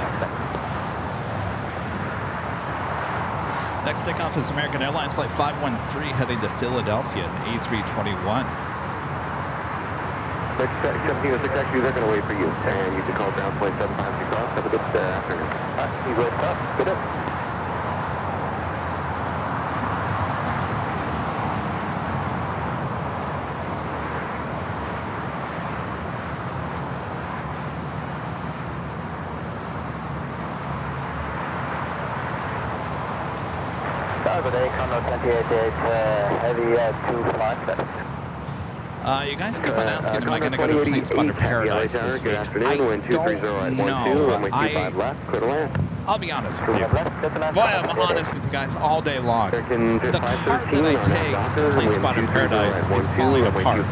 Next takeoff is American Airlines Flight 513 heading to Philadelphia, an A321. 1706, actually, they're going to wait for you. And you can call down 0.75 to cross. Have a good afternoon. All right, he's ready to cross. Good up. Today, Conroe 28 heavy 2 flight. You guys keep on asking, am I going to go to Plane Spotter Paradise this week? I don't know. I'll be honest with you. Boy, I'm honest with you guys all day long. The cart that I take to Plane Spotter Paradise is falling apart.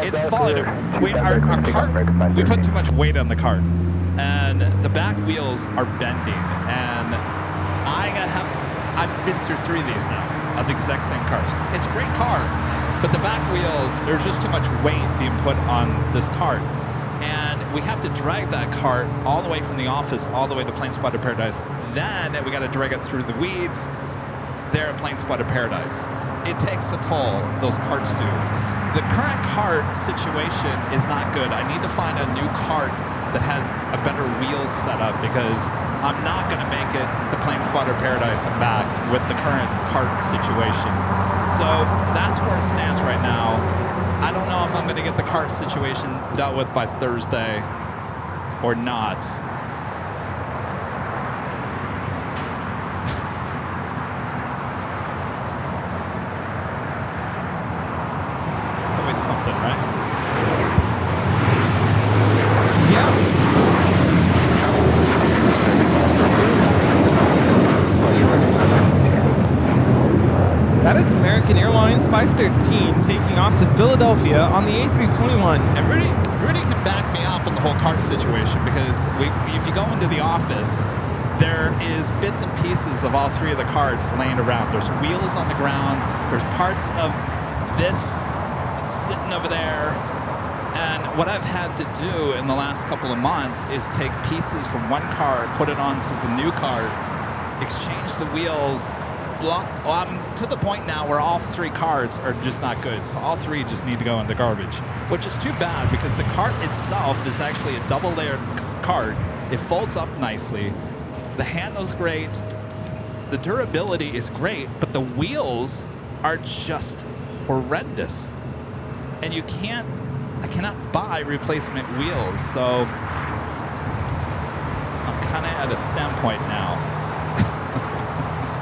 It's falling apart. Our cart, we put too much weight on the cart. And the back wheels are bending. And I've been through 3 of these now, of the exact same cars. It's a great car, but the back wheels, there's just too much weight being put on this cart. And we have to drag that cart all the way from the office, all the way to Plane Spotter Paradise. Then we got to drag it through the weeds there at Plane Spotter Paradise. It takes a toll, those carts do. The current cart situation is not good. I need to find a new cart that has a better wheel setup because I'm not going to make it to Plane Spotter Paradise and back with the current cart situation. So that's where it stands right now. I don't know if I'm going to get the cart situation dealt with by Thursday or not. It's always something, right? Yeah. That is American Airlines 513 taking off to Philadelphia on the A321. And Rudy can back me up on the whole cart situation because if you go into the office, there is bits and pieces of all 3 of the carts laying around. There's wheels on the ground. There's parts of this sitting over there. And what I've had to do in the last couple of months is take pieces from one cart, put it onto the new cart, exchange the wheels. I'm to the point now where all 3 carts are just not good. So all 3 just need to go in the garbage, which is too bad because the cart itself is actually a double-layered cart. It folds up nicely. The handle's great. The durability is great, but the wheels are just horrendous. And I cannot buy replacement wheels, so I'm kind of at a standpoint now.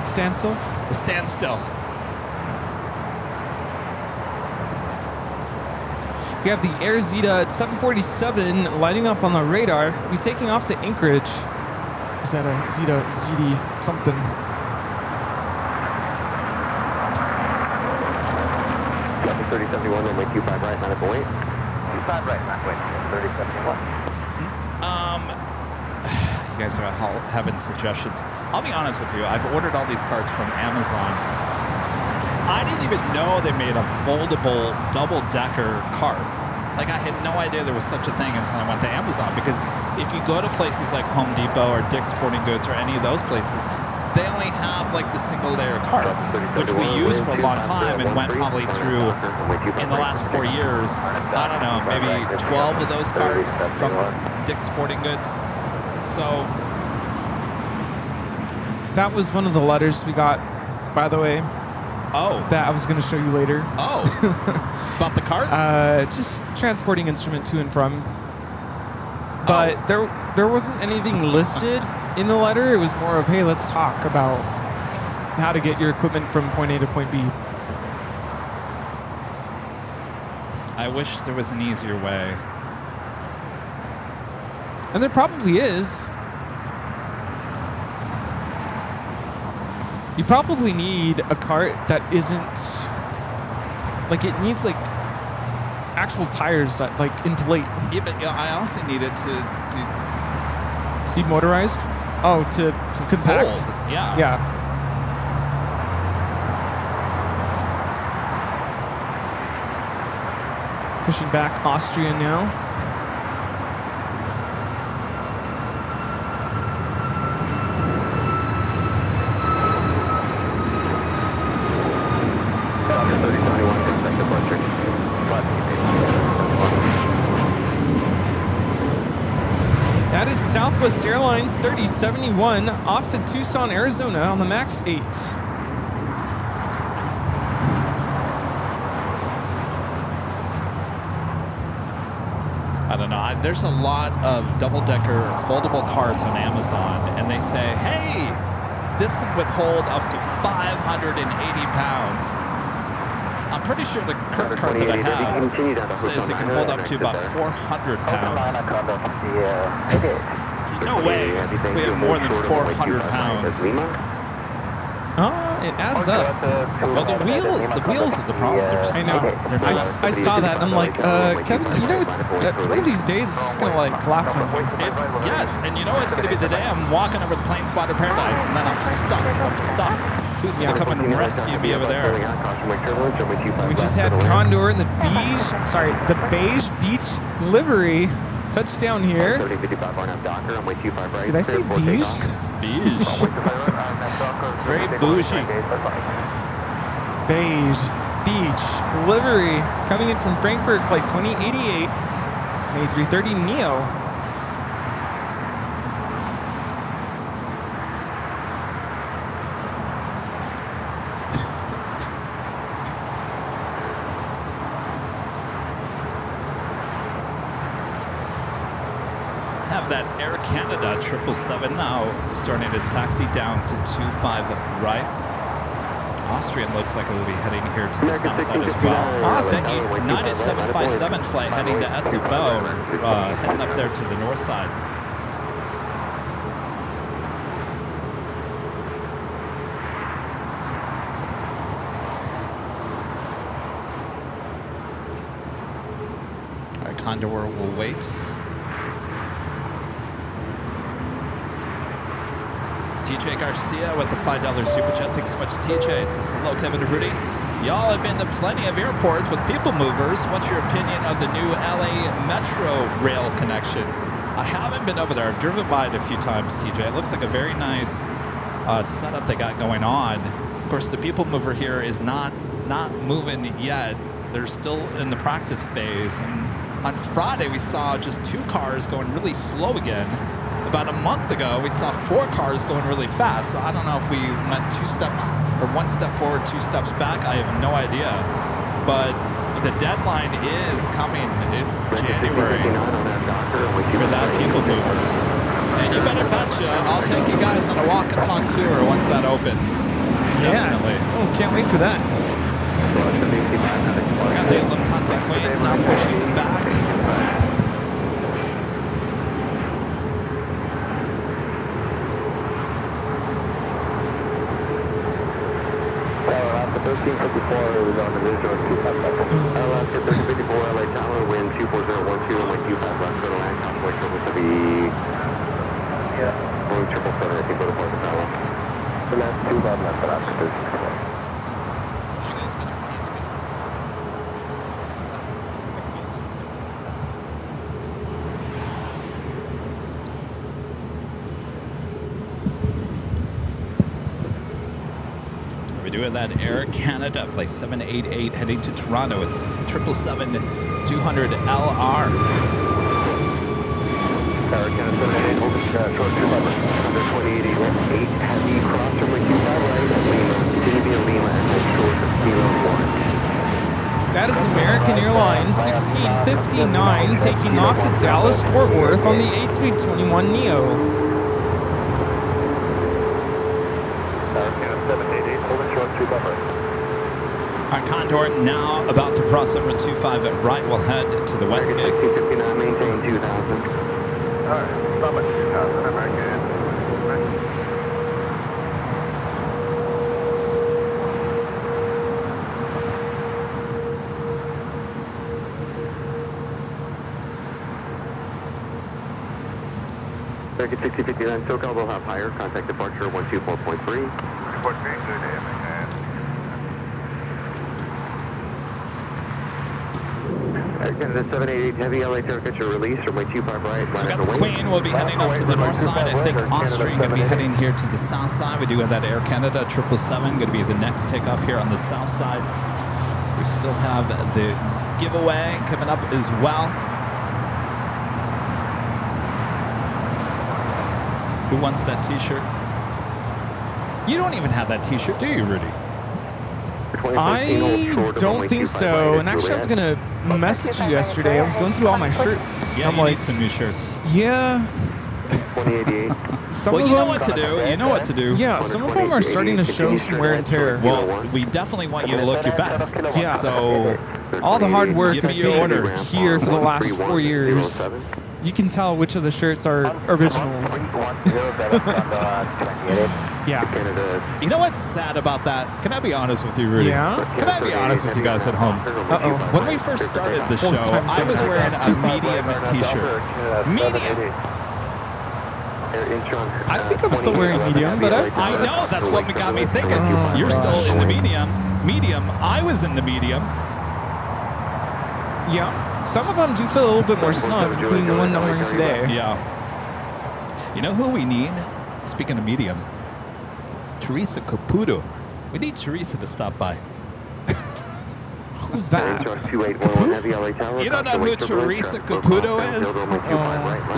Standstill? Standstill. We have the Air Zeta 747 lining up on the radar. We're taking off to Anchorage. Is that a Zeta CD something? Traffic 3071, runway 25 right, line up and wait. 25 right, line up and wait. 3071. You guys are having suggestions. I'll be honest with you. I've ordered all these carts from Amazon. I didn't even know they made a foldable double-decker cart. Like, I had no idea there was such a thing until I went to Amazon because if you go to places like Home Depot or Dick's Sporting Goods or any of those places, they only have like the single-layer carts, which we used for a long time and went probably through in the last 4 years. I don't know, maybe 12 of those carts from Dick's Sporting Goods. So that was one of the letters we got, by the way. Oh. that I was going to show you later. Oh. About the cart? Just transporting instrument to and from. But there wasn't anything listed in the letter. It was more of, hey, let's talk about how to get your equipment from point A to point B. I wish there was an easier way. And there probably is. You probably need a cart that isn't like it needs like actual tires that like inflate. Yeah, but I also need it to Be motorized? Oh, to compact? fold. Yeah. Yeah. Pushing back Austrian now. That is Southwest Airlines 3071 off to Tucson, Arizona on the MAX 8. I don't know. There's a lot of double-decker foldable carts on Amazon, and they say, hey, this can withhold up to 580 pounds. I'm pretty sure the current cart that I have says it can hold up to about 400 pounds. No way we have more than 400 pounds. It adds up. Well, the wheels are the problem. They're just I know. They're not, I saw that and I'm like, Kevin, you know, it's one of these days it's just gonna like collapse on me. Yes, and you know it's gonna be the day I'm walking over the Plane Spotter Paradise, and then I'm stuck. Who's gonna come and rescue me over there? We just had Condor in the beige beach livery touchdown here. Did I say beige? Beige. It's very bougie. Beige beach livery coming in from Frankfurt, flight 2088. It's an A330 Neo. Have that Air Canada 777 now starting its taxi down to 25 right. Austrian looks like it will be heading here to the south side as well. Awesome. United 757 flight heading to SFO, heading up there to the north side. All right, Condor will wait. TJ Garcia with the $5 super chat. Thanks so much, TJ. Says, hello, Kevin and Rudy. Y'all have been to plenty of airports with people movers. What's your opinion of the new LA Metro rail connection? I haven't been over there. I've driven by it a few times, TJ. It looks like a very nice setup they got going on. Of course, the people mover here is not moving yet. They're still in the practice phase. And on Friday, we saw just 2 cars going really slow again. About a month ago, we saw 4 cars going really fast. So I don't know if we went 2 steps or 1 step forward, 2 steps back. I have no idea. But the deadline is coming. It's January for that people mover. And you better betcha I'll take you guys on a walk and talk tour once that opens. Definitely. Yes. Oh, can't wait for that. We got the Lufthansa Queen now pushing it back. After 1354, it was on the visual 255. After 1354, LA Tower, wind 24012, and wind 25 left, go to land, convoy triple to be... Yeah. Going 777, I think, go to Port Tower. The last 2 left after 1354. Doing that Air Canada flight 788 heading to Toronto. It's 777-200 LR. Air Canada 788, hold short 2 lever. Under 2080 left 8 heavy cross runway 25 right at Lima. Continue to be at Lima and hold short That is American Airlines 1659 taking off to Dallas Fort Worth on the A321neo. Our Condor now about to cross over 25 at right. We'll head to the west gates. 59, maintain 2000. Alright, stop at 2000, American. American 6059, SoCal will have higher. Contact departure 124.3. Report being good, American. Canada 788 Heavy LA temperature release from 25 right. So we got the Queen. We'll be heading up to the north side. I think Austrian going to be heading here to the south side. We do have that Air Canada 777 going to be the next takeoff here on the south side. We still have the giveaway coming up as well. Who wants that t-shirt? You don't even have that t-shirt, do you, Rudy? I don't think so. And actually, I was going to message you yesterday. I was going through all my shirts. Yeah, I'm you like, need some new shirts. yeah. 2088. Some Well, of you know them, what to do. You know what to do. yeah, some of them are starting to show some wear and tear. Well, we definitely want you to look your best. Yeah. So All the hard work Give me I've your made order. here for the last 4 years, you can tell which of the shirts are originals. Yeah. you know what's sad about that? Can I be honest with you, Rudy? Yeah? Can I be honest with you guys at home? Uh-oh. When we first started the show, I was wearing a medium t-shirt. Medium. I think I'm still wearing medium, but I know, that's what got me thinking. You're still in the medium. Medium. I was in the medium. yeah. Some of them do feel a little bit more snug, including the one I'm wearing today. Yeah. You know who we need? Speaking of medium, Teresa Caputo. We need Teresa to stop by. Who's that? You don't know who Teresa Caputo is?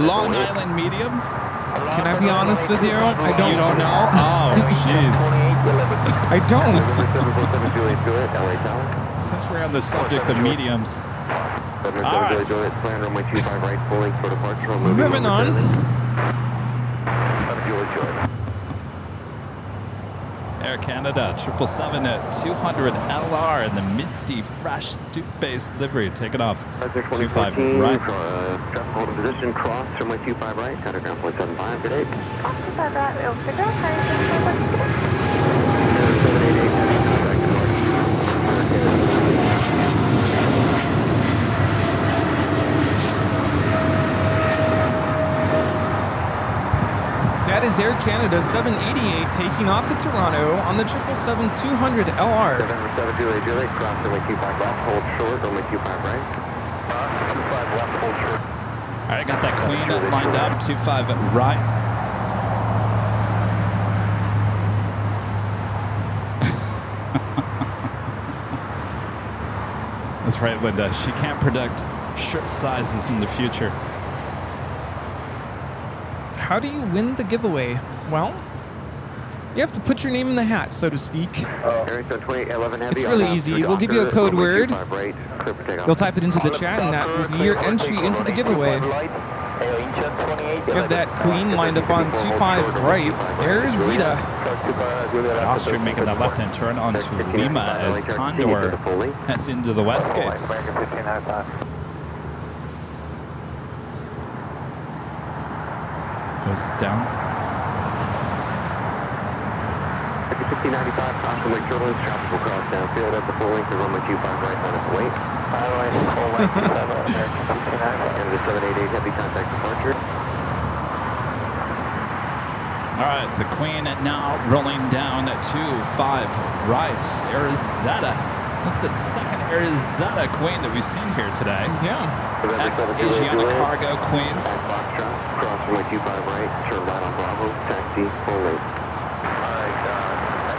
Long Island medium? Can I be honest with you? I don't. You don't know? Oh, jeez. I don't. Since we're on the subject of mediums, all right. Moving on. Air Canada 777 at 200 LR in the minty fresh Duke-based livery, taking off 25 right. Hold in position, cross runway 25 right, counter ground 0.75, good day. 25 right, we'll figure out how you can 788, heavy contact That is Air Canada 788 taking off to Toronto on the 777-200 LR. November 7 Juliet, cross runway 25 left, hold short, runway 25 right. 25 left, hold short. All right, got that Queen lined up, 25 right. That's right, Linda. She can't predict shirt sizes in the future. How do you win the giveaway? Well, you have to put your name in the hat, so to speak. It's really easy. We'll give you a code word. You'll type it into the chat, and that will be your entry into the giveaway. You have that Queen lined up on 25 right. There's Zeta. Austrian making that left-hand turn onto Lima as Condor heads into the west gates. Goes down. 5095, Oscar Lake turbulence, traffic will cross downfield at the full length of runway 25 right, minus weight. Airline, full length, 27, American 59. And the 788 heavy contact departure. All right, the Queen now rolling down to 5 right. Arizona. That's the second Arizona Queen that we've seen here today. Yeah. Ex-Asiana Cargo Queens. Cross runway 25 right, turn right on Bravo, taxi, full length. Alright,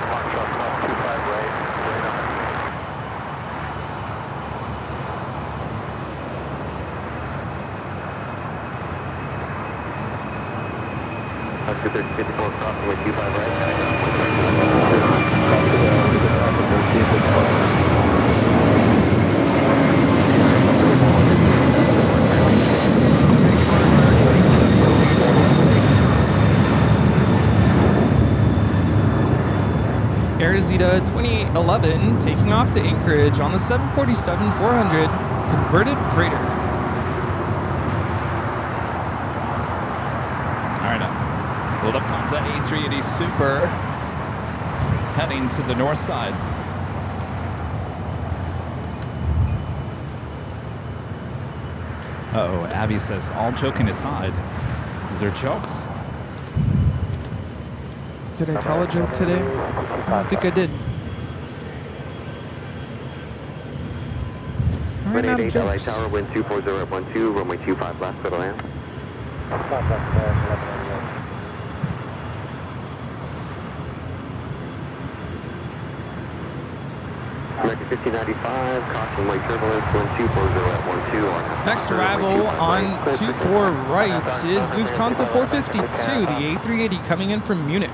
Foxtrot, cross 25 right, right on. Oscar 54, cross runway 25 right, cutting down 1.5. Zeta 2811 taking off to Anchorage on the 747-400 converted freighter. All right, Lufthansa A380 Super heading to the north side. Uh-oh, Abby says, all joking aside, is there jokes? Did I tell a joke today? I don't think I did. I ran out of 28 LA jokes. Tower, wind 240 at 12, runway 25 left for the land. American 1595, caution light turbulence, wind 240 at 12. Next arrival on 24 right is Lufthansa 452, the A380 coming in from Munich.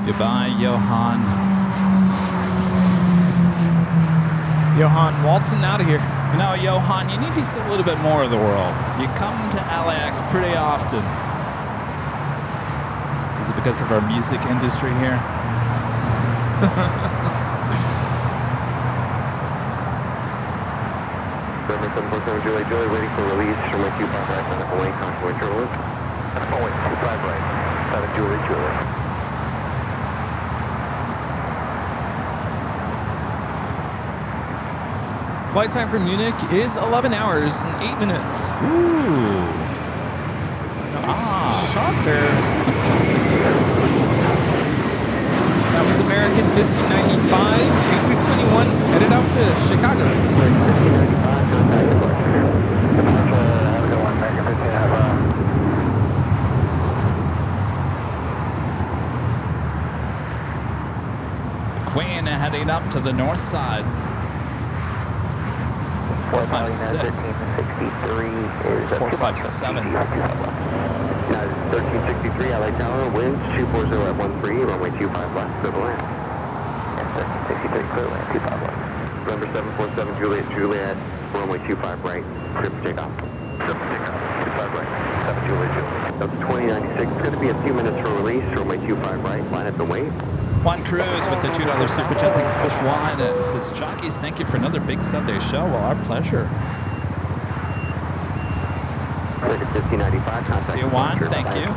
Goodbye, Johan. Johan waltzing out of here. You know, Johan, you need to see a little bit more of the world. You come to LAX pretty often. Is it because of our music industry here? November 747 Julie, Julie, waiting for release from my 25 right, on the Hawaii, contour turbulence. That's Boeing 25 right, 7 Julie, Julie. Flight time from Munich is 11 hours and 8 minutes. Ooh. Nice shot there. That was American 1595, A321, headed out to Chicago. Queen heading up to the north side. 456. Sorry, 457. 1363 LA Tower, winds 240 at 13, runway 25 left, clear the land. 1363, clear land, 25 left. November 747 Juliet, Juliet, runway 25 right, clear for takeoff. Clear for takeoff, 25 right, 7 Juliet, Juliet. That's 2096, it's going to be a few minutes for release, runway 25 right, line up and wait. Juan Cruz with the $2 super chat. Thanks so much, Juan. It says, Jockeys, thank you for another big Sunday show. Well, our pleasure. 1595, See you, Juan. Thank you.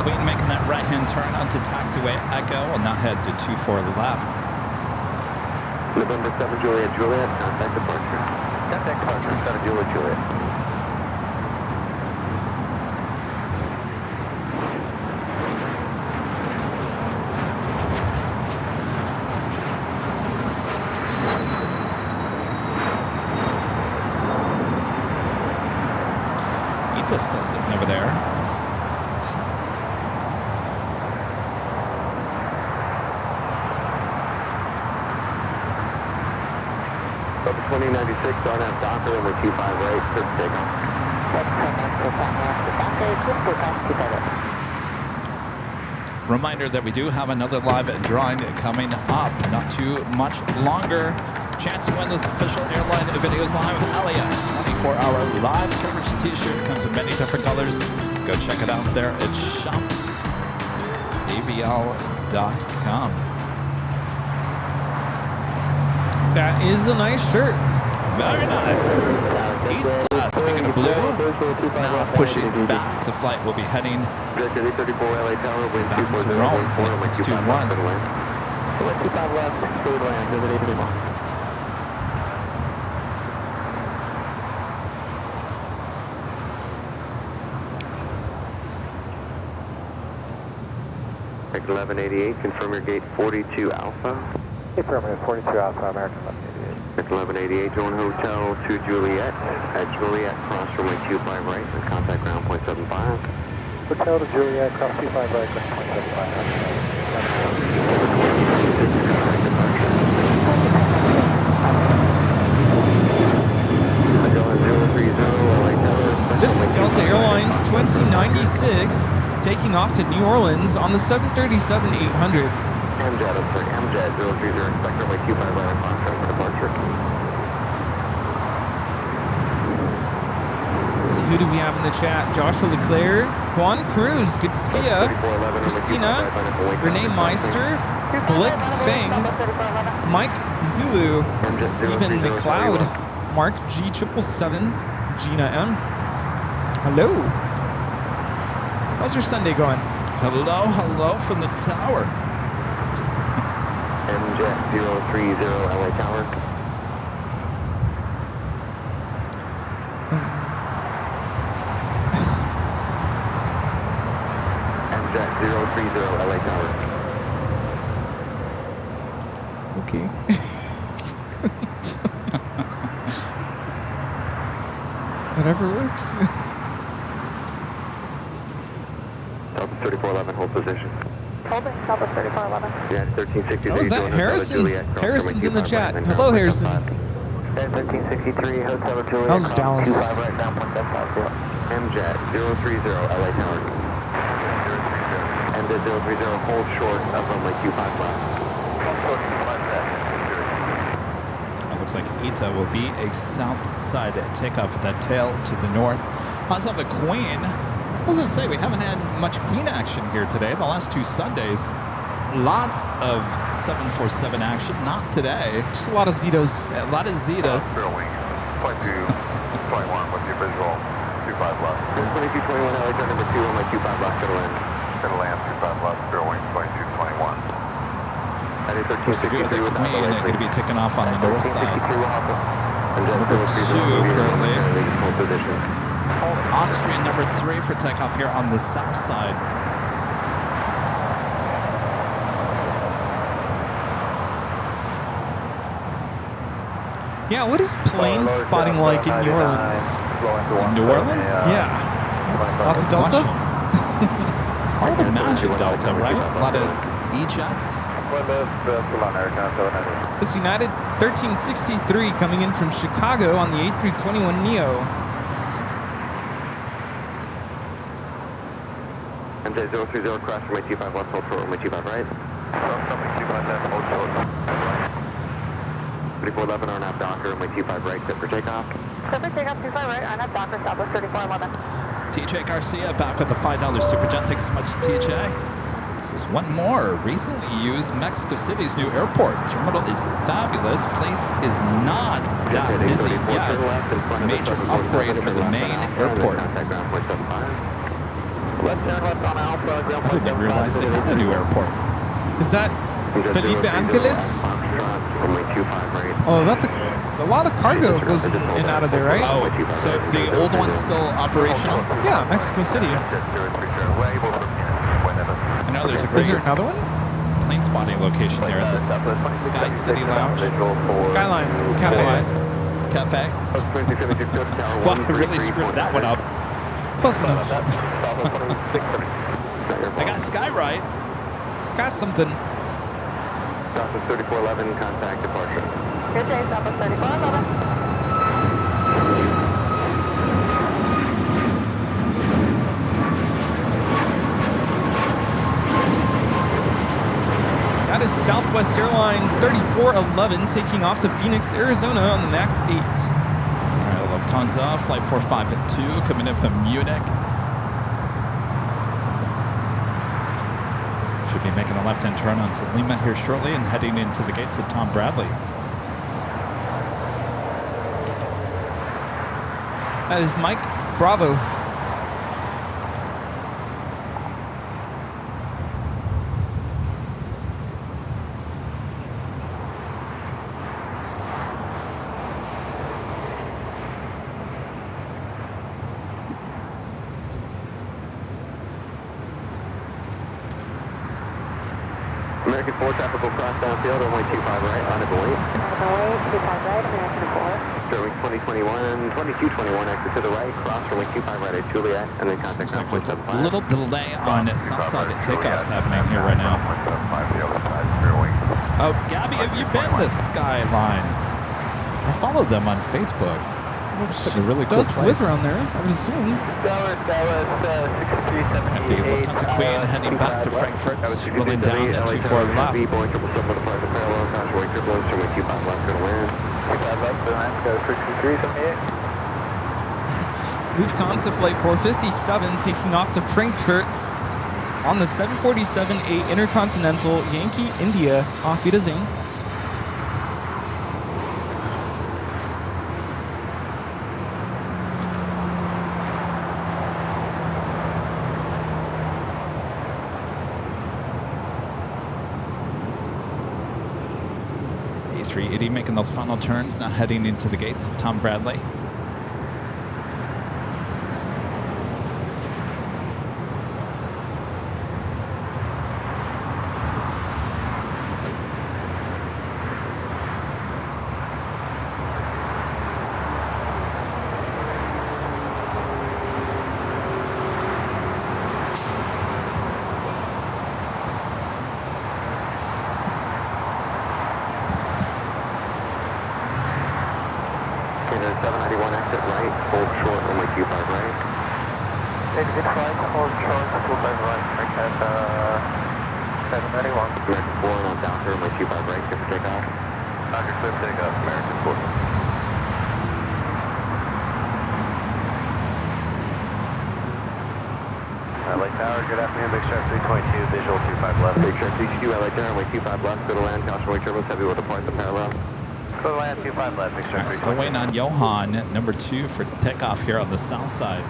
Queen making that right-hand turn onto taxiway Echo will now head to 24 left. November 7 Juliet, Juliet, contact departure. Contact departure, 7 Juliet, Juliet. He's still sitting over there. Over 2096, don't have Docker, and we're 25 right, clear for takeoff. Reminder that we do have another live drawing coming up. Not too much longer. Chance to win this official Airline Videos Live with LAX 24-hour live coverage t-shirt. Comes in many different colors. Go check it out there at shop.avl.com. That is a nice shirt. Very nice. Speaking of blue, now pushing back. The flight will be heading back to Rome, 3621. American 1188, confirm your gate 42 Alpha. Affirmative, 42 Alpha, American 1188. It's 1188, Joan Hotel to Juliet. At Juliet, cross runway 25 right, and contact ground point 75. Hotel to Juliet, cross 25 right, ground point 75. This is Delta Airlines 2096 taking off to New Orleans on the 737-800. MJet, MJet 030, expect runway 25 right on cross for departure. Let's see, who do we have in the chat? Joshua Leclerc, Juan Cruz, good to see ya. Christina, Renee Meister, Blick Feng, Mike Zulu, Stephen McLeod, Mark G777, Gina M. Hello. How's your Sunday going? Hello from the tower. MJet 030 LA Tower. MJet 030 LA Tower. Okay. Whatever works. Delta 3411, hold position. Holding Delta 3411. Yeah, 1363. Oh, is that Harrison? Harrison's in the chat. Hello, Harrison. 1363, Hotel Juliet. How's Dallas? 25 right, down point 750. MJet 030 LA Tower. MJet 030, hold short of runway 25 left. It looks like Ita will be a south side takeoff with that tail to the north. Also have a Queen. I was going to say, we haven't had much Queen action here today. The last two Sundays, lots of 747 action. Not today. Just a lot of Zetos. A lot of Zetas. Zero wing, 2221 with the visual 25 left. 2221 LA Tower number 2, runway 25 left, gonna land. Gonna land 25 left, zero wing, 2221. Persevere the Queen going to be taking off on the north side. Number 2 currently. Austrian number 3 for takeoff here on the south side. Yeah, what is plane spotting like in New Orleans? In New Orleans? Yeah. Lots of Delta? I would imagine Delta, right? A lot of E-jets. This United's 1363 coming in from Chicago on the A321neo. MJ 030, cross runway 25 left, hold short, runway 25 right. 3411 on app Docker, runway 25 right, set for takeoff. Set for takeoff 25 right, on up Docker, Southwest 3411. TJ Garcia back with the $5 Super Jet. Thanks so much, TJ. This is one more. Recently used Mexico City's new airport. Terminal is fabulous. Place is not that busy yet. Major upgrade over the main airport. I didn't even realize they had a new airport. Is that Felipe Angeles? Oh, that's a lot of cargo goes in and out of there, right? Oh, so the old one's still operational? Yeah, Mexico City. I know there's a great Is there another one? plane spotting location there at the Sky City Lounge. Skyline Cafe. Cafe. Well, I really screwed that one up. Close enough. I got Sky right. Sky something. Southwest 3411, contact departure. Good day, Southwest 3411. That is Southwest Airlines 3411 taking off to Phoenix, Arizona on the MAX 8. All right, Lufthansa, flight 452, coming in from Munich. Should be making a left-hand turn onto Lima here shortly and heading into the gates of Tom Bradley. That is Mike Bravo. American 4 traffic will cross downfield, runway 25 right, on the way. On the way, right, American 4. Sure, wing 2021, 2221, exit to the right, cross for wing 25 right at Juliet, and then contact Looks like 9.75. a little delay on south side at takeoffs happening here right now. Oh, Gabby, have you been to Skyline? I follow them on Facebook. Looks like a really cool Does place. live around there, I would assume. At the Lufthansa Queen heading back to Frankfurt, rolling down at 24 left. Boeing 777 with a parallel, contour wing 3 from wing 25 left, going to land. 25 left, go 32378. Lufthansa Flight 457 taking off to Frankfurt on the 747-8 Intercontinental Yankee India. Auf Wiedersehen. A380 making those final turns, now heading into the gates of Tom Bradley. LA Tower, good afternoon, Big Shark 322, visual 25 left. Big Shark 322, LA Tower, wing 25 left, go to land, caution wing turbos, heavy with depart the parallel. Go to land, 25 left, Big Shark 322. Still waiting on Johan, number 2 for takeoff here on the south side.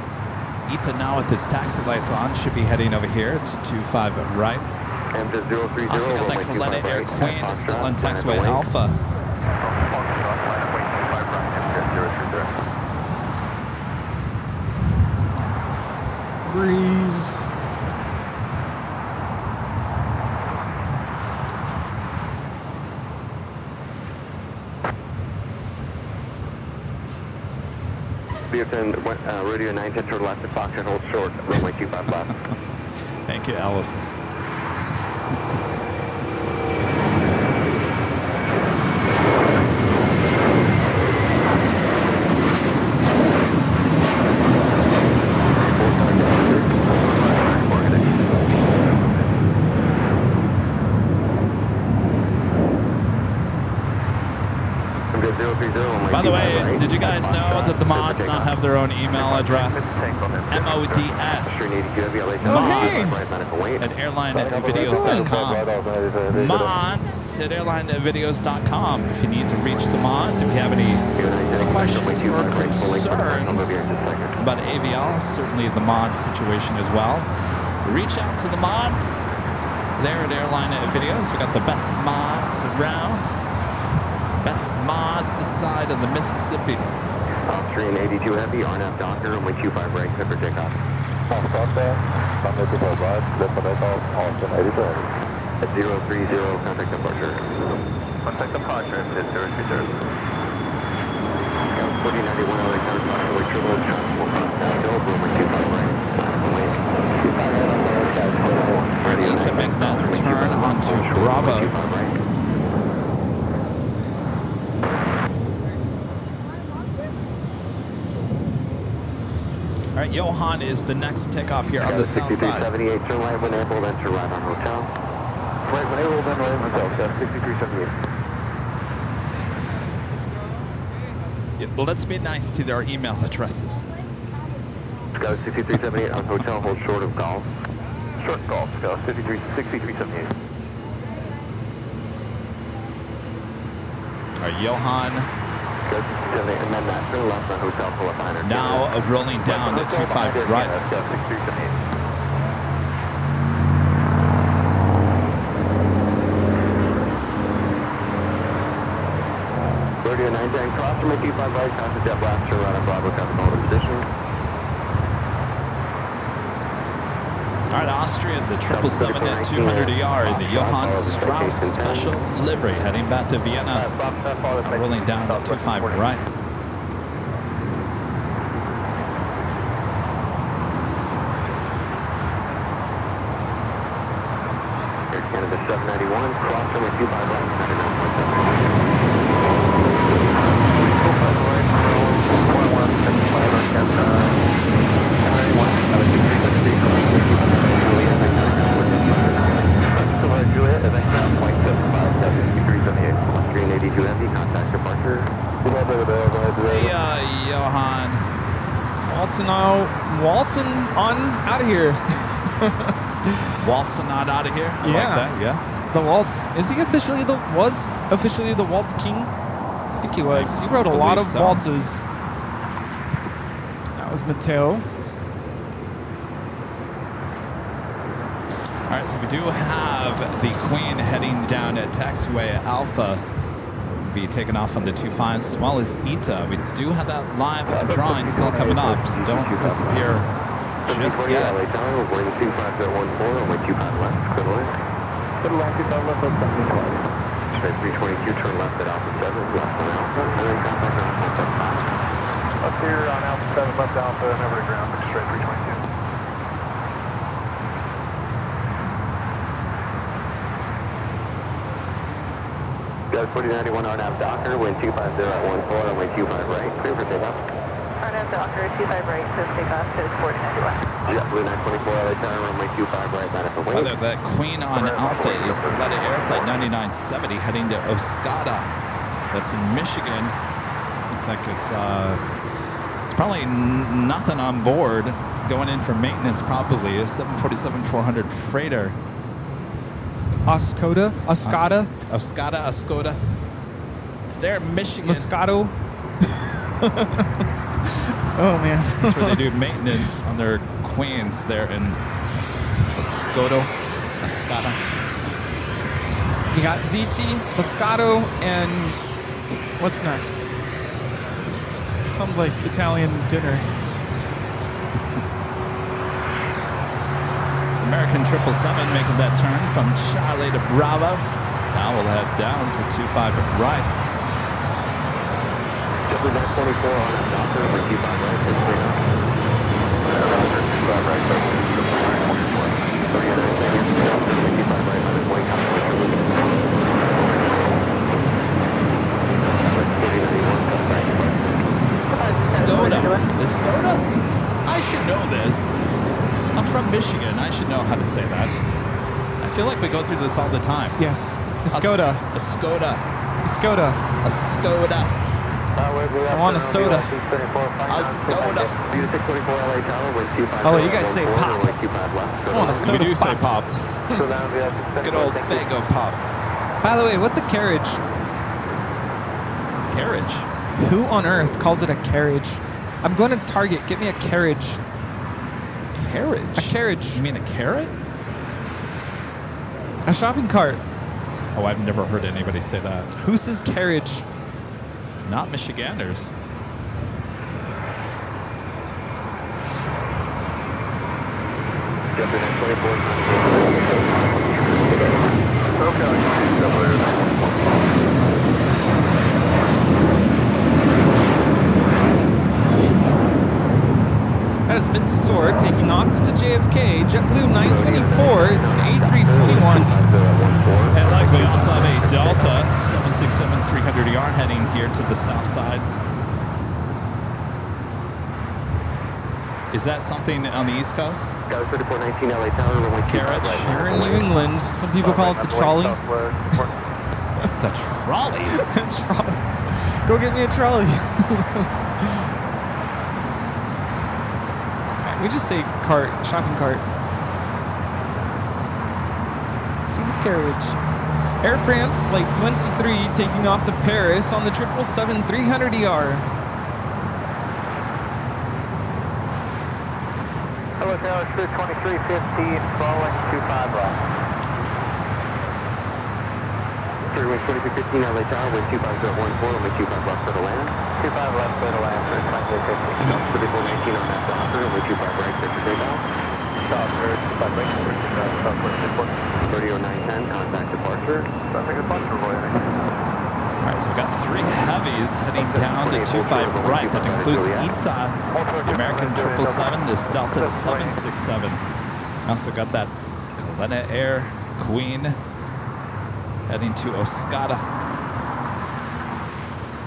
Ita now with his taxi lights on, should be heading over here to 25 right. M030, Also got that Coletta Air Queen still on taxiway Alpha. Breeze. Rudy, 910 short left, the Fox hold short, runway 25 left. Thank you, Allison. By the way, did you guys know that the mods now have their own email address? MODS mods at airlinevideos.com. Mods at airlinevideos.com. If you need to reach the mods, if you have any questions or concerns about AVL, certainly the mod situation as well, reach out to the mods there at Airline Videos. We got the best mods around. Best mods this side of the Mississippi. Austrian 82 Heavy, RNAV Docker, runway 25 right, clear for takeoff. Runway 25 right, clear for takeoff, Austrian 82 Heavy. At 030, contact departure. Contact departure, at 030. Scout 4091, LA Tower, runway triple, transport cross downhill, runway 25 right. Runway 25 right, Ready to make that turn onto Bravo. All right, Johan is the next takeoff here on the south side. 6378, turn right when able, then turn right on hotel. Right when able, then right on hotel, 6378. Yeah, well, let's be nice to their email addresses. Scout 6378 on hotel, hold short of golf. Short golf, Scout 6378. All right, Johan And then that turn left on hotel, pull up behind her. now of rolling down to 25 right. Scout 6378. Radio 910, cross from 25 right, contact jet blast, turn right on Bravo, copy hold in position. All All right, Austrian, the 777 at 200 ER in the Johann Strauss special livery, heading back to Vienna, rolling down to 25 right. Air Canada 791, cross runway 25 right, 382 heavy, contact departure. See ya, Johann. Waltzing on out of here. Waltzing not out of here. I like that, yeah. It's the Waltz. Is he officially the Waltz King? I think he was. He wrote a lot of so. waltzes. That was Mateo. All right, so we do have the Queen heading down at taxiway Alpha. Be taken off on the 25s as well as ETA. We do have that live drawing still coming up, so don't disappear just yet. LA Tower, we're in 25014, runway 25 left, clear line. Clear line, 25 left, straight 322, turn left at Alpha 7, left on Alpha, and then contact Alpha 5. Up here on Alpha 7, left Alpha, and over to ground, straight 322. Got 4091 RNAV Docker, wind 250 at 14, runway 25 right, clear for takeoff. RNAV Docker, 25 right, says takeoff to 4091. JetBlue 924 LA Tower, runway 25 right, manifest wind. Whether that Queen on Alpha is Gillette Air Flight 9970 heading to Oscada. That's in Michigan. Looks like it's probably nothing on board. Going in for maintenance probably. A 747-400 freighter. Oscada. Oscada. It's there in Michigan. Moscato. Oh, man. That's where they do maintenance on their Queens there in Oscada. We got ZT, Moscato, and what's next? It sounds like Italian dinner. It's American 777 making that turn from Charlie to Bravo. Now we'll head down to 25 right. JetBlue 924 RNAV Docker, runway 25 right, clear for takeoff. 25 right, 39 seconds, runway 25 right, minus 1, contact Rudy. 4091, contact departure. Escoda? I should know this. I'm from Michigan. I should know how to say that. I feel like we go through this all the time. Yes. Escoda. Escoda. I want a soda. Escoda. Oh, you guys say pop. I want a soda. We do say pop. pop. Good old Fago pop. By the way, what's a carriage? Carriage? Who on earth calls it a carriage? I'm going to Target. Get me a carriage. Carriage? A carriage. You mean a carrot? A shopping cart. Oh, I've never heard anybody say that. Who says carriage? Not Michiganders. That is meant to soar, taking off to JFK, JetBlue 924. It's an A321. And like we also have a Delta 767-300ER heading here to the south side. Is that something on the East Coast? Got 3419 LA Tower, runway 25 Carriage? right. Here in New England, some people call it the trolley. The trolley? Trolley. Go get me a trolley. We just say cart, shopping cart. To the carriage. Air France Flight 23 taking off to Paris on the 777-300ER. Hello, Tower, 2315, falling 25 left. Runway 2315 LA Tower, wind 25014, runway 25 left for the land. 25 left for the land, for 2850. 3419 on that Docker, runway 25 right, clear for takeoff. 300910, contact departure. Traffic departure, boy. All right, so we've got 3 heavies heading down to 25 right. That includes Ita, the American 777, this Delta 767. Also got that Kalena Air Queen heading to Osaka.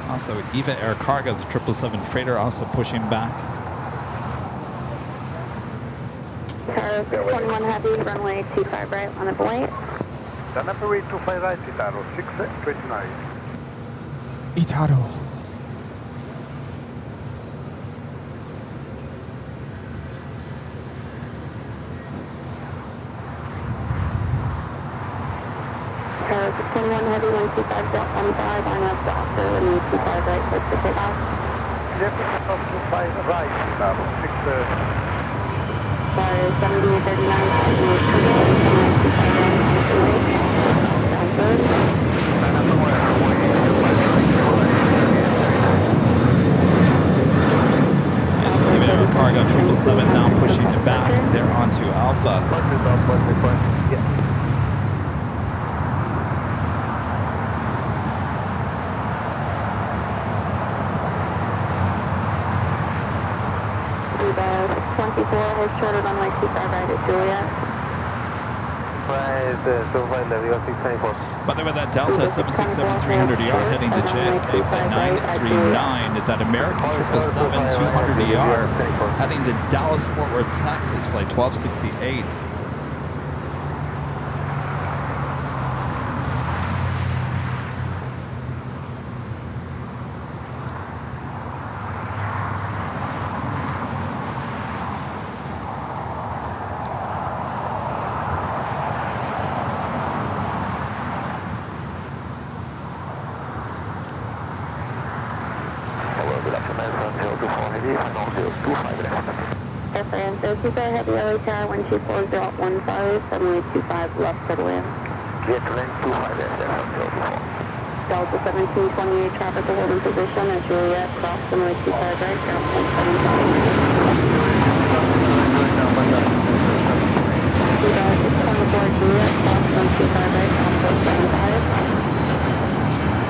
Also, Eva Air Cargo, the 777 freighter, also pushing back. 21 heavy, runway 25 right on a point. Runway 25 right, Itaro, 629. Itaro. Paris 21 heavy, 125.15, line up doctor, runway 25 right, close to takeoff. Clear to takeoff 25 right, Itaro, 630. Fire 7039, runway 25 right on a point. Sounds good. Yes, Eva Air Cargo 777 now pushing it back. They're onto Alpha. Eva 24, hold shorter runway 25 right at Juliet. But then with that Delta 767-300ER heading to JFK flight 939, that American 777-200ER heading to Dallas Fort Worth, Texas flight 1268. Air France, Super Heavy LA Tower 124.15, runway 25 left for the wind. Delta 1728, traffic to hold in position at Juliet, cross runway 25 right, ground point 75. Delta 624 Juliet, cross runway 25 right, ground point 75.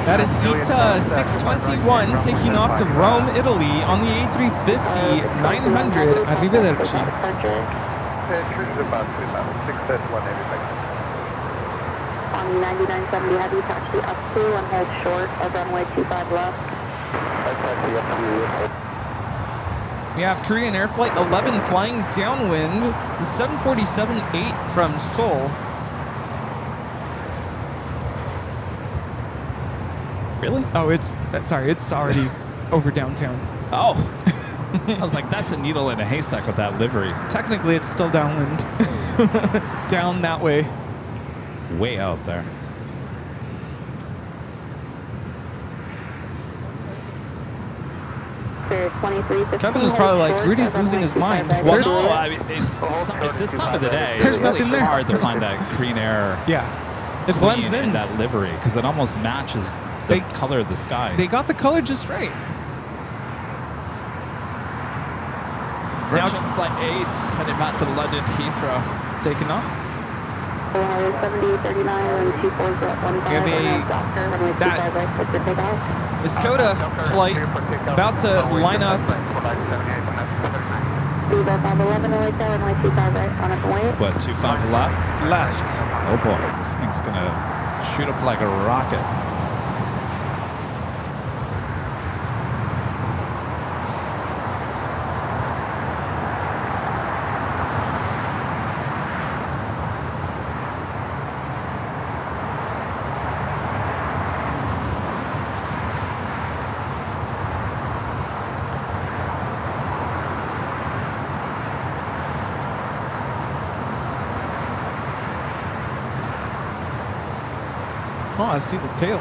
That is Ita 621 taking off to Rome, Italy on the A350 900. Arrivederci. Cruise about 631 heavy. On 9970 heavy, taxi up to and hold short of runway 25 left. We have Korean Air Flight 11 flying downwind, the 747-8 from Seoul. Really? Oh, it's already over downtown. Oh. I was like, that's a needle in a haystack with that livery. Technically, it's still downwind. Down that way. Way out there. Kevin was probably like, Rudy's losing his mind. Well, no, I mean, it's at this time of the day, There's it's really nothing there. hard to find that Korean Air It blends in. that livery because it almost matches the color of the sky. They got the color just right. Virgin Flight 8 heading back to London Heathrow. Taking off. 7039 and 24.15. We have a Dakota flight about to line up. What, 25 left? Left. Oh boy, this thing's gonna shoot up like a rocket. Oh, I see the tail.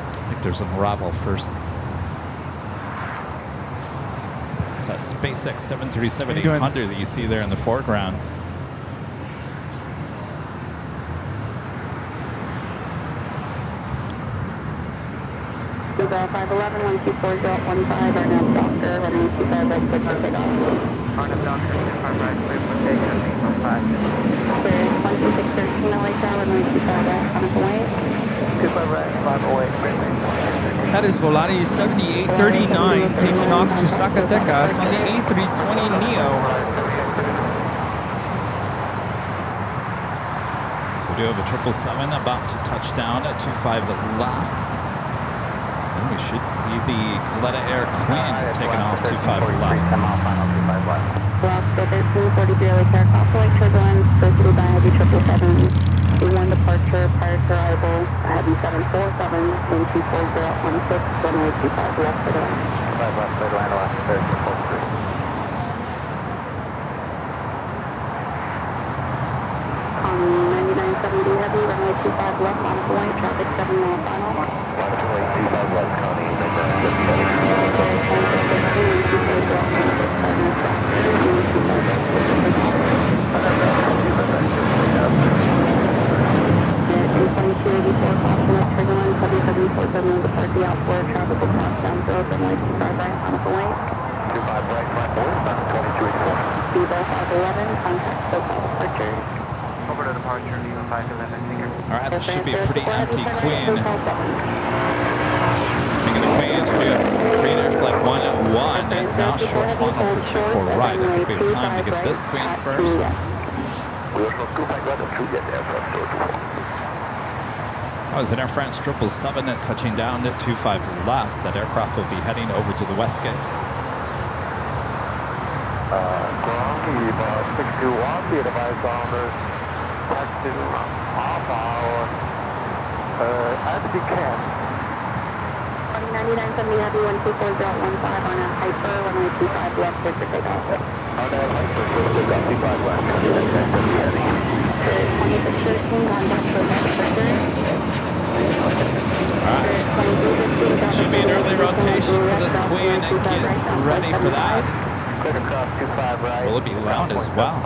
I think there's an arrival first. It's that SpaceX 737-800 that you see there in the foreground. Bell 511, 124.15, our nav doctor, runway 25 right, clear for takeoff. Our nav doctor, 25 right, clear for takeoff, 815. Clear, 12613 LA Tower, runway 25 right, on its way. 25 right, 508. That is Volaris 7839 taking off to Zacatecas on the A320neo. So we do have a 777 about to touch down at 25 left. Then we should see the Coletta Air Queen taking off 25 left. Last 1343 LA Tower, Crossway, turbulence, pursued by heavy 777. One departure prior to arrival, heavy 747, wind 24016, runway 25 left for the line. 5 left for the line, last 1343. On 9970 heavy, runway 25 left on point, traffic 7 mile final. Runway 25 left, Connie, 9970 heavy. Clear, 2613, wind 24016, runway 25 left, clear for takeoff. 22284, caution up, trigger line, 747, depart the outboard, traffic will cross down road, runway 25 right, on its way. 25 right, flat board, 2284. Vivo 511, contact SoCal departure. Over to departure, Vivo 511, take care. All right, this should be a pretty empty Queen. Speaking of Queens, we have Queen Air Flight 101 and now short funnel for 24 right. I think we have time to get this Queen first. That was an Air France 777 at touching down at 25 left. That aircraft will be heading over to the west gates. Ground, 621, be advised on the taxi half hour at the camp. 9970 heavy, 124.15 on a hyper, runway 25 left, clear for takeoff. On that hyper, clear for 25 left, 9970 heavy. 2613, contact SoCal departure. Alright. Should be an early rotation for this Queen and get ready for that. Clear across 25 right. Will it be loud as well?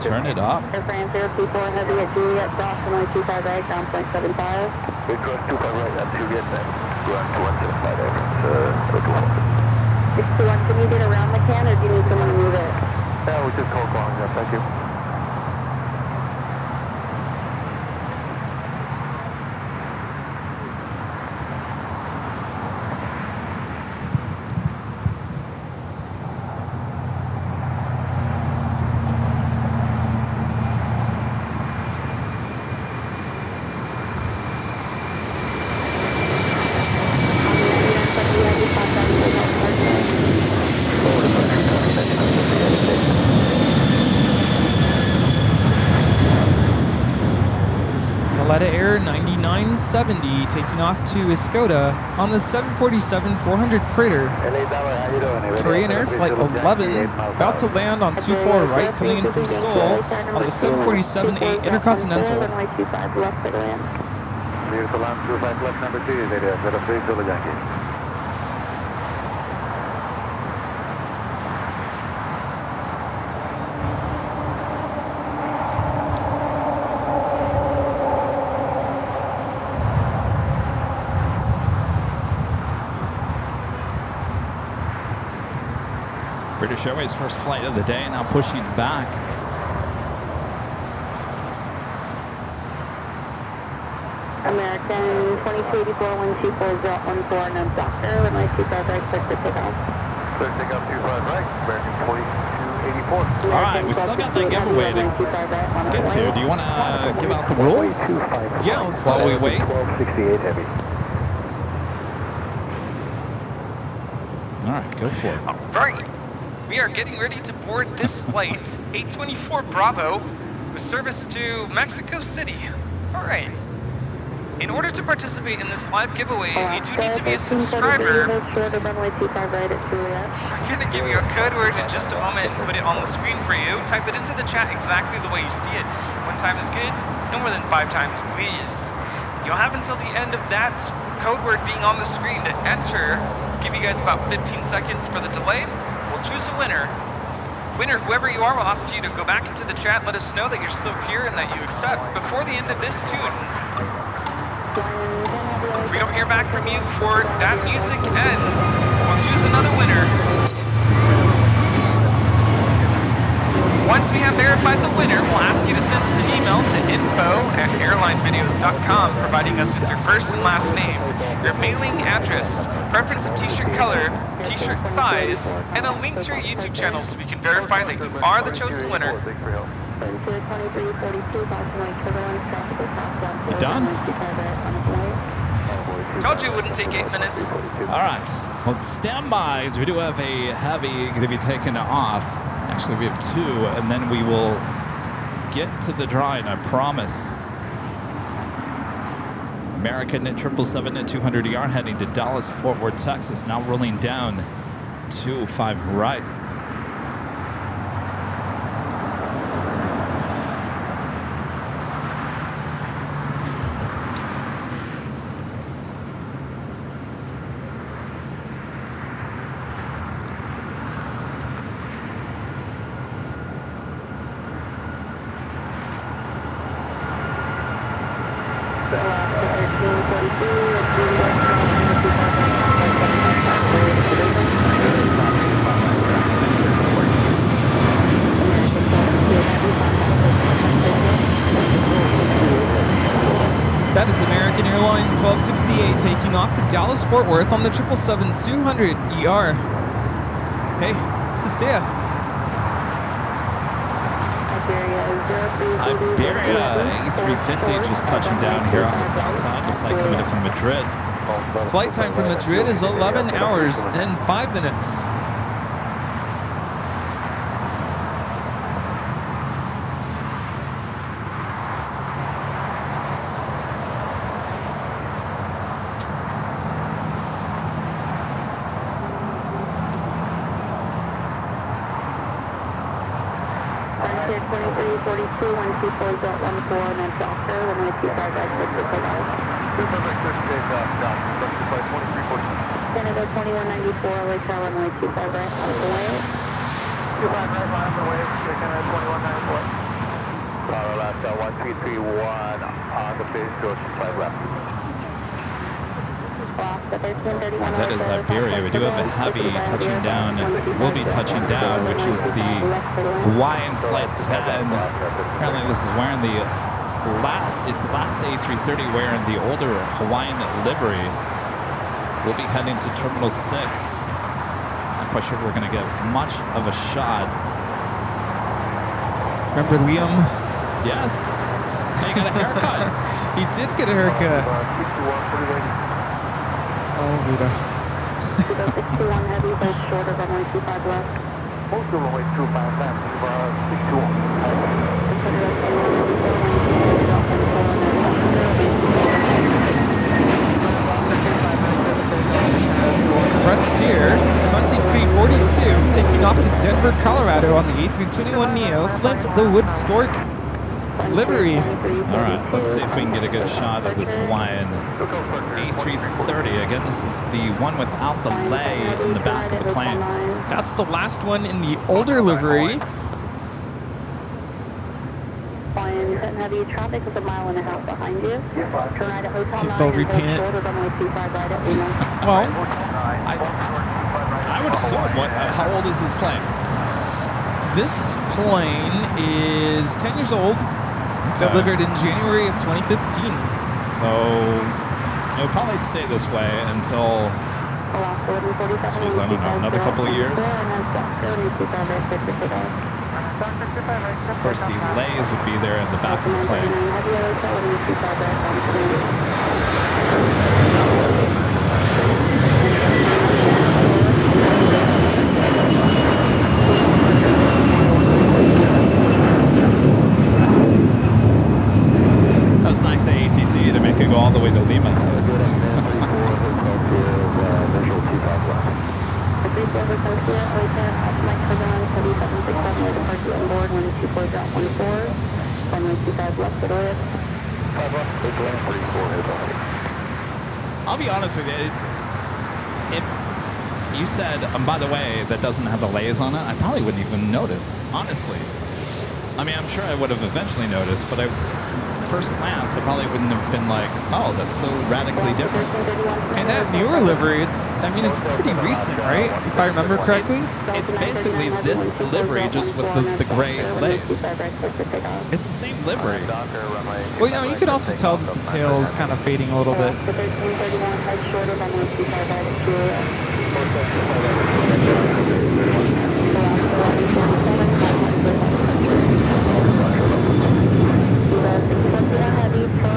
Turn it up. Air France 024 heavy at Juliet, cross runway 25 right, down 0.75. We cross 25 right at Juliet then. Ground 2175 Air France 024. 621, can you get around the can or do you need someone to move it? Yeah, we just call calling up, thank you. Coletta Air 9970 taking off to Escoda on the 747-400 freighter. Korean Air Flight 11 about to land on 24 right, coming in from Seoul on the 747-8 Intercontinental. Runway 25 left for the land. Beautiful land, 25 left, number 2 is area, 03 Zulu Yankee. British Airways first flight of the day, now pushing back. American 2284, 124.14, no doctor, runway 25 right, clear for takeoff. Clear takeoff 25 right, American 2284. All right, we still got that giveaway to get to. Do you want to give out the rules? Yeah, let's While we wait. 1268 heavy. All right, go for it. All right. We are getting ready to board this flight, 824 Bravo, with service to Mexico City. All right. In order to participate in this live giveaway, you do need to be a subscriber. I'm going to give you a code word in just a moment and put it on the screen for you. Type it into the chat exactly the way you see it. One time is good, no more than 5 times, please. You'll have until the end of that code word being on the screen to enter. Give you guys about 15 seconds for the delay. We'll choose a winner. Winner, whoever you are, we'll ask you to go back into the chat, let us know that you're still here and that you accept before the end of this tune. don't hear back from you before that music ends, we'll choose another winner. Once we have verified the winner, we'll ask you to send us an email to info@airlinevideos.com, providing us with your first and last name, your mailing address, preference of t-shirt color, t-shirt size, and a link to your YouTube channel so we can verify that you are the chosen winner. You done? Told you it wouldn't take 8 minutes. All right. Well, stand by, as we do have a heavy going to be taken off. Actually, we have two, and then we will get to the drawing, I promise. American at 777 at 200ER heading to Dallas, Fort Worth, Texas, now rolling down 25 right. That is American Airlines 1268 taking off to Dallas Fort Worth on the 777-200ER. Hey, good to see ya. Iberia A350 just touching down here on the south side. The flight coming in from Madrid. Flight time from Madrid is 11 hours and 5 minutes. Canada 2194, Lake Tower, runway 25 right, on the way. 25 right, line on the way, Canada 2194. Alaska 1331 on the base, go 25 left. That is Iberia. We do have a heavy touching down, will be touching down, which is the Hawaiian Flight 10. Apparently this is wearing the last A330 wearing the older Hawaiian livery. We'll be heading to Terminal 6. Not quite sure if we're going to get much of a shot. Remember Liam? Yes. He got a haircut. He did get a haircut. Oh, Rita. 61 heavy, both shorter, runway 25 left. Most of runway 25 left, Frontier 2342 taking off to Denver, Colorado on the A321neo, Flint the Wood Stork livery. All right, let's see if we can get a good shot of this Hawaiian A330. Again, this is the one without the lay in the back of the plane. That's the last one in the older livery. Heavy traffic is 1.5 miles behind you. Turn right at Hotel 9. They'll repaint it. Well, I would assume. How old is this plane? This plane is 10 years old. Delivered in January of 2015. So it'll probably stay this way until, geez, I don't know, another couple of years. Of course, the lays would be there in the back of the plane. That was nice at ATC to make it go all the way to Lima. I'll be honest with you. If you said, by the way, that doesn't have the lays on it, I probably wouldn't even notice, honestly. I mean, I'm sure I would have eventually noticed, but first glance, I probably wouldn't have been like, oh, that's so radically different. And that newer livery, it's pretty recent, right? If I remember correctly. It's basically this livery just with the gray lace. It's the same livery. Well, you know, you could also tell that the tail is kind of fading a little bit.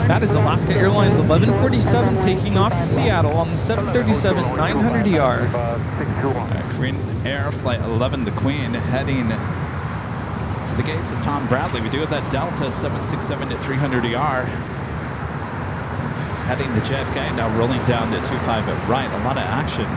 That is Alaska Airlines 1147 taking off to Seattle on the 737-900ER. Korean Air Flight 11, the Queen, heading to the gates of Tom Bradley. We do have that Delta 767 at 300ER. Heading to JFK, now rolling down to 25 at right. A lot of action.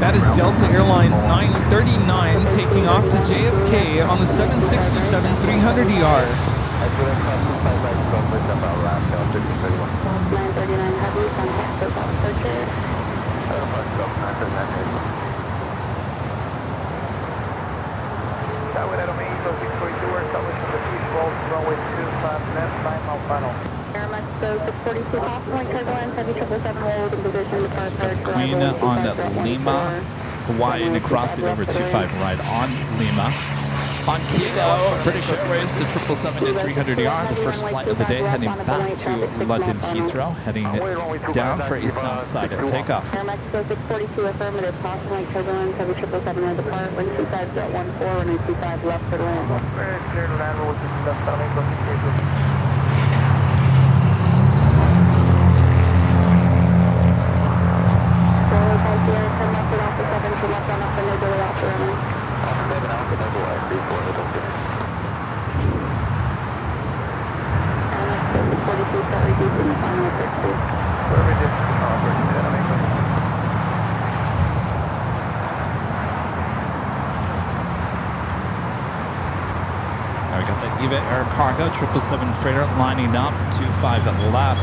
That is Delta Airlines 939 taking off to JFK on the 767-300ER. Queen on Lima, Hawaiian crossing over 25 right on Lima. On Kilo, British Airways to 777 to 300ER, the first flight of the day, heading back to London Heathrow, heading down for a south side at takeoff. Air Mexico 642 affirmative, passing like turbulence, heavy 777 right depart, wind 25 at 14, runway 25 left for land. Very clear to land with the left down, Now we got the Eva Air Cargo 777 freighter lining up, 25 at left.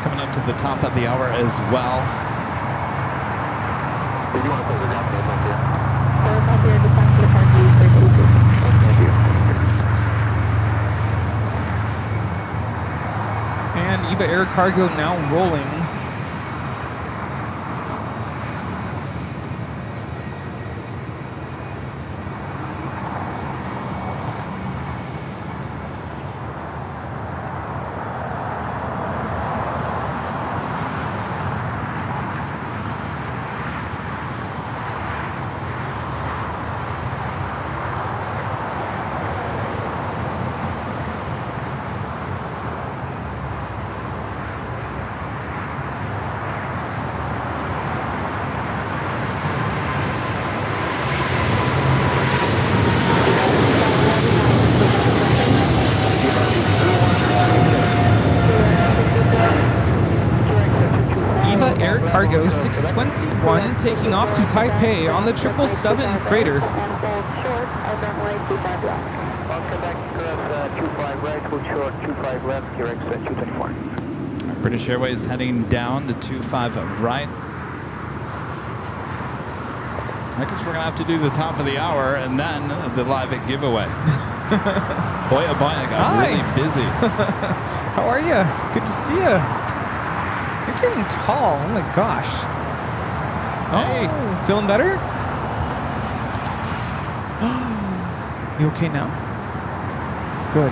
Coming up to the top of the hour as well. Did you want to put the down payment here? And Eva Air Cargo now rolling. Cargo 621 taking off to Taipei on the 777 freighter. British Airways heading down to 25 right. I guess we're going to have to do the top of the hour and then the live giveaway. Boy, oh boy, I got really busy. How are you? Good to see you. You're getting tall. Oh my gosh. Hey. Oh, feeling better? You okay now? Good.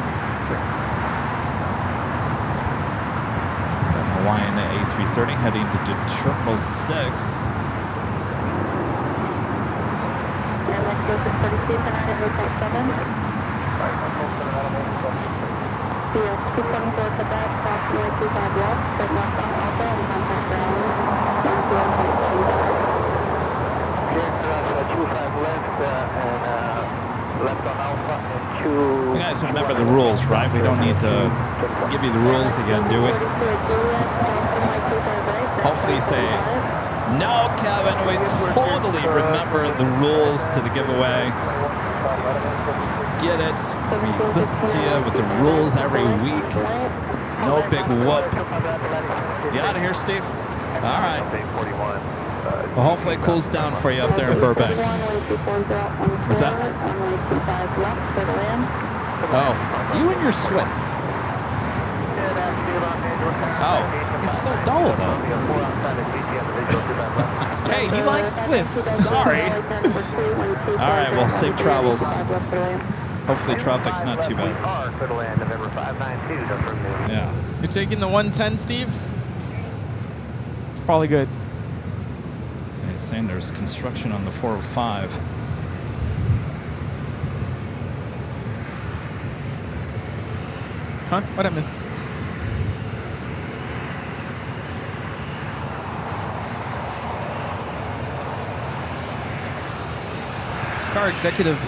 Then Hawaiian A330 heading to 766. 224 Quebec, approximately 25 left, straight north on Alpha, and contact ground 101.75. Yes, 25 left and left on Alpha and 2... You guys remember the rules, right? We don't need to give you the rules again, do we? Hopefully you say, no, Kevin, we totally remember the rules to the giveaway. Get it. We listen to you with the rules every week. No big whoop. You out of here, Steve? All right. Well, hopefully it cools down for you up there in Burbank. What's that? Oh, you and your Swiss. Oh, it's so dull, though. Hey, he likes Swiss. Sorry. All right, well, safe travels. Hopefully traffic's not too bad. Yeah. You're taking the 110, Steve? It's probably good. He's saying there's construction on the 405. Huh? What'd I miss? It's our executive.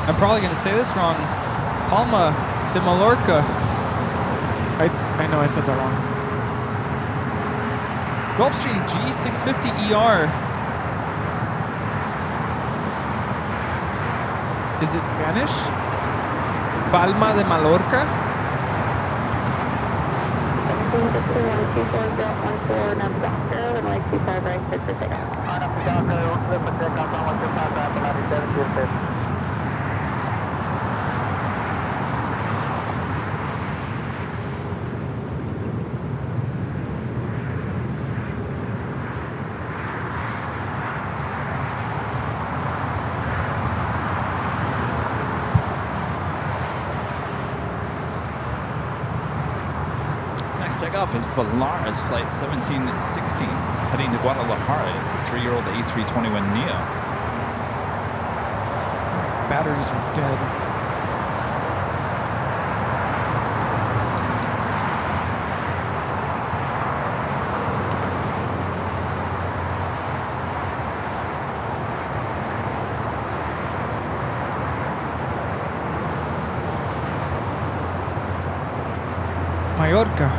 I'm probably going to say this wrong. Palma de Mallorca. I know I said that wrong. Gulfstream G650ER. Is it Spanish? Palma de Mallorca? Takeoff is Volaris Flight 1716 heading to Guadalajara. It's a 3-year-old A321neo. Batteries are dead. Mallorca.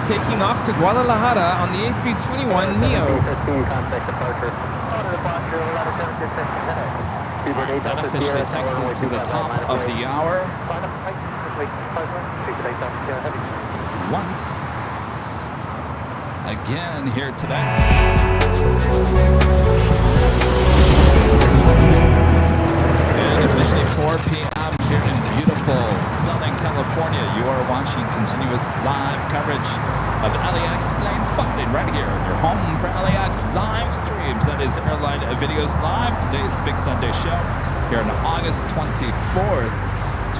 Taking off to Guadalajara on the A321neo. That officially takes it to the top of the hour. Once again here today. And officially 4 p.m. here in beautiful Southern California. You are watching continuous live coverage of LAX plane spotting right here in your home for LAX live streams. That is Airline Videos Live. Today's Big Sunday show here on August 24th,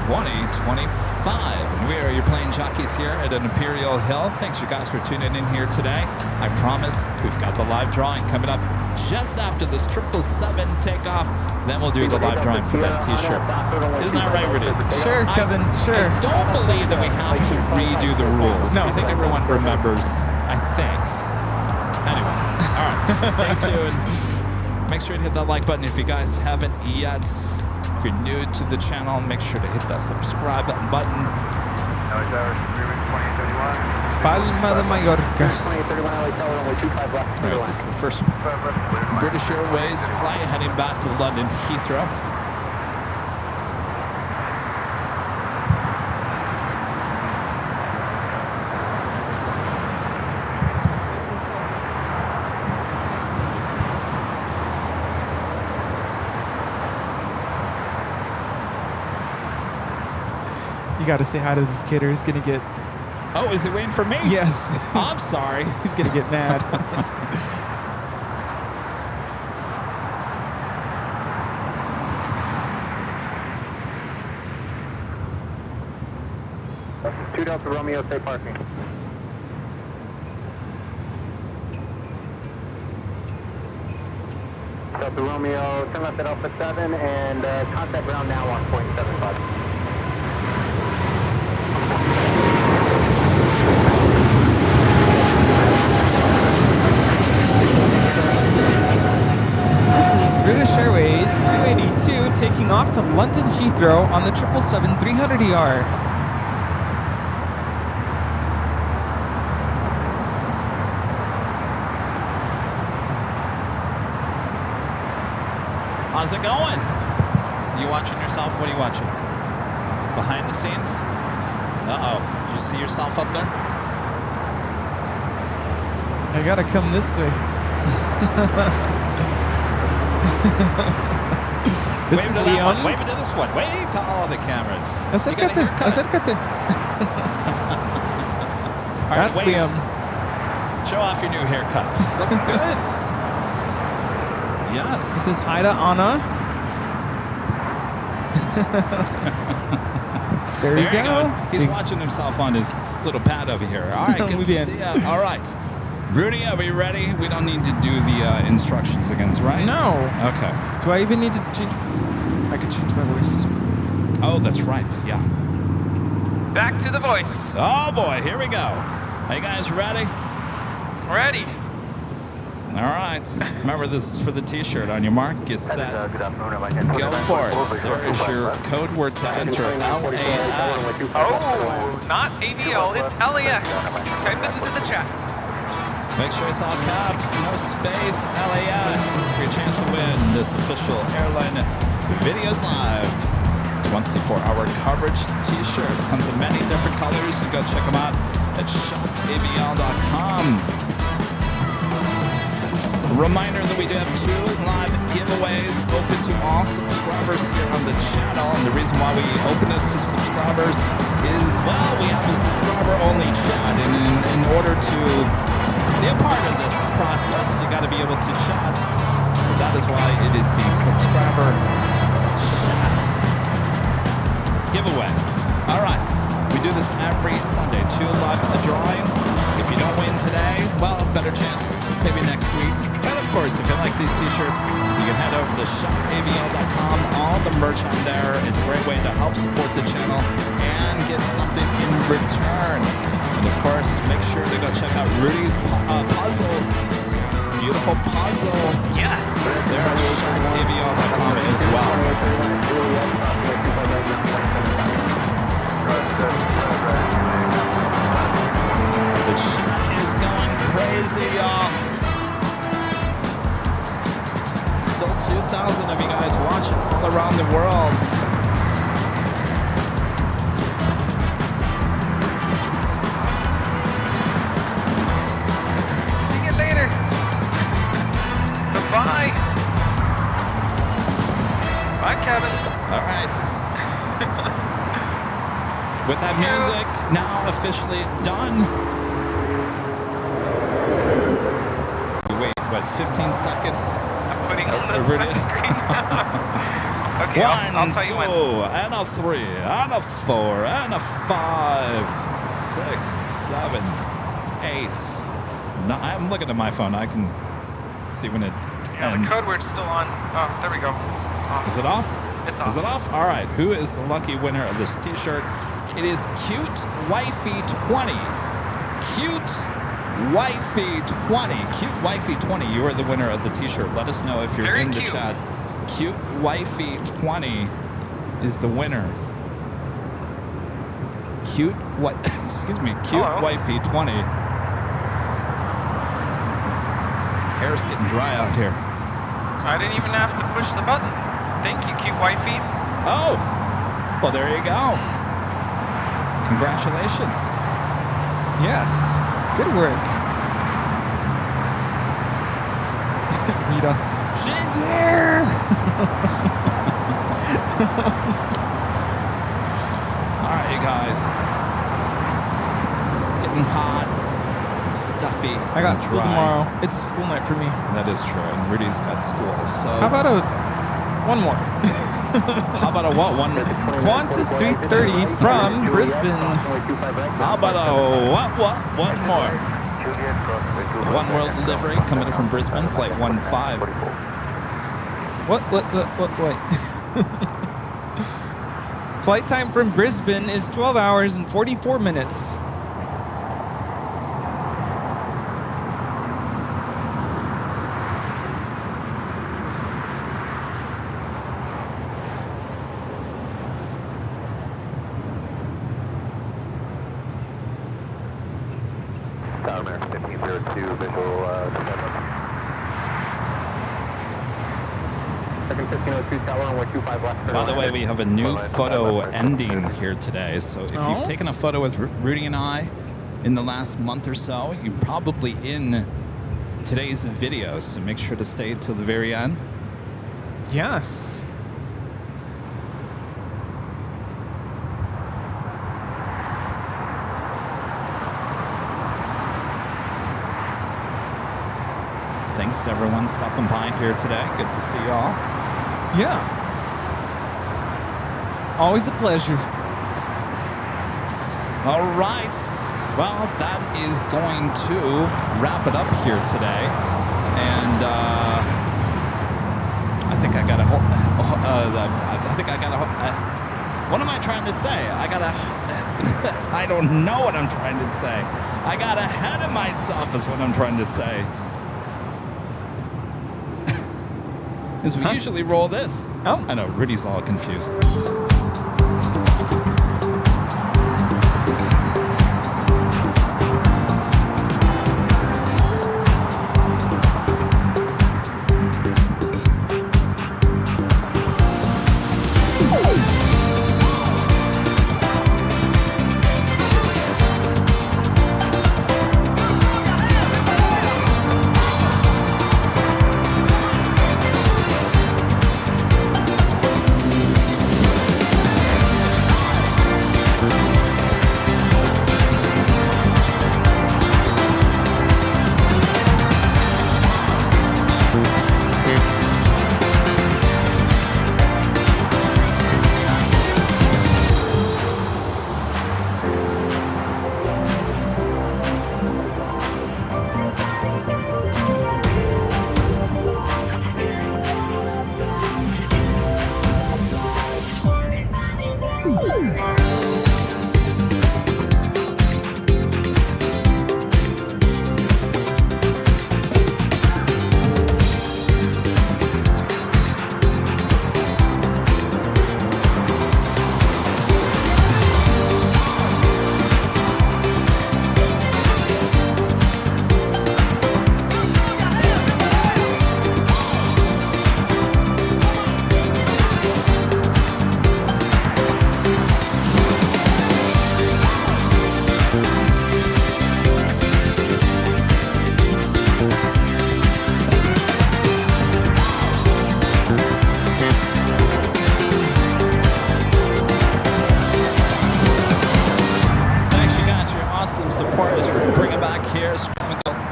2025. And we are your plane jockeys here at an Imperial Hill. Thanks you guys for tuning in here today. I promise we've got the live drawing coming up just after this 777 takeoff. Then we'll do the live drawing for that t-shirt. Isn't that right, Rudy? Sure, Kevin, sure. I don't believe that we have to redo the rules. No. I think everyone remembers, I think. Anyway, all right, so stay tuned. Make sure to hit that like button if you guys haven't yet. If you're new to the channel, make sure to hit that subscribe button. Palma de Mallorca. All right, this is the first British Airways flight heading back to London Heathrow. You got to say hi to this kid or he's going to get... Oh, is he waiting for me? Yes. I'm sorry. He's going to get mad. Two Delta Romeo, stay parking. Delta Romeo, turn left at Alpha 7 and contact ground now on 0.75. This is British Airways 282 taking off to London Heathrow on the 777 300ER. How's it going? You watching yourself? What are you watching? Behind the scenes? Uh-oh. Did you see yourself up there? I gotta come this way. This Wave is to that Leon. one. Wave to this one. Wave to all the cameras. Acércate. Acércate. All right, That's wave. Liam. Show off your new haircut. Looking good. Yes. This is Ida Anna. There you go. He's Jinx. watching himself on his little pad over here. All right, good Muy to bien. see ya. All right. Rudy, are we ready? We don't need to do the instructions again, right? No. Okay. Do I even need to change? I could change my voice. Oh, that's right. Yeah. Back to the voice. Oh, boy. Here we go. Are you guys ready? Ready. All right. Remember, this is for the T-shirt. On your mark, get set. Good afternoon. Go for it. There is your code word to enter. LAX. Oh, not AVL, it's LAX. Type it into the chat. Make sure it's all caps, no space, LAX, for your chance to win this official Airline Videos Live 24-hour coverage T-shirt. Comes in many different colors. You go check them out at shopavl.com. Reminder that we do have 2 live giveaways open to all subscribers here on the channel. And the reason why we open it to subscribers is, well, we have a subscriber-only chat. And in order to be a part of this process, you got to be able to chat. So that is why it is the subscriber chat giveaway. All right. We do this every Sunday. 2 live drawings. If you don't win today, well, better chance maybe next week. And of course, if you like these T-shirts, you can head over to shopavl.com. All the merch on there is a great way to help support the channel and get something in return. And of course, make sure to go check out Rudy's puzzle. Beautiful puzzle. Yes. There at shopavl.com as well. The chat is going crazy, y'all. Still 2,000 of you guys watching all around the world. See you later. Bye. Bye, Kevin. All right. With that music now officially done. Wait, what, 15 seconds? I'm putting on the Rudy. screen now. Okay, I'll tell you when. 1, 2, and a 3, and a 4, and a 5, 6, 7, 8. No, I'm looking at my phone. I can see when it Yeah, ends. the code word's still on. Oh, there we go. It's off. Is it off? It's off. Is it off? All right. Who is the lucky winner of this T-shirt? It is Cute Wifey 20. Cute Wifey 20. Cute Wifey 20. You are the winner of the T-shirt. Let us know if you're Very in the cute. chat. Cute Wifey 20 is the winner. Cute what? Excuse me. Cute Hello. Wifey 20. Hair's getting dry out here. I didn't even have to push the button. Thank you, cute wifey. Oh, well, there you go. Congratulations. Yes. Good work. Rita. She's here. All right, you guys. It's getting hot, it's stuffy. I got and school dry. tomorrow. It's a school night for me. That is true, and Rudy's got school. So How about one more? How about a what? One. Qantas 330 from Brisbane. How about a what? One more. The One World delivery coming in from Brisbane, flight 15. What? Flight time from Brisbane is 12 hours and 44 minutes. Tower American 1502, visual, Second 1502, tower on 125 left. By the way, we have a new photo ending here today. So if you've taken a photo with Rudy and I in the last month or so, you're probably in today's video. So make sure to stay till the very end. Yes. Thanks to everyone stopping by here today. Good to see y'all. Yeah. Always a pleasure. All right. Well, that is going to wrap it up here today. And I think I got to what am I trying to say? I don't know what I'm trying to say. I got ahead of myself is what I'm trying to say. Is we usually roll this. Oh. I know, Rudy's all confused.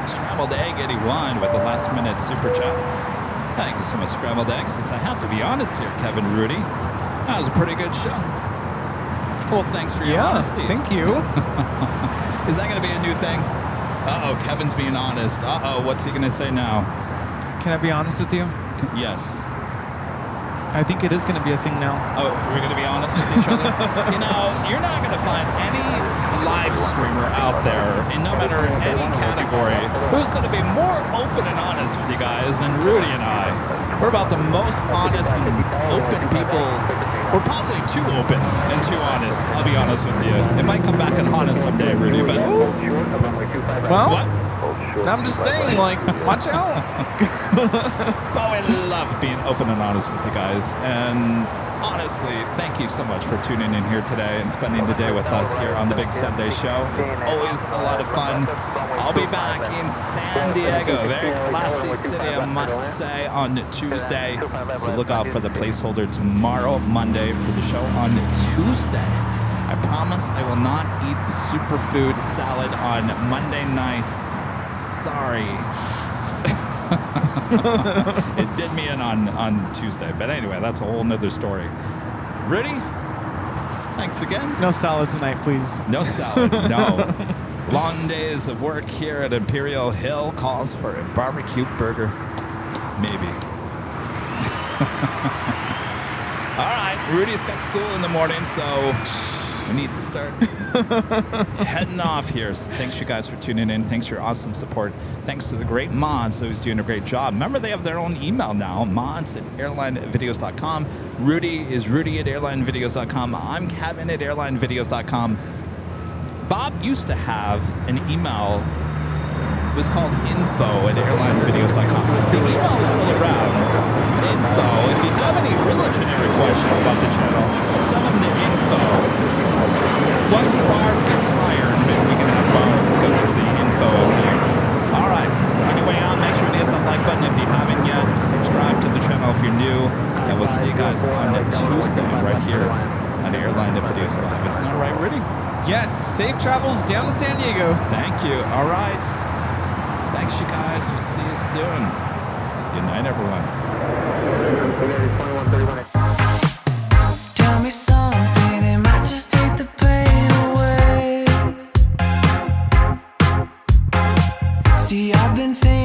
Scrambled Egg 81 with a last-minute super chat. Thank you so much, Scrambled Egg. Since I have to be honest here, Kevin Rudy, that was a pretty good show. Well, thanks for your honesty. Thank you. Is that going to be a new thing? Uh-oh, Kevin's being honest. Uh-oh, what's he going to say now? Can I be honest with you? Yes. I think it is going to be a thing now. Oh, we're going to be honest with each other? You know, you're not going to find any live streamer out there, in no matter any category, who's going to be more open and honest with you guys than Rudy and I. We're about the most honest and open people. We're probably too open and too honest, I'll be honest with you. It might come back and haunt us someday, Rudy, but... Well, what? I'm just saying, like, watch out. But we love being open and honest with you guys. And honestly, thank you so much for tuning in here today and spending the day with us here on the Big Sunday Show. It's always a lot of fun. I'll be back in San Diego, very classy city, I must say, on Tuesday. So look out for the placeholder tomorrow, Monday, for the show on Tuesday. I promise I will not eat the superfood salad on Monday nights. Sorry. It did me in on Tuesday. But anyway, that's a whole nother story. Rudy, thanks again. No salad tonight, please. No salad, no. Long days of work here at Imperial Hill calls for a barbecue burger. Maybe. All right, Rudy's got school in the morning, so we need to start heading off here. So thanks you guys for tuning in. Thanks for your awesome support. Thanks to the great mods who's doing a great job. Remember, they have their own email now, mods@airlinevideos.com. Rudy is rudy@airlinevideos.com. I'm Kevin@airlinevideos.com. Bob used to have an email. It was called info@airlinevideos.com. The email is still around. Info. If you have any really generic questions about the channel, send them to info. Once Barb gets hired, maybe we can have Barb go through the info, okay? All right. Anyway, make sure to hit that like button if you haven't yet. Subscribe to the channel if you're new. And we'll see you guys on Tuesday right here on Airline Videos Live. Isn't that right, Rudy? Yes, safe travels down to San Diego. Thank you. All right. Thanks, you guys. We'll see you soon. Good night, everyone. Tell me something, it might just take the pain away. See, I've been thinking